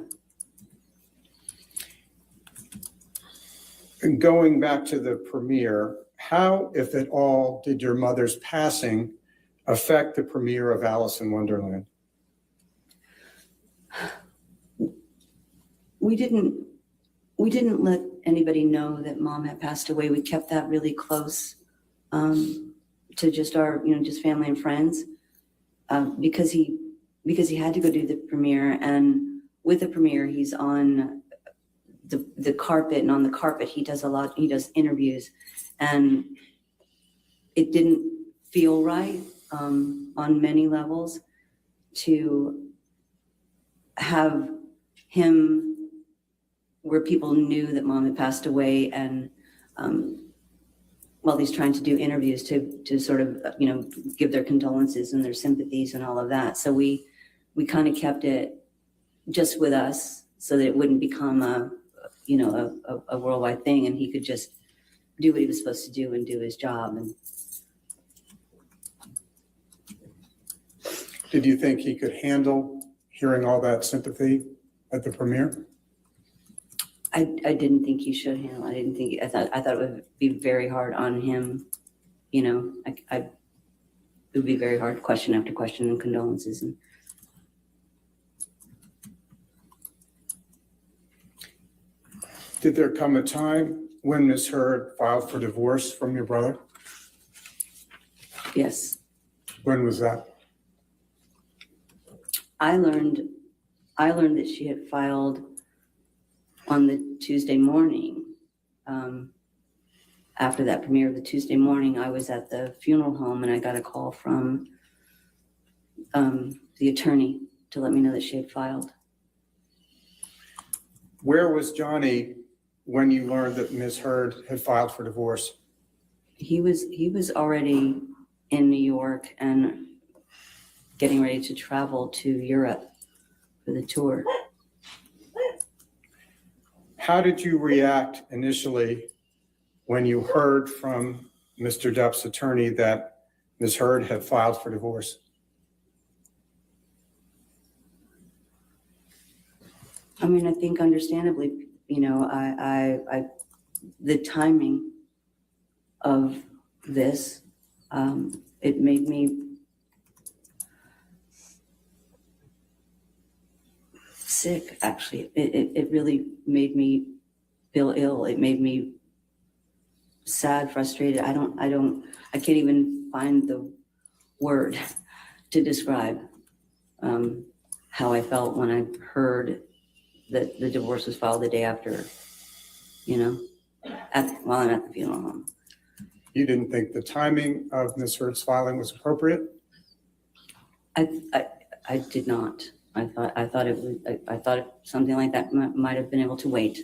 And going back to the premiere, how, if at all, did your mother's passing affect the premiere of Alice in Wonderland? We didn't let anybody know that Mom had passed away. We kept that really close to just our, just family and friends, because he had to go do the premiere, and with the premiere, he's on the carpet, and on the carpet he does interviews, and it didn't feel right on many levels to have him where people knew that Mom had passed away, and while he's trying to do interviews to sort of, give their condolences and their sympathies and all of that. So we kind of kept it just with us so that it wouldn't become a worldwide thing, and he could just do what he was supposed to do and do his job. And did you think he could handle hearing all that sympathy at the premiere? I didn't think he should handle. I thought it would be very hard on him. It would be very hard, question after question, and condolences. And did there come a time when Ms. Heard filed for divorce from your brother? yes, When was that? I learned that she had filed on the Tuesday morning. After that premiere, the Tuesday morning, I was at the funeral home, and I got a call from the attorney to let me know that she had filed. Where was Johnny when you learned that Ms. Heard had filed for divorce? He was already in New York and getting ready to travel to Europe for the tour. How did you react initially when you heard from Mr. Depp's attorney that Ms. Heard had filed for divorce? I mean, I think understandably, the timing of this, it made me sick, actually. It really made me feel ill. It made me sad, frustrated. I can't even find the word to describe how I felt when I heard that the divorce was filed the day after, while I'm at the funeral home. You didn't think the timing of Ms. Heard's filing was appropriate? I did not. I thought it was, I thought something like that might have been able to wait.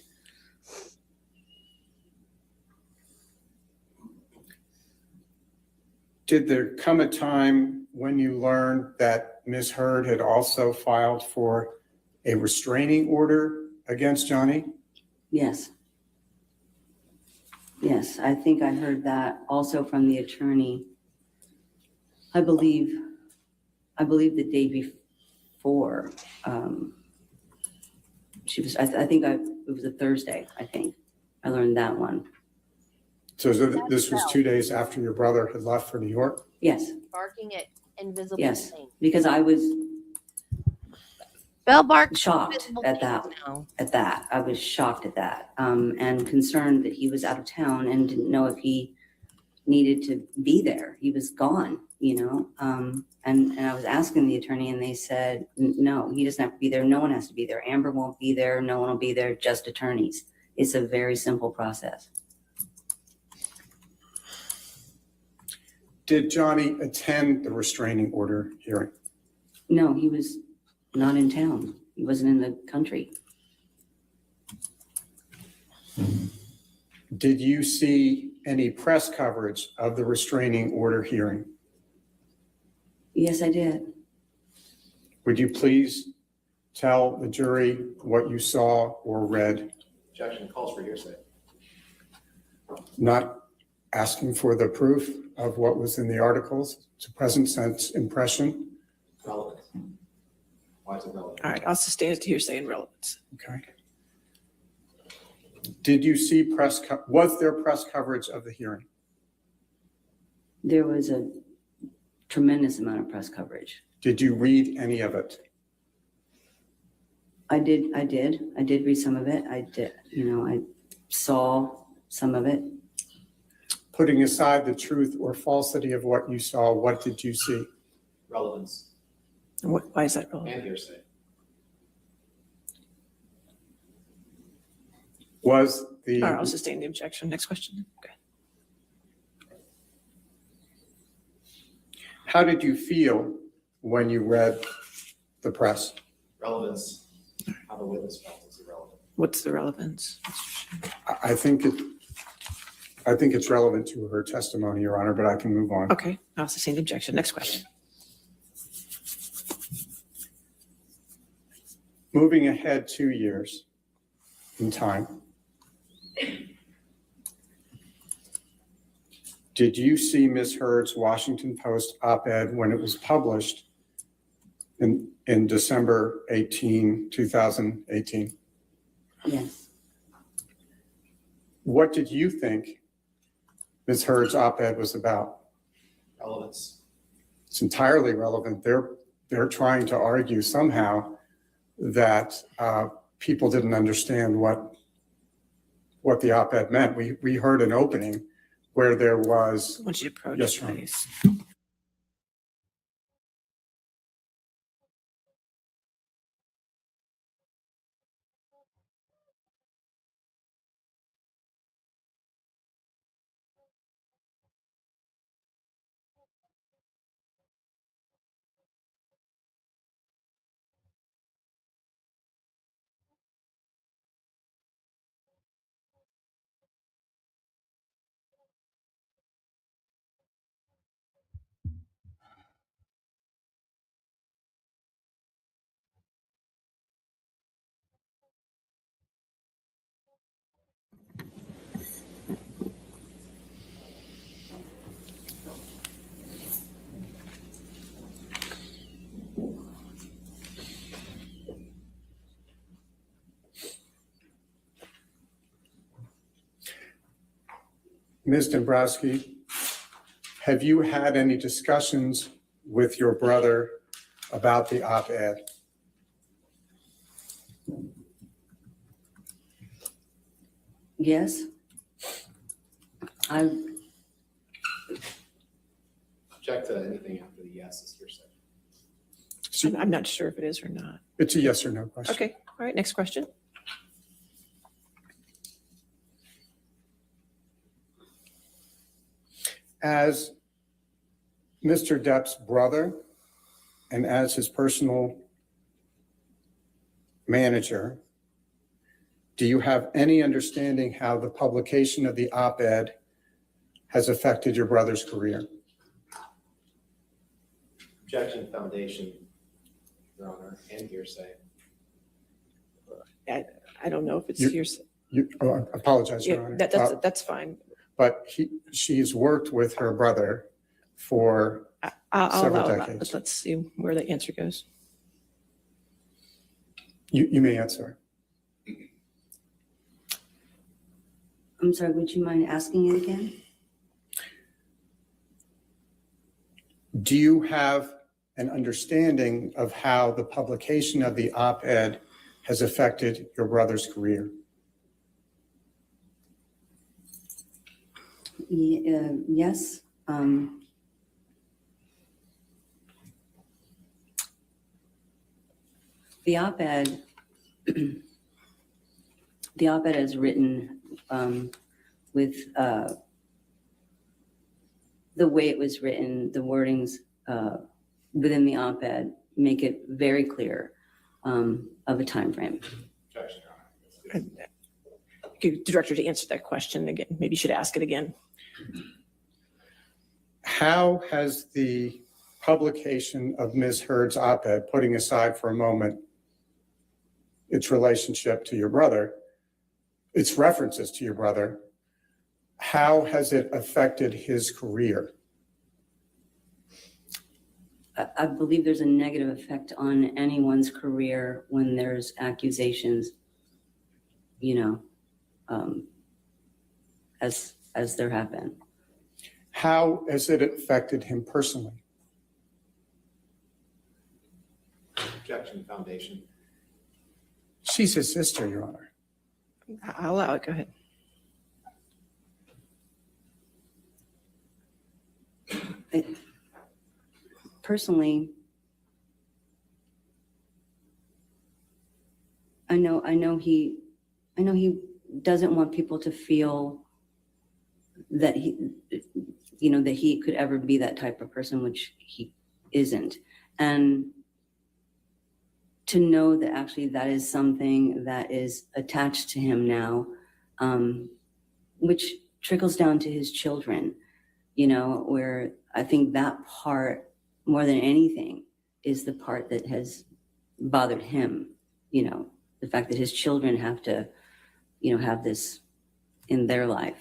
Did there come a time when you learned that Ms. Heard had also filed for a restraining order against Johnny? Yes. Yes, I think I heard that also from the attorney. I believe the day before, she was, I think it was a Thursday, I think. I learned that one. So this was 2 days after your brother had left for New York? Yes, Barking at invisible yes, things. because I was Bell barks. shocked invisible at things that, now. I was shocked at that, and concerned that he was out of town and didn't know if he needed to be there. He was gone, you know? And I was asking the attorney and they said, no, he doesn't have to be there. No one has to be there. Amber won't be there. No one will be there, just attorneys. It's a very simple process. Did Johnny attend the restraining order hearing? No, he was not in town. He wasn't in the country. Did you see any press coverage of the restraining order hearing? Yes, I did. Would you please tell the jury what you saw or read? Objection, calls for hearsay. Not asking for the proof of what was in the articles. It's a present sense impression. Relevant. Why is it relevant? All right, I'll sustain it to hearsay and relevance. Okay. Did you see was there press coverage of the hearing? There was a tremendous amount of press coverage. Did you read any of it? I did read some of it. I saw some of it. Putting aside the truth or falsity of what you saw, what did you see? Relevance Why is that relevant? and hearsay. Was All right, I'll the, sustain the objection. Next question. Okay. how did you feel when you read the press? Relevance, how the witness felt is irrelevant. What's the relevance? I think it's relevant to her testimony, Your Honor, but I can move on. Okay, I'll sustain the objection. Next question. Moving ahead 2 years in time, did you see Ms. Heard's Washington Post op-ed when it was published in December 2018? Yes. What did you think Ms. Heard's op-ed was about? Relevance. It's entirely relevant. They're trying to argue somehow that people didn't understand what the op-ed meant. We heard an opening where there was. I want you to approach, Yes, Your Honor. please. Ms. Dombrowski, have you had any discussions with your brother about the op-ed? Yes. I Object to anything after the yes is hearsay. I'm not sure if it is or not. It's a yes or no question. Okay, all right, next question. As Mr. Depp's brother and as his personal manager, do you have any understanding how the publication of the op-ed has affected your brother's career? Objection, foundation, Your Honor, and hearsay. I don't know if it's You- hearsay. I apologize, Your Yeah, Honor. that's fine. But she's worked with her brother for I'll several allow that. decades. Let's see where the answer goes. You may answer. I'm sorry, would you mind asking it again? Do you have an understanding of how the publication of the op-ed has affected your brother's career? Yes. The op-ed, the op-ed is written with the way it was written, the wordings within the op-ed make it very clear of a time frame. Objection, Your Honor. Get the director to answer that question again. Maybe you should ask it again. How has the publication of Ms. Heard's op-ed, putting aside for a moment its relationship to your brother, its references to your brother, how has it affected his career? I believe there's a negative effect on anyone's career when there's accusations, as there have been. How has it affected him personally? Objection, foundation. She's his sister, Your Honor. I'll allow it. Go ahead. Personally, I know he doesn't want people to feel that he could ever be that type of person, which he isn't. And to know that actually that is something that is attached to him now, which trickles down to his children, where I think that part, more than anything, is the part that has bothered him, the fact that his children have to, have this in their life.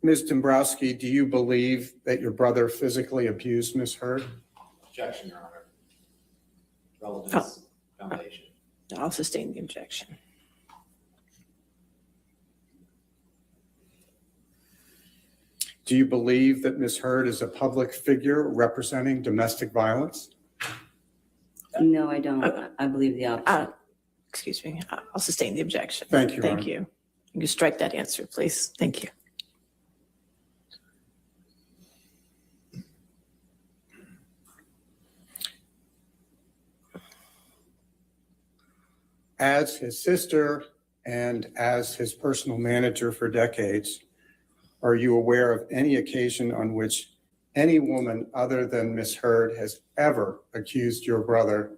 Ms. Dombrowski, do you believe that your brother physically abused Ms. Heard? Objection, Your Honor. Relevance, foundation. I'll sustain the objection. Do you believe that Ms. Heard is a public figure representing domestic violence? No, I don't. I believe the opposite. Excuse me. I'll sustain the objection. Thank you, Your Thank Honor. you. You can strike that answer, please. Thank you. As his sister and as his personal manager for decades, are you aware of any occasion on which any woman other than Ms. Heard has ever accused your brother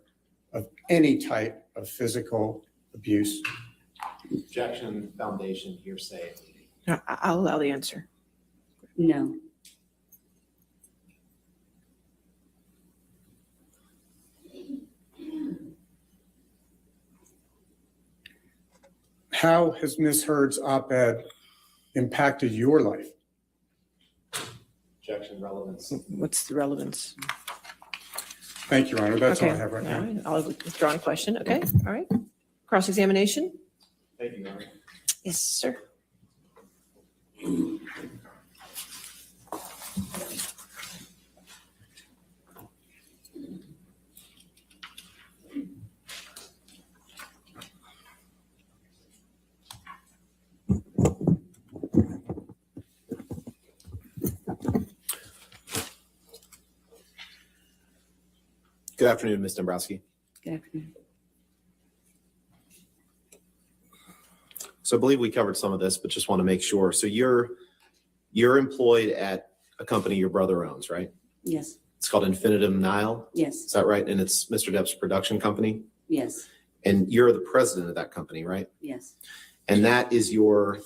of any type of physical abuse? Objection, foundation, hearsay. I'll allow the answer. No. How has Ms. Heard's op-ed impacted your life? Objection, relevance. What's the relevance? Thank you, Your Honor. That's all I Okay. have right All now. right. I'll withdraw a question. Okay. All right. Cross-examination? Thank you, Your Honor. Yes, sir. Good afternoon, Ms. Dombrowski. Good afternoon. So I believe we covered some of this, but just want to make sure. So you're employed at a company your brother owns, right? Yes, It's called Infinitum Nile. yes, Is that right? And it's Mr. Depp's production company. yes, And you're the president of that company, right? yes. And that is your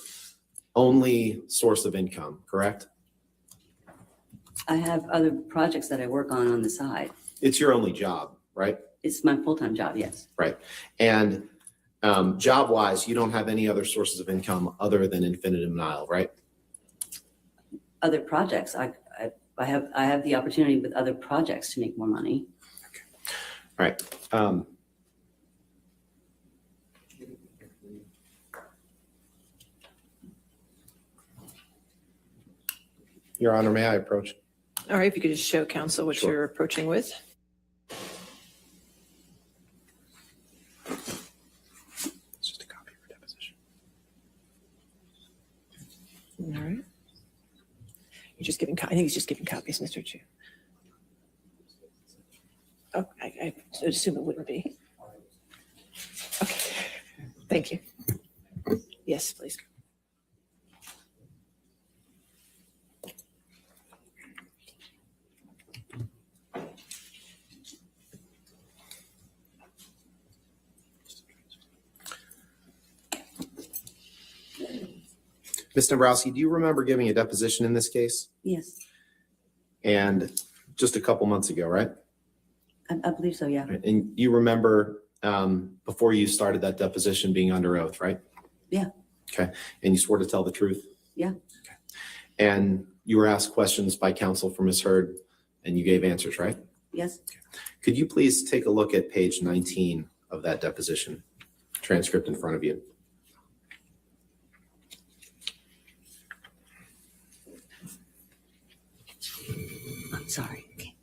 only source of income, correct? I have other projects that I work on the side. It's your only job, right? It's my full-time job, yes. Right. And job-wise, you don't have any other sources of income other than Infinitum Nile, right? Other projects, I have the opportunity with other projects to make more money. All right. Your Honor, may I approach? All right, if you could just show counsel what Sure. you're approaching with. It's just a copy of your deposition. All right. You're just giving, I think he's just giving copies, Mr. Chu. Oh, I assume it wouldn't be. Okay, thank you. Yes, please. Ms. Dombrowski, do you remember giving a deposition in this case? Yes, And just a couple months ago, right? I believe so, yeah. And you remember before you started that deposition being under oath, right? Yeah. Okay. And you swore to tell the truth? Yeah. Okay. And you were asked questions by counsel for Ms. Heard and you gave answers, right? Yes, Could you please take a look at page 19 of that deposition transcript in front of you? I'm sorry. Okay.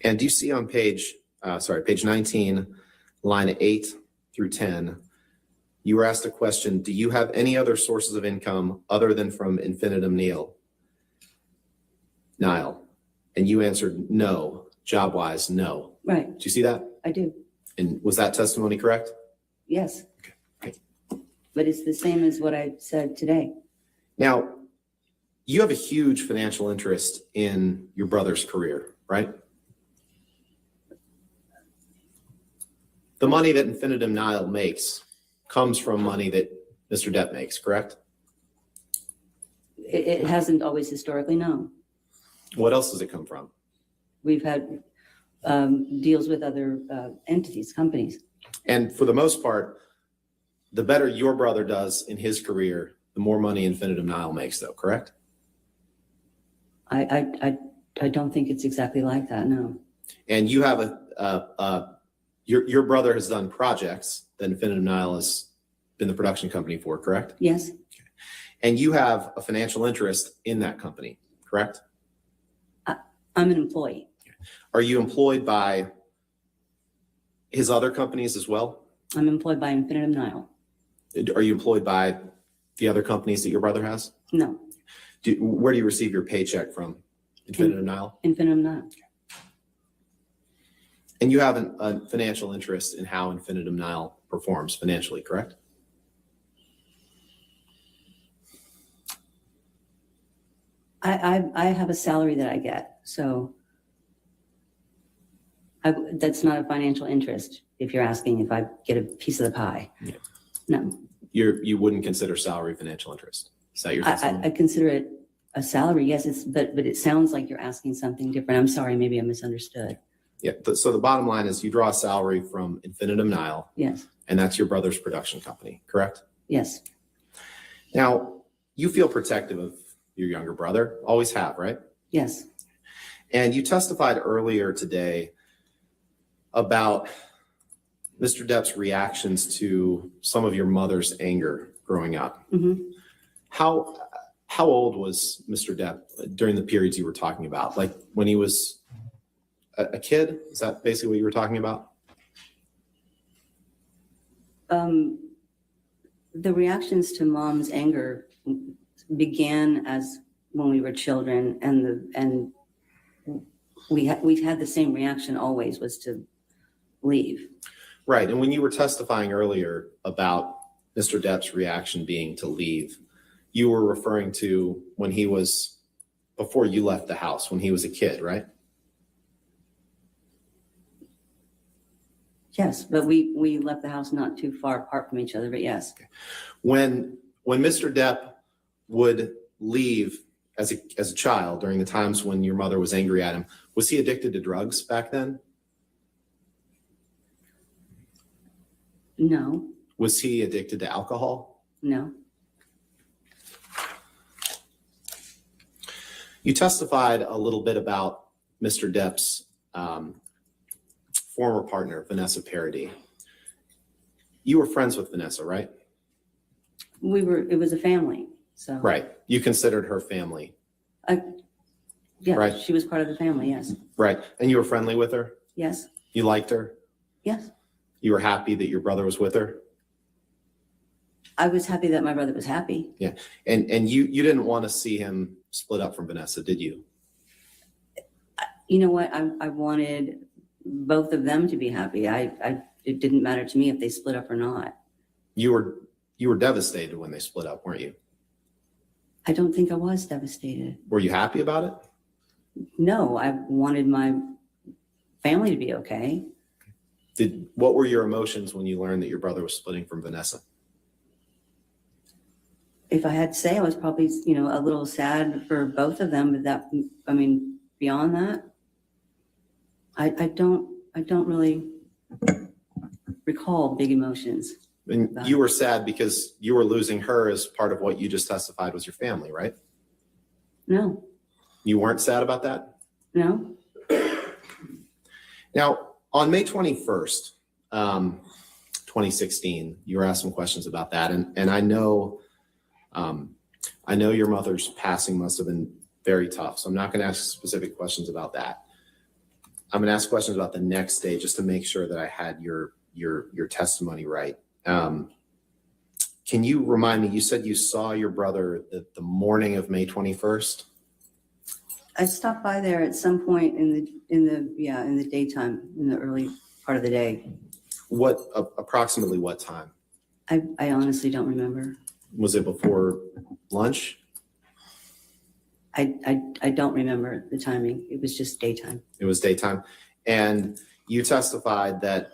And do you see on page 19, line 8 through 10, you were asked a question, do you have any other sources of income other than from Infinitum Nile? And you answered no, job-wise, no. Right, Do you see that? I do, And was that testimony correct? yes. Okay, great. But it's the same as what I said today. Now, you have a huge financial interest in your brother's career, right? The money that Infinitum Nile makes comes from money that Mr. Depp makes, correct? It hasn't always historically, no. What else does it come from? We've had deals with other entities, companies. And for the most part, the better your brother does in his career, the more money Infinitum Nile makes, though, correct? I don't think it's exactly like that, no. And you have your brother has done projects that Infinitum Nile has been the production company for, correct? Yes, And you have a financial interest in that company, correct? I'm an employee. Are you employed by his other companies as well? I'm employed by Infinitum Nile. Are you employed by the other companies that your brother has? No, Where do you receive your paycheck from? Infinitum Nile? Infinitum Nile. And you have a financial interest in how Infinitum Nile performs financially, correct? I have a salary that I get, so that's not a financial interest if you're asking if I get a piece of the pie. Yeah. No, You wouldn't consider salary financial interest? Is that your testimony? I consider it a salary, yes, but it sounds like you're asking something different. I'm sorry, maybe I misunderstood. Yeah, so the bottom line is you draw a salary from Infinitum Nile, Yes, and that's your brother's production company, correct? yes, Now, you feel protective of your younger brother, always have, right? yes, And you testified earlier today about Mr. Depp's reactions to some of your mother's anger growing up. mhm. How old was Mr. Depp during the periods you were talking about? Like when he was a kid? Is that basically what you were talking about? The reactions to mom's anger began as when we were children, and we've had the same reaction always, was to leave. Right. And when you were testifying earlier about Mr. Depp's reaction being to leave, you were referring to when he was, before you left the house, when he was a kid, right? Yes, but we left the house not too far apart from each other, but yes. When Mr. Depp would leave as a child during the times when your mother was angry at him, was he addicted to drugs back then? No, Was he addicted to alcohol? no. You testified a little bit about Mr. Depp's former partner, Vanessa Paradis. You were friends with Vanessa, right? It was a family, so. Right. You considered her family. Yeah, Right. she was part of the family, yes. Right. And you were friendly with her? Yes, You liked her? yes. You were happy that your brother was with her? I was happy that my brother was happy. Yeah. And you didn't want to see him split up from Vanessa, did you? You know what? I wanted both of them to be happy. It didn't matter to me if they split up or not. You were devastated when they split up, weren't you? I don't think I was devastated. Were you happy about it? No, I wanted my family to be okay. What were your emotions when you learned that your brother was splitting from Vanessa? If I had to say, I was probably, a little sad for both of them, but beyond that, I don't really recall big emotions. And you were sad because you were losing her as part of what you just testified was your family, right? No, You weren't sad about that? no. Now, on May 21st, 2016, you were asked some questions about that. And I know your mother's passing must have been very tough. So I'm not going to ask specific questions about that. I'm going to ask questions about the next day just to make sure that I had your testimony right. Can you remind me, you said you saw your brother the morning of May 21st? I stopped by there at some point in the daytime, in the early part of the day. Approximately what time? I honestly don't remember. Was it before lunch? I don't remember the timing. It was just daytime. It was daytime. And you testified that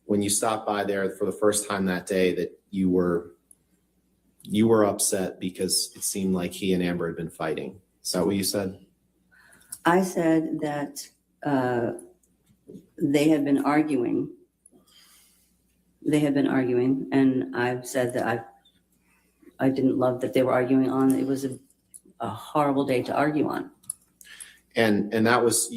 when you stopped by there for the first time that day that you were upset because it seemed like he and Amber had been fighting. Is that what you said? I said that they had been arguing. And I've said that I didn't love that they were arguing on. It was a horrible day to argue on. And that was,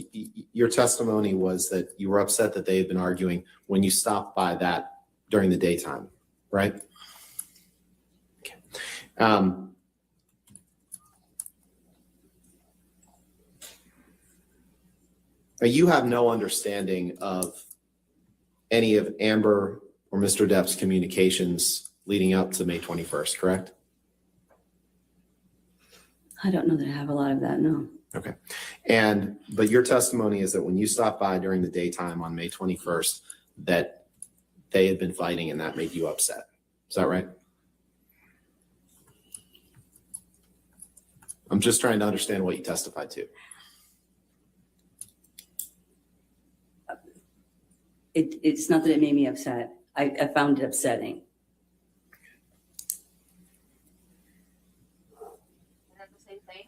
your testimony was that you were upset that they had been arguing when you stopped by that during the daytime, right? Okay. You have no understanding of any of Amber or Mr. Depp's communications leading up to May 21st, correct? I don't know that I have a lot of that, no. Okay. But your testimony is that when you stopped by during the daytime on May 21st, that they had been fighting and that made you upset. Is that right? I'm just trying to understand what you testified to. It's not that it made me upset. I found it upsetting. Is that the same thing?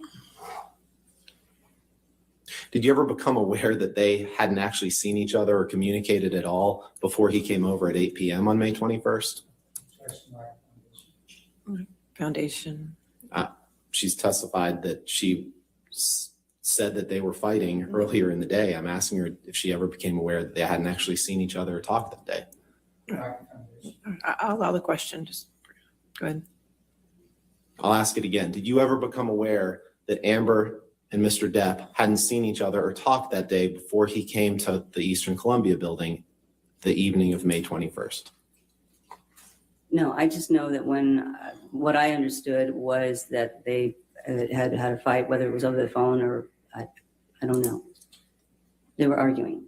Did you ever become aware that they hadn't actually seen each other or communicated at all before he came over at 8 p.m. on May 21st? Foundation. She's testified that she said that they were fighting earlier in the day. I'm asking her if she ever became aware that they hadn't actually seen each other or talked that day. I'll allow the question. Just go ahead. I'll ask it again. Did you ever become aware that Amber and Mr. Depp hadn't seen each other or talked that day before he came to the Eastern Columbia building the evening of May 21st? No, I just know that what I understood was that they had a fight, whether it was over the phone or I don't know. They were arguing.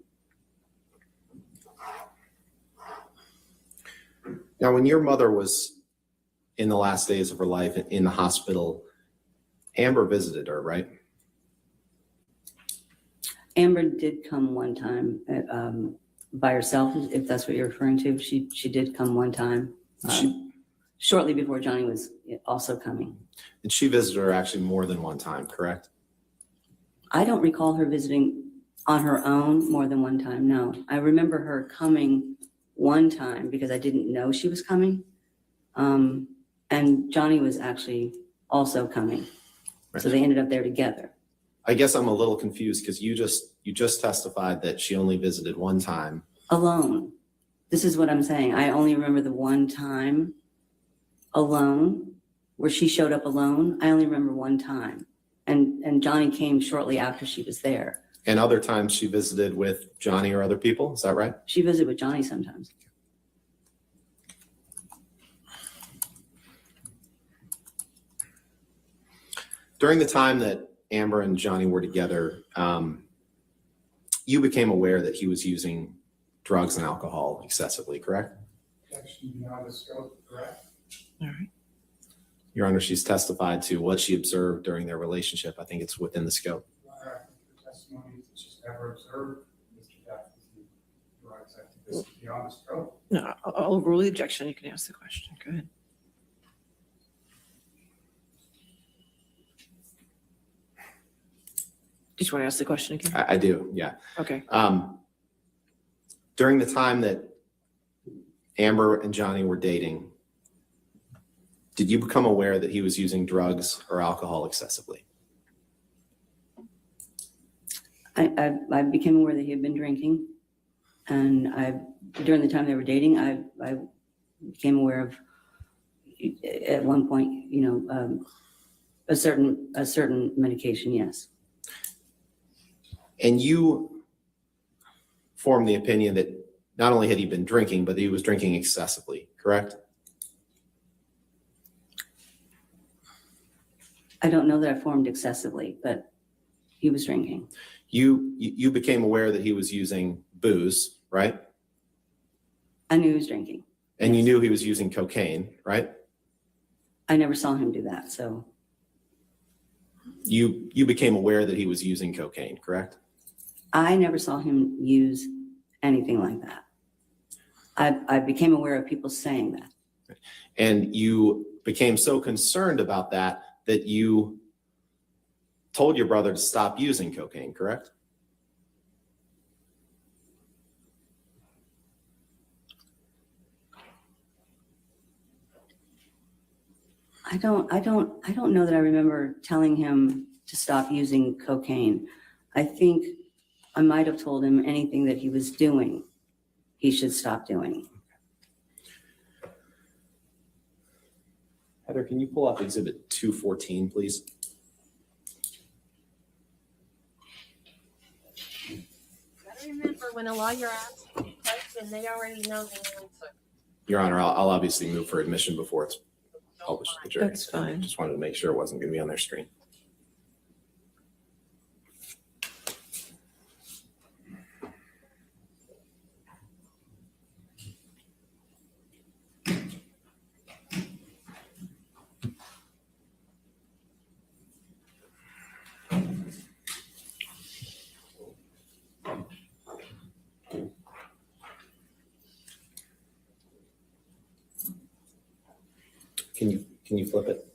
Now, when your mother was in the last days of her life in the hospital, Amber visited her, right? Amber did come one time by herself, if that's what you're referring to. She did come one time shortly before Johnny was also coming. And she visited her actually more than one time, correct? I don't recall her visiting on her own more than one time, no. I remember her coming one time because I didn't know she was coming. And Johnny was actually also coming. Right. So they ended up there together. I guess I'm a little confused because you just testified that she only visited one time. Alone. This is what I'm saying. I only remember the one time alone, where she showed up alone. I only remember one time. And Johnny came shortly after she was there. And other times she visited with Johnny or other people, is that right? She visited with Johnny sometimes. During the time that Amber and Johnny were together, you became aware that he was using drugs and alcohol excessively, correct? Objection beyond the scope, correct? All right. Your Honor, she's testified to what she observed during their relationship. I think it's within the scope. Your Honor, I think the testimony is that she's never observed Mr. Depp using drugs. I think this is beyond the scope. No, I'll overrule the objection. You can ask the question. Go ahead. Did you want to ask the question again? I do, yeah. Okay. During the time that Amber and Johnny were dating, did you become aware that he was using drugs or alcohol excessively? I became aware that he had been drinking, and during the time they were dating, I became aware of at one point, a certain medication, yes. And you formed the opinion that not only had he been drinking, but he was drinking excessively, correct? I don't know that I formed excessively, but he was drinking. You became aware that he was using booze, right? I knew he was drinking. And you knew he was using cocaine, right? I never saw him do that, so. You became aware that he was using cocaine, correct? I never saw him use anything like that. I became aware of people saying that. And you became so concerned about that you told your brother to stop using cocaine, correct? I don't know that I remember telling him to stop using cocaine. I think I might have told him anything that he was doing, he should stop doing. Heather, can you pull up Exhibit 214, please? Gotta remember, when a lawyer asks a question, they already know the answer. Your Honor, I'll obviously move for admission before it's published to the jury. That's fine. Just wanted to make sure it wasn't going to be on their screen. Can you flip it?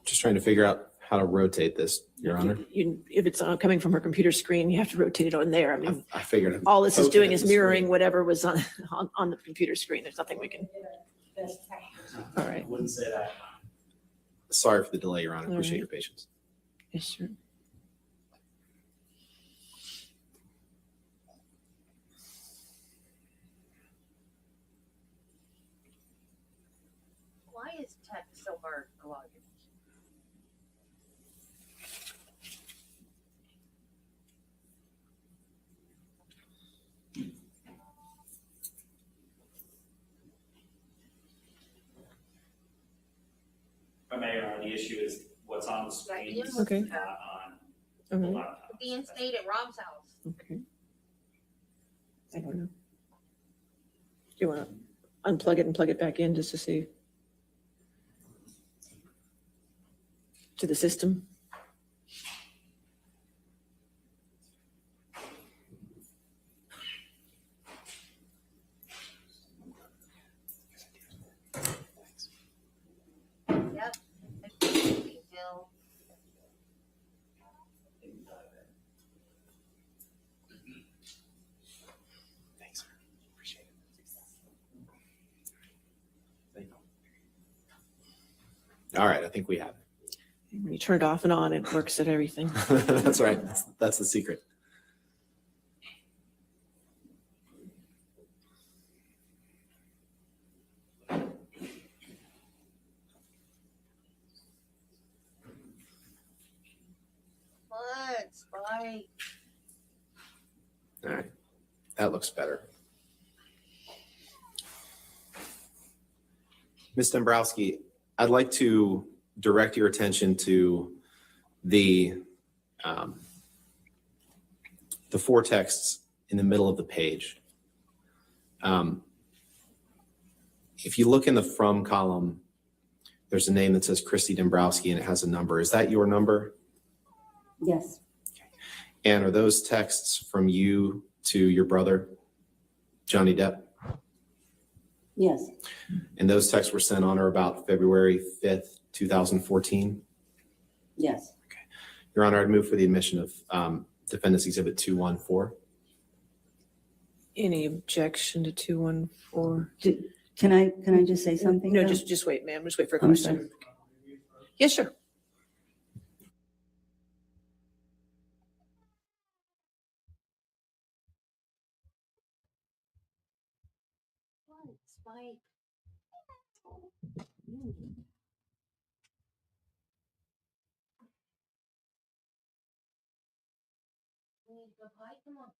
Just trying to figure out how to rotate this, Your Honor. If it's coming from her computer screen, you have to rotate it on there. I mean, I figured. all this is poke it doing at is the mirroring screen. whatever was on the computer screen. There's nothing we can. All right. Wouldn't say that. Sorry for the delay, Your Honor. All Appreciate right. your patience. Yes, sure. so hard. A lot of people. Mayor, the issue is what's on the screen. Okay. Not on the Mhm. laptop. Being stayed at Rob's house. Okay. I don't know. Do you want to unplug it and plug it back in just to see? To the system? Yep. Jill. Thanks, sir. Appreciate it. Thank you. All right, I think we have it. When you turn it off and on, it works at everything. That's right. That's the secret. What, Spike? All right, that looks better. Ms. Dombrowski, I'd like to direct your attention to the four texts in the middle of the page. If you look in the from column, there's a name that says Christy Dombrowski and it has a number. Is that your number? Yes, And are those texts from you to your brother, Johnny Depp? yes, And those texts were sent on or about February 5th, 2014? yes. Your Honor, I'd move for the admission of Defendant's Exhibit 214. Any objection to 214? Can I just say something? No, though? just wait, ma'am. Just wait for a I'm question. Yes, sure. What, Spike? Come on.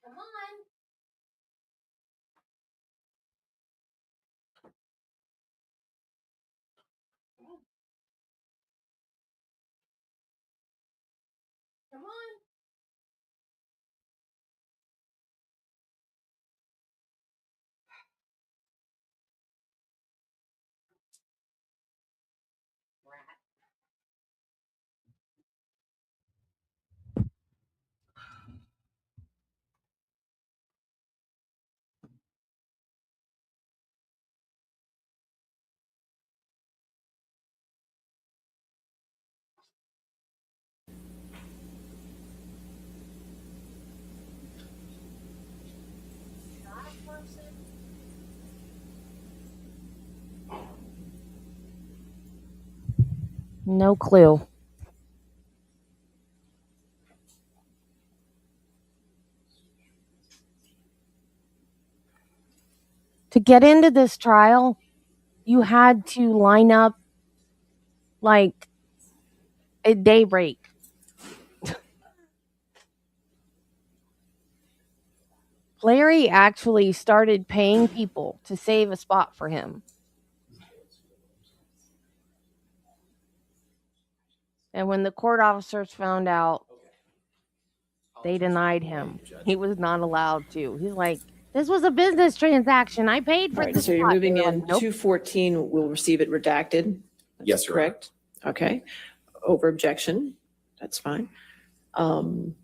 Come on. Come on. Rat. Not a person. No clue. To get into this trial, you had to line up like at daybreak. Larry actually started paying people to save a spot for him. And when the court officers found out, they denied him. He was not allowed to. He's like, this was a business transaction. I paid for All right, this. so you're spot." moving They're in like, nope. 214, we'll receive it redacted. Yes, Your Honor. Correct? Okay. Over objection, that's fine. And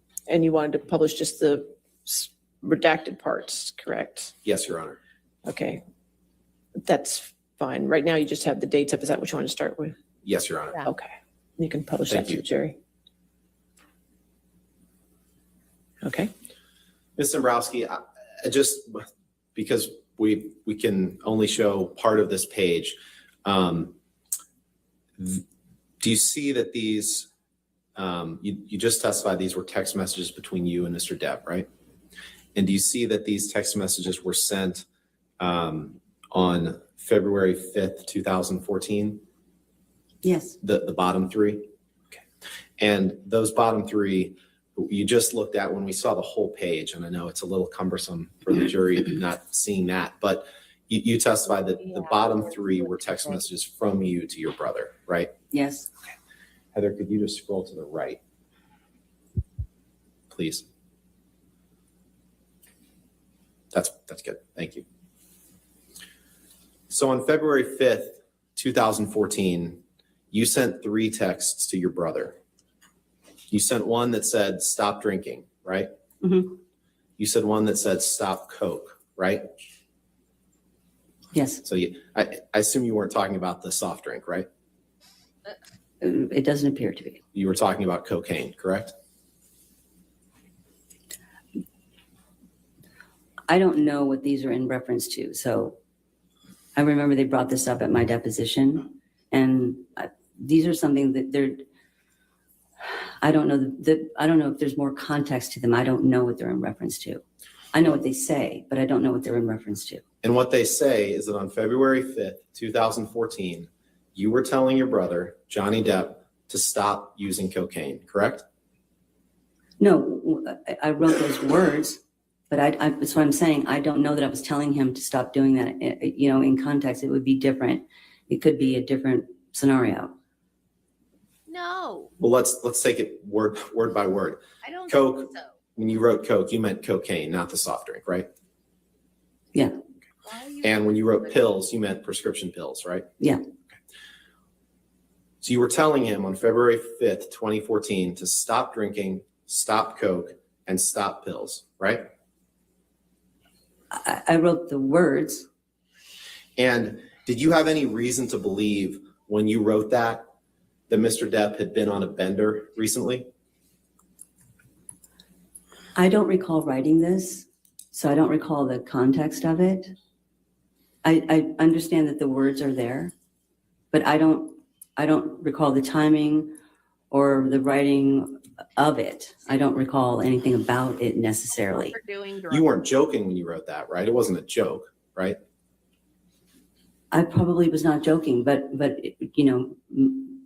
you wanted to publish just the redacted parts, correct? Yes, Your Honor. Okay. That's fine. Right now, you just have the dates up. Is that what you want to start with? Yes, Your Honor. Yeah. Okay. You can publish Thank that you. to Jerry. Okay. Ms. Dombrowski, I just because we can only show part of this page, do you see that these, you just testified these were text messages between you and Mr. Depp, right? And do you see that these text messages were sent on February 5th, 2014? Yes. The bottom three? Okay. And those bottom three, you just looked at when we saw the whole page, and I know it's a little cumbersome for the jury not seeing that, but you testified that the bottom three were text messages from you to your brother, right? Yes. Okay. Heather, could you just scroll to the right, please? That's good. Thank you. So on February 5th, 2014, you sent 3 texts to your brother. You sent one that said, stop drinking, right? Mm-hmm. You said one that said, stop Coke, right? Yes. So I assume you weren't talking about the soft drink, right? It doesn't appear to be. You were talking about cocaine, correct? I don't know what these are in reference to. So I remember they brought this up at my deposition, and these are something that I don't know I don't know if there's more context to them. I don't know what they're in reference to. I know what they say, but I don't know what they're in reference to. And what they say is that on February 5th, 2014, you were telling your brother, Johnny Depp, to stop using cocaine, correct? No, I wrote those words, but that's what I'm saying. I don't know that I was telling him to stop doing that. You know, in context, it would be different. It could be a different scenario. No, Well, let's take it word by word. I don't Coke, think so. when you wrote Coke, you meant cocaine, not the soft drink, right? Yeah. Why are you- And when you wrote pills, you meant prescription pills, right? Yeah. Okay. So you were telling him on February 5th, 2014 to stop drinking, stop Coke, and stop pills, right? I wrote the words. And did you have any reason to believe when you wrote that Mr. Depp had been on a bender recently? I don't recall writing this, so I don't recall the context of it. I understand that the words are there, but I don't recall the timing or the writing of it. I don't recall anything about it necessarily. For doing drugs. You weren't joking when you wrote that, right? It wasn't a joke, right? I probably was not joking, but you know,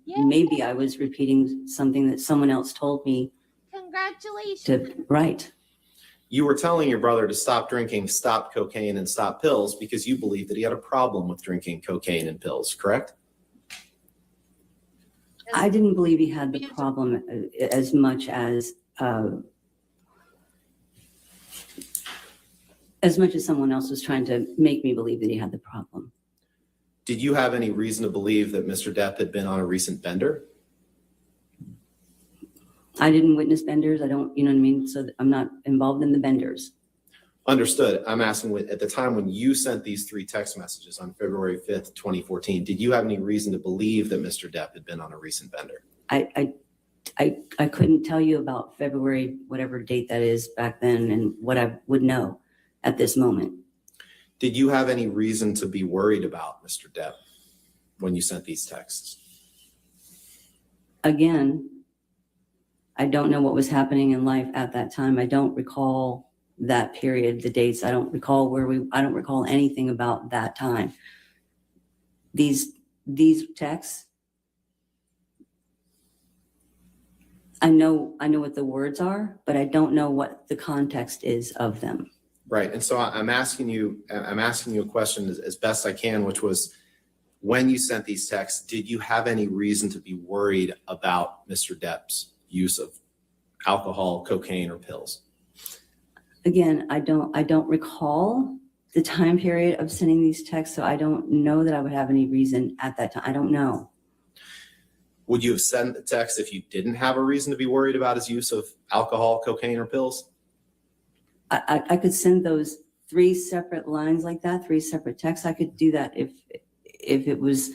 maybe I was repeating something that someone else told me Congratulations. to write. You were telling your brother to stop drinking, stop cocaine, and stop pills because you believed that he had a problem with drinking cocaine and pills, correct? I didn't believe he had the problem as much as someone else was trying to make me believe that he had the problem. Did you have any reason to believe that Mr. Depp had been on a recent bender? I didn't witness benders. I don't, you know what I mean? So I'm not involved in the benders. Understood. I'm asking, at the time when you sent these 3 text messages on February 5th, 2014, did you have any reason to believe that Mr. Depp had been on a recent bender? I couldn't tell you about February, whatever date that is back then, and what I would know at this moment. Did you have any reason to be worried about Mr. Depp when you sent these texts? Again, I don't know what was happening in life at that time. I don't recall that period, the dates. I don't recall I don't recall anything about that time. These texts, I know what the words are, but I don't know what the context is of them. Right. And so I'm asking you a question as best I can, which was, when you sent these texts, did you have any reason to be worried about Mr. Depp's use of alcohol, cocaine, or pills? Again, I don't recall the time period of sending these texts, so I don't know that I would have any reason at that time. I don't know. Would you have sent the text if you didn't have a reason to be worried about his use of alcohol, cocaine, or pills? I could send those 3 separate lines like that, 3 separate texts. I could do that if it was,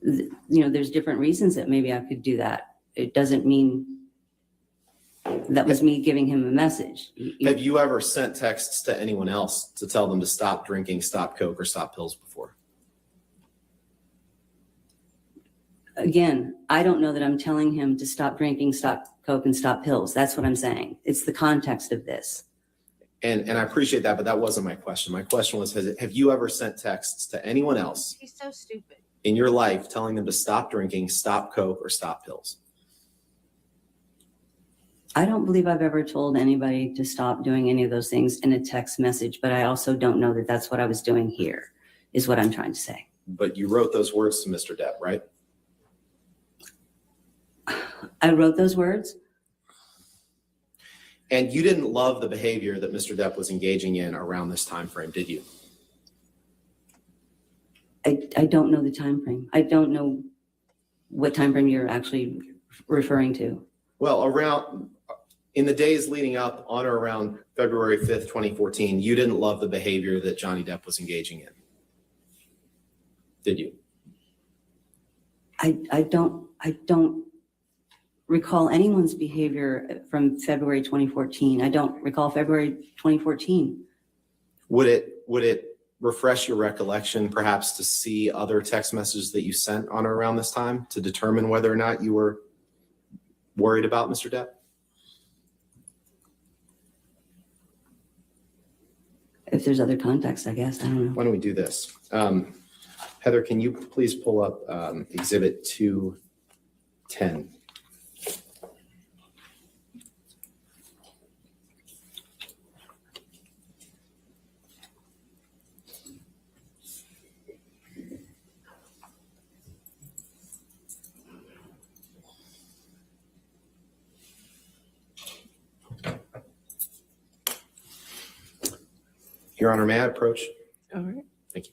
you know, there's different reasons that maybe I could do that. It doesn't mean that was me giving him a message. Have you ever sent texts to anyone else to tell them to stop drinking, stop Coke, or stop pills before? Again, I don't know that I'm telling him to stop drinking, stop Coke, and stop pills. That's what I'm saying. It's the context of this. And I appreciate that, but that wasn't my question. My question was, have you ever sent texts to anyone else He's so stupid. in your life telling them to stop drinking, stop Coke, or stop pills? I don't believe I've ever told anybody to stop doing any of those things in a text message, but I also don't know that that's what I was doing here, is what I'm trying to say. But you wrote those words to Mr. Depp, right? I wrote those words. And you didn't love the behavior that Mr. Depp was engaging in around this time frame, did you? I don't know the time frame. I don't know what time frame you're actually referring to. Well, in the days leading up on or around February 5th, 2014, you didn't love the behavior that Johnny Depp was engaging in, did you? I don't recall anyone's behavior from February 2014. I don't recall February 2014. Would it refresh your recollection perhaps to see other text messages that you sent on or around this time to determine whether or not you were worried about Mr. Depp? If there's other context, I guess, I don't know. Why don't we do this? Heather, can you please pull up Exhibit 210? Your Honor, may I approach? All right. Thank you.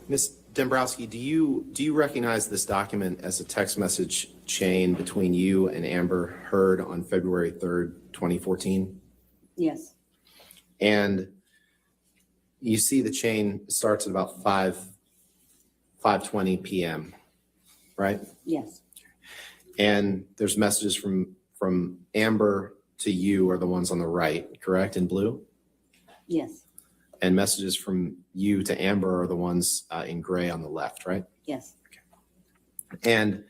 Ms. Dombrowski, do you recognize this document as a text message chain between you and Amber Heard on February 3rd, 2014? Yes. And you see the chain starts at about 5:20 p.m., right? Yes. And there's messages from Amber to you are the ones on the right, correct, in blue? Yes. And messages from you to Amber are the ones in gray on the left, right? Yes. And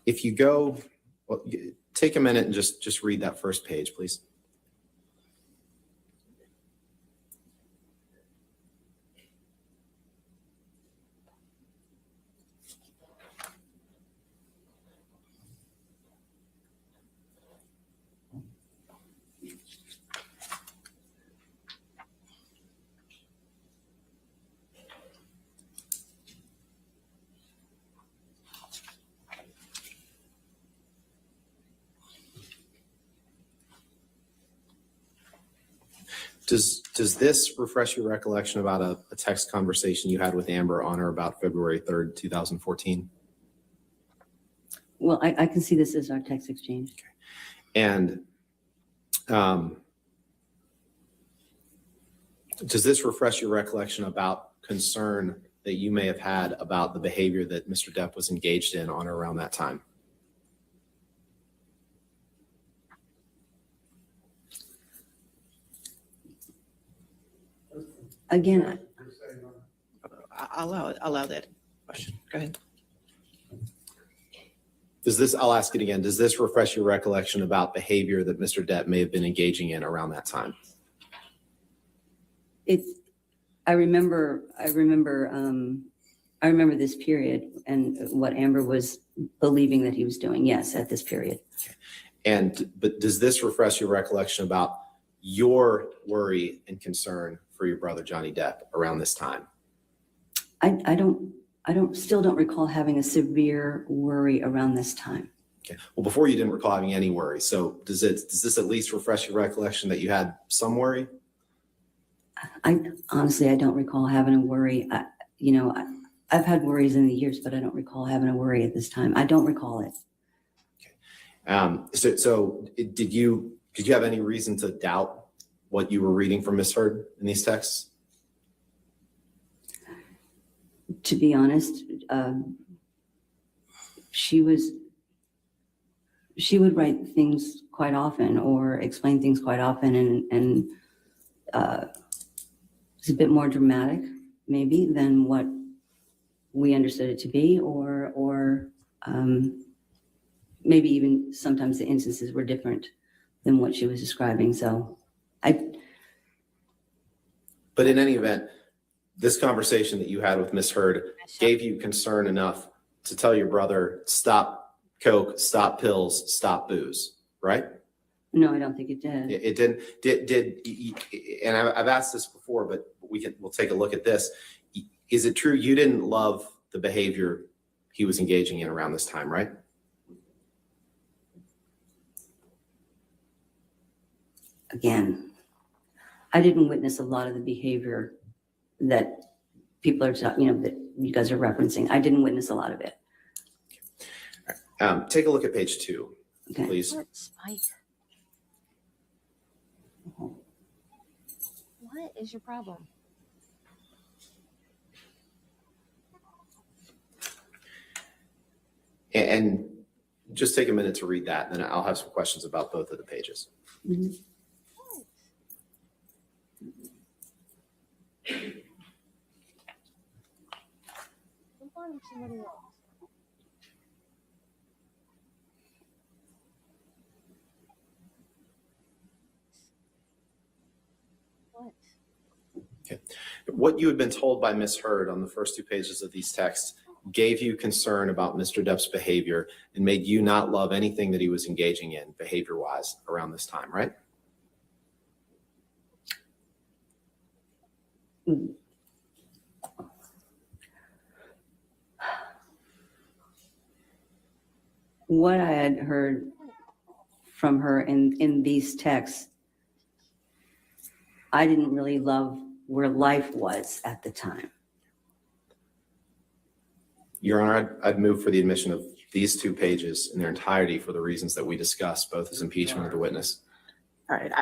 if you go, well, take a minute and just read that first page, please. Does this refresh your recollection about a text conversation you had with Amber on or about February 3rd, 2014? Well, I can see this as our text exchange. Okay. And does this refresh your recollection about concern that you may have had about the behavior that Mr. Depp was engaged in on or around that time? Again, I'll allow that question. Go ahead. I'll ask it again, does this refresh your recollection about behavior that Mr. Depp may have been engaging in around that time? I remember I remember this period and what Amber was believing that he was doing. Yes, at this period. But does this refresh your recollection about your worry and concern for your brother Johnny Depp around this time? Still don't recall having a severe worry around this time. Okay. Well, before you didn't recall having any worry. So does this at least refresh your recollection that you had some worry? I honestly don't recall having a worry. I've had worries in the years, but I don't recall having a worry at this time. I don't recall it. Okay. So did you have any reason to doubt what you were reading from Miss Heard in these texts? To be honest, she would write things quite often or explain things quite often, and it's a bit more dramatic maybe than what we understood it to be, or maybe even sometimes the instances were different than what she was describing. But in any event, this conversation that you had with Miss Heard gave you concern enough to tell your brother, stop coke, stop pills, stop booze, right? No, I don't think it did. It didn't. And I've asked this before, but we'll take a look at this. Is it true you didn't love the behavior he was engaging in around this time, right? Again, I didn't witness a lot of the behavior that people are, that you guys are referencing. I didn't witness a lot of it. Take a look at page 2, Okay. please. What is your problem? And just take a minute to read that, and then I'll have some questions about both of the pages. Mhm. Move on to somebody else. What? Okay. What you had been told by Miss Heard on the first 2 pages of these texts gave you concern about Mr. Depp's behavior and made you not love anything that he was engaging in behavior-wise around this time, right? What I had heard from her in these texts, I didn't really love where life was at the time. Your Honor, I'd move for the admission of these 2 pages in their entirety for the reasons that we discussed, both as impeachment of the witness. All right,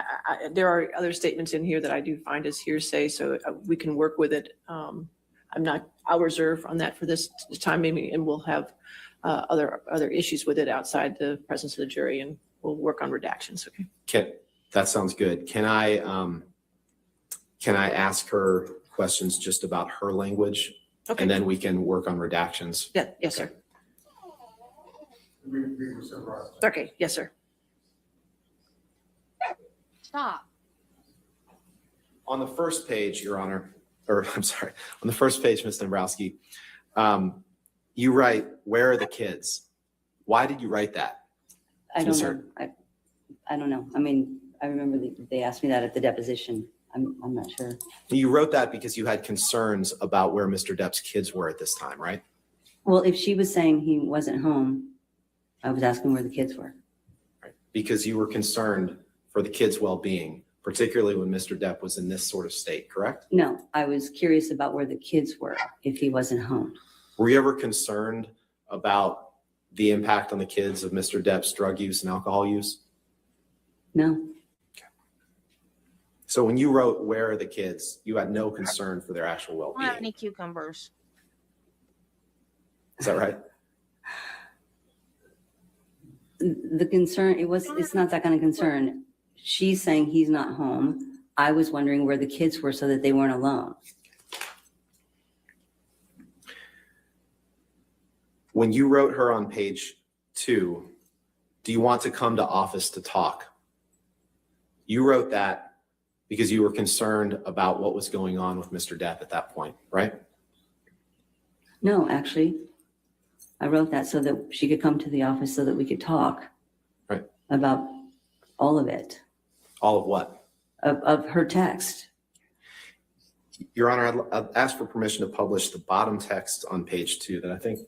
there are other statements in here that I do find as hearsay, so we can work with it. I'll reserve on that for this time, maybe, and we'll have other issues with it outside the presence of the jury, and we'll work on redactions, okay? That sounds good. Can I ask her questions just about her language? Okay. And then we can work on redactions. Yeah, yes, sir. Okay, yes, sir. Stop. On the first page, Your Honor, on the first page, Ms. Dombrowski, you write, "Where are the kids?" Why did you write that? I don't know. I don't know. I mean, I remember they asked me that at the deposition. I'm not sure. You wrote that because you had concerns about where Mr. Depp's kids were at this time, right? Well, if she was saying he wasn't home, I was asking where the kids were. Right. Because you were concerned for the kids' well-being, particularly when Mr. Depp was in this sort of state, correct? No, I was curious about where the kids were if he wasn't home. Were you ever concerned about the impact on the kids of Mr. Depp's drug use and alcohol use? No. So when you wrote, "Where are the kids?" you had no concern for their actual I don't have well-being. any cucumbers. Is that right? The concern, it's not that kind of concern. She's saying he's not home. I was wondering where the kids were so that they weren't alone. When you wrote her on page 2, "Do you want to come to office to talk?" You wrote that because you were concerned about what was going on with Mr. Depp at that point, right? No, actually, I wrote that so that she could come to the office so that we could talk. Right. About all of it, All of what? of her text. Your Honor, I'd ask for permission to publish the bottom text on page 2 that I think,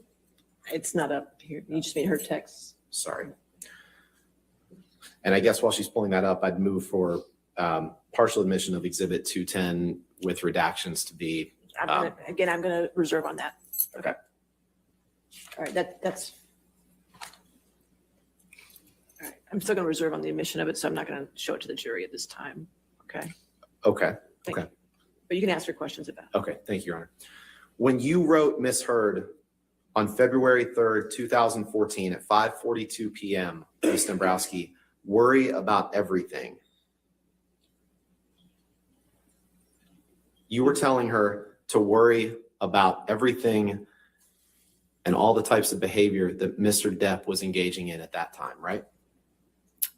It's not up here. You just mean her text. sorry. And I guess while she's pulling that up, I'd move for partial admission of Exhibit 210 with redactions to be, I'm gonna reserve on that. Okay. All right, that's. All right, I'm still gonna reserve on the admission of it, so I'm not gonna show it to the jury at this time. Okay, okay, Thank okay. you. But you can ask her questions about it. Okay, thank you, Your Honor. When you wrote Ms. Heard on February 3rd, 2014 at 5:42 p.m., Ms. Dombrowski, worry about everything. You were telling her to worry about everything and all the types of behavior that Mr. Depp was engaging in at that time, right?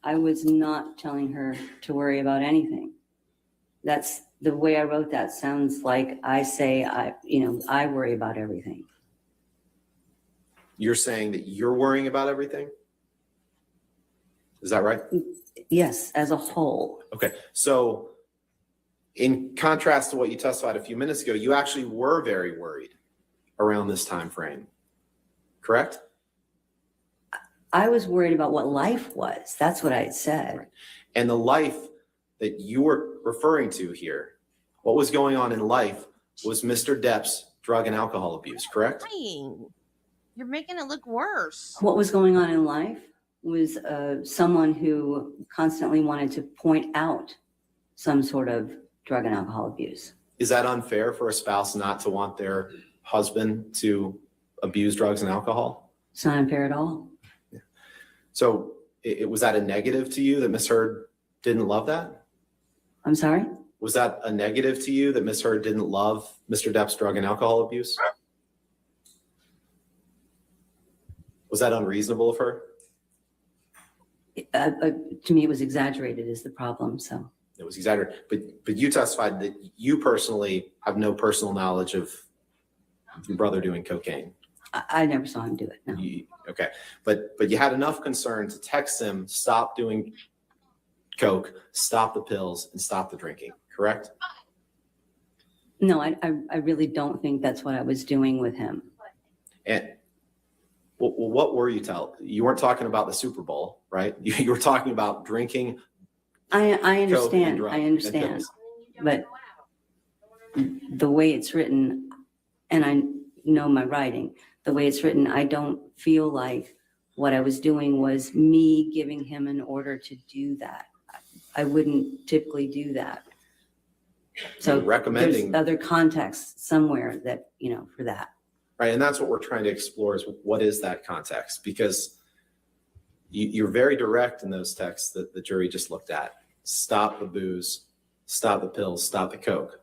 I was not telling her to worry about anything. That's the way I wrote that sounds like I say, I worry about everything. You're saying that you're worrying about everything? Is that right? Yes, as a whole. Okay, so in contrast to what you testified a few minutes ago, you actually were very worried around this time frame, correct? I was worried about what life was. That's what I had said. Right. And the life that you were referring to here, what was going on in life was Mr. Depp's drug and alcohol abuse, correct? Lying. You're making it look worse. What was going on in life was someone who constantly wanted to point out some sort of drug and alcohol abuse. Is that unfair for a spouse not to want their husband to abuse drugs and alcohol? It's not unfair at all. Yeah. So was that a negative to you that Ms. Heard didn't love that? I'm sorry? Was that a negative to you that Ms. Heard didn't love Mr. Depp's drug and alcohol abuse? Was that unreasonable of her? To me, it was exaggerated is the problem, so. It was exaggerated, but you testified that you personally have no personal knowledge of your brother doing cocaine. I never saw him do it, no. Okay, but you had enough concern to text him, stop doing coke, stop the pills, and stop the drinking, correct? No, I really don't think that's what I was doing with him. And well, what were you you weren't talking about the Super Bowl, right? You were talking about drinking. I coke and understand, drugs I and understand. pills. But the way it's written, and I know my writing, the way it's written, I don't feel like what I was doing was me giving him an order to do that. I wouldn't typically do that. So You're recommending, there's other context somewhere that, for that. right? And that's what we're trying to explore is what is that context? Because you're very direct in those texts that the jury just looked at. Stop the booze, stop the pills, stop the coke.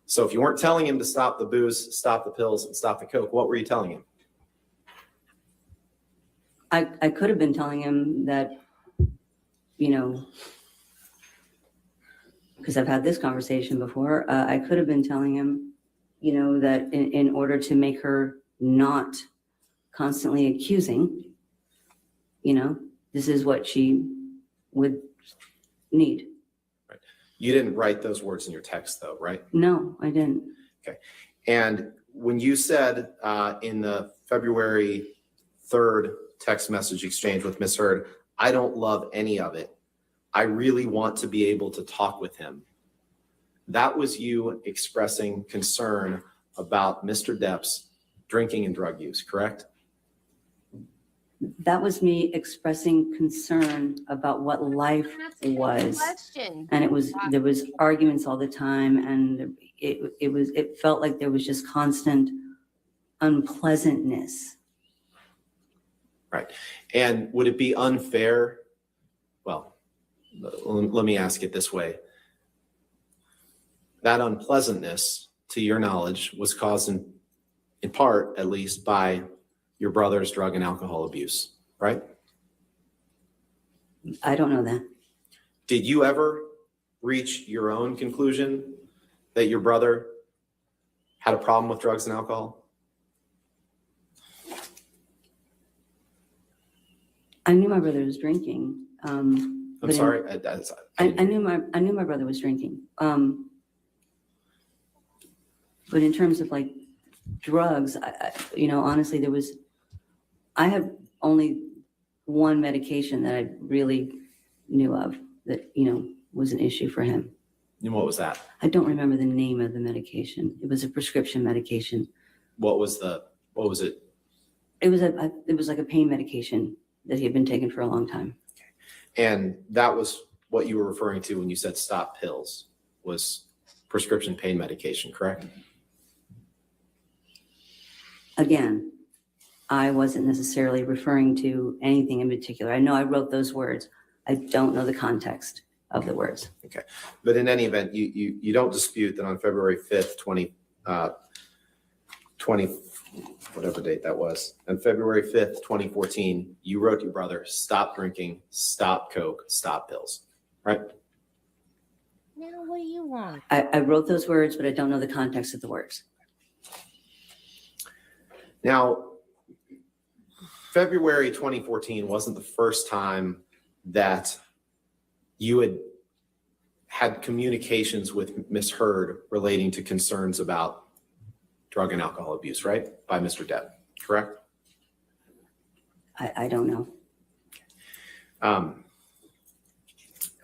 So if you weren't telling him to stop the booze, stop the pills, and stop the coke, what were you telling him? I could have been telling him that, because I've had this conversation before, I could have been telling him, that in order to make her not constantly accusing, this is what she would need. Right. You didn't write those words in your text though, right? No, I didn't. Okay. And when you said in the February 3rd text message exchange with Ms. Heard, I don't love any of it. I really want to be able to talk with him. That was you expressing concern about Mr. Depp's drinking and drug use, correct? That was me expressing concern about what life was. And there was arguments all the time, and it felt like there was just constant unpleasantness. Right. And would it be unfair? Well, let me ask it this way. That unpleasantness, to your knowledge, was caused in part, at least, by your brother's drug and alcohol abuse, right? I don't know that. Did you ever reach your own conclusion that your brother had a problem with drugs and alcohol? I knew my brother was drinking. I'm but sorry. I knew my brother was drinking. But in terms of like drugs, honestly, I have only one medication that I really knew of that, was an issue for him. And what was that? I don't remember the name of the medication. It was a prescription medication. What was it? It was like a pain medication that he had been taking for a long time. And that was what you were referring to when you said stop pills, was prescription pain medication, correct? Again, I wasn't necessarily referring to anything in particular. I know I wrote those words. I don't know the context of the words. Okay. But in any event, you don't dispute that on February 5th, 20, whatever date that was, on February 5th, 2014, you wrote to your brother, stop drinking, stop coke, stop pills, right? Now what do you want? I wrote those words, but I don't know the context of the words. Now, February 2014 wasn't the first time that you had communications with Ms. Heard relating to concerns about drug and alcohol abuse, right? By Mr. Depp, correct? I don't know.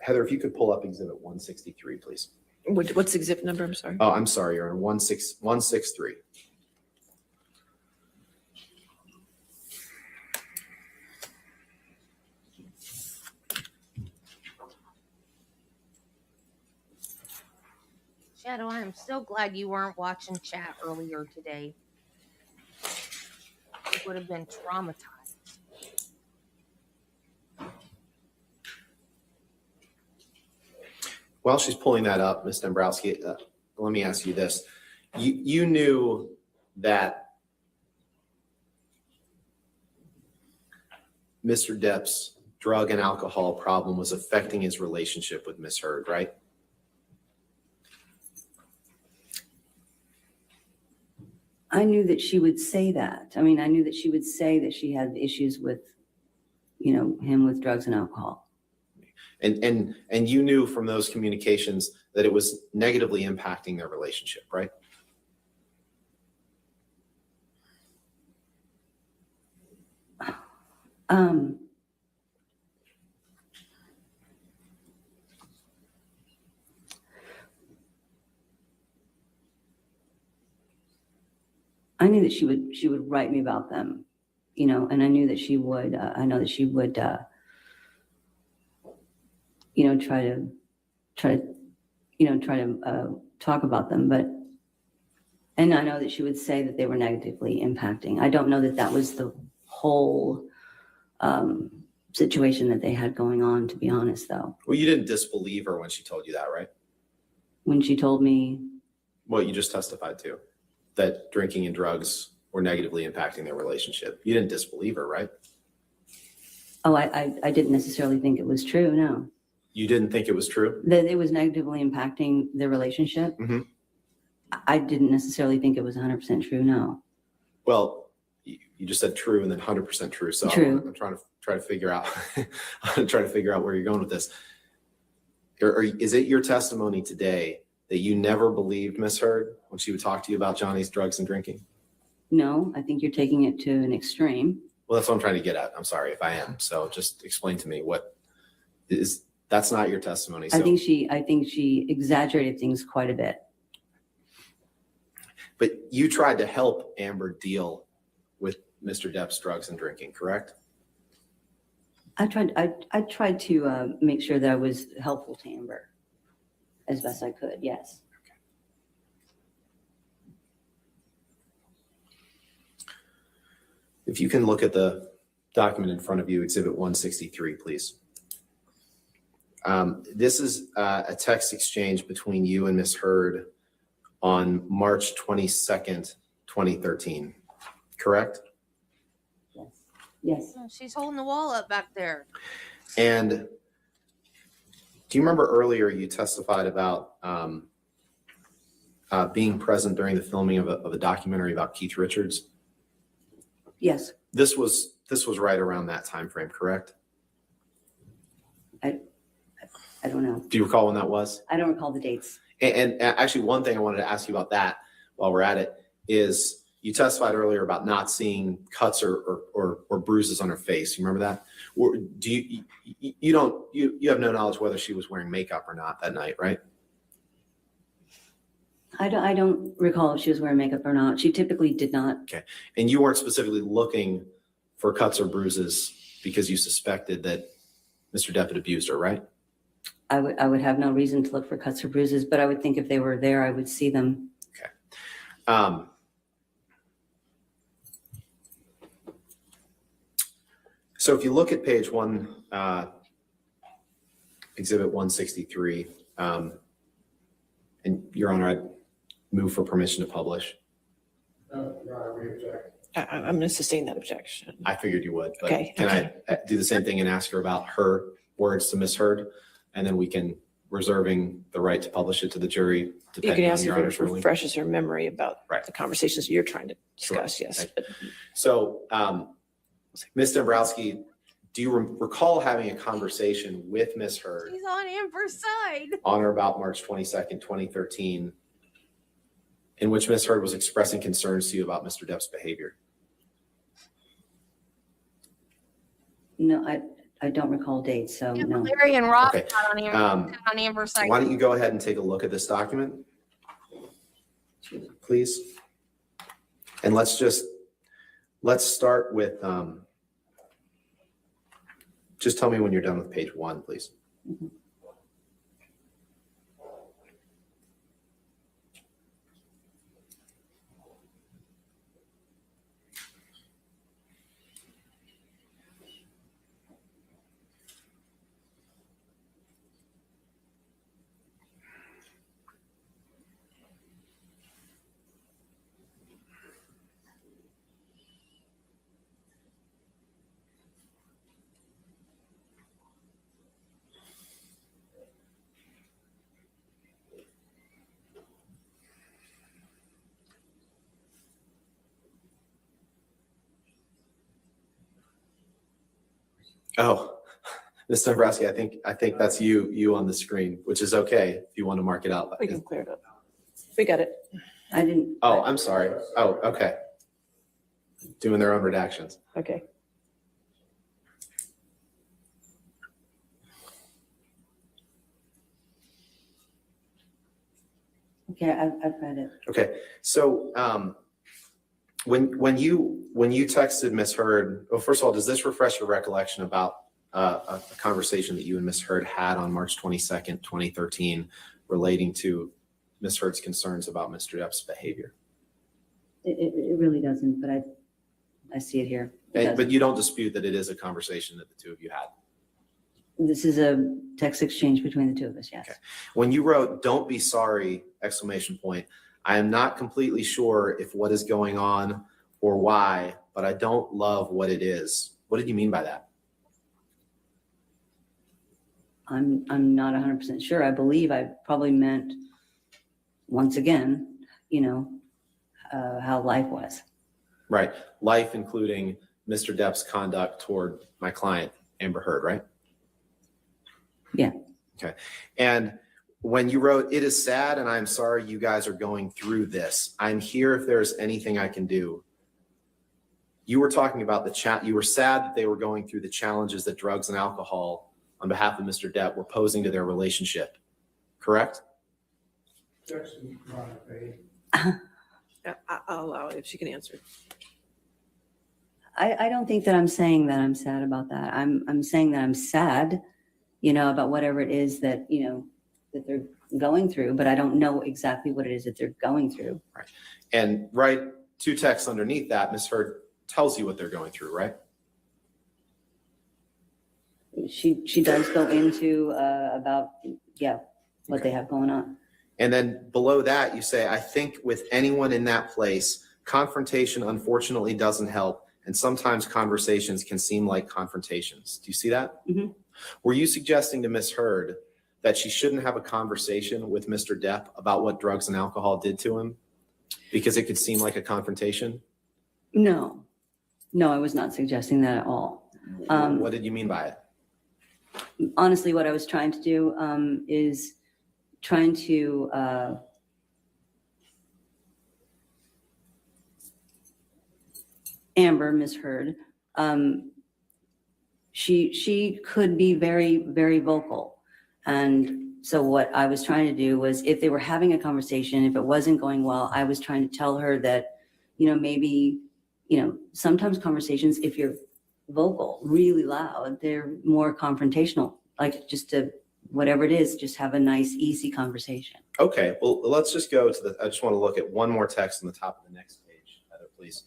Heather, if you could pull up exhibit 163, please. What's the exhibit number? I'm sorry. Oh, I'm sorry, you're on 163. Shadow, I am so glad you weren't watching chat earlier today. You would have been traumatized. While she's pulling that up, Ms. Dombrowski, let me ask you this. You knew that Mr. Depp's drug and alcohol problem was affecting his relationship with Ms. Heard, right? I knew that she would say that. I mean, I knew that she would say that she had issues with, him with drugs and alcohol. And you knew from those communications that it was negatively impacting their relationship, right? I knew that she would write me about them, and I knew that she would, I know that she would, try to talk about them, and I know that she would say that they were negatively impacting. I don't know that that was the whole situation that they had going on, to be honest, though. Well, you didn't disbelieve her when she told you that, right? When she told me what you just testified to, that drinking and drugs were negatively impacting their relationship. You didn't disbelieve her, right? Oh, I didn't necessarily think it was true, no. You didn't think it was true? That it was negatively impacting their relationship? Mm-hmm. I didn't necessarily think it was 100% true, no. Well, you just said true and then 100% true. So True. I'm trying to figure out, I'm trying to figure out where you're going with this. Or is it your testimony today that you never believed Ms. Heard when she would talk to you about Johnny's drugs and drinking? No, I think you're taking it to an extreme. Well, that's what I'm trying to get at. I'm sorry if I am. So just explain to me that's not your testimony. So. I think she exaggerated things quite a bit. But you tried to help Amber deal with Mr. Depp's drugs and drinking, correct? I tried to make sure that I was helpful to Amber as best I could, yes. If you can look at the document in front of you, Exhibit 163, please. This is a text exchange between you and Ms. Heard on March 22nd, 2013, correct? Yes. She's holding the wall up back there. And do you remember earlier you testified about being present during the filming of a documentary about Keith Richards? Yes. This was this was right around that time frame, correct? I don't know. Do you recall when that was? I don't recall the dates. And actually, one thing I wanted to ask you about that while we're at it is you testified earlier about not seeing cuts or bruises on her face. You remember that? Or do you have no knowledge whether she was wearing makeup or not that night, right? I don't recall if she was wearing makeup or not. She typically did not. Okay. And you weren't specifically looking for cuts or bruises because you suspected that Mr. Depp had abused her, right? I would have no reason to look for cuts or bruises, but I would think if they were there, I would see them. Okay. So if you look at page one, exhibit 163, and Your Honor, I'd move for permission to publish. Your Honor, we object. I'm going to sustain that objection. I figured you would, but Okay. can I do the same thing and ask her about her words to misheard? And then we can, reserving the right to publish it to the jury, You can depending on ask Your if Honor's it ruling. refreshes her memory about Right. the conversations you're trying to discuss, Sure. yes. Thank So, Ms. Dombrowski, do you recall having a conversation with Ms. Heard She's on Amber's side. on or about March 22nd, 2013, in which Ms. Heard was expressing concerns to you about Mr. Depp's behavior? No, I don't recall dates, so Yeah, no. Larry and Rob Okay. got on Amber's side. Why don't you go ahead and take a look at this document, please? And let's start with, just tell me when you're done with page one, please. Oh, Ms. Dombrowski, I think that's you on the screen, which is okay if you want to mark it out. We can clear it up. We got it. I didn't. Oh, I'm sorry. Oh, okay. Doing their own redactions. Okay. Okay, I've read it. Okay, so when you texted Ms. Heard, well, first of all, does this refresh your recollection about a conversation that you and Ms. Heard had on March 22nd, 2013, relating to Ms. Heard's concerns about Mr. Depp's behavior? It really doesn't, but I see it here. But you don't dispute that it is a conversation that the two of you had? This is a text exchange between the two of us, yes. Okay. When you wrote, "Don't be sorry," exclamation point, I am not completely sure if what is going on or why, but I don't love what it is. What did you mean by that? I'm not 100% sure. I believe I probably meant, once again, how life was. Right. Life, including Mr. Depp's conduct toward my client, Amber Heard, right? Yeah. Okay. And when you wrote, "It is sad and I'm sorry you guys are going through this. I'm here if there's anything I can do." You were talking about you were sad that they were going through the challenges that drugs and alcohol on behalf of Mr. Depp were posing to their relationship, correct? I'll allow it if she can answer. I don't think that I'm saying that I'm sad about that. I'm saying that I'm sad, about whatever it is that, that they're going through, but I don't know exactly what it is that they're going through. Right. And right, two texts underneath that, Ms. Heard tells you what they're going through, right? She does go into about, what they have going on. And then below that, you say, "I think with anyone in that place, confrontation unfortunately doesn't help, and sometimes conversations can seem like confrontations." Do you see that? Mhm. Were you suggesting to Ms. Heard that she shouldn't have a conversation with Mr. Depp about what drugs and alcohol did to him because it could seem like a confrontation? No. No, I was not suggesting that at all. What did you mean by it? Honestly, what I was trying to do is trying to Amber misheard. She could be very, very vocal. And so what I was trying to do was, if they were having a conversation, if it wasn't going well, I was trying to tell her that, maybe, sometimes conversations, if you're vocal, really loud, they're more confrontational, like just to, whatever it is, just have a nice, easy conversation. Okay, well, let's just go to I just want to look at one more text on the top of the next page, Heather, please.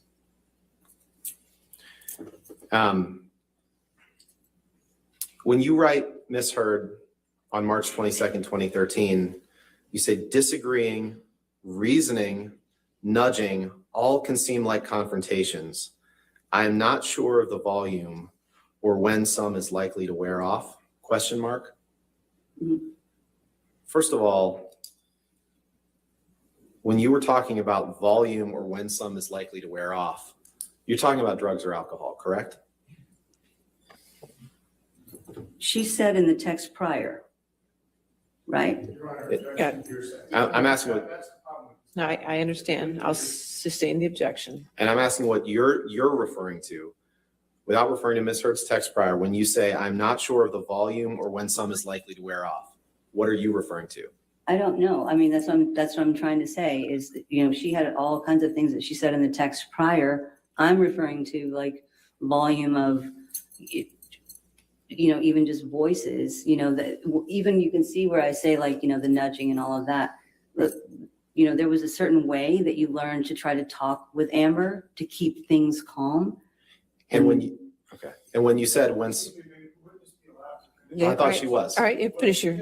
When you write misheard on March 22nd, 2013, you say disagreeing, reasoning, nudging, all can seem like confrontations. I am not sure of the volume or when some is likely to wear off, ? First of all, when you were talking about volume or when some is likely to wear off, you're talking about drugs or alcohol, correct? She said in the text prior, right? I'm asking what, No, I understand. I'll sustain the objection. and I'm asking what you're referring to, without referring to misheard's text prior, when you say, I'm not sure of the volume or when some is likely to wear off. What are you referring to? I don't know. I mean, that's what I'm trying to say is that, she had all kinds of things that she said in the text prior. I'm referring to like volume of, even just voices, that even you can see where I say like, the nudging and all of that. There was a certain way that you learned to try to talk with Amber to keep things calm. And when you said once, I thought she was. All right, finish your,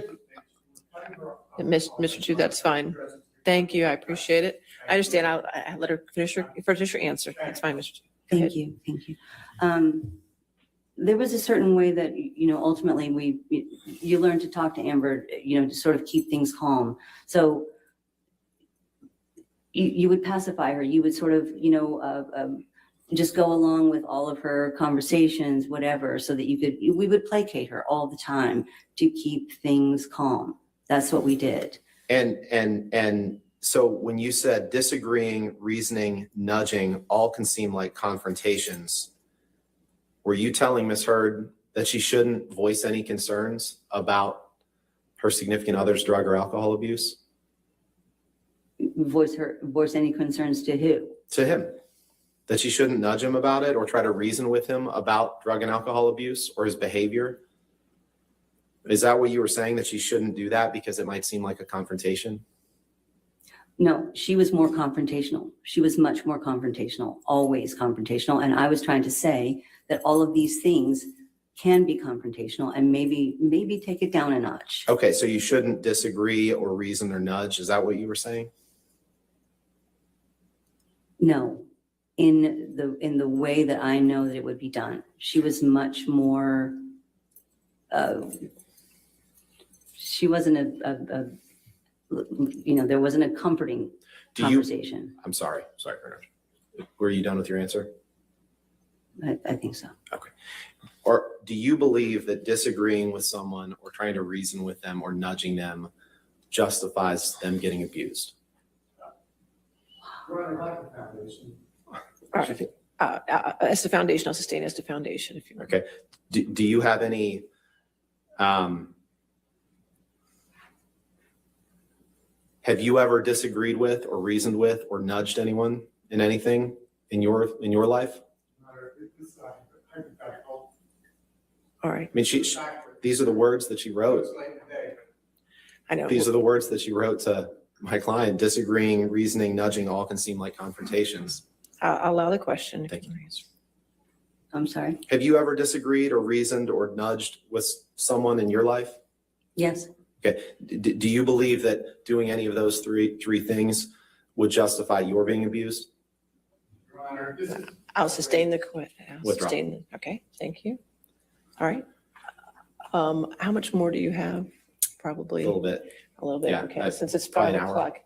Mr. Chu, that's fine. Thank you, I appreciate it. I understand. I'll let her finish her answer. That's fine, Mr. Chu. Thank you. There was a certain way that, ultimately you learn to talk to Amber, to sort of keep things calm. So you would pacify her. You would sort of, just go along with all of her conversations, whatever, so that we would placate her all the time to keep things calm. That's what we did. And so when you said disagreeing, reasoning, nudging, all can seem like confrontations, were you telling Ms. Heard that she shouldn't voice any concerns about her significant other's drug or alcohol abuse? Voice any concerns to who? To him. That she shouldn't nudge him about it or try to reason with him about drug and alcohol abuse or his behavior? Is that what you were saying, that she shouldn't do that because it might seem like a confrontation? No, she was more confrontational. She was much more confrontational, always confrontational. And I was trying to say that all of these things can be confrontational and maybe take it down a notch. Okay, so you shouldn't disagree or reason or nudge. Is that what you were saying? No, in the way that I know that it would be done. She was much more, she wasn't there wasn't a comforting conversation. I'm sorry, Bernard. Were you done with your answer? I think so. Okay. Or do you believe that disagreeing with someone or trying to reason with them or nudging them justifies them getting abused? As the foundation, I'll sustain as the foundation. If you okay. Do you have any have you ever disagreed with or reasoned with or nudged anyone in anything in your life? All right. I mean, these are the words that she wrote. I know. These are the words that she wrote to my client. Disagreeing, reasoning, nudging, all can seem like confrontations. I'll allow the question. Thank you. I'm sorry? Have you ever disagreed or reasoned or nudged with someone in your life? Yes. Okay. Do you believe that doing any of those three things would justify your being abused? Your Honor, I'll sustain the question. Okay, thank you. All right. How much more do you have? Probably A little bit. A little bit. Yeah, Okay, since it's probably 5 an hour. o'clock.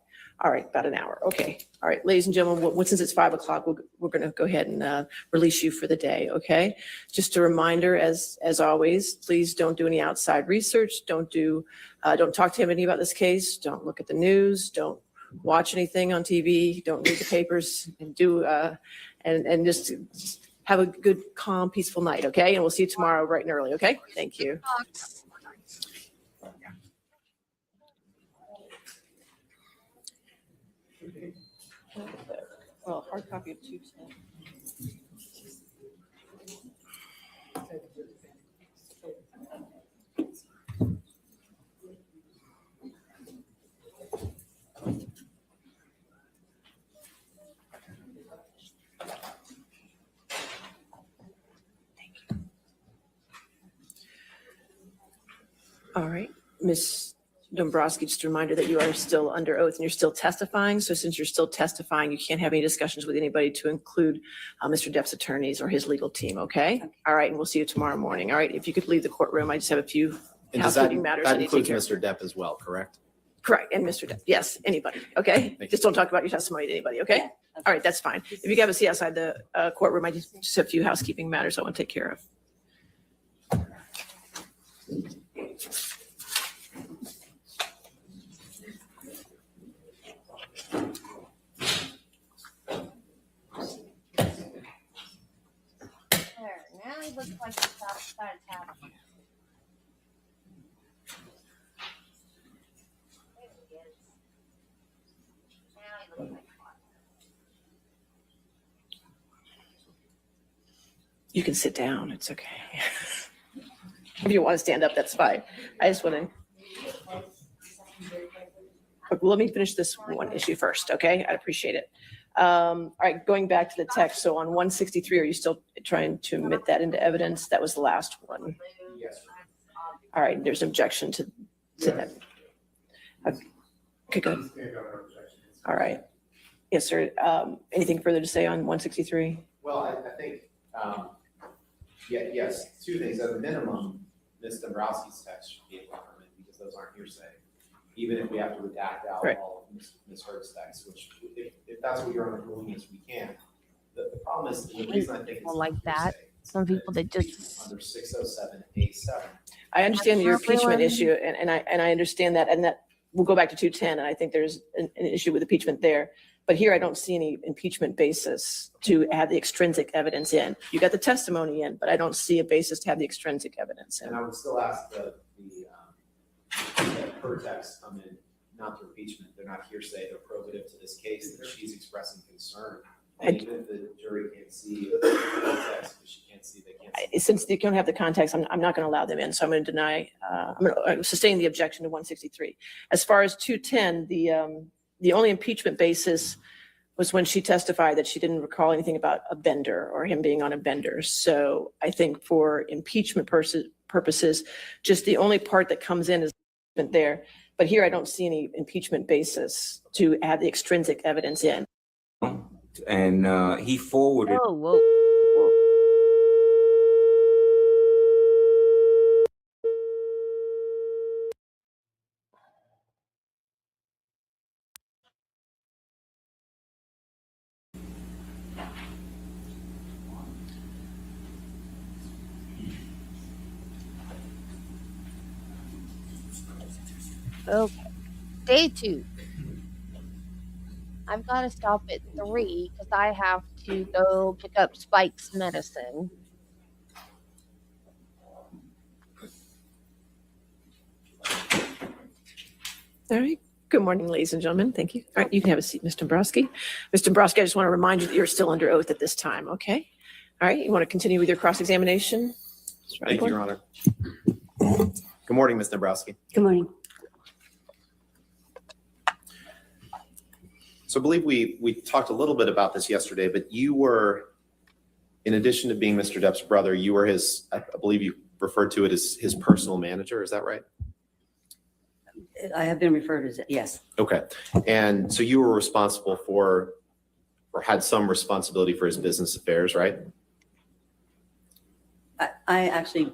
All right, about an hour. Okay. All right, ladies and gentlemen, since it's 5 o'clock, we're going to go ahead and release you for the day. Okay. Just a reminder, as always, please don't do any outside research. Don't talk to anybody about this case. Don't look at the news. Don't watch anything on TV. Don't read the papers, and just have a good, calm, peaceful night. Okay. And we'll see you tomorrow bright and early. Okay. Thank you. Well, hard copy of 210. All right, Ms. Dombrowski, just a reminder that you are still under oath and you're still testifying. So since you're still testifying, you can't have any discussions with anybody to include Mr. Depp's attorneys or his legal team, okay? All right, and we'll see you tomorrow morning. All right, if you could leave the courtroom, I just have a few And housekeeping matters. that I need to take includes care of. Mr. Depp as well, correct? Correct, and Mr. Depp, yes, anybody, okay? Just don't talk about your testimony to anybody, okay? All right, that's fine. If you have a seat outside the courtroom, I just have a few housekeeping matters I want to take care of. There, now he looks like he's outside of town. There he is. Now he looks like You can sit down, it's okay. If you want to stand up, that's fine. I just want to. Let me finish this one issue first, okay? I'd appreciate it. All right, going back to the text. So on 163, are you still trying to admit that into evidence? That was the last one. Yes. All right, there's objection to that. Okay, good. All right. Yes, sir. Anything further to say on 163? Well, I think, yes, two things. At a minimum, Ms. Dombrowski's text should be able to come in because those aren't hearsay. Even if we have to redact out Right. all of Ms. Hurd's text, which if that's what your ruling is, we can. The problem is, the reason I think it's people like that. hearsay is Some people that just under 607A7. I understand your That's not impeachment really- issue, and I understand that, and that we'll go back to 210, and I think there's an issue with impeachment there. But here, I don't see any impeachment basis to add the extrinsic evidence in. You got the testimony in, but I don't see a basis to have the extrinsic evidence in. And I would still ask that her texts come in, not to impeachment. They're not hearsay, they're probative to this case, that she's expressing concern. And even if the jury can't see the text, because she can't see, they can't see. Since they don't have the context, I'm not going to allow them in, so I'm going to deny, I'm going to sustain the objection to 163. As far as 210, the only impeachment basis was when she testified that she didn't recall anything about a bender or him being on a bender. So I think for impeachment purposes, just the only part that comes in is there. But here, I don't see any impeachment basis to add the extrinsic evidence in. And he forwarded. oh whoa. Okay, day 2. I've got to stop at 3 because I have to go pick up Spike's medicine. All right. Good morning, ladies and gentlemen. Thank you. All right, you can have a seat, Mr. Dombrowski. Mr. Dombrowski, I just want to remind you that you're still under oath at this time, okay? All right, you want to continue with your cross-examination? Thank you, Your Honor. Good morning, Ms. Dombrowski. Good morning. So I believe we talked a little bit about this yesterday, but you were, in addition to being Mr. Depp's brother, you were his, I believe you referred to it as his personal manager. Is that right? I have been referred as, yes. Okay. And so you were responsible for, or had some responsibility for his business affairs, right? I actually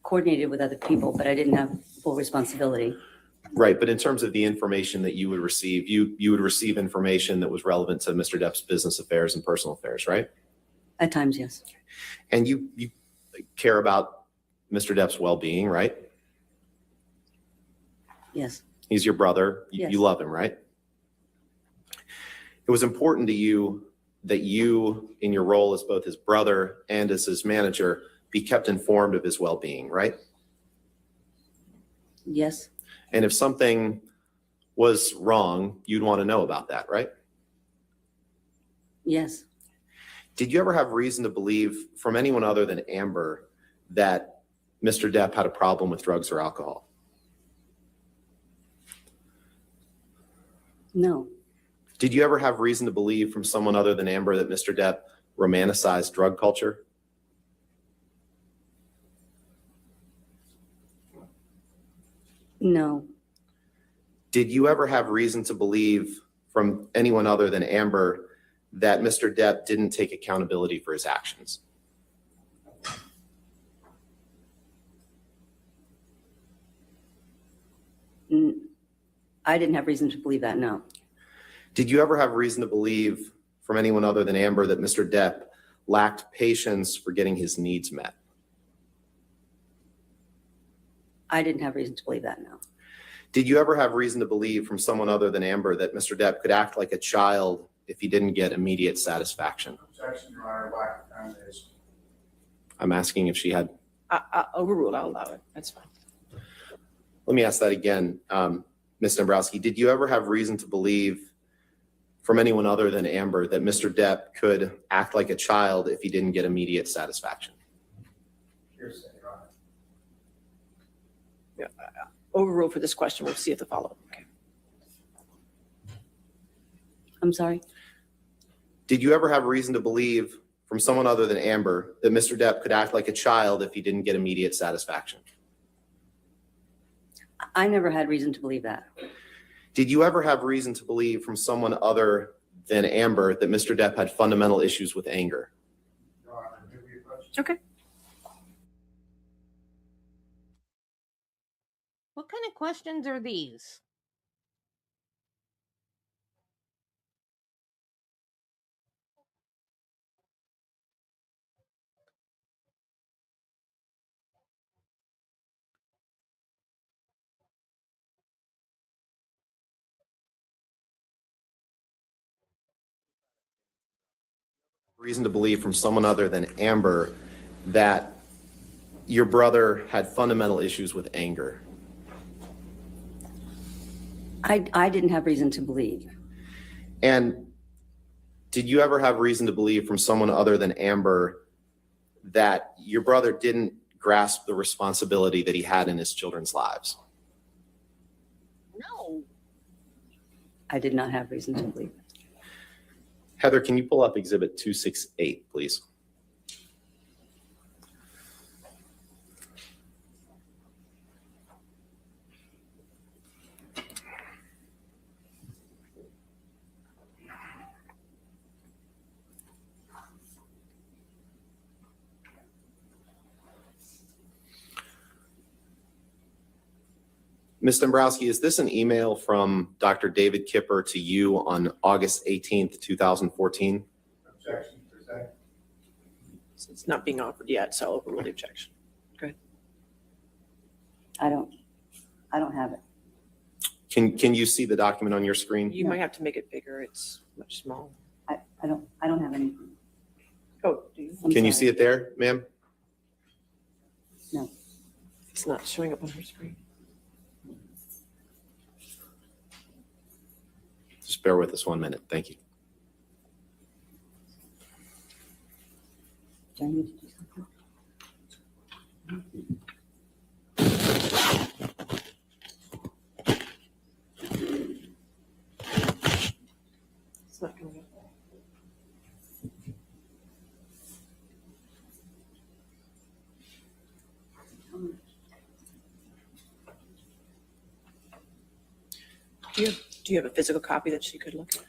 coordinated with other people, but I didn't have full responsibility. Right, but in terms of the information that you would receive, you would receive information that was relevant to Mr. Depp's business affairs and personal affairs, right? At times, yes. And you care about Mr. Depp's well-being, right? Yes. He's your brother. Yes. You love him, right? It was important to you that you, in your role as both his brother and as his manager, be kept informed of his well-being, right? Yes. And if something was wrong, you'd want to know about that, right? Yes. Did you ever have reason to believe from anyone other than Amber that Mr. Depp had a problem with drugs or alcohol? No. Did you ever have reason to believe from someone other than Amber that Mr. Depp romanticized drug culture? No. Did you ever have reason to believe from anyone other than Amber that Mr. Depp didn't take accountability for his actions? I didn't have reason to believe that, no. Did you ever have reason to believe from anyone other than Amber that Mr. Depp lacked patience for getting his needs met? I didn't have reason to believe that, no. Did you ever have reason to believe from someone other than Amber that Mr. Depp could act like a child if he didn't get immediate satisfaction? Objection, Your Honor, lack of foundation. I'm asking if she had. Overruled, I'll allow it. That's fine. Let me ask that again. Ms. Dombrowski, did you ever have reason to believe from anyone other than Amber that Mr. Depp could act like a child if he didn't get immediate satisfaction? Hearsay, Your Honor. Yeah, overruled for this question. We'll see if the follow-up. Okay. I'm sorry? Did you ever have reason to believe from someone other than Amber that Mr. Depp could act like a child if he didn't get immediate satisfaction? I never had reason to believe that. Did you ever have reason to believe from someone other than Amber that Mr. Depp had fundamental issues with anger? Your Honor, do we approach? Okay. What kind of questions are these? Reason to believe from someone other than Amber that your brother had fundamental issues with anger? I didn't have reason to believe. And did you ever have reason to believe from someone other than Amber that your brother didn't grasp the responsibility that he had in his children's lives? No. I did not have reason to believe. Heather, can you pull up Exhibit 268, please? Ms. Dombrowski, is this an email from Dr. David Kipper to you on August 18th, 2014? Objection, present. It's not being offered yet, so I'll overrule the objection. Good. I don't have it. Can you see the document on your screen? You might have to make it bigger. It's much smaller. I don't have anything. Oh, do you? Can you see it there, ma'am? No. It's not showing up on her screen. Just bear with us 1 minute. Thank you. Johnny, did you do something? It's not coming up. Do you have a physical copy that she could look at?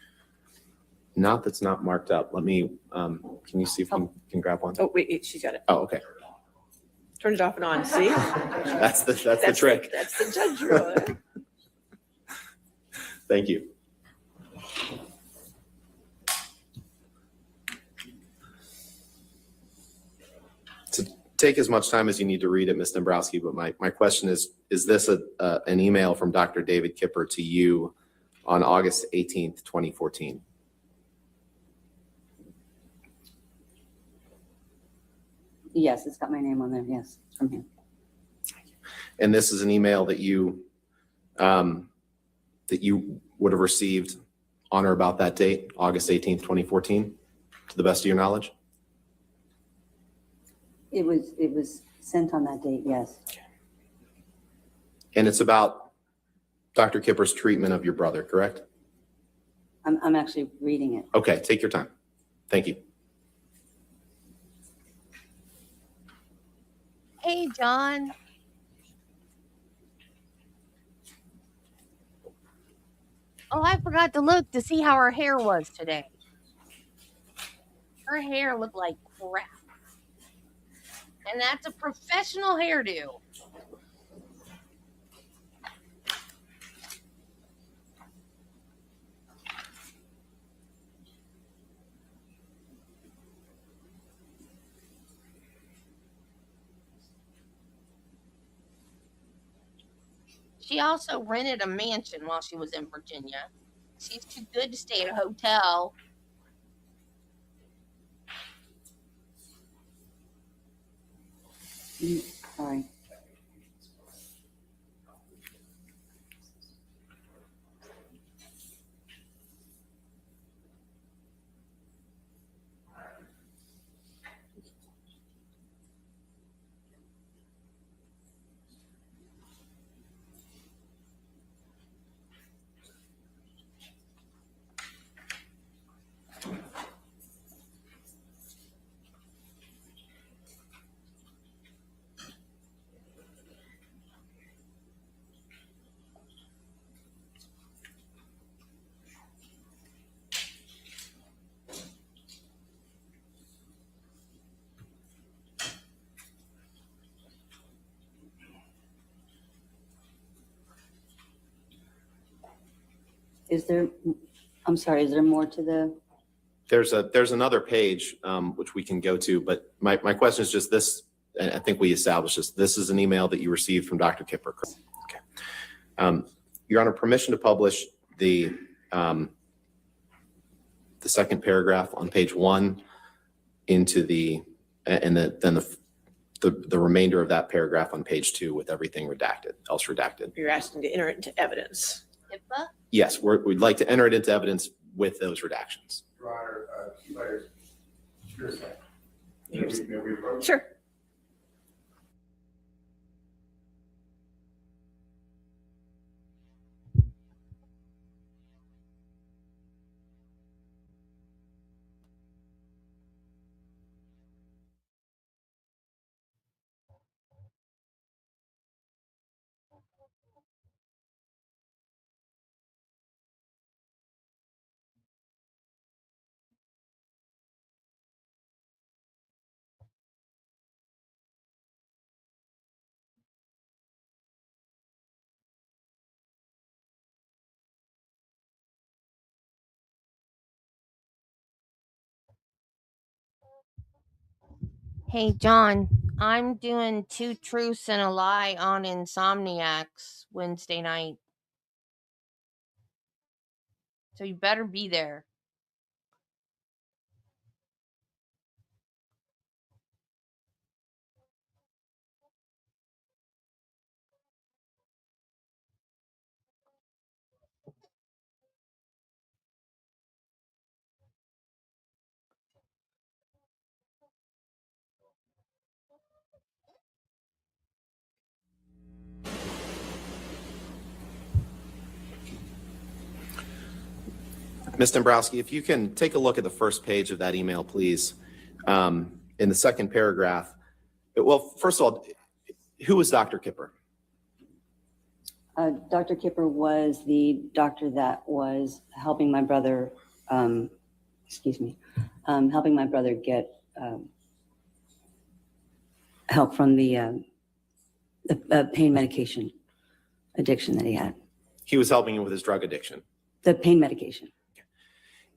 Not that's not marked up. Let me, can you see if you can grab one? Oh, wait, she's got it. Oh, okay. Turn it off and on, see? That's the trick. That's the judge rule. Thank you. To take as much time as you need to read it, Ms. Dombrowski, but my question is this an email from Dr. David Kipper to you on August 18th, 2014? Yes, it's got my name on there. Yes, it's from him. And this is an email that you would have received on or about that date, August 18th, 2014, to the best of your knowledge? It was sent on that date, yes. And it's about Dr. Kipper's treatment of your brother, correct? I'm actually reading it. Okay, take your time. Thank you. Hey, John. Oh, I forgot to look to see how her hair was today. Her hair looked like crap. And that's a professional hairdo. She also rented a mansion while she was in Virginia. She's too good to stay at a hotel. Sorry. I'm sorry, is there more to the? There's another page which we can go to, but my question is just this, and I think we established this. This is an email that you received from Dr. Kipper. Okay. Your Honor, permission to publish the second paragraph on page 1 into then the remainder of that paragraph on page 2 with everything redacted, else redacted. You're asking to enter it into evidence. HIPAA? Yes, we'd like to enter it into evidence with those redactions. Your Honor, 2 letters. Sure. Hey, John, I'm doing 2 Truths and a Lie on Insomniacs Wednesday night. So you better be there. Ms. Dombrowski, if you can take a look at the first page of that email, please. In the second paragraph, well, first of all, who was Dr. Kipper? Dr. Kipper was the doctor that was helping my brother, helping my brother get help from the pain medication addiction that he had. He was helping him with his drug addiction. The pain medication.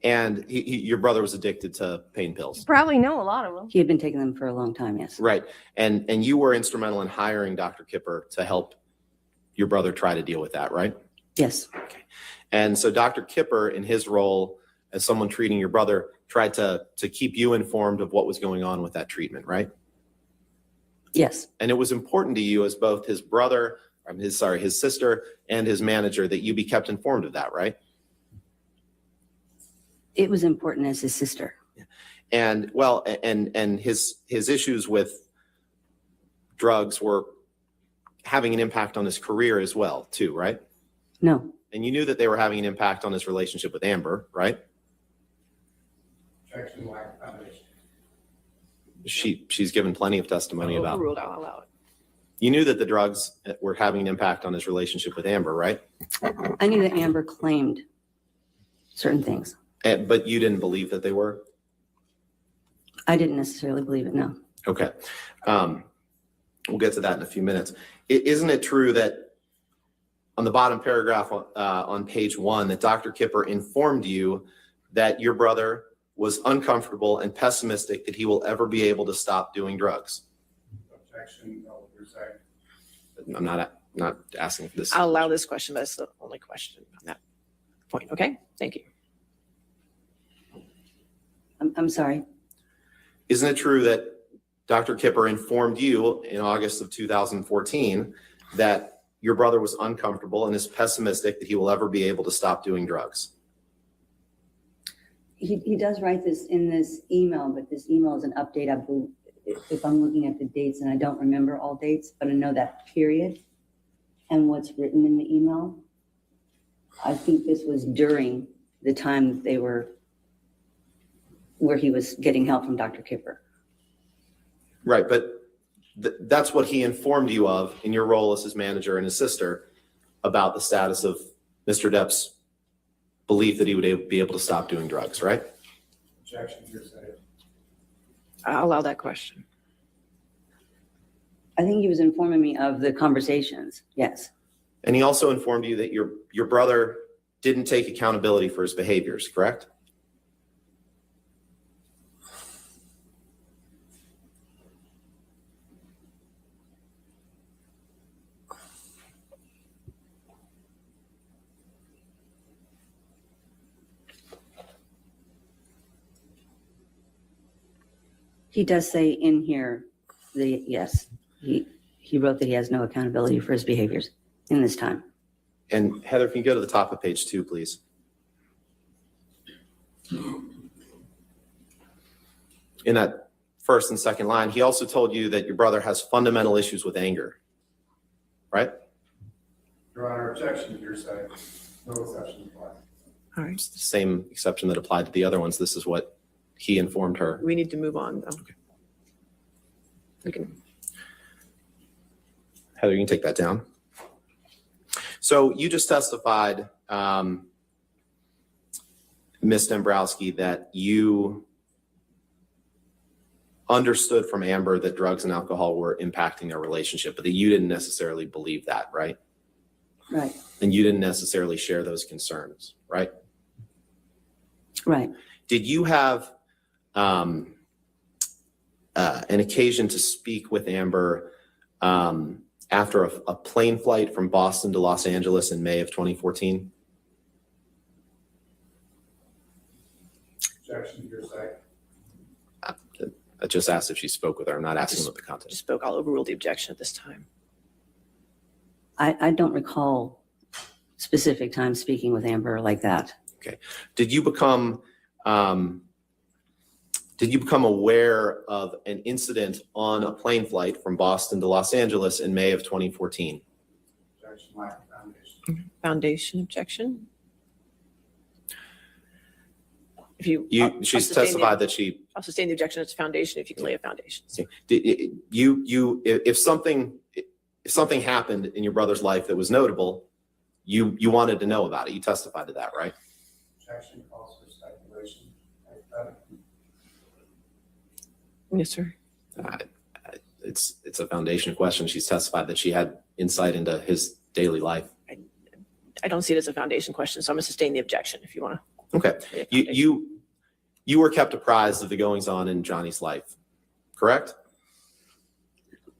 And your brother was addicted to pain pills. You probably know a lot of them. He had been taking them for a long time, yes. Right. And you were instrumental in hiring Dr. Kipper to help your brother try to deal with that, right? Yes. Okay. And so Dr. Kipper, in his role as someone treating your brother, tried to keep you informed of what was going on with that treatment, right? Yes. And it was important to you as both his brother, his sister and his manager that you be kept informed of that, right? It was important as his sister. And well, and his issues with drugs were having an impact on his career as well, too, right? No. And you knew that they were having an impact on his relationship with Amber, right? Objection, lack of foundation. She's given plenty of testimony about. Overruled, I'll allow it. You knew that the drugs were having an impact on his relationship with Amber, right? I knew that Amber claimed certain things. But you didn't believe that they were? I didn't necessarily believe it, no. Okay. We'll get to that in a few minutes. Isn't it true that on the bottom paragraph on page 1 that Dr. Kipper informed you that your brother was uncomfortable and pessimistic that he will ever be able to stop doing drugs? Objection, no, you're saying. I'm not asking for this. I'll allow this question, but it's the only question on that point. Okay, thank you. I'm sorry. Isn't it true that Dr. Kipper informed you in August of 2014 that your brother was uncomfortable and is pessimistic that he will ever be able to stop doing drugs? He does write this in this email, but this email is an update. I believe, if I'm looking at the dates, and I don't remember all dates, but I know that period and what's written in the email. I think this was during the time they were, where he was getting help from Dr. Kipper. Right, but that's what he informed you of in your role as his manager and his sister about the status of Mr. Depp's belief that he would be able to stop doing drugs, right? Objection, you're saying. I'll allow that question. I think he was informing me of the conversations, yes. And he also informed you that your brother didn't take accountability for his behaviors, correct? He does say in here, yes, he wrote that he has no accountability for his behaviors in this time. And Heather, if you can go to the top of page 2, please. In that first and second line, he also told you that your brother has fundamental issues with anger, right? Your Honor, objection, you're saying. No exception applies. All right, It's the same exception that applied to the other ones. This is what he informed her. we need to move on, though. Okay. We can. Heather, you can take that down. So you just testified, Ms. Dombrowski, that you understood from Amber that drugs and alcohol were impacting their relationship, but that you didn't necessarily believe that, right? Right. And you didn't necessarily share those concerns, right? Right. Did you have an occasion to speak with Amber after a plane flight from Boston to Los Angeles in May of 2014? Objection, you're saying. I just asked if she spoke with her. I'm not asking what the content is. Spoke. I'll overrule the objection at this time. I don't recall specific times speaking with Amber like that. Okay. Did you become aware of an incident on a plane flight from Boston to Los Angeles in May of 2014? Objection, lack of foundation. Foundation objection. If She's testified that she. I'll sustain the objection. It's foundation if you can lay a foundation. If something happened in your brother's life that was notable, you wanted to know about it. You testified to that, right? Objection calls for speculation. Yes, sir. It's a foundation question. She's testified that she had insight into his daily life. I don't see it as a foundation question, so I'm going to sustain the objection if you want to. Okay. You were kept apprised of the goings on in Johnny's life, correct?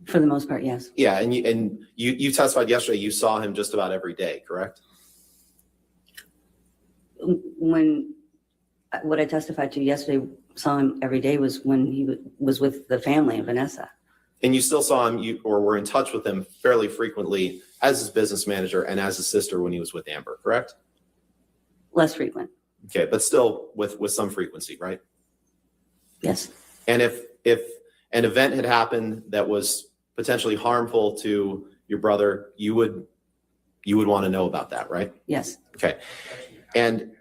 For the most part, yes. Yeah, and you testified yesterday you saw him just about every day, correct? What I testified to yesterday, saw him every day, was when he was with the family of Vanessa. And you still saw him, or were in touch with him fairly frequently as his business manager and as his sister when he was with Amber, correct? Less frequent. Okay, but still with some frequency, right? Yes. And if an event had happened that was potentially harmful to your brother, you would want to know about that, right? Yes. Okay. And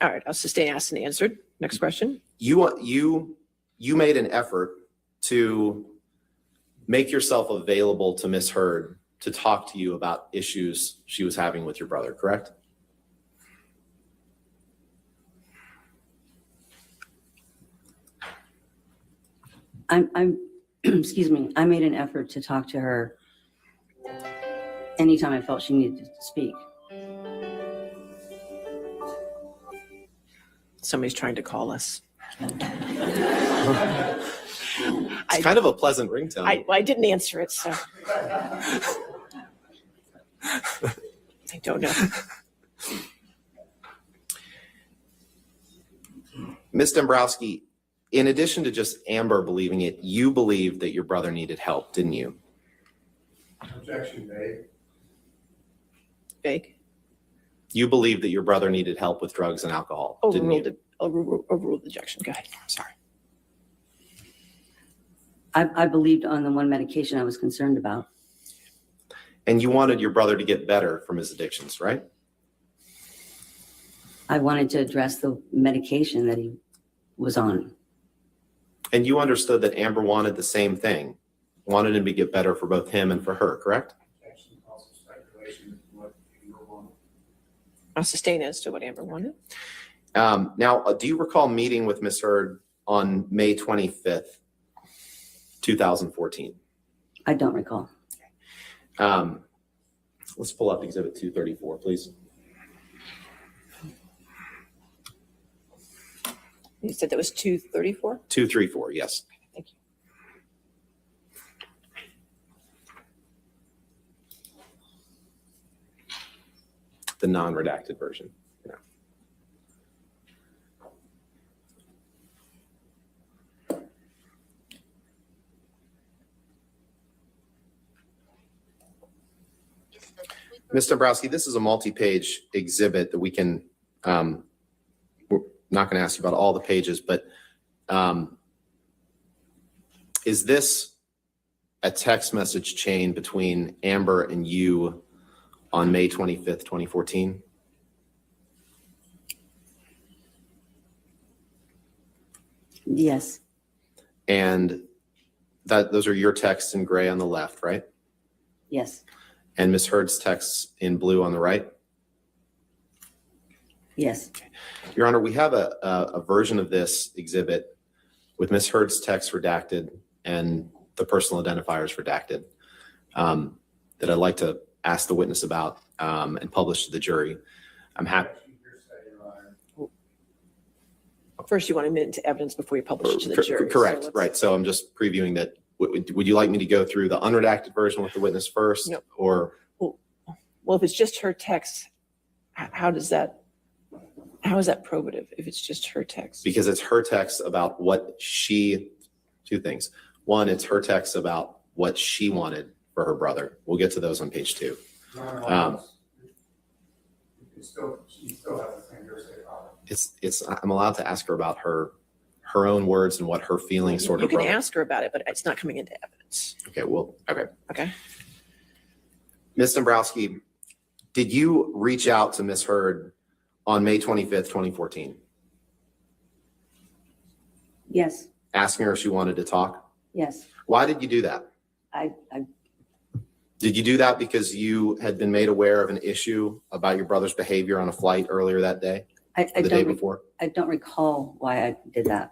all right, I'll sustain asked and answered. Next question. You made an effort to make yourself available to Miss Heard to talk to you about issues she was having with your brother, correct? I'm excuse me, I made an effort to talk to her anytime I felt she needed to speak. Somebody's trying to call us. It's kind of a pleasant ringtone. I didn't answer it, so I don't know. Ms. Dombrowski, in addition to just Amber believing it, you believed that your brother needed help, didn't you? Objection made. Vague. You believed that your brother needed help with drugs and alcohol, didn't you? Overruled the objection. Go ahead. I'm sorry. I believed on the one medication I was concerned about. And you wanted your brother to get better from his addictions, right? I wanted to address the medication that he was on. And you understood that Amber wanted the same thing, wanted him to get better for both him and for her, correct? I'll sustain as to what Amber wanted. Now, do you recall meeting with Ms. Heard on May 25th, 2014? I don't recall. Let's pull up Exhibit 234, please. You said that was 234? 234, yes. Thank you. The non-redacted version. Yeah. Ms. Dombrowski, this is a multi-page exhibit that we can, we're not going to ask you about all the pages, but is this a text message chain between Amber and you on May 25th, 2014? Yes. And those are your texts in gray on the left, right? Yes. And Ms. Heard's texts in blue on the right? Yes. Your Honor, we have a version of this exhibit with Ms. Heard's text redacted and the personal identifiers redacted that I'd like to ask the witness about and publish to the jury. I'm happy. First, you want to admit into evidence before you publish it to the jury. Correct, So right. So I'm just previewing that. Would you like me to go through the unredacted version with the witness first? No. Or? Well, if it's just her text, how is that probative if it's just her text? Because it's her text about what two things. One, it's her text about what she wanted for her brother. We'll get to those on page 2. She still has the same hearsay problem. I'm allowed to ask her about her own words and what her feelings sort You of can wrote. ask her about it, but it's not coming into evidence. Okay, well, okay. Okay. Ms. Dombrowski, did you reach out to Ms. Heard on May 25th, 2014? Yes. Asking her if she wanted to talk? Yes. Why did you do that? Did you do that because you had been made aware of an issue about your brother's behavior on a flight earlier that day? The day before? I don't recall why I did that.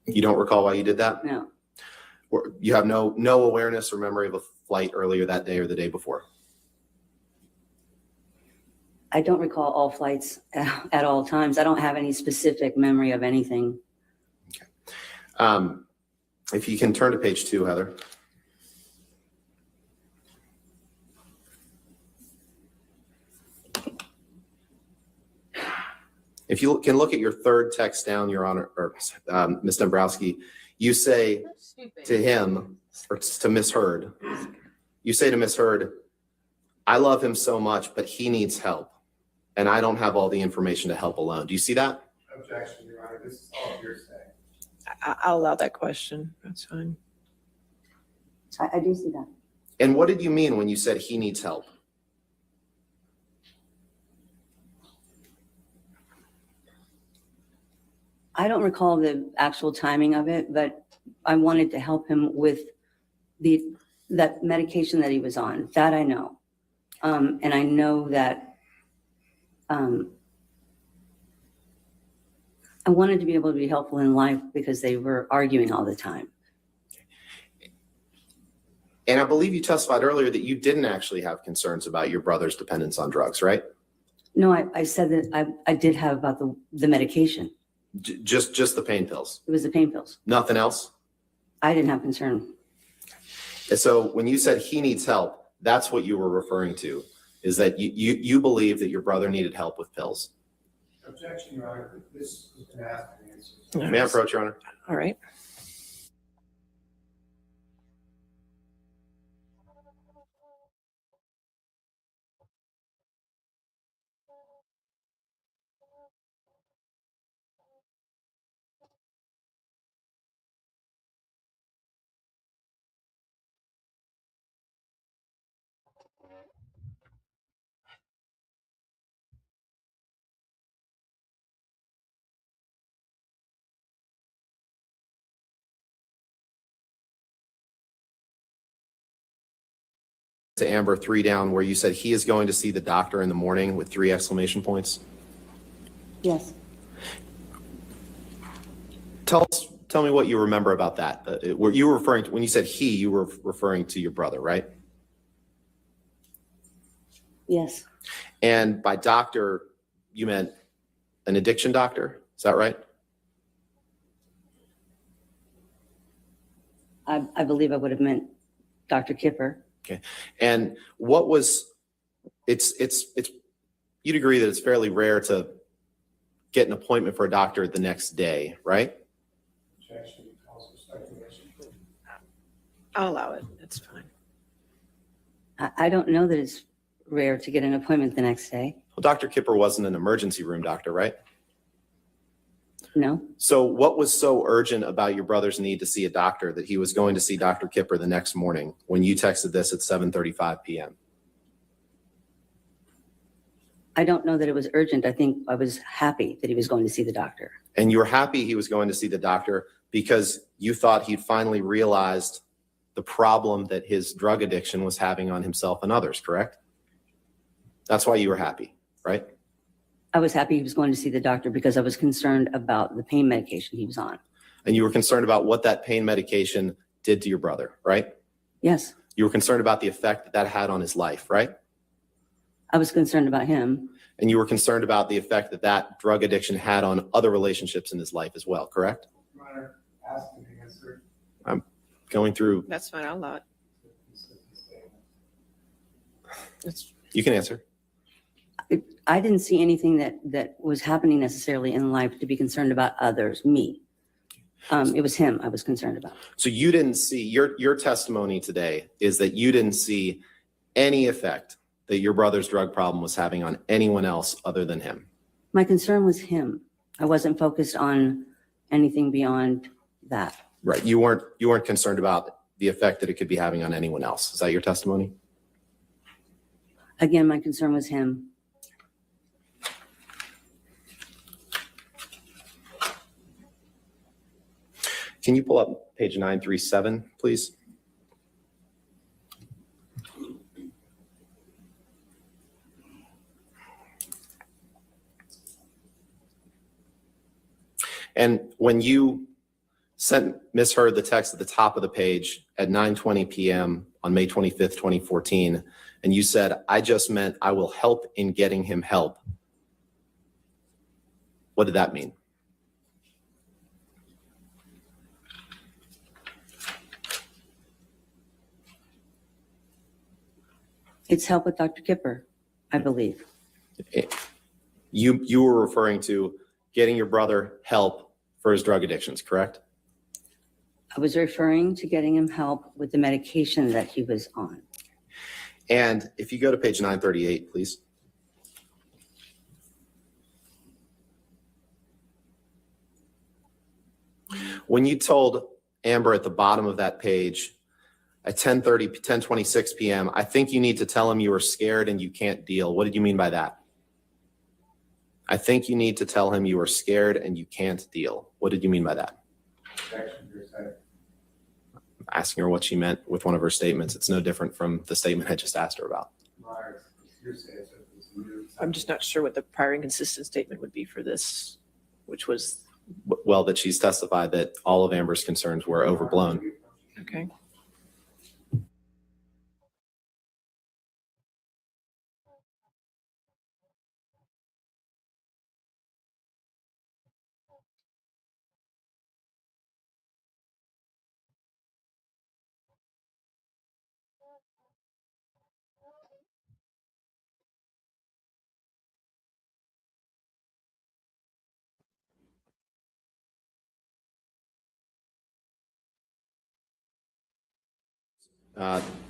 You don't recall why you did that? No. Or you have no awareness or memory of a flight earlier that day or the day before? I don't recall all flights at all times. I don't have any specific memory of anything. If you can turn to page 2, Heather. If you can look at your third text down, Your Honor, or Ms. Dombrowski, you say to him, or to Ms. Hurd, you say to Ms. Hurd, I love him so much, but he needs help, and I don't have all the information to help alone. Do you see that? Objection, Your Honor. This is all hearsay. I'll allow that question. That's fine. I do see that. And what did you mean when you said he needs help? I don't recall the actual timing of it, but I wanted to help him with that medication that he was on. That I know. And I know that I wanted to be able to be helpful in life because they were arguing all the time. And I believe you testified earlier that you didn't actually have concerns about your brother's dependence on drugs, right? No, I said that I did have about the medication. Just the pain pills? It was the pain pills. Nothing else? I didn't have concern. And so when you said he needs help, that's what you were referring to, is that you believe that your brother needed help with pills. Objection, Your Honor. This has been asked and answered. May I approach, Your Honor? All right. To Amber 3 down, where you said he is going to see the doctor in the morning with 3 exclamation points. Yes. Tell me what you remember about that. Were you referring to, when you said he, you were referring to your brother, right? Yes. And by doctor, you meant an addiction doctor? Is that right? I believe I would have meant Dr. Kipper. Okay. And what was, you'd agree that it's fairly rare to get an appointment for a doctor the next day, right? Objection calls for speculation. I'll allow it. That's fine. I don't know that it's rare to get an appointment the next day. Well, Dr. Kipper wasn't an emergency room doctor, right? No. So what was so urgent about your brother's need to see a doctor that he was going to see Dr. Kipper the next morning when you texted this at 7:35 p.m.? I don't know that it was urgent. I think I was happy that he was going to see the doctor. And you were happy he was going to see the doctor because you thought he'd finally realized the problem that his drug addiction was having on himself and others, correct? That's why you were happy, right? I was happy he was going to see the doctor because I was concerned about the pain medication he was on. And you were concerned about what that pain medication did to your brother, right? Yes. You were concerned about the effect that that had on his life, right? I was concerned about him. And you were concerned about the effect that that drug addiction had on other relationships in his life as well, correct? Your Honor, ask and answer. I'm going through. That's fine. I'll allow it. You can answer. I didn't see anything that was happening necessarily in life to be concerned about others, me. It was him I was concerned about. So you didn't see, your testimony today is that you didn't see any effect that your brother's drug problem was having on anyone else other than him. My concern was him. I wasn't focused on anything beyond that. Right. You weren't concerned about the effect that it could be having on anyone else. Is that your testimony? Again, my concern was him. Can you pull up page 937, please? And when you sent Ms. Hurd the text at the top of the page at 9:20 p.m. on May 25th, 2014, and you said, I just meant I will help in getting him help. What did that mean? It's help with Dr. Kipper, I believe. You were referring to getting your brother help for his drug addictions, correct? I was referring to getting him help with the medication that he was on. And if you go to page 938, please. When you told Amber at the bottom of that page at 10:26 p.m., I think you need to tell him you were scared and you can't deal. What did you mean by that? I think you need to tell him you were scared and you can't deal. What did you mean by that? Asking her what she meant with one of her statements. It's no different from the statement I just asked her about. I'm just not sure what the prior inconsistent statement would be for this, which was, Well, that she's testified that all of Amber's concerns were overblown. okay.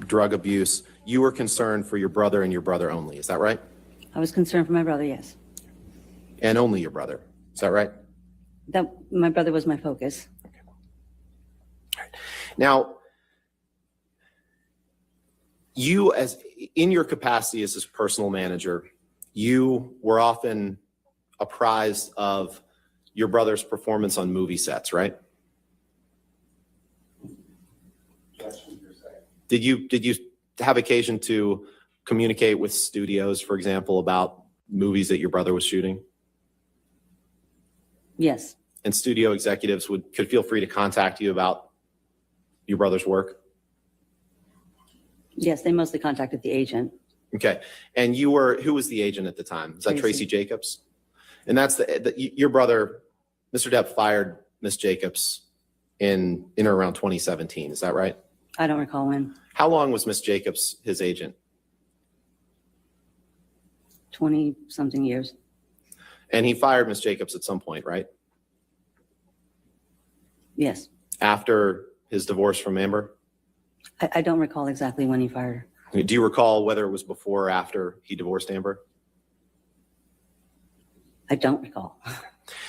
Drug abuse. You were concerned for your brother and your brother only. Is that right? I was concerned for my brother, yes. And only your brother. Is that right? That my brother was my focus. Now, you as in your capacity as his personal manager, you were often apprised of your brother's performance on movie sets, right? Did you have occasion to communicate with studios, for example, about movies that your brother was shooting? Yes. And studio executives could feel free to contact you about your brother's work? Yes, they mostly contacted the agent. Okay. And who was the agent at the time? Is that Tracy Jacobs? And that's your brother, Mr. Depp, fired Miss Jacobs in or around 2017. Is that right? I don't recall when. How long was Miss Jacobs his agent? 20-something years. And he fired Miss Jacobs at some point, right? Yes. After his divorce from Amber? I don't recall exactly when he fired her. Do you recall whether it was before or after he divorced Amber? I don't recall.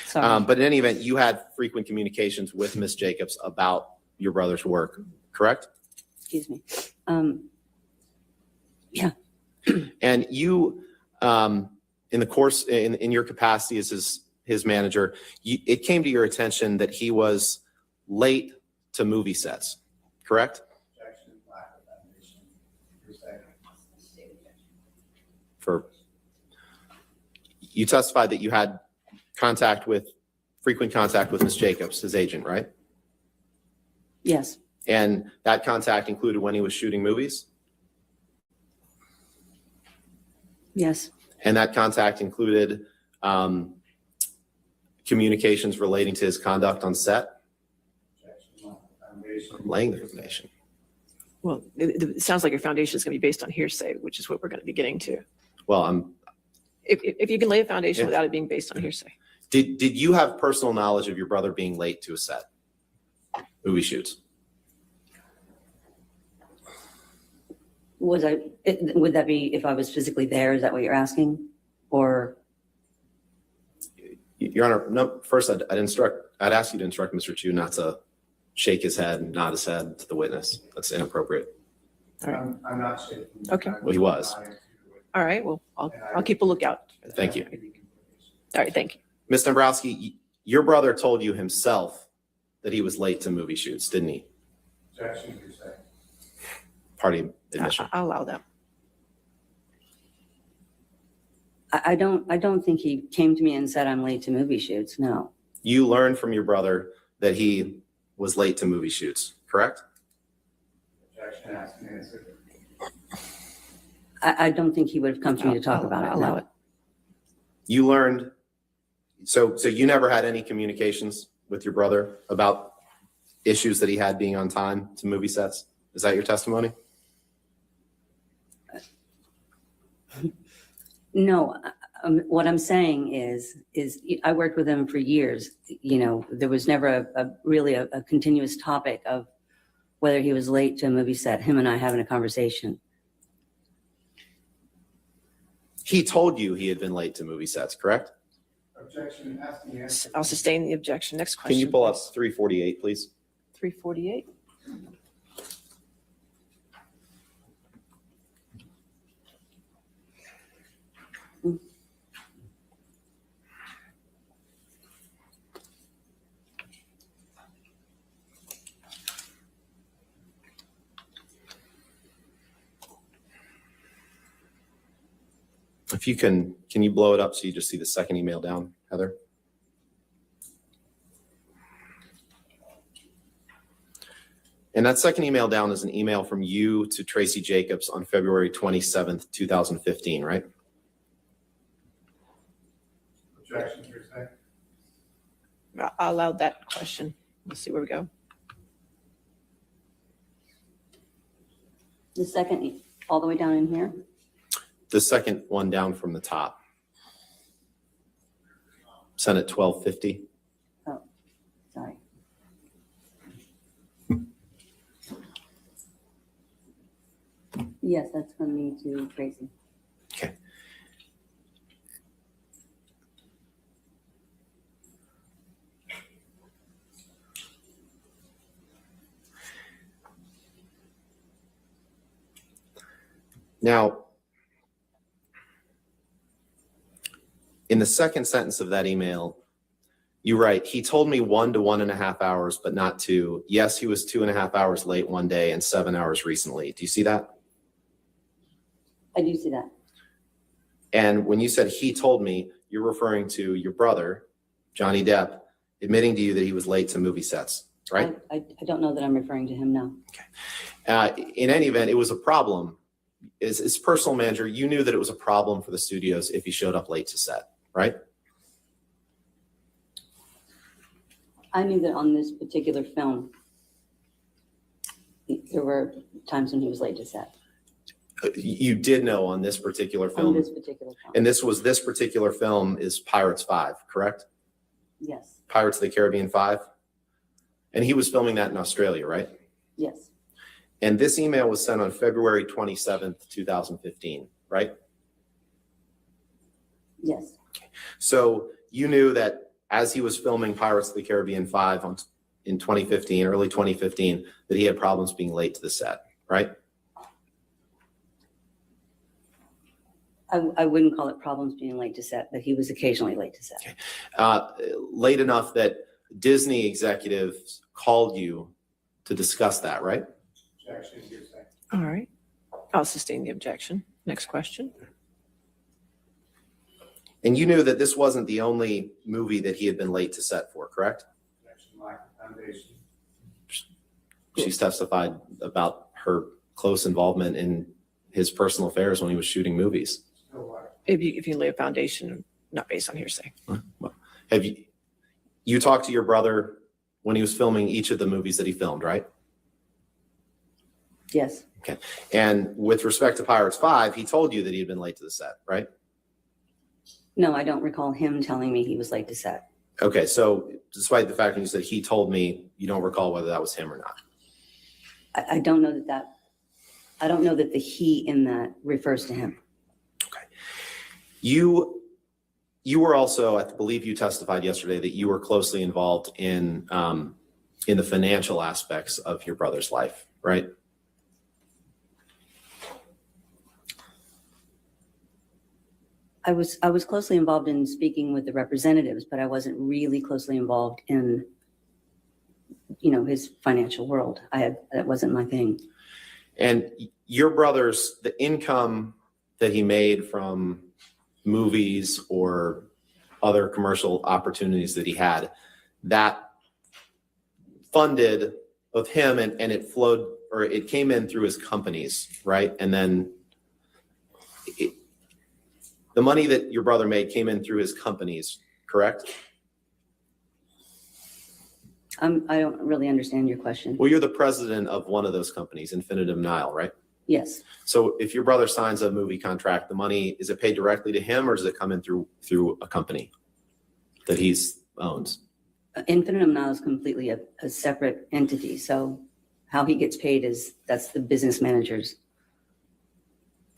Sorry. But in any event, you had frequent communications with Miss Jacobs about your brother's work, correct? Excuse me. Yeah. And you, in the course, in your capacity as his manager, it came to your attention that he was late to movie sets, correct? You testified that you had frequent contact with Ms. Jacobs, his agent, right? Yes. And that contact included when he was shooting movies? Yes. And that contact included communications relating to his conduct on set? I'm laying the foundation. Well, it sounds like your foundation is going to be based on hearsay, which is what we're going to be getting to. Well, if you can lay a foundation without it being based on hearsay. Did you have personal knowledge of your brother being late to a set? Movie shoots? Would that be if I was physically there? Is that what you're asking? Or? Your Honor, no, first I'd ask you to instruct Mr. Chu not to shake his head and nod his head to the witness. That's inappropriate. All right. I'm not shaking. Okay. Well, he was. All right. Well, I'll keep a lookout. Thank you. All right. Thank you. Ms. Dombrowski, your brother told you himself that he was late to movie shoots, didn't he? Objection, you're saying. Party admission. I'll allow that. I don't think he came to me and said I'm late to movie shoots. No. You learned from your brother that he was late to movie shoots, correct? Objection asked and answered. I don't think he would have come to me to talk about it. I'll allow No. it. You learned, so you never had any communications with your brother about issues that he had being on time to movie sets? Is that your testimony? No, what I'm saying is I worked with him for years. You know, there was never really a continuous topic of whether he was late to a movie set, him and I having a conversation. He told you he had been late to movie sets, correct? Objection asked and answered. I'll sustain the objection. Next question. Can you pull up please. 348, please? 348. If you can you blow it up so you just see the second email down, Heather? And that second email down is an email from you to Tracy Jacobs on February 27th, 2015, right? Objection, hearsay. I allowed that question. Let's see where we go. The second, all the way down in here. The second one down from the top. Sent at 12:50. Oh, sorry. Yes, that's from me to Tracy. Okay. Now, in the second sentence of that email, you write, he told me 1 to 1.5 hours, but not 2. Yes, he was 2.5 hours late one day and 7 hours recently. Do you see that? I do see that. And when you said he told me, you're referring to your brother, Johnny Depp, admitting to you that he was late to movie sets, right? I don't know that I'm referring to him now. In any event, it was a problem. As personal manager, you knew that it was a problem for the studios if he showed up late to set, right? I knew that on this particular film, there were times when he was late to set. You did know on this particular On film. this particular film. And this particular film is Pirates 5, correct? Yes, Pirates of the Caribbean 5. And he was filming that in Australia, right? yes, And this email was sent on February 27th, 2015, right? yes. So you knew that as he was filming Pirates of the Caribbean 5 in 2015, early 2015, that he had problems being late to the set, right? I wouldn't call it problems being late to set, but he was occasionally late to set. Late enough that Disney executives called you to discuss that, right? Objection, hearsay. All right. I'll sustain the objection. Next question. And you knew that this wasn't the only movie that he had been late to set for, correct? Objection, lack of foundation. She's testified about her close involvement in his personal affairs when he was shooting movies. Still water. If you lay a foundation, not based on hearsay. Well, have you talked to your brother when he was filming each of the movies that he filmed, right? Yes, Okay. And with respect to Pirates 5, he told you that he had been late to the set, right? no, I don't recall him telling me he was late to set. Okay. So despite the fact that you said he told me, you don't recall whether that was him or not. I don't know I don't know that the he in that refers to him. Okay. You were also, I believe you testified yesterday that you were closely involved in the financial aspects of your brother's life, right? I was closely involved in speaking with the representatives, but I wasn't really closely involved in, his financial world. That wasn't my thing. And your brother's, the income that he made from movies or other commercial opportunities that he had, that funded of him and it flowed or it came in through his companies, right? And then the money that your brother made came in through his companies, correct? I don't really understand your question. Well, you're the president of one of those companies, Infinitum Nile, right? Yes, So if your brother signs a movie contract, the money, is it paid directly to him or does it come in through a company that he's owns? Infinitum now is completely a separate entity, so how he gets paid that's the business managers.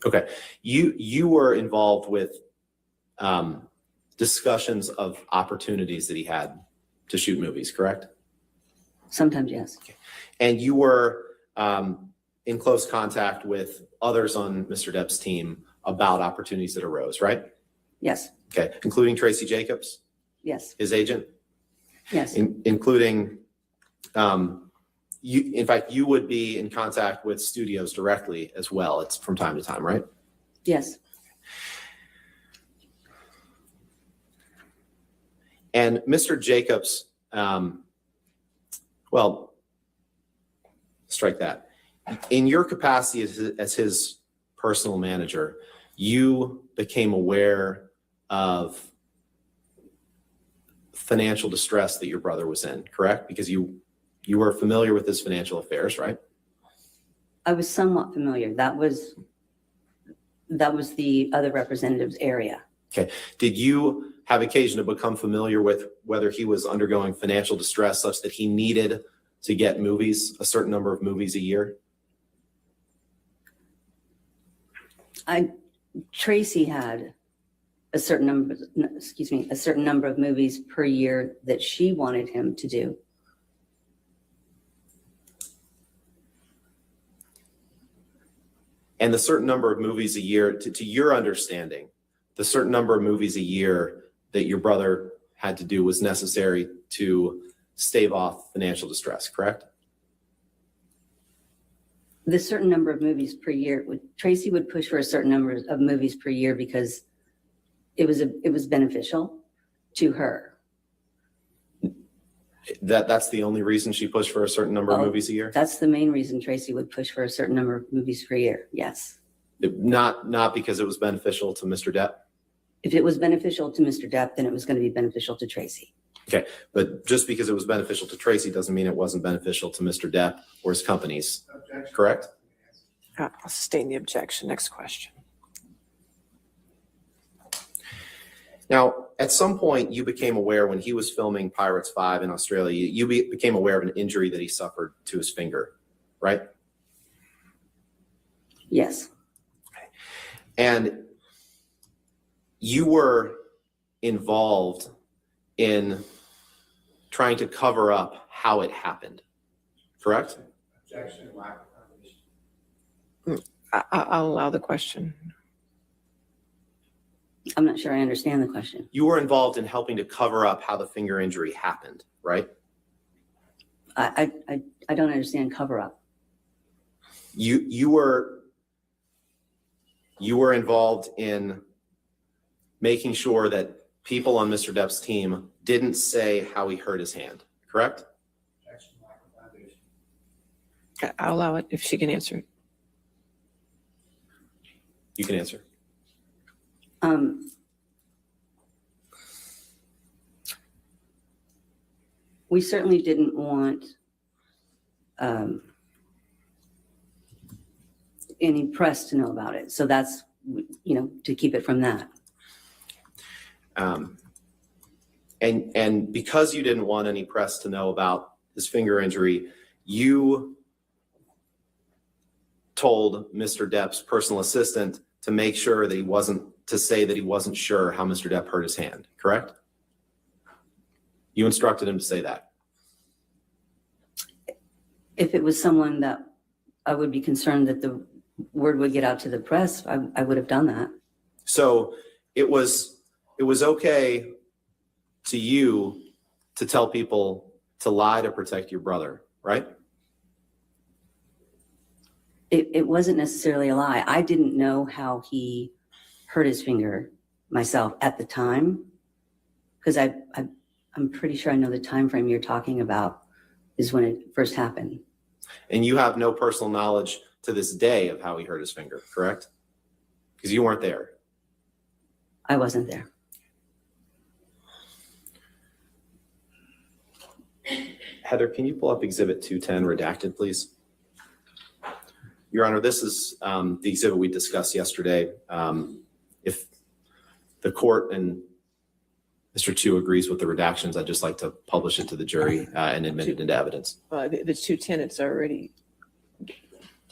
Okay, you were involved with discussions of opportunities that he had to shoot movies, correct? Sometimes, yes. Okay. And you were in close contact with others on Mr. Depp's team about opportunities that arose, right? Yes, Okay, including Tracy Jacobs, yes, his agent, yes, including you. In fact, you would be in contact with studios directly as well. It's from time to time, right? yes. And Mr. Jacobs, well, strike that. In your capacity as his personal manager, you became aware of financial distress that your brother was in, correct? Because you were familiar with his financial affairs, right? I was somewhat familiar. That was the other representative's area. Okay. Did you have occasion to become familiar with whether he was undergoing financial distress such that he needed to get movies, a certain number of movies a year? Tracy had a certain number of movies per year that she wanted him to do. And the certain number of movies a year, to your understanding, the certain number of movies a year that your brother had to do was necessary to stave off financial distress, correct? The certain number of movies per year, Tracy would push for a certain number of movies per year because it was beneficial to her. That's the only reason she pushed for a certain number of movies a year? That's the main reason Tracy would push for a certain number of movies per year, yes. Not because it was beneficial to Mr. Depp? If it was beneficial to Mr. Depp, then it was going to be beneficial to Tracy. Okay, but just because it was beneficial to Tracy doesn't mean it wasn't beneficial to Mr. Depp or his companies, correct? I'll sustain the objection. Next question. Now, at some point, you became aware when he was filming Pirates 5 in Australia, you became aware of an injury that he suffered to his finger, right? Yes. And you were involved in trying to cover up how it happened, correct? Objection, lack of foundation. I'll allow the question. I'm not sure I understand the question. You were involved in helping to cover up how the finger injury happened, right? I don't understand cover up. You were involved in making sure that people on Mr. Depp's team didn't say how he hurt his hand, correct? Objection, lack of foundation. Okay, I'll allow it if she can answer it. You can answer. We certainly didn't want any press to know about it. So that's, to keep it from that. And because you didn't want any press to know about his finger injury, you told Mr. Depp's personal assistant to make sure that to say that he wasn't sure how Mr. Depp hurt his hand, correct? You instructed him to say that. If it was someone that I would be concerned that the word would get out to the press, I would have done that. So it was okay to you to tell people to lie to protect your brother, right? It wasn't necessarily a lie. I didn't know how he hurt his finger myself at the time, because I'm pretty sure I know the time frame you're talking about is when it first happened. And you have no personal knowledge to this day of how he hurt his finger, correct? Because you weren't there. I wasn't there. Heather, can you pull up Exhibit 210 redacted, please? Your Honor, this is the exhibit we discussed yesterday. If the court and Mr. Chu agrees with the redactions, I'd just like to publish it to the jury and admit it into evidence. The 210, it's already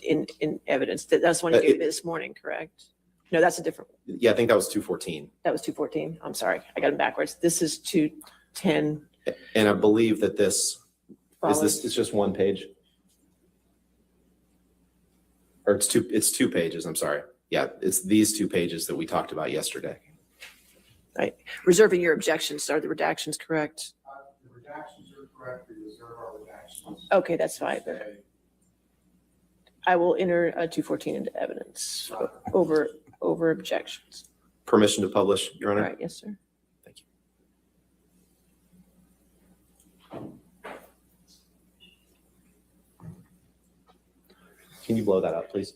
in evidence. That's one you gave me this morning, correct? No, that's a different. Yeah, I think that was 214. That was 214. I'm sorry. I got them backwards. This is 210. And I believe that it's just one page. Or it's two pages, I'm sorry. Yeah, it's these 2 pages that we talked about yesterday. Right. Reserving your objections. Are the redactions correct? The redactions are correct. We reserve our redactions. Okay, that's fine. I will enter 214 into evidence over objections. Permission to publish, Your Honor? All right, yes, sir. Thank you. Can you blow that up, please?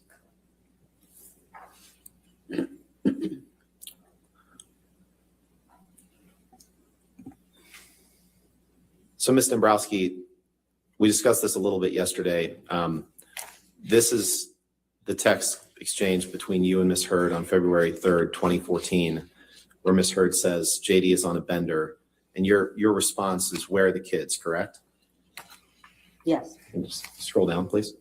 So, Ms. Dombrowski, we discussed this a little bit yesterday. This is the text exchange between you and Ms. Hurd on February 3rd, 2014, where Ms. Hurd says JD is on a bender, and your response is, "Where are the kids?" Correct? Yes. Can you just scroll down, please?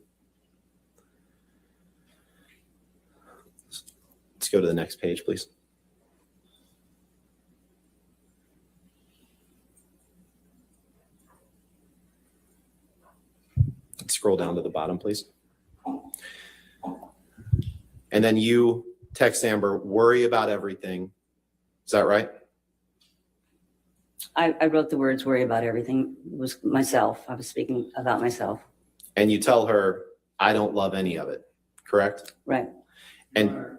Let's go to the next page, please. Scroll down to the bottom, please. And then you text Amber, "Worry about everything." Is that right? I wrote the words "worry about everything." It was myself. I was speaking about myself. And you tell her, "I don't love any of it." Correct? Right. And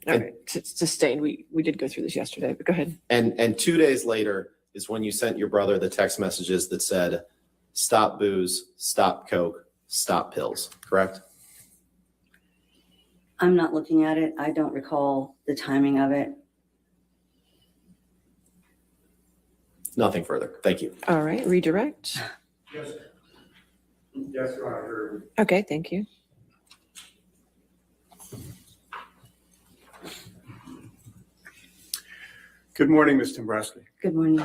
All right, sustained. We did go through this yesterday, but go ahead. And 2 days later is when you sent your brother the text messages that said, "Stop booze, stop coke, stop pills." Correct? I'm not looking at it. I don't recall the timing of it. Nothing further. Thank you. All right, redirect. Yes. Yes, Your Honor. Okay, thank you. Good morning, Ms. Dombrowski. Good morning.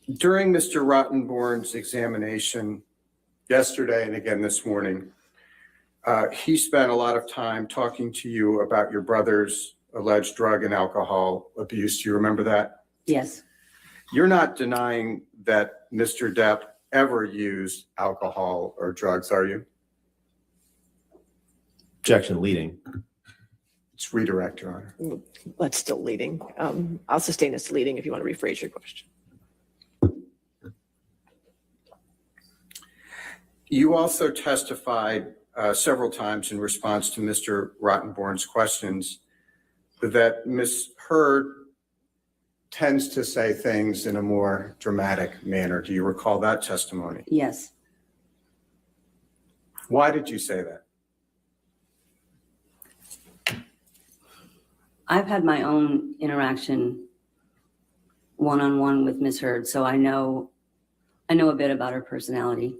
During Mr. Rottenborn's examination yesterday and again this morning, he spent a lot of time talking to you about your brother's alleged drug and alcohol abuse. Do you remember that? Yes. You're not denying that Mr. Depp ever used alcohol or drugs, are you? Objection leading. It's redirect, Your Honor. That's still leading. I'll sustain as leading if you want to rephrase your question. You also testified several times in response to Mr. Rottenborn's questions that Ms. Hurd tends to say things in a more dramatic manner. Do you recall that testimony? Yes. Why did you say that? I've had my own interaction one-on-one with Ms. Hurd, so I know a bit about her personality.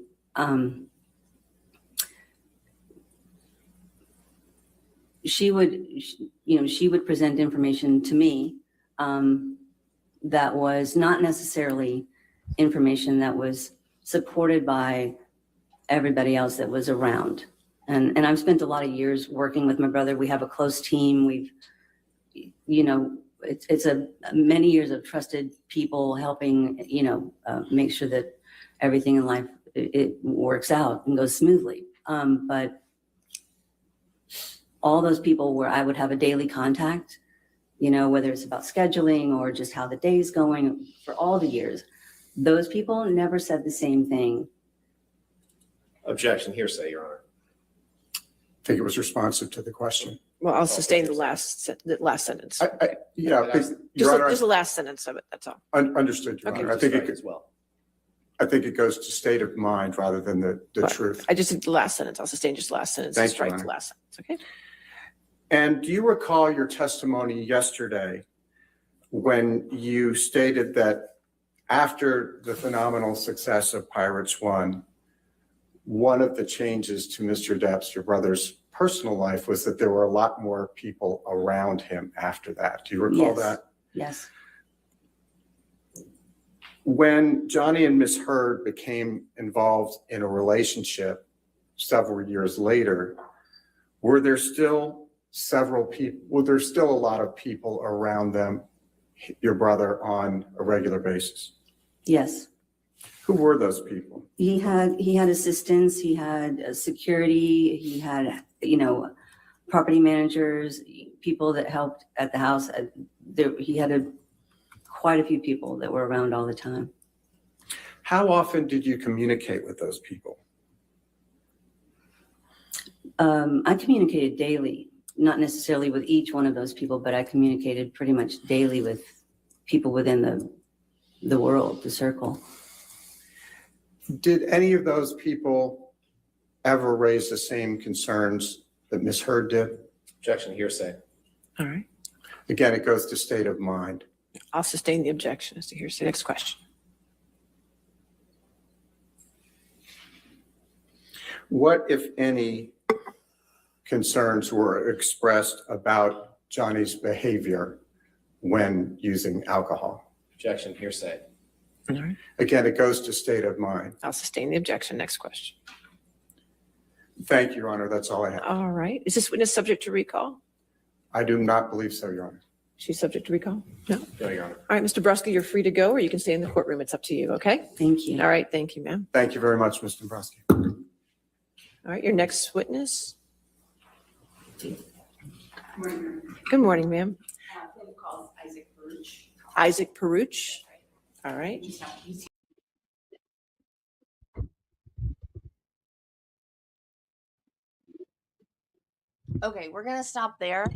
She would present information to me that was not necessarily information that was supported by everybody else that was around. And I've spent a lot of years working with my brother. We have a close team. It's many years of trusted people helping, make sure that everything in life, it works out and goes smoothly. But all those people where I would have a daily contact, whether it's about scheduling or just how the day's going for all the years, those people never said the same thing. Objection hearsay, Your Honor. I think it was responsive to the question. Well, I'll sustain the last sentence. Yeah, Just the last sentence of it, that's all. Understood, Your Okay. Honor. I think as well. I think it goes to state of mind rather than the But truth. I just did the last sentence. I'll sustain just the last sentence. Thank you, Strike the Honor. last sentence, okay? And do you recall your testimony yesterday when you stated that after the phenomenal success of Pirates One, one of the changes to Mr. Depp's, your brother's personal life, was that there were a lot more people around him after that? Do you recall Yes. that? Yes. When Johnny and Miss Heard became involved in a relationship several years later, were there still a lot of people around them, your brother, on a regular basis? Yes. Who were those people? He had assistants, he had security, he had, property managers, people that helped at the house. He had quite a few people that were around all the time. How often did you communicate with those people? I communicated daily, not necessarily with each one of those people, but I communicated pretty much daily with people within the world, the circle. Did any of those people ever raise the same concerns that Miss Heard did? Objection, hearsay. All right. Again, it goes to state of mind. I'll sustain the objection as to hearsay. Next question. What, if any, concerns were expressed about Johnny's behavior when using alcohol? Objection, hearsay. All right. Again, it goes to state of mind. I'll sustain the objection. Next question. Thank you, Your Honor. That's all I have. All right. Is this witness subject to recall? I do not believe so, Your Honor. She's subject to recall? No. No, Your Honor. All right, Mr. Brusky, you're free to go, or you can stay in the courtroom. It's up to you, okay? Thank you. All right, thank you, ma'am. Thank you very much, Mr. Dombrowski. All right, your next witness. Good morning, ma'am. Isaac Baruch. Isaac Baruch. All right. Okay, we're gonna stop there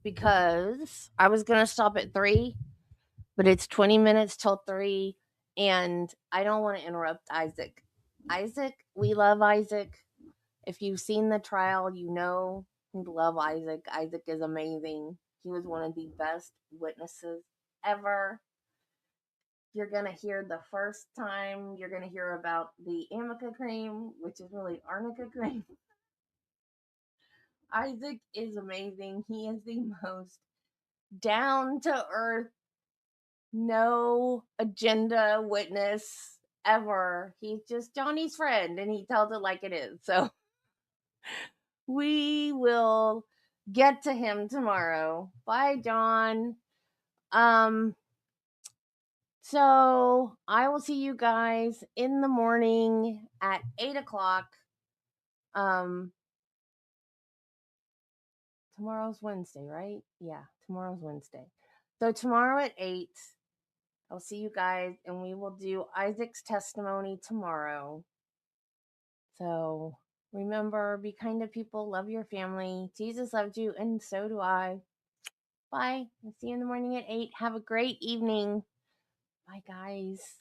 because I was gonna stop at 3, but it's 20 minutes till 3, and I don't want to interrupt Isaac. Isaac, we love Isaac. If you've seen the trial, you know we love Isaac. Isaac is amazing. He was one of the best witnesses ever. You're gonna hear the first time, you're gonna hear about the Amica cream, which is really arnica cream. Isaac is amazing. He is the most down to earth, no agenda witness ever. He's just Johnny's friend and he tells it like it is. So we will get to him tomorrow. Bye, John. So I will see you guys in the morning at 8:00. Tomorrow's Wednesday, right? Yeah, tomorrow's Wednesday. So tomorrow at 8, I'll see you guys, and we will do Isaac's testimony tomorrow. So remember, be kind to people, love your family. Jesus loves you, and so do I. Bye. I'll see you in the morning at 8. Have a great evening. Bye, guys.